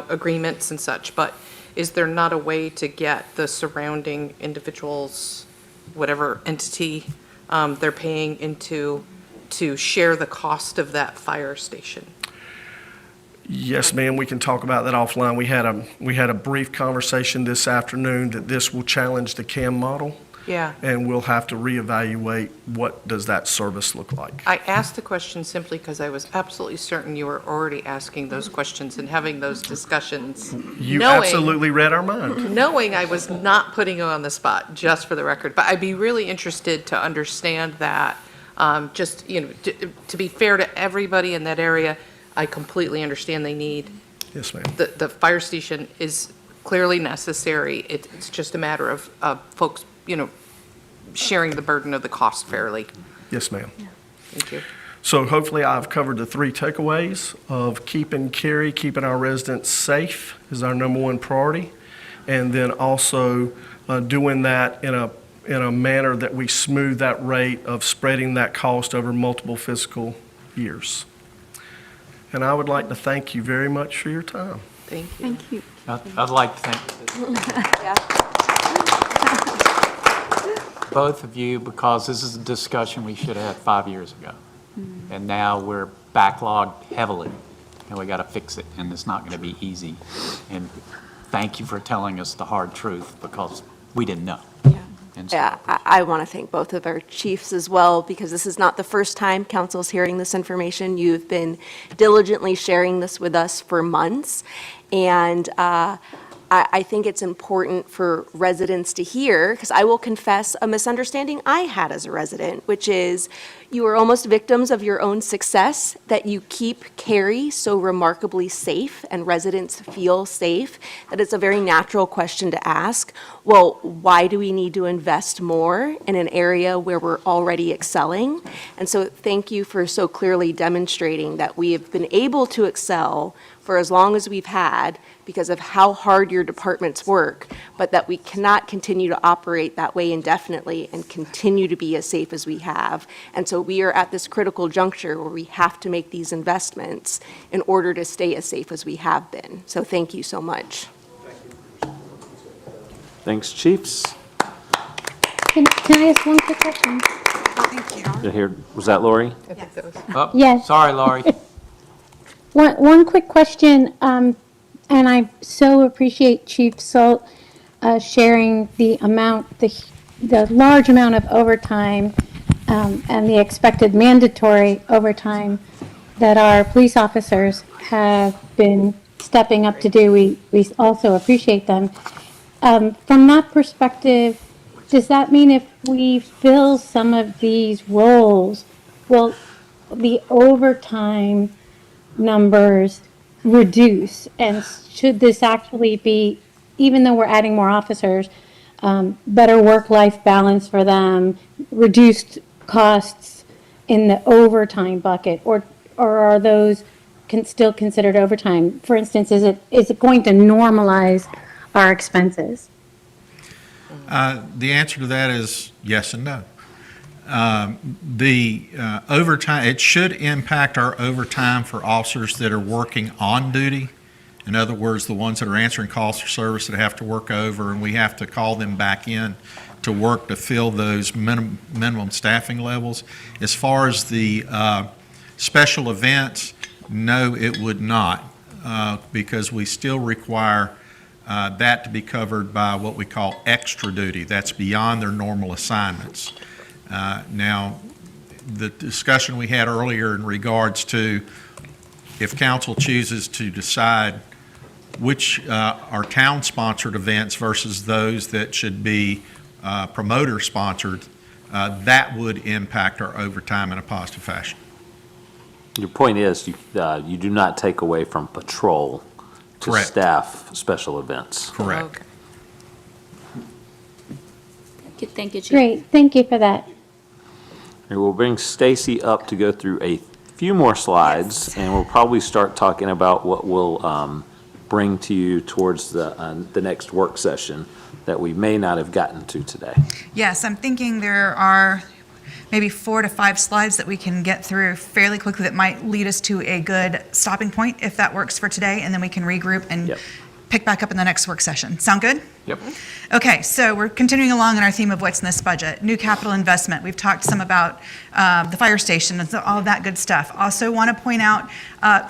Speaker 5: agreements and such, but is there not a way to get the surrounding individuals, whatever entity they're paying into, to share the cost of that fire station?
Speaker 11: Yes, ma'am, we can talk about that offline. We had a brief conversation this afternoon that this will challenge the CAM model,
Speaker 5: Yeah.
Speaker 11: and we'll have to reevaluate what does that service look like.
Speaker 5: I asked the question simply because I was absolutely certain you were already asking those questions and having those discussions.
Speaker 11: You
Speaker 5: knowing-
Speaker 11: absolutely read our mind.
Speaker 5: Knowing I was not putting you on the spot, just for the record, but I'd be really interested to understand that. Just, to be fair to everybody in that area, I completely understand they need,
Speaker 11: Yes, ma'am.
Speaker 5: the fire station is clearly necessary. It's just a matter of folks, sharing the burden of the cost fairly.
Speaker 11: Yes, ma'am.
Speaker 5: Thank you.
Speaker 11: So hopefully I've covered the 3 takeaways of keeping Cary, keeping our residents safe is our number 1 priority. And then also doing that in a manner that we smooth that rate of spreading that cost over multiple fiscal years. And I would like to thank you very much for your time.
Speaker 5: Thank you.
Speaker 8: Thank you.
Speaker 1: I'd like to thank both of you, because this is a discussion we should have had 5 years ago. And now we're backlogged heavily, and we got to fix it, and it's not going to be easy. And thank you for telling us the hard truth, because we didn't know. And so-
Speaker 7: Yeah, I want to thank both of our chiefs as well, because this is not the first time council's hearing this information. You've been diligently sharing this with us for months, and I think it's important for residents to hear, because I will confess a misunderstanding I had as a resident, which is you are almost victims of your own success, that you keep Cary so remarkably safe and residents feel safe, that it's a very natural question to ask. Well, why do we need to invest more in an area where we're already excelling? And so thank you for so clearly demonstrating that we have been able to excel for as long as we've had because of how hard your departments work, but that we cannot continue to operate that way indefinitely and continue to be as safe as we have. And so we are at this critical juncture where we have to make these investments in order to stay as safe as we have been. So thank you so much.
Speaker 2: Thanks, chiefs.
Speaker 3: Can I ask one quick question?
Speaker 2: Was that Lori?
Speaker 5: I think that was.
Speaker 1: Oh,
Speaker 3: Yes.
Speaker 1: sorry, Laurie.
Speaker 3: One quick question, and I so appreciate Chief Salt sharing the large amount of overtime and the expected mandatory overtime that our police officers have been stepping up to do. We also appreciate them. From that perspective, does that mean if we fill some of these roles, will the overtime numbers reduce? And should this actually be, even though we're adding more officers, better work-life balance for them, reduced costs in the overtime bucket, or are those still considered overtime? For instance, is it going to normalize our expenses?
Speaker 6: The answer to that is yes and no. The overtime, it should impact our overtime for officers that are working on duty. In other words, the ones that are answering calls for service that have to work over, and we have to call them back in to work to fill those minimum staffing levels. As far as the special events, no, it would not, because we still require that to be covered by what we call extra duty. That's beyond their normal assignments. Now, the discussion we had earlier in regards to if council chooses to decide which are town-sponsored events versus those that should be promoter-sponsored, that would impact our overtime in a positive fashion.
Speaker 2: Your point is, you do not take away from patrol to
Speaker 6: Correct.
Speaker 2: staff special events.
Speaker 6: Correct.
Speaker 13: Thank you, Chief.
Speaker 3: Great, thank you for that.
Speaker 2: And we'll bring Stacy up to go through a few more slides, and we'll probably start talking about what we'll bring to you towards the next work session that we may not have gotten to today.
Speaker 19: Yes, I'm thinking there are maybe 4 to 5 slides that we can get through fairly quickly that might lead us to a good stopping point, if that works for today, and then we can regroup and
Speaker 2: Yep.
Speaker 19: pick back up in the next work session. Sound good?
Speaker 1: Yep.
Speaker 19: Okay, so we're continuing along in our theme of what's in this budget. New capital investment. We've talked some about the fire station and all of that good stuff. Also want to point out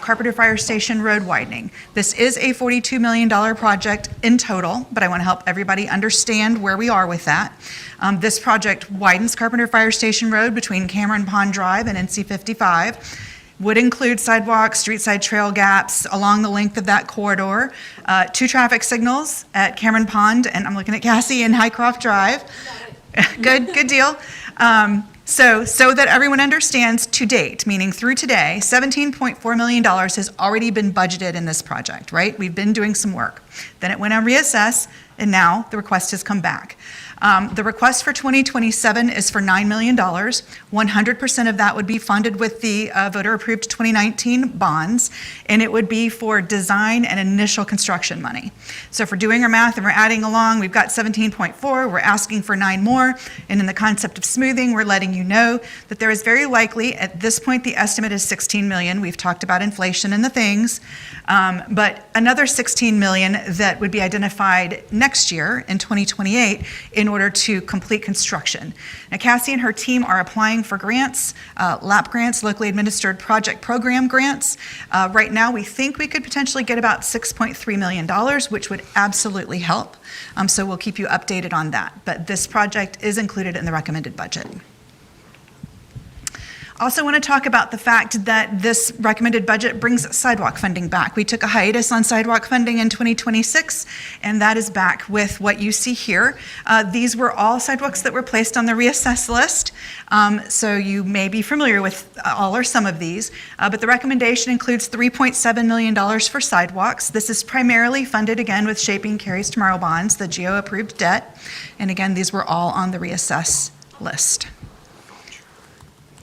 Speaker 19: Carpenter Fire Station road widening. This is a $42 million project in total, but I want to help everybody understand where we are with that. This project widens Carpenter Fire Station Road between Cameron Pond Drive and NC 55. Would include sidewalks, street side trail gaps along the length of that corridor, 2 traffic signals at Cameron Pond, and I'm looking at Cassie and Highcroft Drive. Good deal. So that everyone understands, to date, meaning through today, $17.4 million has already been budgeted in this project, right? We've been doing some work. Then it went on reassess, and now the request has come back. The request for 2027 is for $9 million. 100% of that would be funded with the voter-approved 2019 bonds, and it would be for design and initial construction money. So if we're doing our math and we're adding along, we've got 17.4, we're asking for 9 more, and in the concept of smoothing, we're letting you know that there is very likely, at this point, the estimate is 16 million. We've talked about inflation and the things, but another 16 million that would be identified next year in 2028 in order to complete construction. Now, Cassie and her team are applying for grants, LAP grants, locally administered project program grants. Right now, we think we could potentially get about $6.3 million, which would absolutely help. So we'll keep you updated on that. But this project is included in the recommended budget. Also want to talk about the fact that this recommended budget brings sidewalk funding back. We took a hiatus on sidewalk funding in 2026, and that is back with what you see here. These were all sidewalks that were placed on the reassess list, so you may be familiar with all or some of these, but the recommendation includes $3.7 million for sidewalks. This is primarily funded, again, with Shaping Cary's Tomorrow bonds, the GO-approved debt, and again, these were all on the reassess list.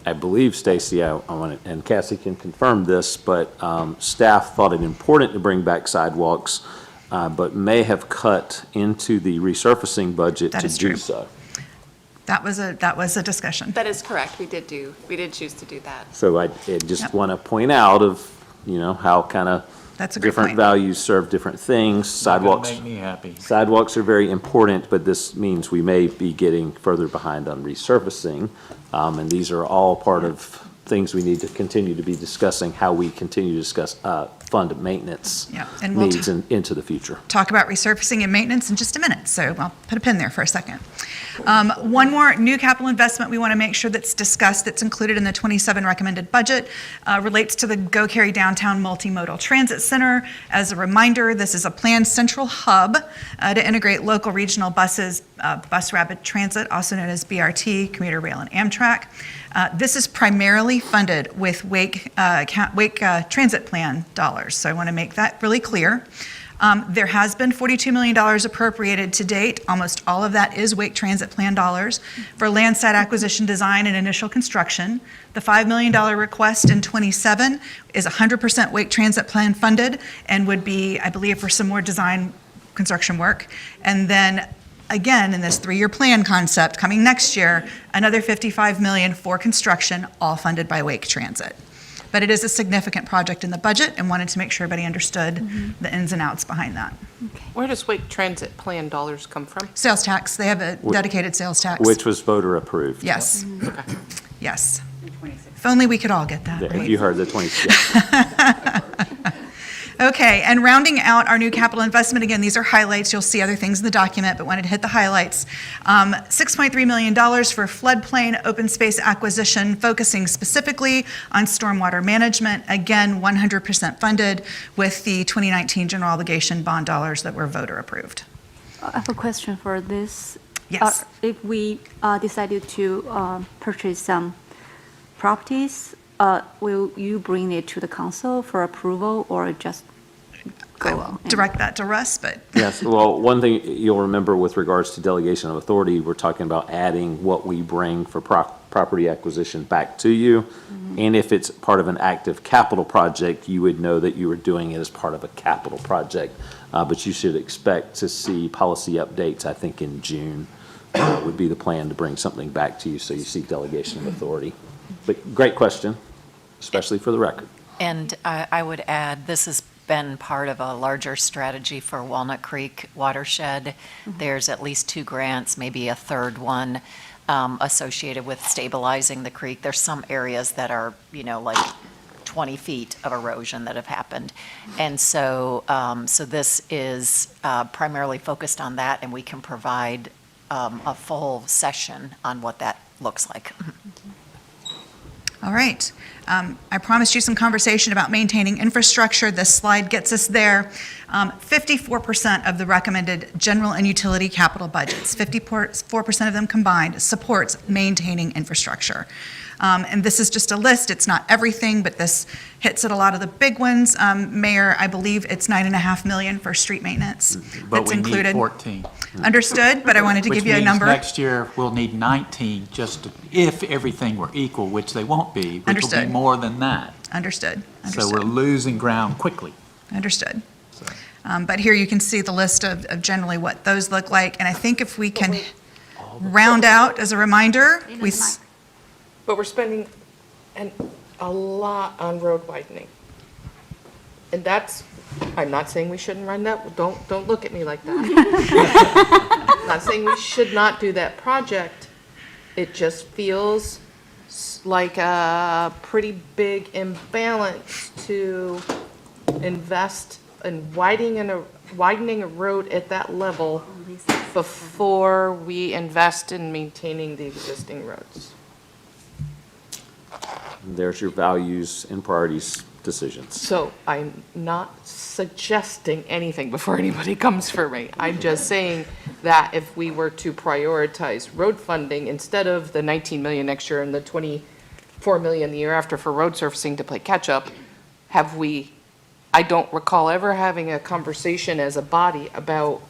Speaker 2: I believe, Stacy, I want to, and Cassie can confirm this, but staff thought it important to bring back sidewalks, but may have cut into the resurfacing budget to do so.
Speaker 19: That was a discussion.
Speaker 21: That is correct. We did choose to do that.
Speaker 2: So I just want to point out of, how kind of
Speaker 19: That's a great
Speaker 2: different
Speaker 19: point.
Speaker 2: values serve different things. Sidewalks.
Speaker 1: Make me happy.
Speaker 2: Sidewalks are very important, but this means we may be getting further behind on resurfacing. And these are all part of things we need to continue to be discussing, how we continue to discuss fund maintenance
Speaker 19: Yeah, and we'll
Speaker 2: needs into the future.
Speaker 19: Talk about resurfacing and maintenance in just a minute, so I'll put a pin there for a second. One more new capital investment we want to make sure that's discussed, that's included in the 27 recommended budget, relates to the Go Cary Downtown Multimodal Transit Center. As a reminder, this is a planned central hub to integrate local regional buses, bus rapid transit, also known as BRT, commuter rail, and Amtrak. This is primarily funded with Wake Transit Plan dollars, so I want to make that really clear. There has been $42 million appropriated to date. Almost all of that is Wake Transit Plan dollars for land site acquisition, design, and initial construction. The $5 million request in 27 is 100% Wake Transit Plan funded and would be, I believe, for some more design construction work. And then again, in this 3-year plan concept coming next year, another $55 million for construction, all funded by Wake Transit. But it is a significant project in the budget and wanted to make sure everybody understood the ins and outs behind that.
Speaker 5: Where does Wake Transit Plan dollars come from?
Speaker 19: Sales tax, they have a dedicated sales tax.
Speaker 2: Which was voter approved.
Speaker 19: Yes. Yes. If only we could all get that, right?
Speaker 2: You heard the 26.
Speaker 19: Okay, and rounding out our new capital investment, again, these are highlights. You'll see other things in the document, but wanted to hit the highlights. $6.3 million for floodplain open space acquisition, focusing specifically on stormwater management. Again, 100% funded with the 2019 general obligation bond dollars that were voter approved.
Speaker 8: I have a question for this.
Speaker 19: Yes.
Speaker 8: If we decided to purchase some properties, will you bring it to the council for approval or just go on?
Speaker 19: Direct that to Russ, but.
Speaker 2: Yes, well, one thing you'll remember with regards to delegation of authority, we're talking about adding what we bring for property acquisition back to you. And if it's part of an active capital project, you would know that you were doing it as part of a capital project. But you should expect to see policy updates, I think in June, would be the plan to bring something back to you so you see delegation of authority. But great question, especially for the record.
Speaker 20: And I would add, this is been part of a larger strategy for Walnut Creek watershed. There's at least 2 grants, maybe a third one, associated with stabilizing the creek. There's some areas that are, like 20 feet of erosion that have happened. And so, so this is primarily focused on that, and we can provide a full session on what that looks like.
Speaker 19: All right. I promised you some conversation about maintaining infrastructure. This slide gets us there. 54% of the recommended general and utility capital budgets, 54% of them combined, supports maintaining infrastructure. And this is just a list. It's not everything, but this hits at a lot of the big ones. Mayor, I believe it's $9.5 million for street maintenance
Speaker 1: But
Speaker 19: that's
Speaker 1: we
Speaker 19: included.
Speaker 1: need 14.
Speaker 19: Understood, but I wanted to give you a number.
Speaker 1: Which means next year, we'll need 19, if everything were equal, which they won't be, which will be
Speaker 19: Understood.
Speaker 1: more than that.
Speaker 19: Understood.
Speaker 1: So we're losing ground quickly.
Speaker 19: Understood. But here you can see the list of generally what those look like. And I think if we can round out, as a reminder,
Speaker 5: But we're spending a lot on road widening. And that's, I'm not saying we shouldn't run that, don't look at me like that. I'm not saying we should not do that project. It just feels like a pretty big imbalance to invest in widening a road at that level before we invest in maintaining the existing roads.
Speaker 2: There's your values and priorities decisions.
Speaker 5: So I'm not suggesting anything before anybody comes for me. I'm just saying that if we were to prioritize road funding instead of the 19 million next year and the 24 million the year after for road surfacing to play catch up, I don't recall ever having a conversation as a body about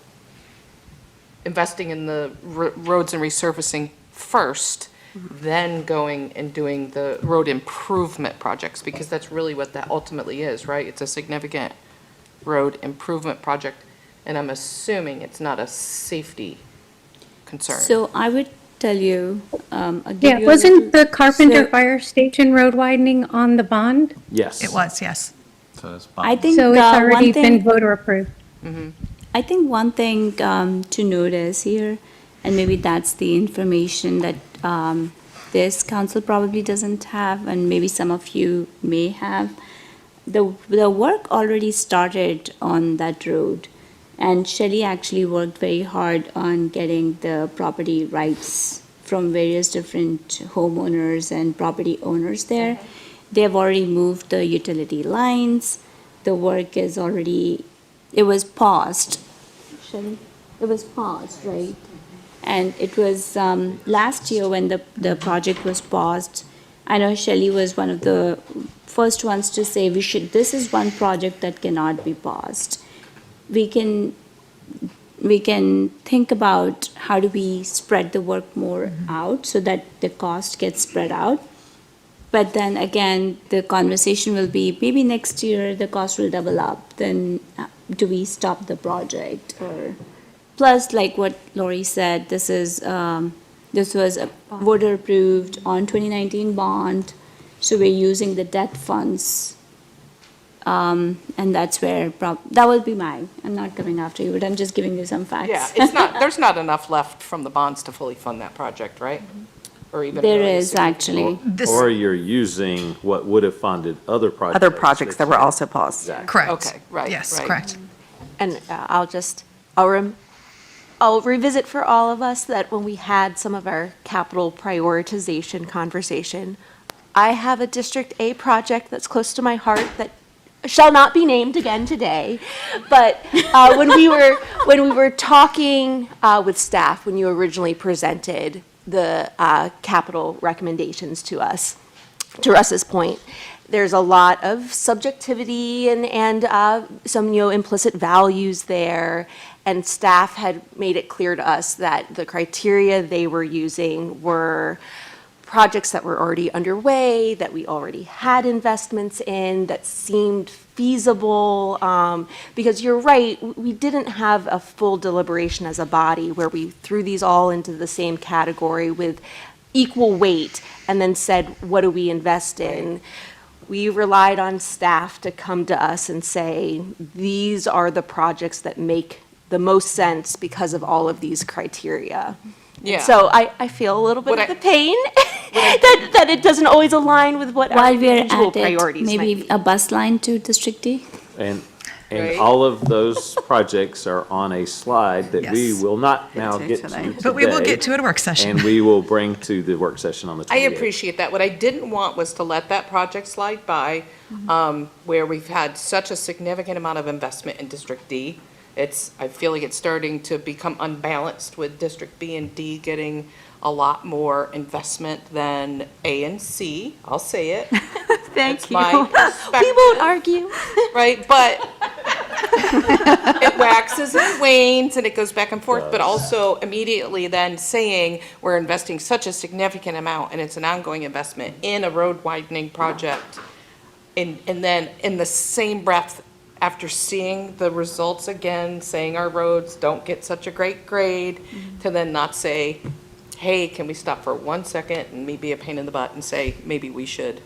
Speaker 5: investing in the roads and resurfacing first, then going and doing the road improvement projects, because that's really what that ultimately is, right? It's a significant road improvement project, and I'm assuming it's not a safety concern.
Speaker 13: So I would tell you,
Speaker 3: Yeah, wasn't the Carpenter Fire Station road widening on the bond?
Speaker 2: Yes.
Speaker 19: It was, yes.
Speaker 1: So it's
Speaker 13: I think
Speaker 3: So it's already
Speaker 13: one
Speaker 3: been
Speaker 13: thing,
Speaker 3: voter approved.
Speaker 13: I think one thing to notice here, and maybe that's the information that this council probably doesn't have, and maybe some of you may have. The work already started on that road, and Shelley actually worked very hard on getting the property rights from various different homeowners and property owners there. They've already moved the utility lines. The work is already, it was paused. Shelley, it was paused, right? And it was last year when the project was paused. I know Shelley was one of the first ones to say this is one project that cannot be paused. We can think about how do we spread the work more out so that the cost gets spread out. But then again, the conversation will be maybe next year the cost will double up. Then do we stop the project? Or plus, like what Lori said, this was a voter approved on 2019 bond, so we're using the debt funds. And that's where that will be mine. I'm not coming after you, but I'm just giving you some facts.
Speaker 5: Yeah, there's not enough left from the bonds to fully fund that project, right? Or even
Speaker 13: There
Speaker 5: really
Speaker 13: is actually.
Speaker 2: Or you're using what would have funded other projects.
Speaker 14: Other projects that were also paused.
Speaker 2: Exactly.
Speaker 19: Correct.
Speaker 5: Okay, right,
Speaker 19: Yes,
Speaker 5: right.
Speaker 19: correct.
Speaker 7: And I'll revisit for all of us that when we had some of our capital prioritization conversation, I have a District A project that's close to my heart that shall not be named again today. But when we were talking with staff, when you originally presented the capital recommendations to us, to Russ's point, there's a lot of subjectivity and some implicit values there. And staff had made it clear to us that the criteria they were using were projects that were already underway, that we already had investments in, that seemed feasible. Because you're right, we didn't have a full deliberation as a body where we threw these all into the same category with equal weight and then said, what do we invest in? we relied on staff to come to us and say, these are the projects that make the most sense because of all of these criteria.
Speaker 5: Yeah.
Speaker 7: So I feel a little bit
Speaker 5: What
Speaker 7: of
Speaker 5: I-
Speaker 7: the pain that it doesn't always align with what our
Speaker 13: While we're
Speaker 7: individual
Speaker 13: at it,
Speaker 7: priorities might
Speaker 13: maybe
Speaker 7: be.
Speaker 13: a bus line to District D?
Speaker 2: And
Speaker 5: Right.
Speaker 2: all of those projects are on a slide that we
Speaker 19: Yes.
Speaker 2: will not now
Speaker 8: to
Speaker 2: get to
Speaker 8: today.
Speaker 2: today.
Speaker 19: But we will get to it at a work session.
Speaker 2: And we will bring to the work session on the 28th.
Speaker 5: I appreciate that. What I didn't want was to let that project slide by, where we've had such a significant amount of investment in District D. I feel like it's starting to become unbalanced with District B and D getting a lot more investment than A and C. I'll say it.
Speaker 7: Thank
Speaker 5: That's
Speaker 7: you.
Speaker 5: my
Speaker 7: We
Speaker 5: perspective.
Speaker 7: won't argue.
Speaker 5: Right, but it waxes and wanes and it goes back and forth, but also immediately then saying we're investing such a significant amount and it's an ongoing investment in a road widening project. And then in the same breath, after seeing the results again, saying our roads don't get such a great grade, to then not say, hey, can we stop for 1 second and me be a pain in the butt and say, maybe we should.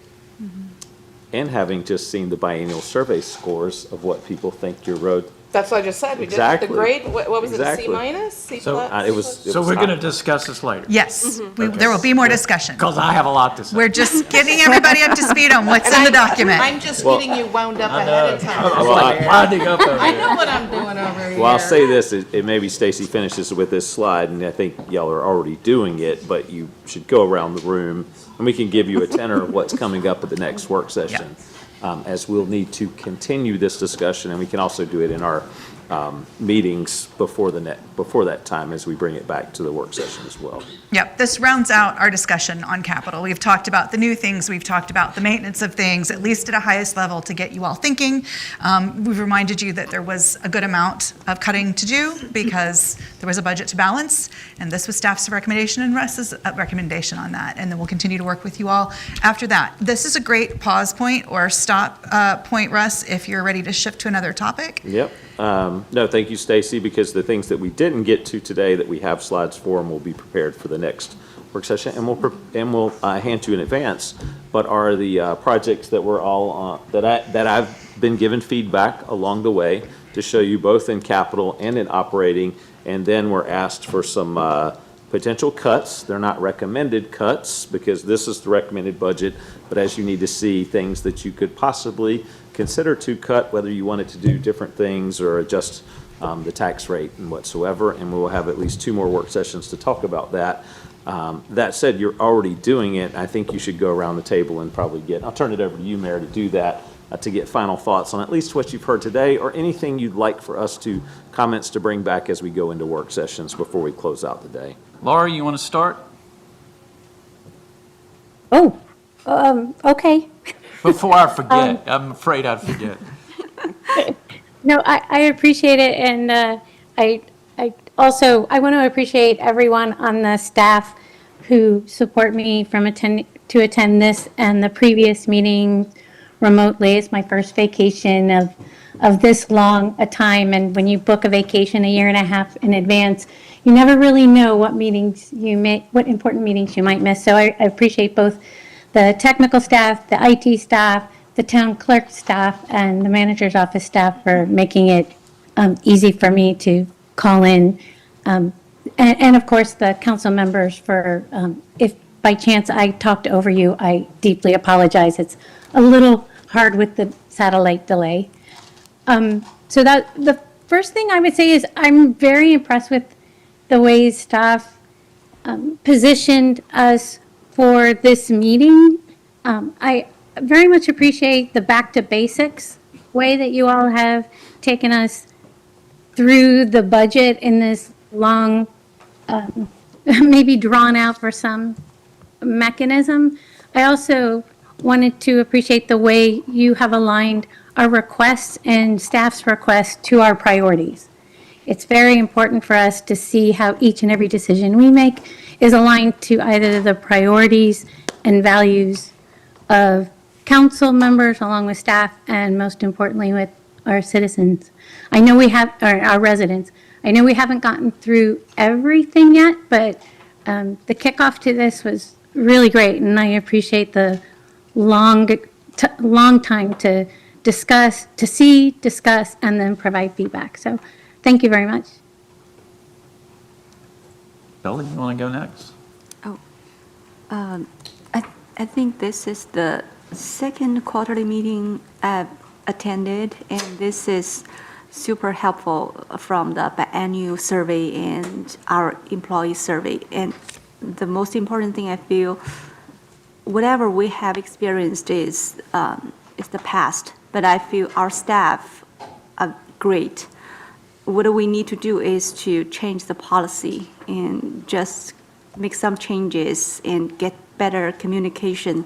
Speaker 2: And having just seen the biennial survey scores of what people think your road.
Speaker 5: That's what I just said. We did the
Speaker 2: Exactly.
Speaker 5: grade, what was it, a C
Speaker 2: Exactly.
Speaker 5: minus, C
Speaker 1: So,
Speaker 5: plus?
Speaker 2: It was
Speaker 1: So we're going to
Speaker 2: high.
Speaker 1: discuss this later.
Speaker 19: Yes, there will be more discussion.
Speaker 1: Because I have a lot to say.
Speaker 19: We're just getting everybody up to speed on what's in the document.
Speaker 5: I'm just
Speaker 2: Well-
Speaker 5: getting you wound up ahead of time.
Speaker 1: I'm like winding up over
Speaker 5: I
Speaker 1: here.
Speaker 5: know what I'm doing over here.
Speaker 2: Well, I'll say this, it maybe Stacy finishes with this slide, and I think y'all are already doing it, but you should go around the room, and we can give you a tenor of what's coming up at the next work session. As we'll need to continue this discussion, and we can also do it in our meetings before that time as we bring it back to the work session as well.
Speaker 19: Yep, this rounds out our discussion on capital. We've talked about the new things, we've talked about the maintenance of things, at least at a highest level to get you all thinking. We've reminded you that there was a good amount of cutting to do because there was a budget to balance, and this was staff's recommendation and Russ's recommendation on that, and then we'll continue to work with you all after that. This is a great pause point or stop point, Russ, if you're ready to shift to another topic.
Speaker 2: Yep. No, thank you, Stacy, because the things that we didn't get to today that we have slides for and will be prepared for the next work session, and we'll hand to you in advance, but are the projects that we're all on, that I've been given feedback along the way to show you both in capital and in operating, and then we're asked for some potential cuts. They're not recommended cuts because this is the recommended budget, but as you need to see things that you could possibly consider to cut, whether you wanted to do different things or adjust the tax rate and whatsoever, and we will have at least 2 more work sessions to talk about that. That said, you're already doing it. I think you should go around the table and probably I'll turn it over to you, Mayor, to do that, to get final thoughts on at least what you've heard today or anything you'd like for us to, comments to bring back as we go into work sessions before we close out the day.
Speaker 1: Laura, you want to start?
Speaker 3: Okay.
Speaker 1: Before I forget, I'm afraid I'd forget.
Speaker 3: No, I appreciate it, and I want to appreciate everyone on the staff who support me to attend this and the previous meeting remotely. It's my first vacation of this long a time, and when you book a vacation a year and a half in advance, you never really know what important meetings you might miss. So I appreciate both the technical staff, the IT staff, the town clerk staff, and the manager's office staff for making it easy for me to call in. And of course, the council members for, if by chance I talked over you, I deeply apologize. It's a little hard with the satellite delay. So that the first thing I would say is I'm very impressed with the way staff positioned us for this meeting. I very much appreciate the back to basics way that you all have taken us through the budget in this long, maybe drawn out for some mechanism. I also wanted to appreciate the way you have aligned our requests and staff's requests to our priorities. It's very important for us to see how each and every decision we make is aligned to either the priorities and values of council members along with staff and most importantly with our citizens. I know we have, or our residents. I know we haven't gotten through everything yet, but the kickoff to this was really great, and I appreciate the long long time to discuss, discuss, and then provide feedback. So thank you very much.
Speaker 1: Kelly, you want to go next?
Speaker 8: I think this is the second quarterly meeting I've attended, and this is super helpful from the biannual survey and our employee survey. And the most important thing I feel, whatever we have experienced is the past, but I feel our staff are great. What we need to do is to change the policy and just make some changes and get better communication.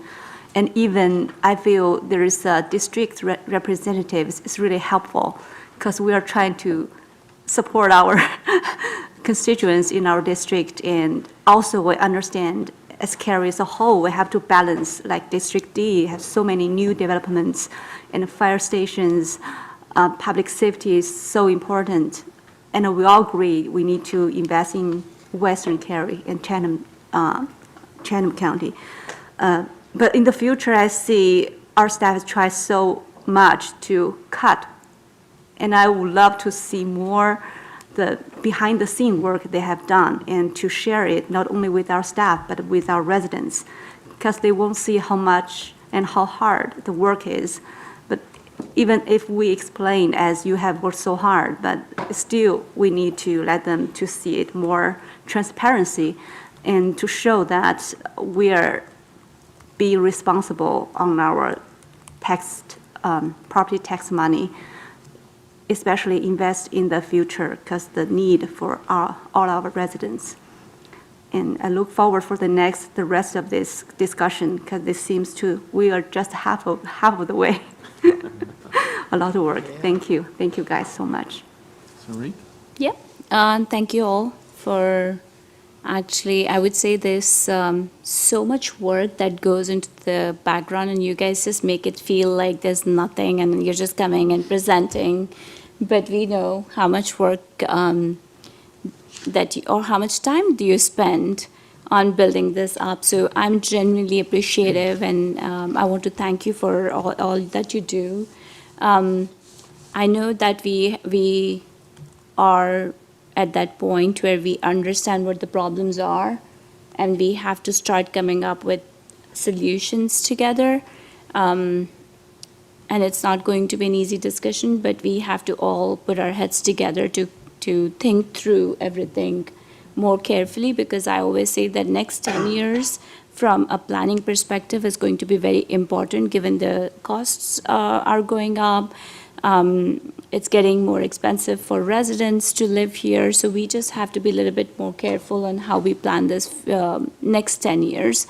Speaker 8: And even I feel there is a district representatives is really helpful because we are trying to support our constituents in our district. And also we understand as Cary as a whole, we have to balance, like District D has so many new developments and fire stations, public safety is so important. And we all agree we need to invest in Western Cary and Chatham County. But in the future, I see our staff has tried so much to cut. And I would love to see more the behind-the-scene work they have done and to share it not only with our staff, but with our residents, because they won't see how much and how hard the work is. But even if we explain as you have worked so hard, but still we need to let them to see it more transparency and to show that we are being responsible on our tax, property tax money, especially invest in the future because the need for all our residents. And I look forward for the rest of this discussion because this seems we are just half of the way. A lot of work. Thank you guys so much.
Speaker 1: Cary?
Speaker 13: Yep. Thank you all for actually, I would say there's so much work that goes into the background and you guys just make it feel like there's nothing and you're just coming and presenting. But we know how much work or how much time do you spend on building this up. So I'm genuinely appreciative and I want to thank you for all that you do. I know that we are at that point where we understand what the problems are and we have to start coming up with solutions together. And it's not going to be an easy discussion, but we have to all put our heads together to think through everything more carefully, because I always say that next 10 years from a planning perspective is going to be very important given the costs are going up. It's getting more expensive for residents to live here, so we just have to be a little bit more careful on how we plan this next 10 years.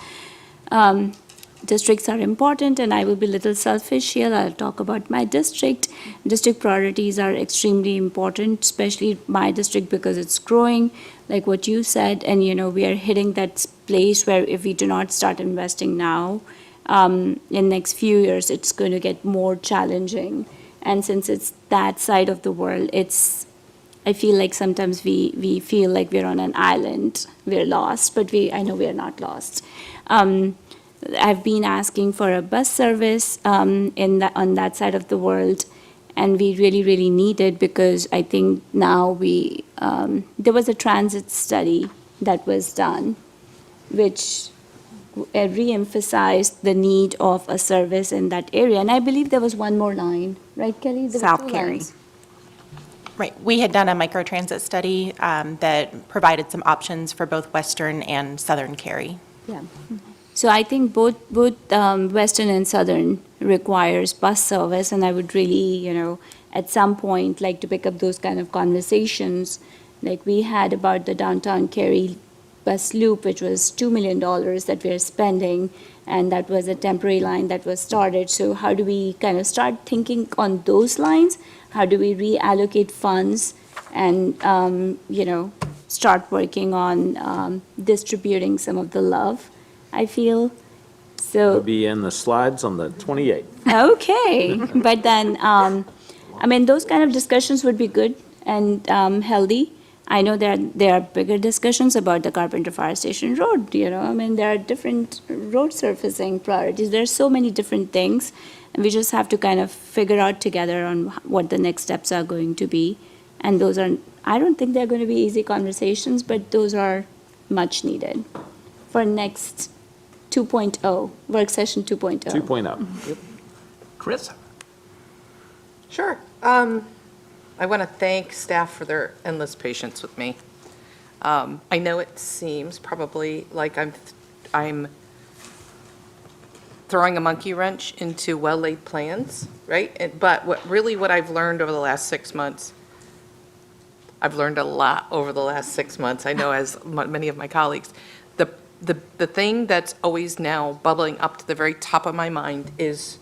Speaker 13: Districts are important, and I will be a little selfish here. I'll talk about my district. District priorities are extremely important, especially my district because it's growing, like what you said, and we are hitting that place where if we do not start investing now, in next few years, it's going to get more challenging. And since it's that side of the world, I feel like sometimes we feel like we're on an island, we're lost, but I know we are not lost. I've been asking for a bus service on that side of the world, and we really, really need it because I think now there was a transit study that was done, which re-emphasized the need of a service in that area. And I believe there was one more line, right, Kelly? There were
Speaker 21: South
Speaker 13: two
Speaker 21: Cary.
Speaker 13: lines.
Speaker 21: Right. We had done a microtransit study that provided some options for both Western and Southern Cary.
Speaker 13: Yeah. So I think both Western and Southern requires bus service, and I would really, at some point like to pick up those kind of conversations, like we had about the downtown Cary bus loop, which was $2 million that we're spending, and that was a temporary line that was started. So how do we kind of start thinking on those lines? How do we reallocate funds and, start working on distributing some of the love, I feel?
Speaker 2: It'll
Speaker 13: So,
Speaker 2: be in the slides on the 28th.
Speaker 13: okay, but then, those kind of discussions would be good and healthy. I know there are bigger discussions about the Carpenter Fire Station Road, I mean, there are different road surfacing priorities. There's so many different things, and we just have to kind of figure out together on what the next steps are going to be. And those are, I don't think they're going to be easy conversations, but those are much needed for next 2.0, work session 2.0.
Speaker 2: 2.0.
Speaker 1: Chris?
Speaker 5: Sure. I want to thank staff for their endless patience with me. I know it seems probably like I'm throwing a monkey wrench into well-laid plans, right? But what I've learned over the last 6 months, I've learned a lot over the last 6 months, I know as many of my colleagues. The thing that's always now bubbling up to the very top of my mind is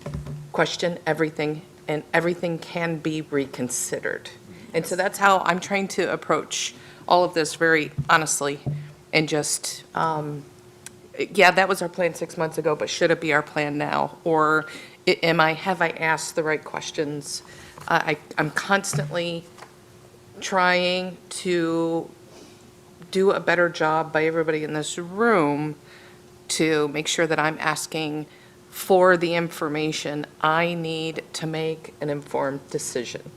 Speaker 5: question everything, and everything can be reconsidered. And so that's how I'm trying to approach all of this very honestly, and just, yeah, that was our plan 6 months ago, but should it be our plan now? Or have I asked the right questions? I'm constantly trying to do a better job by everybody in this room to make sure that I'm asking for the information I need to make an informed decision,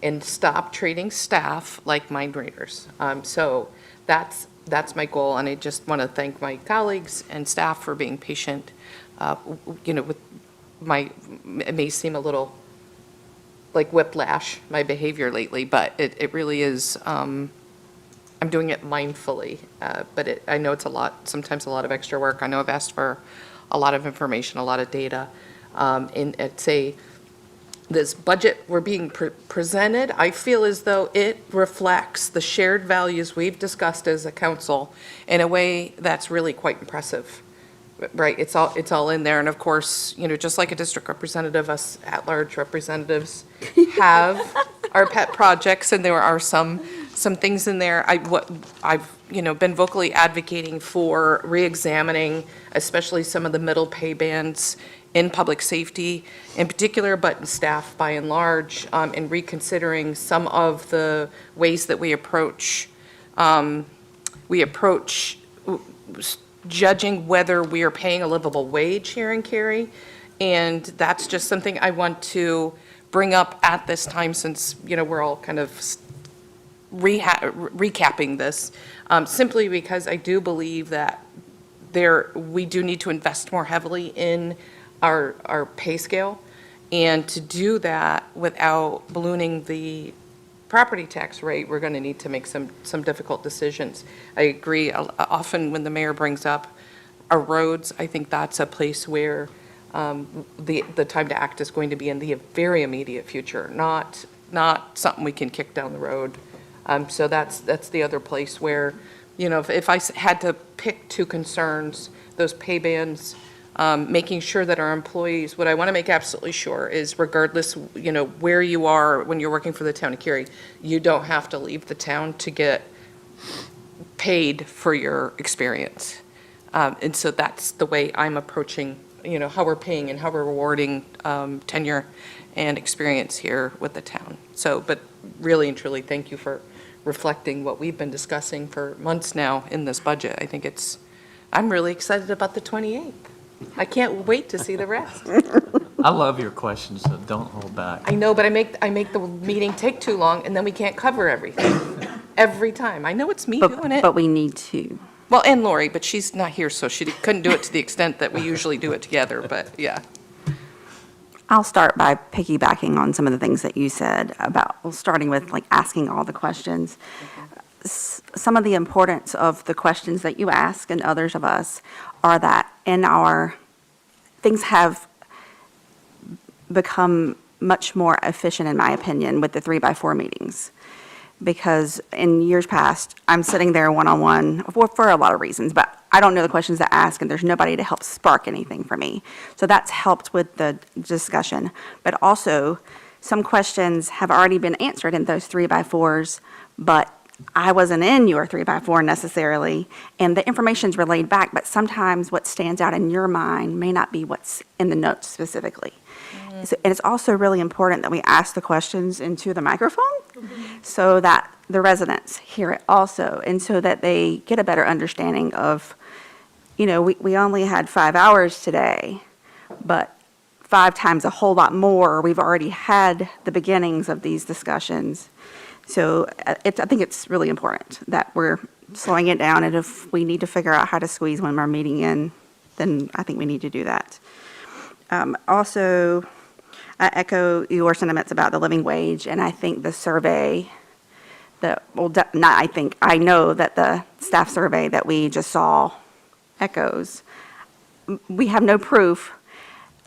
Speaker 5: and stop treating staff like mind readers. So that's my goal, and I just want to thank my colleagues and staff for being patient. With it may seem a little like whiplash, my behavior lately, but it really is. I'm doing it mindfully, but I know it's sometimes a lot of extra work. I know I've asked for a lot of information, a lot of data, and this budget we're being presented, I feel as though it reflects the shared values we've discussed as a council in a way that's really quite impressive, right? It's all in there, and of course, just like a district representative, us at-large representatives have our pet projects, and there are some things in there. I've been vocally advocating for re-examining, especially some of the middle pay bands in public safety in particular, but in staff by and large, and reconsidering some of the ways that we approach judging whether we are paying a livable wage here in Cary. And that's just something I want to bring up at this time, since we're all kind of recapping this, simply because I do believe that we do need to invest more heavily in our pay scale, and to do that without ballooning the property tax rate, we're going to need to make some difficult decisions. I agree. Often when the mayor brings up our roads, I think that's a place where the time to act is going to be in the very immediate future, not something we can kick down the road. So that's the other place where, if I had to pick two concerns, those pay bands, making sure that our employees, what I want to make absolutely sure is, regardless, where you are when you're working for the town of Cary, you don't have to leave the town to get paid for your experience. And so that's the way I'm approaching, how we're paying and how we're rewarding tenure and experience here with the town. So, but really and truly, thank you for reflecting what we've been discussing for months now in this budget. I think I'm really excited about the 28th. I can't wait to see the rest.
Speaker 1: I love your questions, so don't hold back.
Speaker 5: I know, but I make the meeting take too long, and then we can't cover everything every time. I know it's me doing it.
Speaker 9: But we need to.
Speaker 5: Well, and Lori, but she's not here, so she couldn't do it to the extent that we usually do it together, but yeah.
Speaker 9: I'll start by piggybacking on some of the things that you said about, starting with like asking all the questions. Some of the importance of the questions that you ask and others of us are that things have become much more efficient, in my opinion, with the 3x4 meetings. Because in years past, I'm sitting there one-on-one for a lot of reasons, but I don't know the questions to ask, and there's nobody to help spark anything for me. So that's helped with the discussion. But also, some questions have already been answered in those 3x4s, but I wasn't in your 3x4 necessarily, and the information's relayed back, but sometimes what stands out in your mind may not be what's in the notes specifically. So, and it's also really important that we ask the questions into the microphone so that the residents hear it also, and so that they get a better understanding of, we only had 5 hours today, but 5 times a whole lot more, we've already had the beginnings of these discussions. So I think it's really important that we're slowing it down, and if we need to figure out how to squeeze one more meeting in, then I think we need to do that. Also, I echo your sentiments about the living wage, and I think the survey I know that the staff survey that we just saw echoes. We have no proof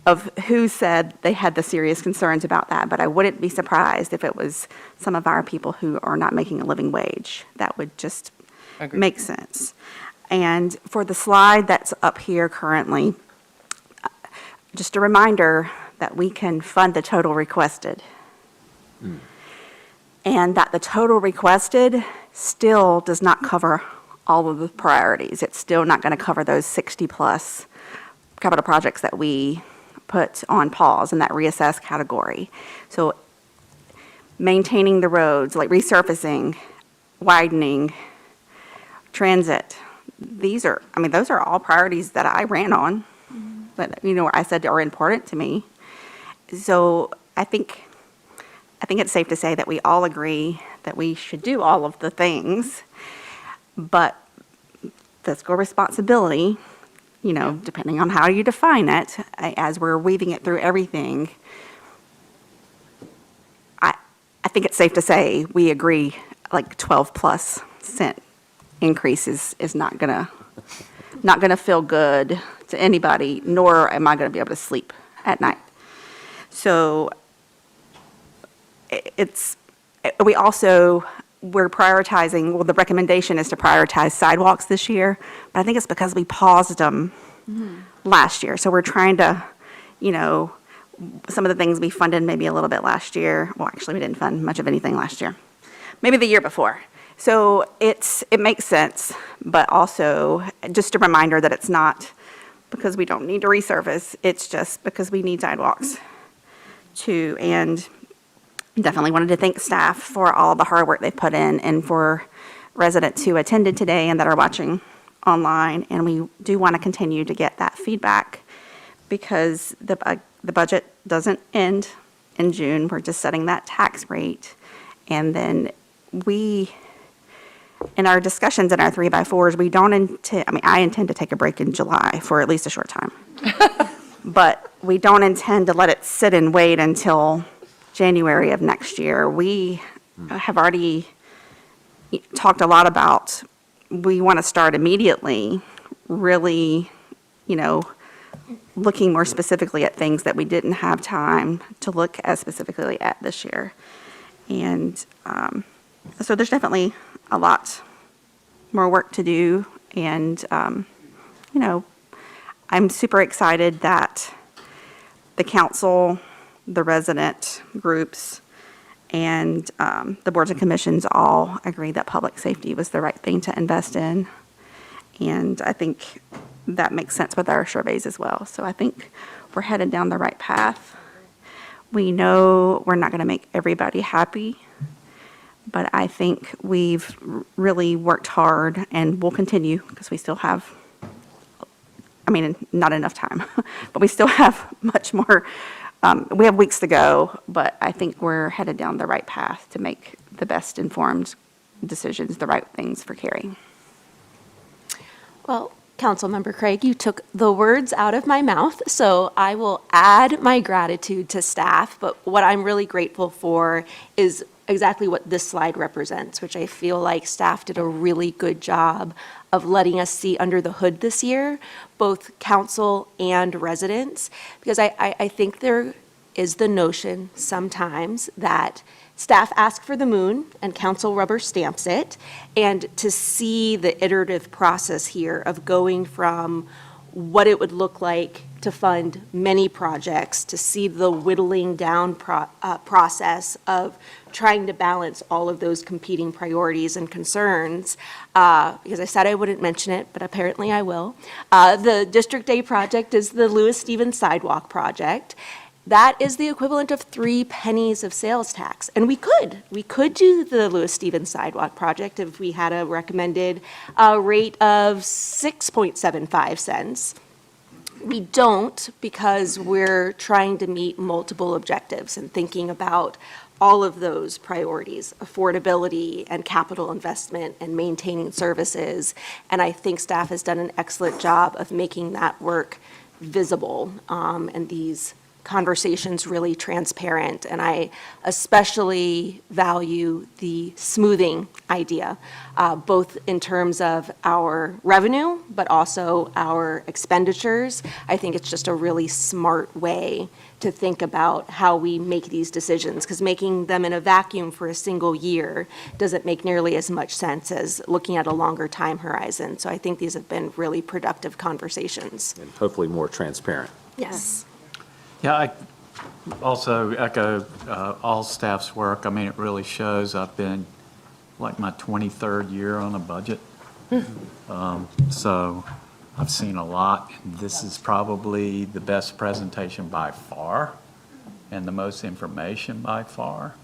Speaker 9: of who said they had the serious concerns about that, but I wouldn't be surprised if it was some of our people who are not making a living wage. That would just make sense. And for the slide that's up here currently, just a reminder that we can fund the total requested. And that the total requested still does not cover all of the priorities. It's still not going to cover those 60-plus capital projects that we put on pause in that reassess category. So maintaining the roads, like resurfacing, widening, transit, those are all priorities that I ran on, that, I said are important to me. So I think it's safe to say that we all agree that we should do all of the things, but fiscal responsibility, depending on how you define it, as we're weaving it through everything, I think it's safe to say we agree like 12+ cent increase is not gonna feel good to anybody, nor am I gonna be able to sleep at night. So we're prioritizing, the recommendation is to prioritize sidewalks this year, but I think it's because we paused them last year. So we're trying to, some of the things we funded maybe a little bit last year. Well, actually, we didn't fund much of anything last year. Maybe the year before. So it makes sense, but also just a reminder that it's not because we don't need to resurface, it's just because we need sidewalks too. And definitely wanted to thank staff for all the hard work they put in, and for residents who attended today and that are watching online. And we do want to continue to get that feedback, because the budget doesn't end in June. We're just setting that tax rate. And then in our discussions in our 3x4s, we don't intend, I intend to take a break in July for at least a short time. But we don't intend to let it sit and wait until January of next year. We have already talked a lot about, we want to start immediately, really, looking more specifically at things that we didn't have time to look as specifically at this year. And so there's definitely a lot more work to do. And, I'm super excited that the council, the resident groups, and the boards and commissions all agree that public safety was the right thing to invest in. And I think that makes sense with our surveys as well. So I think we're headed down the right path. We know we're not going to make everybody happy, but I think we've really worked hard, and we'll continue, because we still have, not enough time, but we still have much more. We have weeks to go, but I think we're headed down the right path to make the best informed decisions, the right things for Cary.
Speaker 7: Well, Councilmember Craig, you took the words out of my mouth, so I will add my gratitude to staff. But what I'm really grateful for is exactly what this slide represents, which I feel like staff did a really good job of letting us see under the hood this year, both council and residents, because I think there is the notion sometimes that staff ask for the moon and council rubber stamps it, and to see the iterative process here of going from what it would look like to fund many projects, to see the whittling down process of trying to balance all of those competing priorities and concerns, because I said I wouldn't mention it, but apparently I will. The District A project is the Lewis Stevens Sidewalk project. that is the equivalent of 3 pennies of sales tax. And we could do the Lewis Stevens Sidewalk project if we had a recommended rate of 6.75 cents. We don't, because we're trying to meet multiple objectives and thinking about all of those priorities, affordability and capital investment and maintaining services. And I think staff has done an excellent job of making that work visible, and these conversations really transparent. And I especially value the smoothing idea, both in terms of our revenue, but also our expenditures. I think it's just a really smart way to think about how we make these decisions, because making them in a vacuum for a single year doesn't make nearly as much sense as looking at a longer time horizon. So I think these have been really productive conversations.
Speaker 2: And hopefully more transparent.
Speaker 7: Yes.
Speaker 1: Yeah, I also echo all staff's work. I mean, it really shows. I've been like my 23rd year on a budget. So I've seen a lot. This is probably the best presentation by far and the most information by far,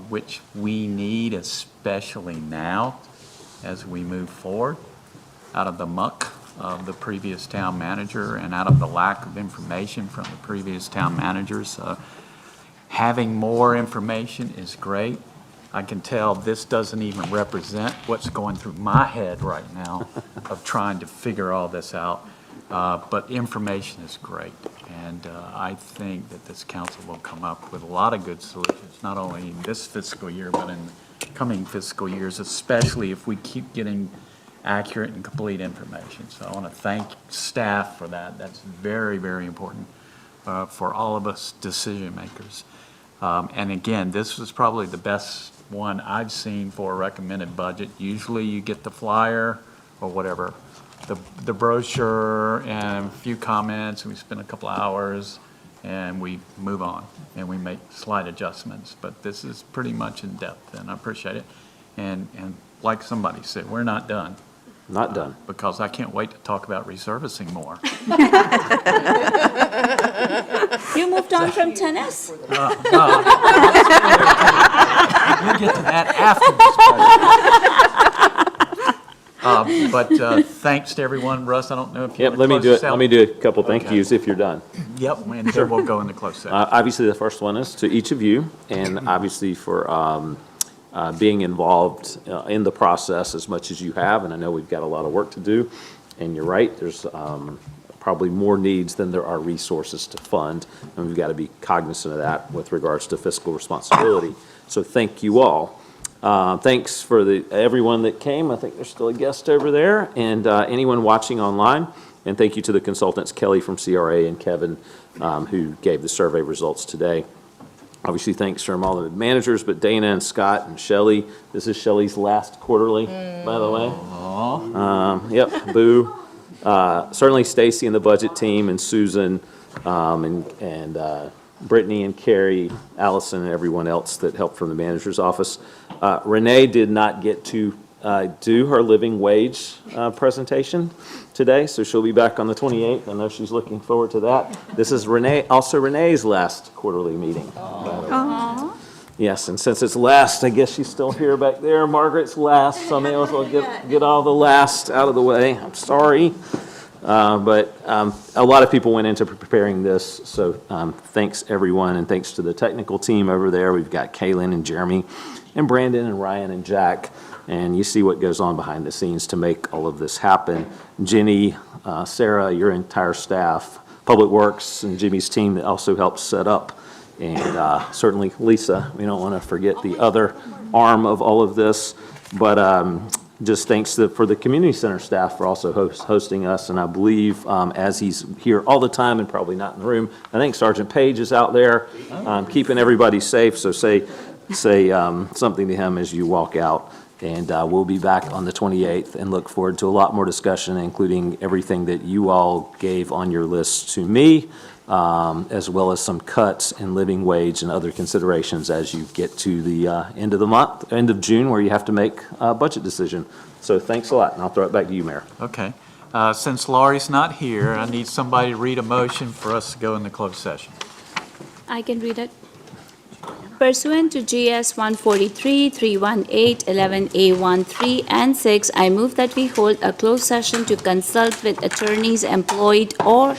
Speaker 1: which we need, especially now as we move forward out of the muck of the previous town manager and out of the lack of information from the previous town managers. So having more information is great. I can tell this doesn't even represent what's going through my head right now of trying to figure all this out. But information is great. And I think that this council will come up with a lot of good solutions, not only in this fiscal year, but in coming fiscal years, especially if we keep getting accurate and complete information. So I want to thank staff for that. That's very, very important for all of us decision makers. And again, this was probably the best one I've seen for a recommended budget. Usually you get the flyer or whatever, the brochure and a few comments, and we spend a couple hours and we move on and we make slight adjustments. But this is pretty much in depth, and I appreciate it. And like somebody said, we're not done.
Speaker 2: Not done.
Speaker 1: Because I can't wait to talk about resurfacing more.
Speaker 13: You moved on from tennis?
Speaker 1: We'll get to that after this budget. But thanks to everyone. Russ, I don't know if you
Speaker 2: Yep,
Speaker 1: want to close this out.
Speaker 2: let me do a couple thank yous if you're done.
Speaker 1: Yep, and then we'll go into closed session.
Speaker 2: Obviously, the first one is to each of you, and obviously for being involved in the process as much as you have, and I know we've got a lot of work to do, and you're right, there's probably more needs than there are resources to fund, and we've got to be cognizant of that with regards to fiscal responsibility. So thank you all. Thanks for everyone that came. I think there's still a guest over there, and anyone watching online. And thank you to the consultants, Kelly from CRA and Kevin, who gave the survey results today. Obviously, thanks from all the managers, but Dana and Scott and Shelley. This is Shelley's last quarterly, by the way. Yep, boo. Certainly Stacy and the budget team, and Susan, and Brittany and Cary, Allison, and everyone else that helped from the manager's office. Renee did not get to do her living wage presentation today, so she'll be back on the 28th. I know she's looking forward to that. This is Renee's last quarterly meeting. Yes, and since it's last, I guess she's still here back there. Margaret's last, so I may as well get all the last out of the way. I'm sorry. But a lot of people went into preparing this, so thanks everyone, and thanks to the technical team over there. We've got Kaylin and Jeremy and Brandon and Ryan and Jack, and you see what goes on behind the scenes to make all of this happen. Jenny, Sarah, your entire staff, Public Works, and Jimmy's team that also helped set up, and certainly Lisa. We don't want to forget the other arm of all of this, but just thanks for the community center staff for also hosting us, and I believe as he's here all the time and probably not in the room, I think Sergeant Page is out there keeping everybody safe, so say something to him as you walk out. And we'll be back on the 28th and look forward to a lot more discussion, including everything that you all gave on your list to me, as well as some cuts in living wage and other considerations as you get to the end of the month, end of June, where you have to make a budget decision. So thanks a lot, and I'll throw it back to you, Mayor.
Speaker 1: Okay. Since Laurie's not here, I need somebody to read a motion for us to go into closed session.
Speaker 13: I can read it. Pursuant to GS 143, 318, 11A13, and 6, I move that we hold a closed session to consult with attorneys employed or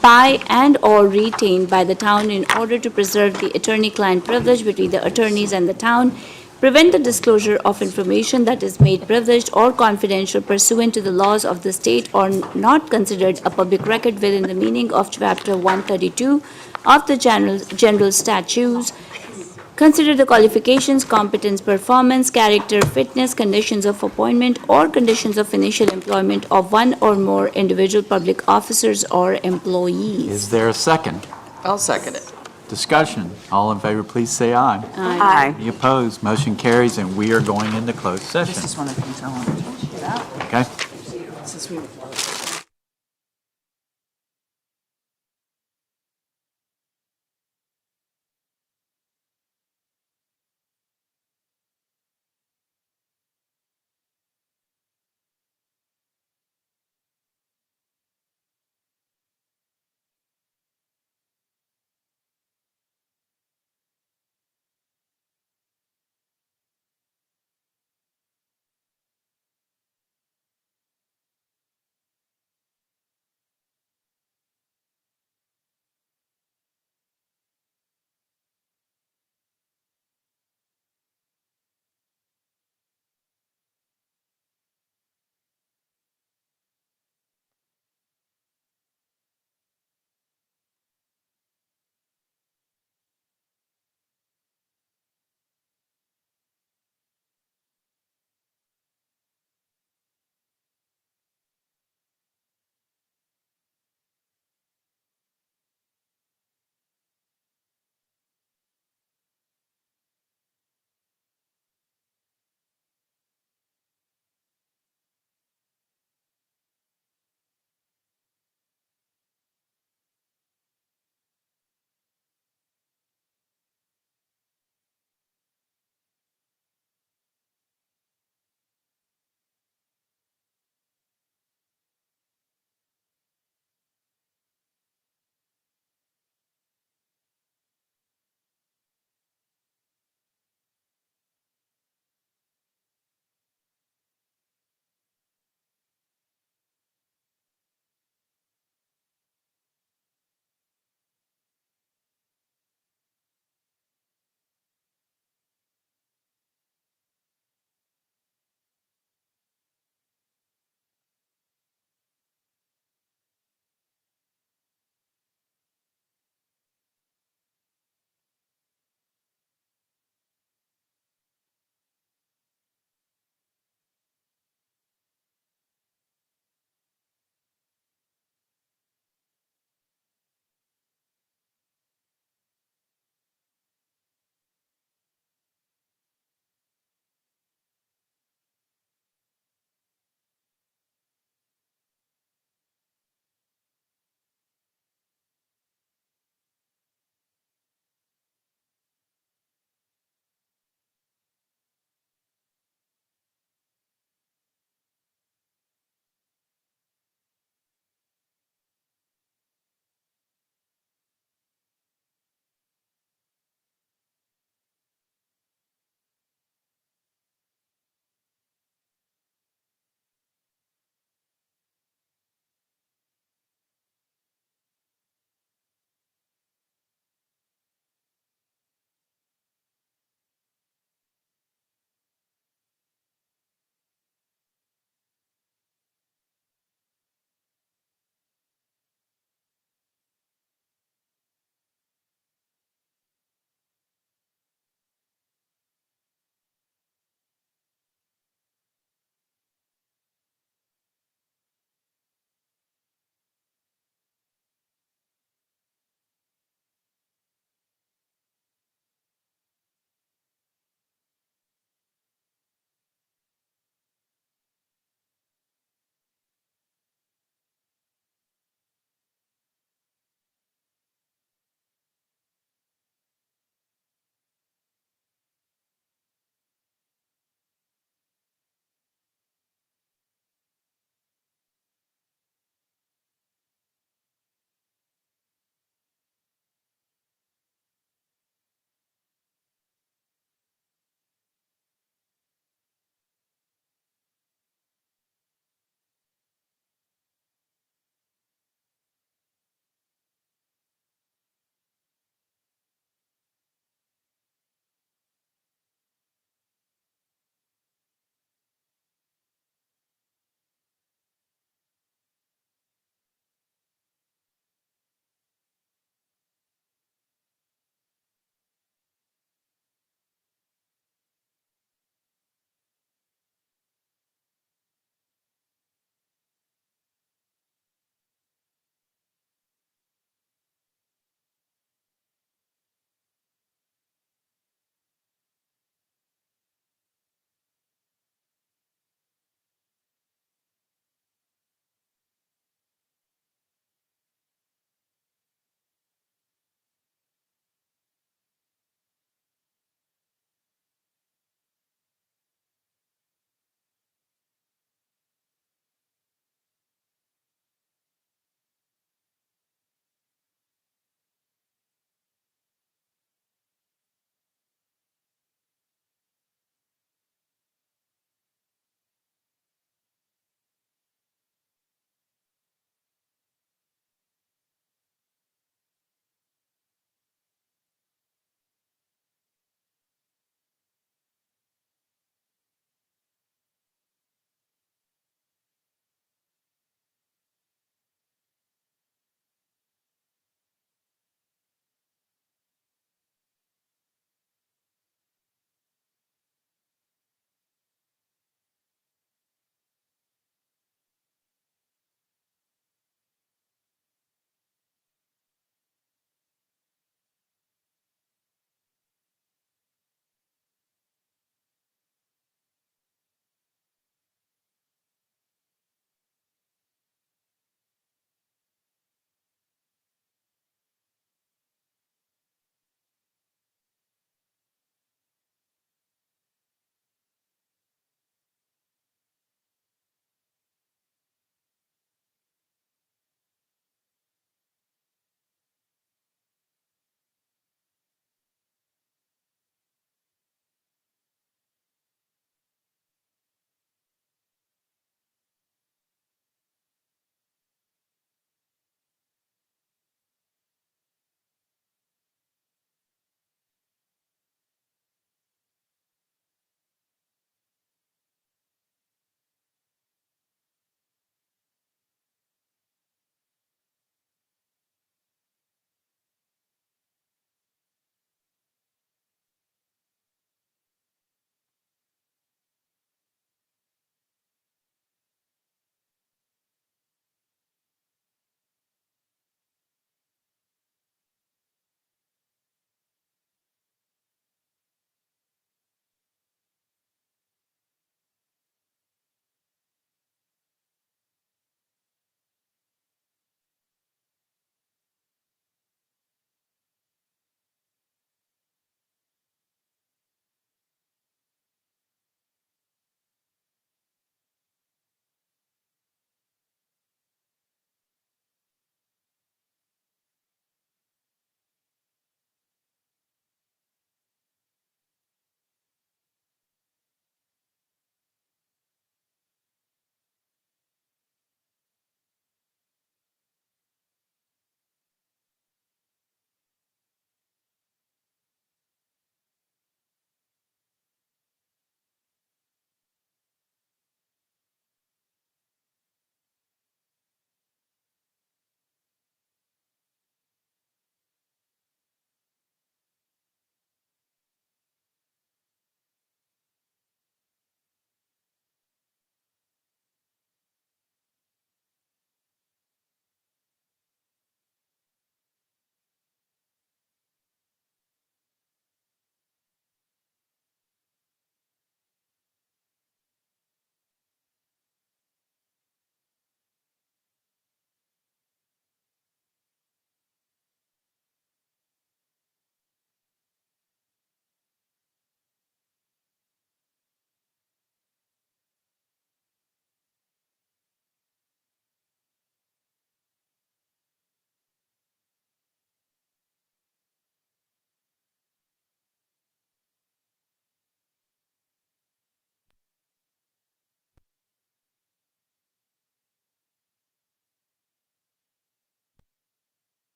Speaker 13: by and/or retained by the town in order to preserve the attorney-client privilege between the attorneys and the town, prevent the disclosure of information that is made privileged or confidential pursuant to the laws of the state or not considered a public record within the meaning of Chapter 132 of the general statutes. Consider the qualifications, competence, performance, character, fitness, conditions of appointment, or conditions of initial employment of one or more individual public officers or employees.
Speaker 1: Is there a second?
Speaker 5: I'll second it.
Speaker 1: Discussion. All in favor, please say aye.
Speaker 13: Aye.
Speaker 1: Any opposed? Motion carries, and we are going into closed session.
Speaker 15: This is one of the things I wanted to talk to you about.
Speaker 1: Okay?
Speaker 15: Since we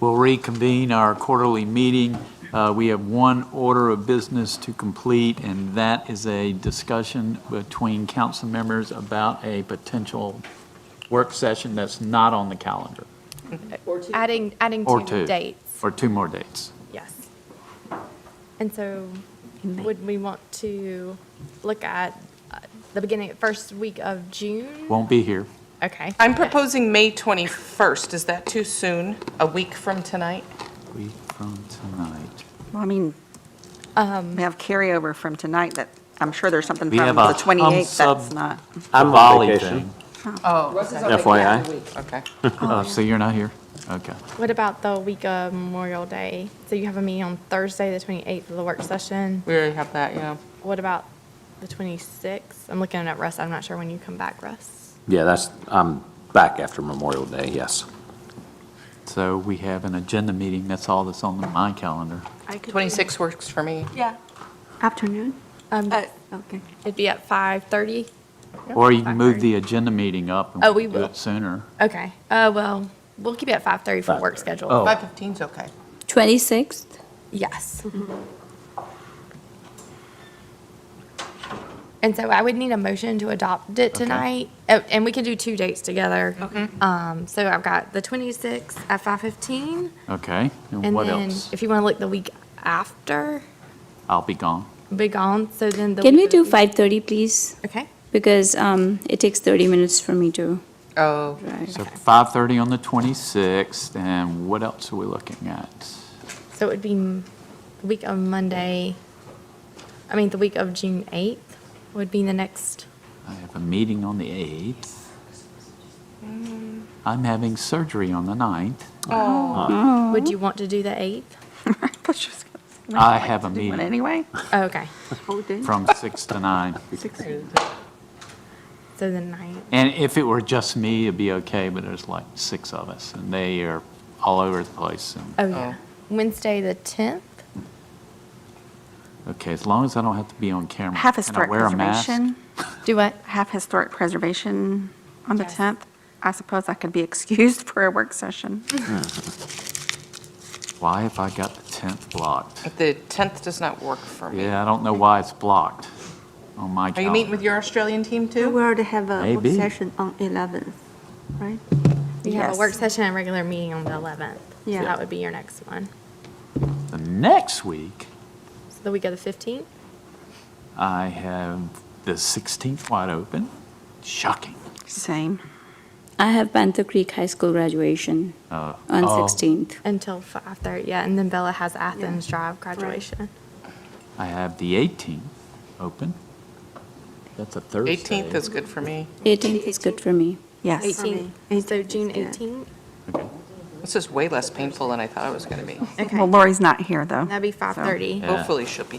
Speaker 1: We'll reconvene our quarterly meeting. We have one order of business to complete, and that is a discussion between council members about a potential work session that's not on the calendar.
Speaker 14: Adding
Speaker 1: Or
Speaker 14: two
Speaker 1: two.
Speaker 14: dates,
Speaker 1: Or two more dates.
Speaker 14: yes. And so would we want to look at the first week of June?
Speaker 1: Won't be here.
Speaker 14: Okay.
Speaker 12: I'm proposing May 21st. Is that too soon? A week from tonight?
Speaker 1: Week from tonight.
Speaker 9: Well, I mean, we have carryover from tonight that, I'm sure there's something
Speaker 1: We
Speaker 9: from
Speaker 1: have
Speaker 9: the
Speaker 1: a
Speaker 9: 28th
Speaker 1: hum
Speaker 9: that's
Speaker 1: sub-
Speaker 9: not.
Speaker 2: I'm on
Speaker 1: volley
Speaker 2: vacation.
Speaker 1: thing.
Speaker 12: Oh.
Speaker 2: FYI.
Speaker 12: Okay.
Speaker 1: Oh, so you're not here? Okay.
Speaker 14: What about the week of Memorial Day? So you have a meeting on Thursday, the 28th for the work session.
Speaker 12: We already have that, yeah.
Speaker 14: What about the 26th? I'm looking at Russ. I'm not sure when you come back, Russ.
Speaker 2: Yeah, I'm back after Memorial Day, yes.
Speaker 1: So we have an agenda meeting. That's all that's on my calendar.
Speaker 12: 26 works for me.
Speaker 14: Yeah.
Speaker 8: Afternoon?
Speaker 14: Okay. It'd be at 5:30?
Speaker 1: Or you can move the agenda meeting up and
Speaker 14: Oh, we
Speaker 1: do
Speaker 14: will.
Speaker 1: it sooner.
Speaker 14: Okay. Well, we'll keep it at 5:30 for work schedule.
Speaker 1: Oh.
Speaker 12: 5:15 is okay.
Speaker 13: 26th?
Speaker 14: Yes. And so I would need a motion to adopt it tonight, and we could do two dates together. So I've got the 26th at 5:15,
Speaker 1: Okay, and
Speaker 14: and
Speaker 1: what
Speaker 14: then
Speaker 1: else?
Speaker 14: if you want to look the week after,
Speaker 1: I'll be gone.
Speaker 14: be gone, so then the.
Speaker 13: Can we
Speaker 14: week
Speaker 13: do
Speaker 14: of-
Speaker 13: 5:30, please?
Speaker 14: Okay.
Speaker 13: Because it takes 30 minutes for me to
Speaker 12: Oh.
Speaker 13: drive.
Speaker 1: So 5:30 on the 26th, and what else are we looking at?
Speaker 14: So it would be the week of Monday, the week of June 8th would be the next.
Speaker 1: I have a meeting on the 8th. I'm having surgery on the 9th.
Speaker 14: Oh. Would you want to do the 8th?
Speaker 1: I have a
Speaker 9: One
Speaker 1: meeting
Speaker 9: anyway?
Speaker 14: Oh, okay.
Speaker 1: from 6 to 9.
Speaker 14: So the 9th.
Speaker 1: And if it were just me, it'd be okay, but there's like 6 of us, and they are all over the place. And-
Speaker 14: Oh, yeah. Wednesday, the 10th?
Speaker 1: Okay, as long as I don't have to be on camera.
Speaker 9: Have
Speaker 1: Can I
Speaker 9: historic
Speaker 1: wear a mask?
Speaker 9: preservation.
Speaker 14: Do what?
Speaker 9: Have historic preservation on the
Speaker 14: Yes.
Speaker 9: 10th. I suppose I could be excused for a work session.
Speaker 1: Why have I got the 10th blocked?
Speaker 12: The 10th does not work for me.
Speaker 1: Yeah, I don't know why it's blocked on my calendar.
Speaker 12: Are you meeting with your Australian team too?
Speaker 8: We already have a work
Speaker 1: Maybe.
Speaker 8: session on 11th, right?
Speaker 14: You have
Speaker 9: Yes.
Speaker 14: a work session and a regular meeting on the 11th.
Speaker 8: Yeah.
Speaker 14: So that would be your next one.
Speaker 1: The next week,
Speaker 14: So the week of the 15th?
Speaker 1: I have the 16th wide open. Shocking.
Speaker 9: Same.
Speaker 13: I have Panther Creek High School graduation
Speaker 1: Oh.
Speaker 13: on
Speaker 1: Oh,
Speaker 13: 16th.
Speaker 14: Until 5:30, yeah, and then Bella has Athens Drive graduation.
Speaker 1: I have the 18th open. That's a Thursday.
Speaker 12: 18th is good for me.
Speaker 13: 18th is good for me.
Speaker 9: Yes.
Speaker 14: 18th, so June 18th?
Speaker 12: This is way less painful than I thought it was going to be.
Speaker 14: Okay.
Speaker 9: Well, Lori's not here, though.
Speaker 14: That'd be 5:30.
Speaker 1: Yeah.
Speaker 12: Hopefully she'll be.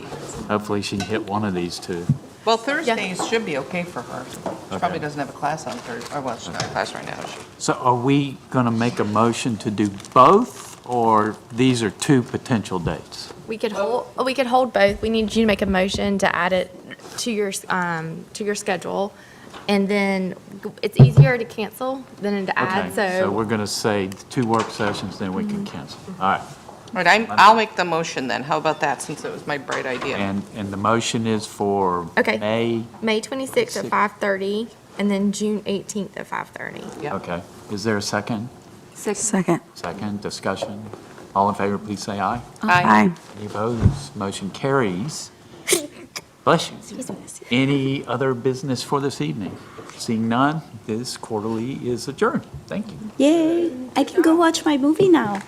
Speaker 1: Hopefully she can hit one of these two.
Speaker 12: Well, Thursdays should be okay for her. She probably doesn't have a class on Thursday, or well, she's not in class right now. is she?
Speaker 1: So are we going to make a motion to do both, or these are two potential dates?
Speaker 14: We could hold both. We need you to make a motion to add it to your schedule. And then it's easier to cancel than to add,
Speaker 1: Okay,
Speaker 14: so.
Speaker 1: we're going to say 2 work sessions, then we can cancel. All right.
Speaker 12: All right, I'll make the motion then. How about that, since it was my bright idea?
Speaker 1: And the motion is for
Speaker 14: Okay.
Speaker 1: May?
Speaker 14: 26th at 5:30, and then June 18th at 5:30.
Speaker 1: Okay. Is there a second?
Speaker 9: Second.
Speaker 1: Second, discussion. All in favor, please say aye.
Speaker 9: Aye.
Speaker 1: Any opposed? Motion carries. Bless you. Any other business for this evening? Seeing none, this quarterly is adjourned. Thank you.
Speaker 13: Yay! I can go watch my movie now.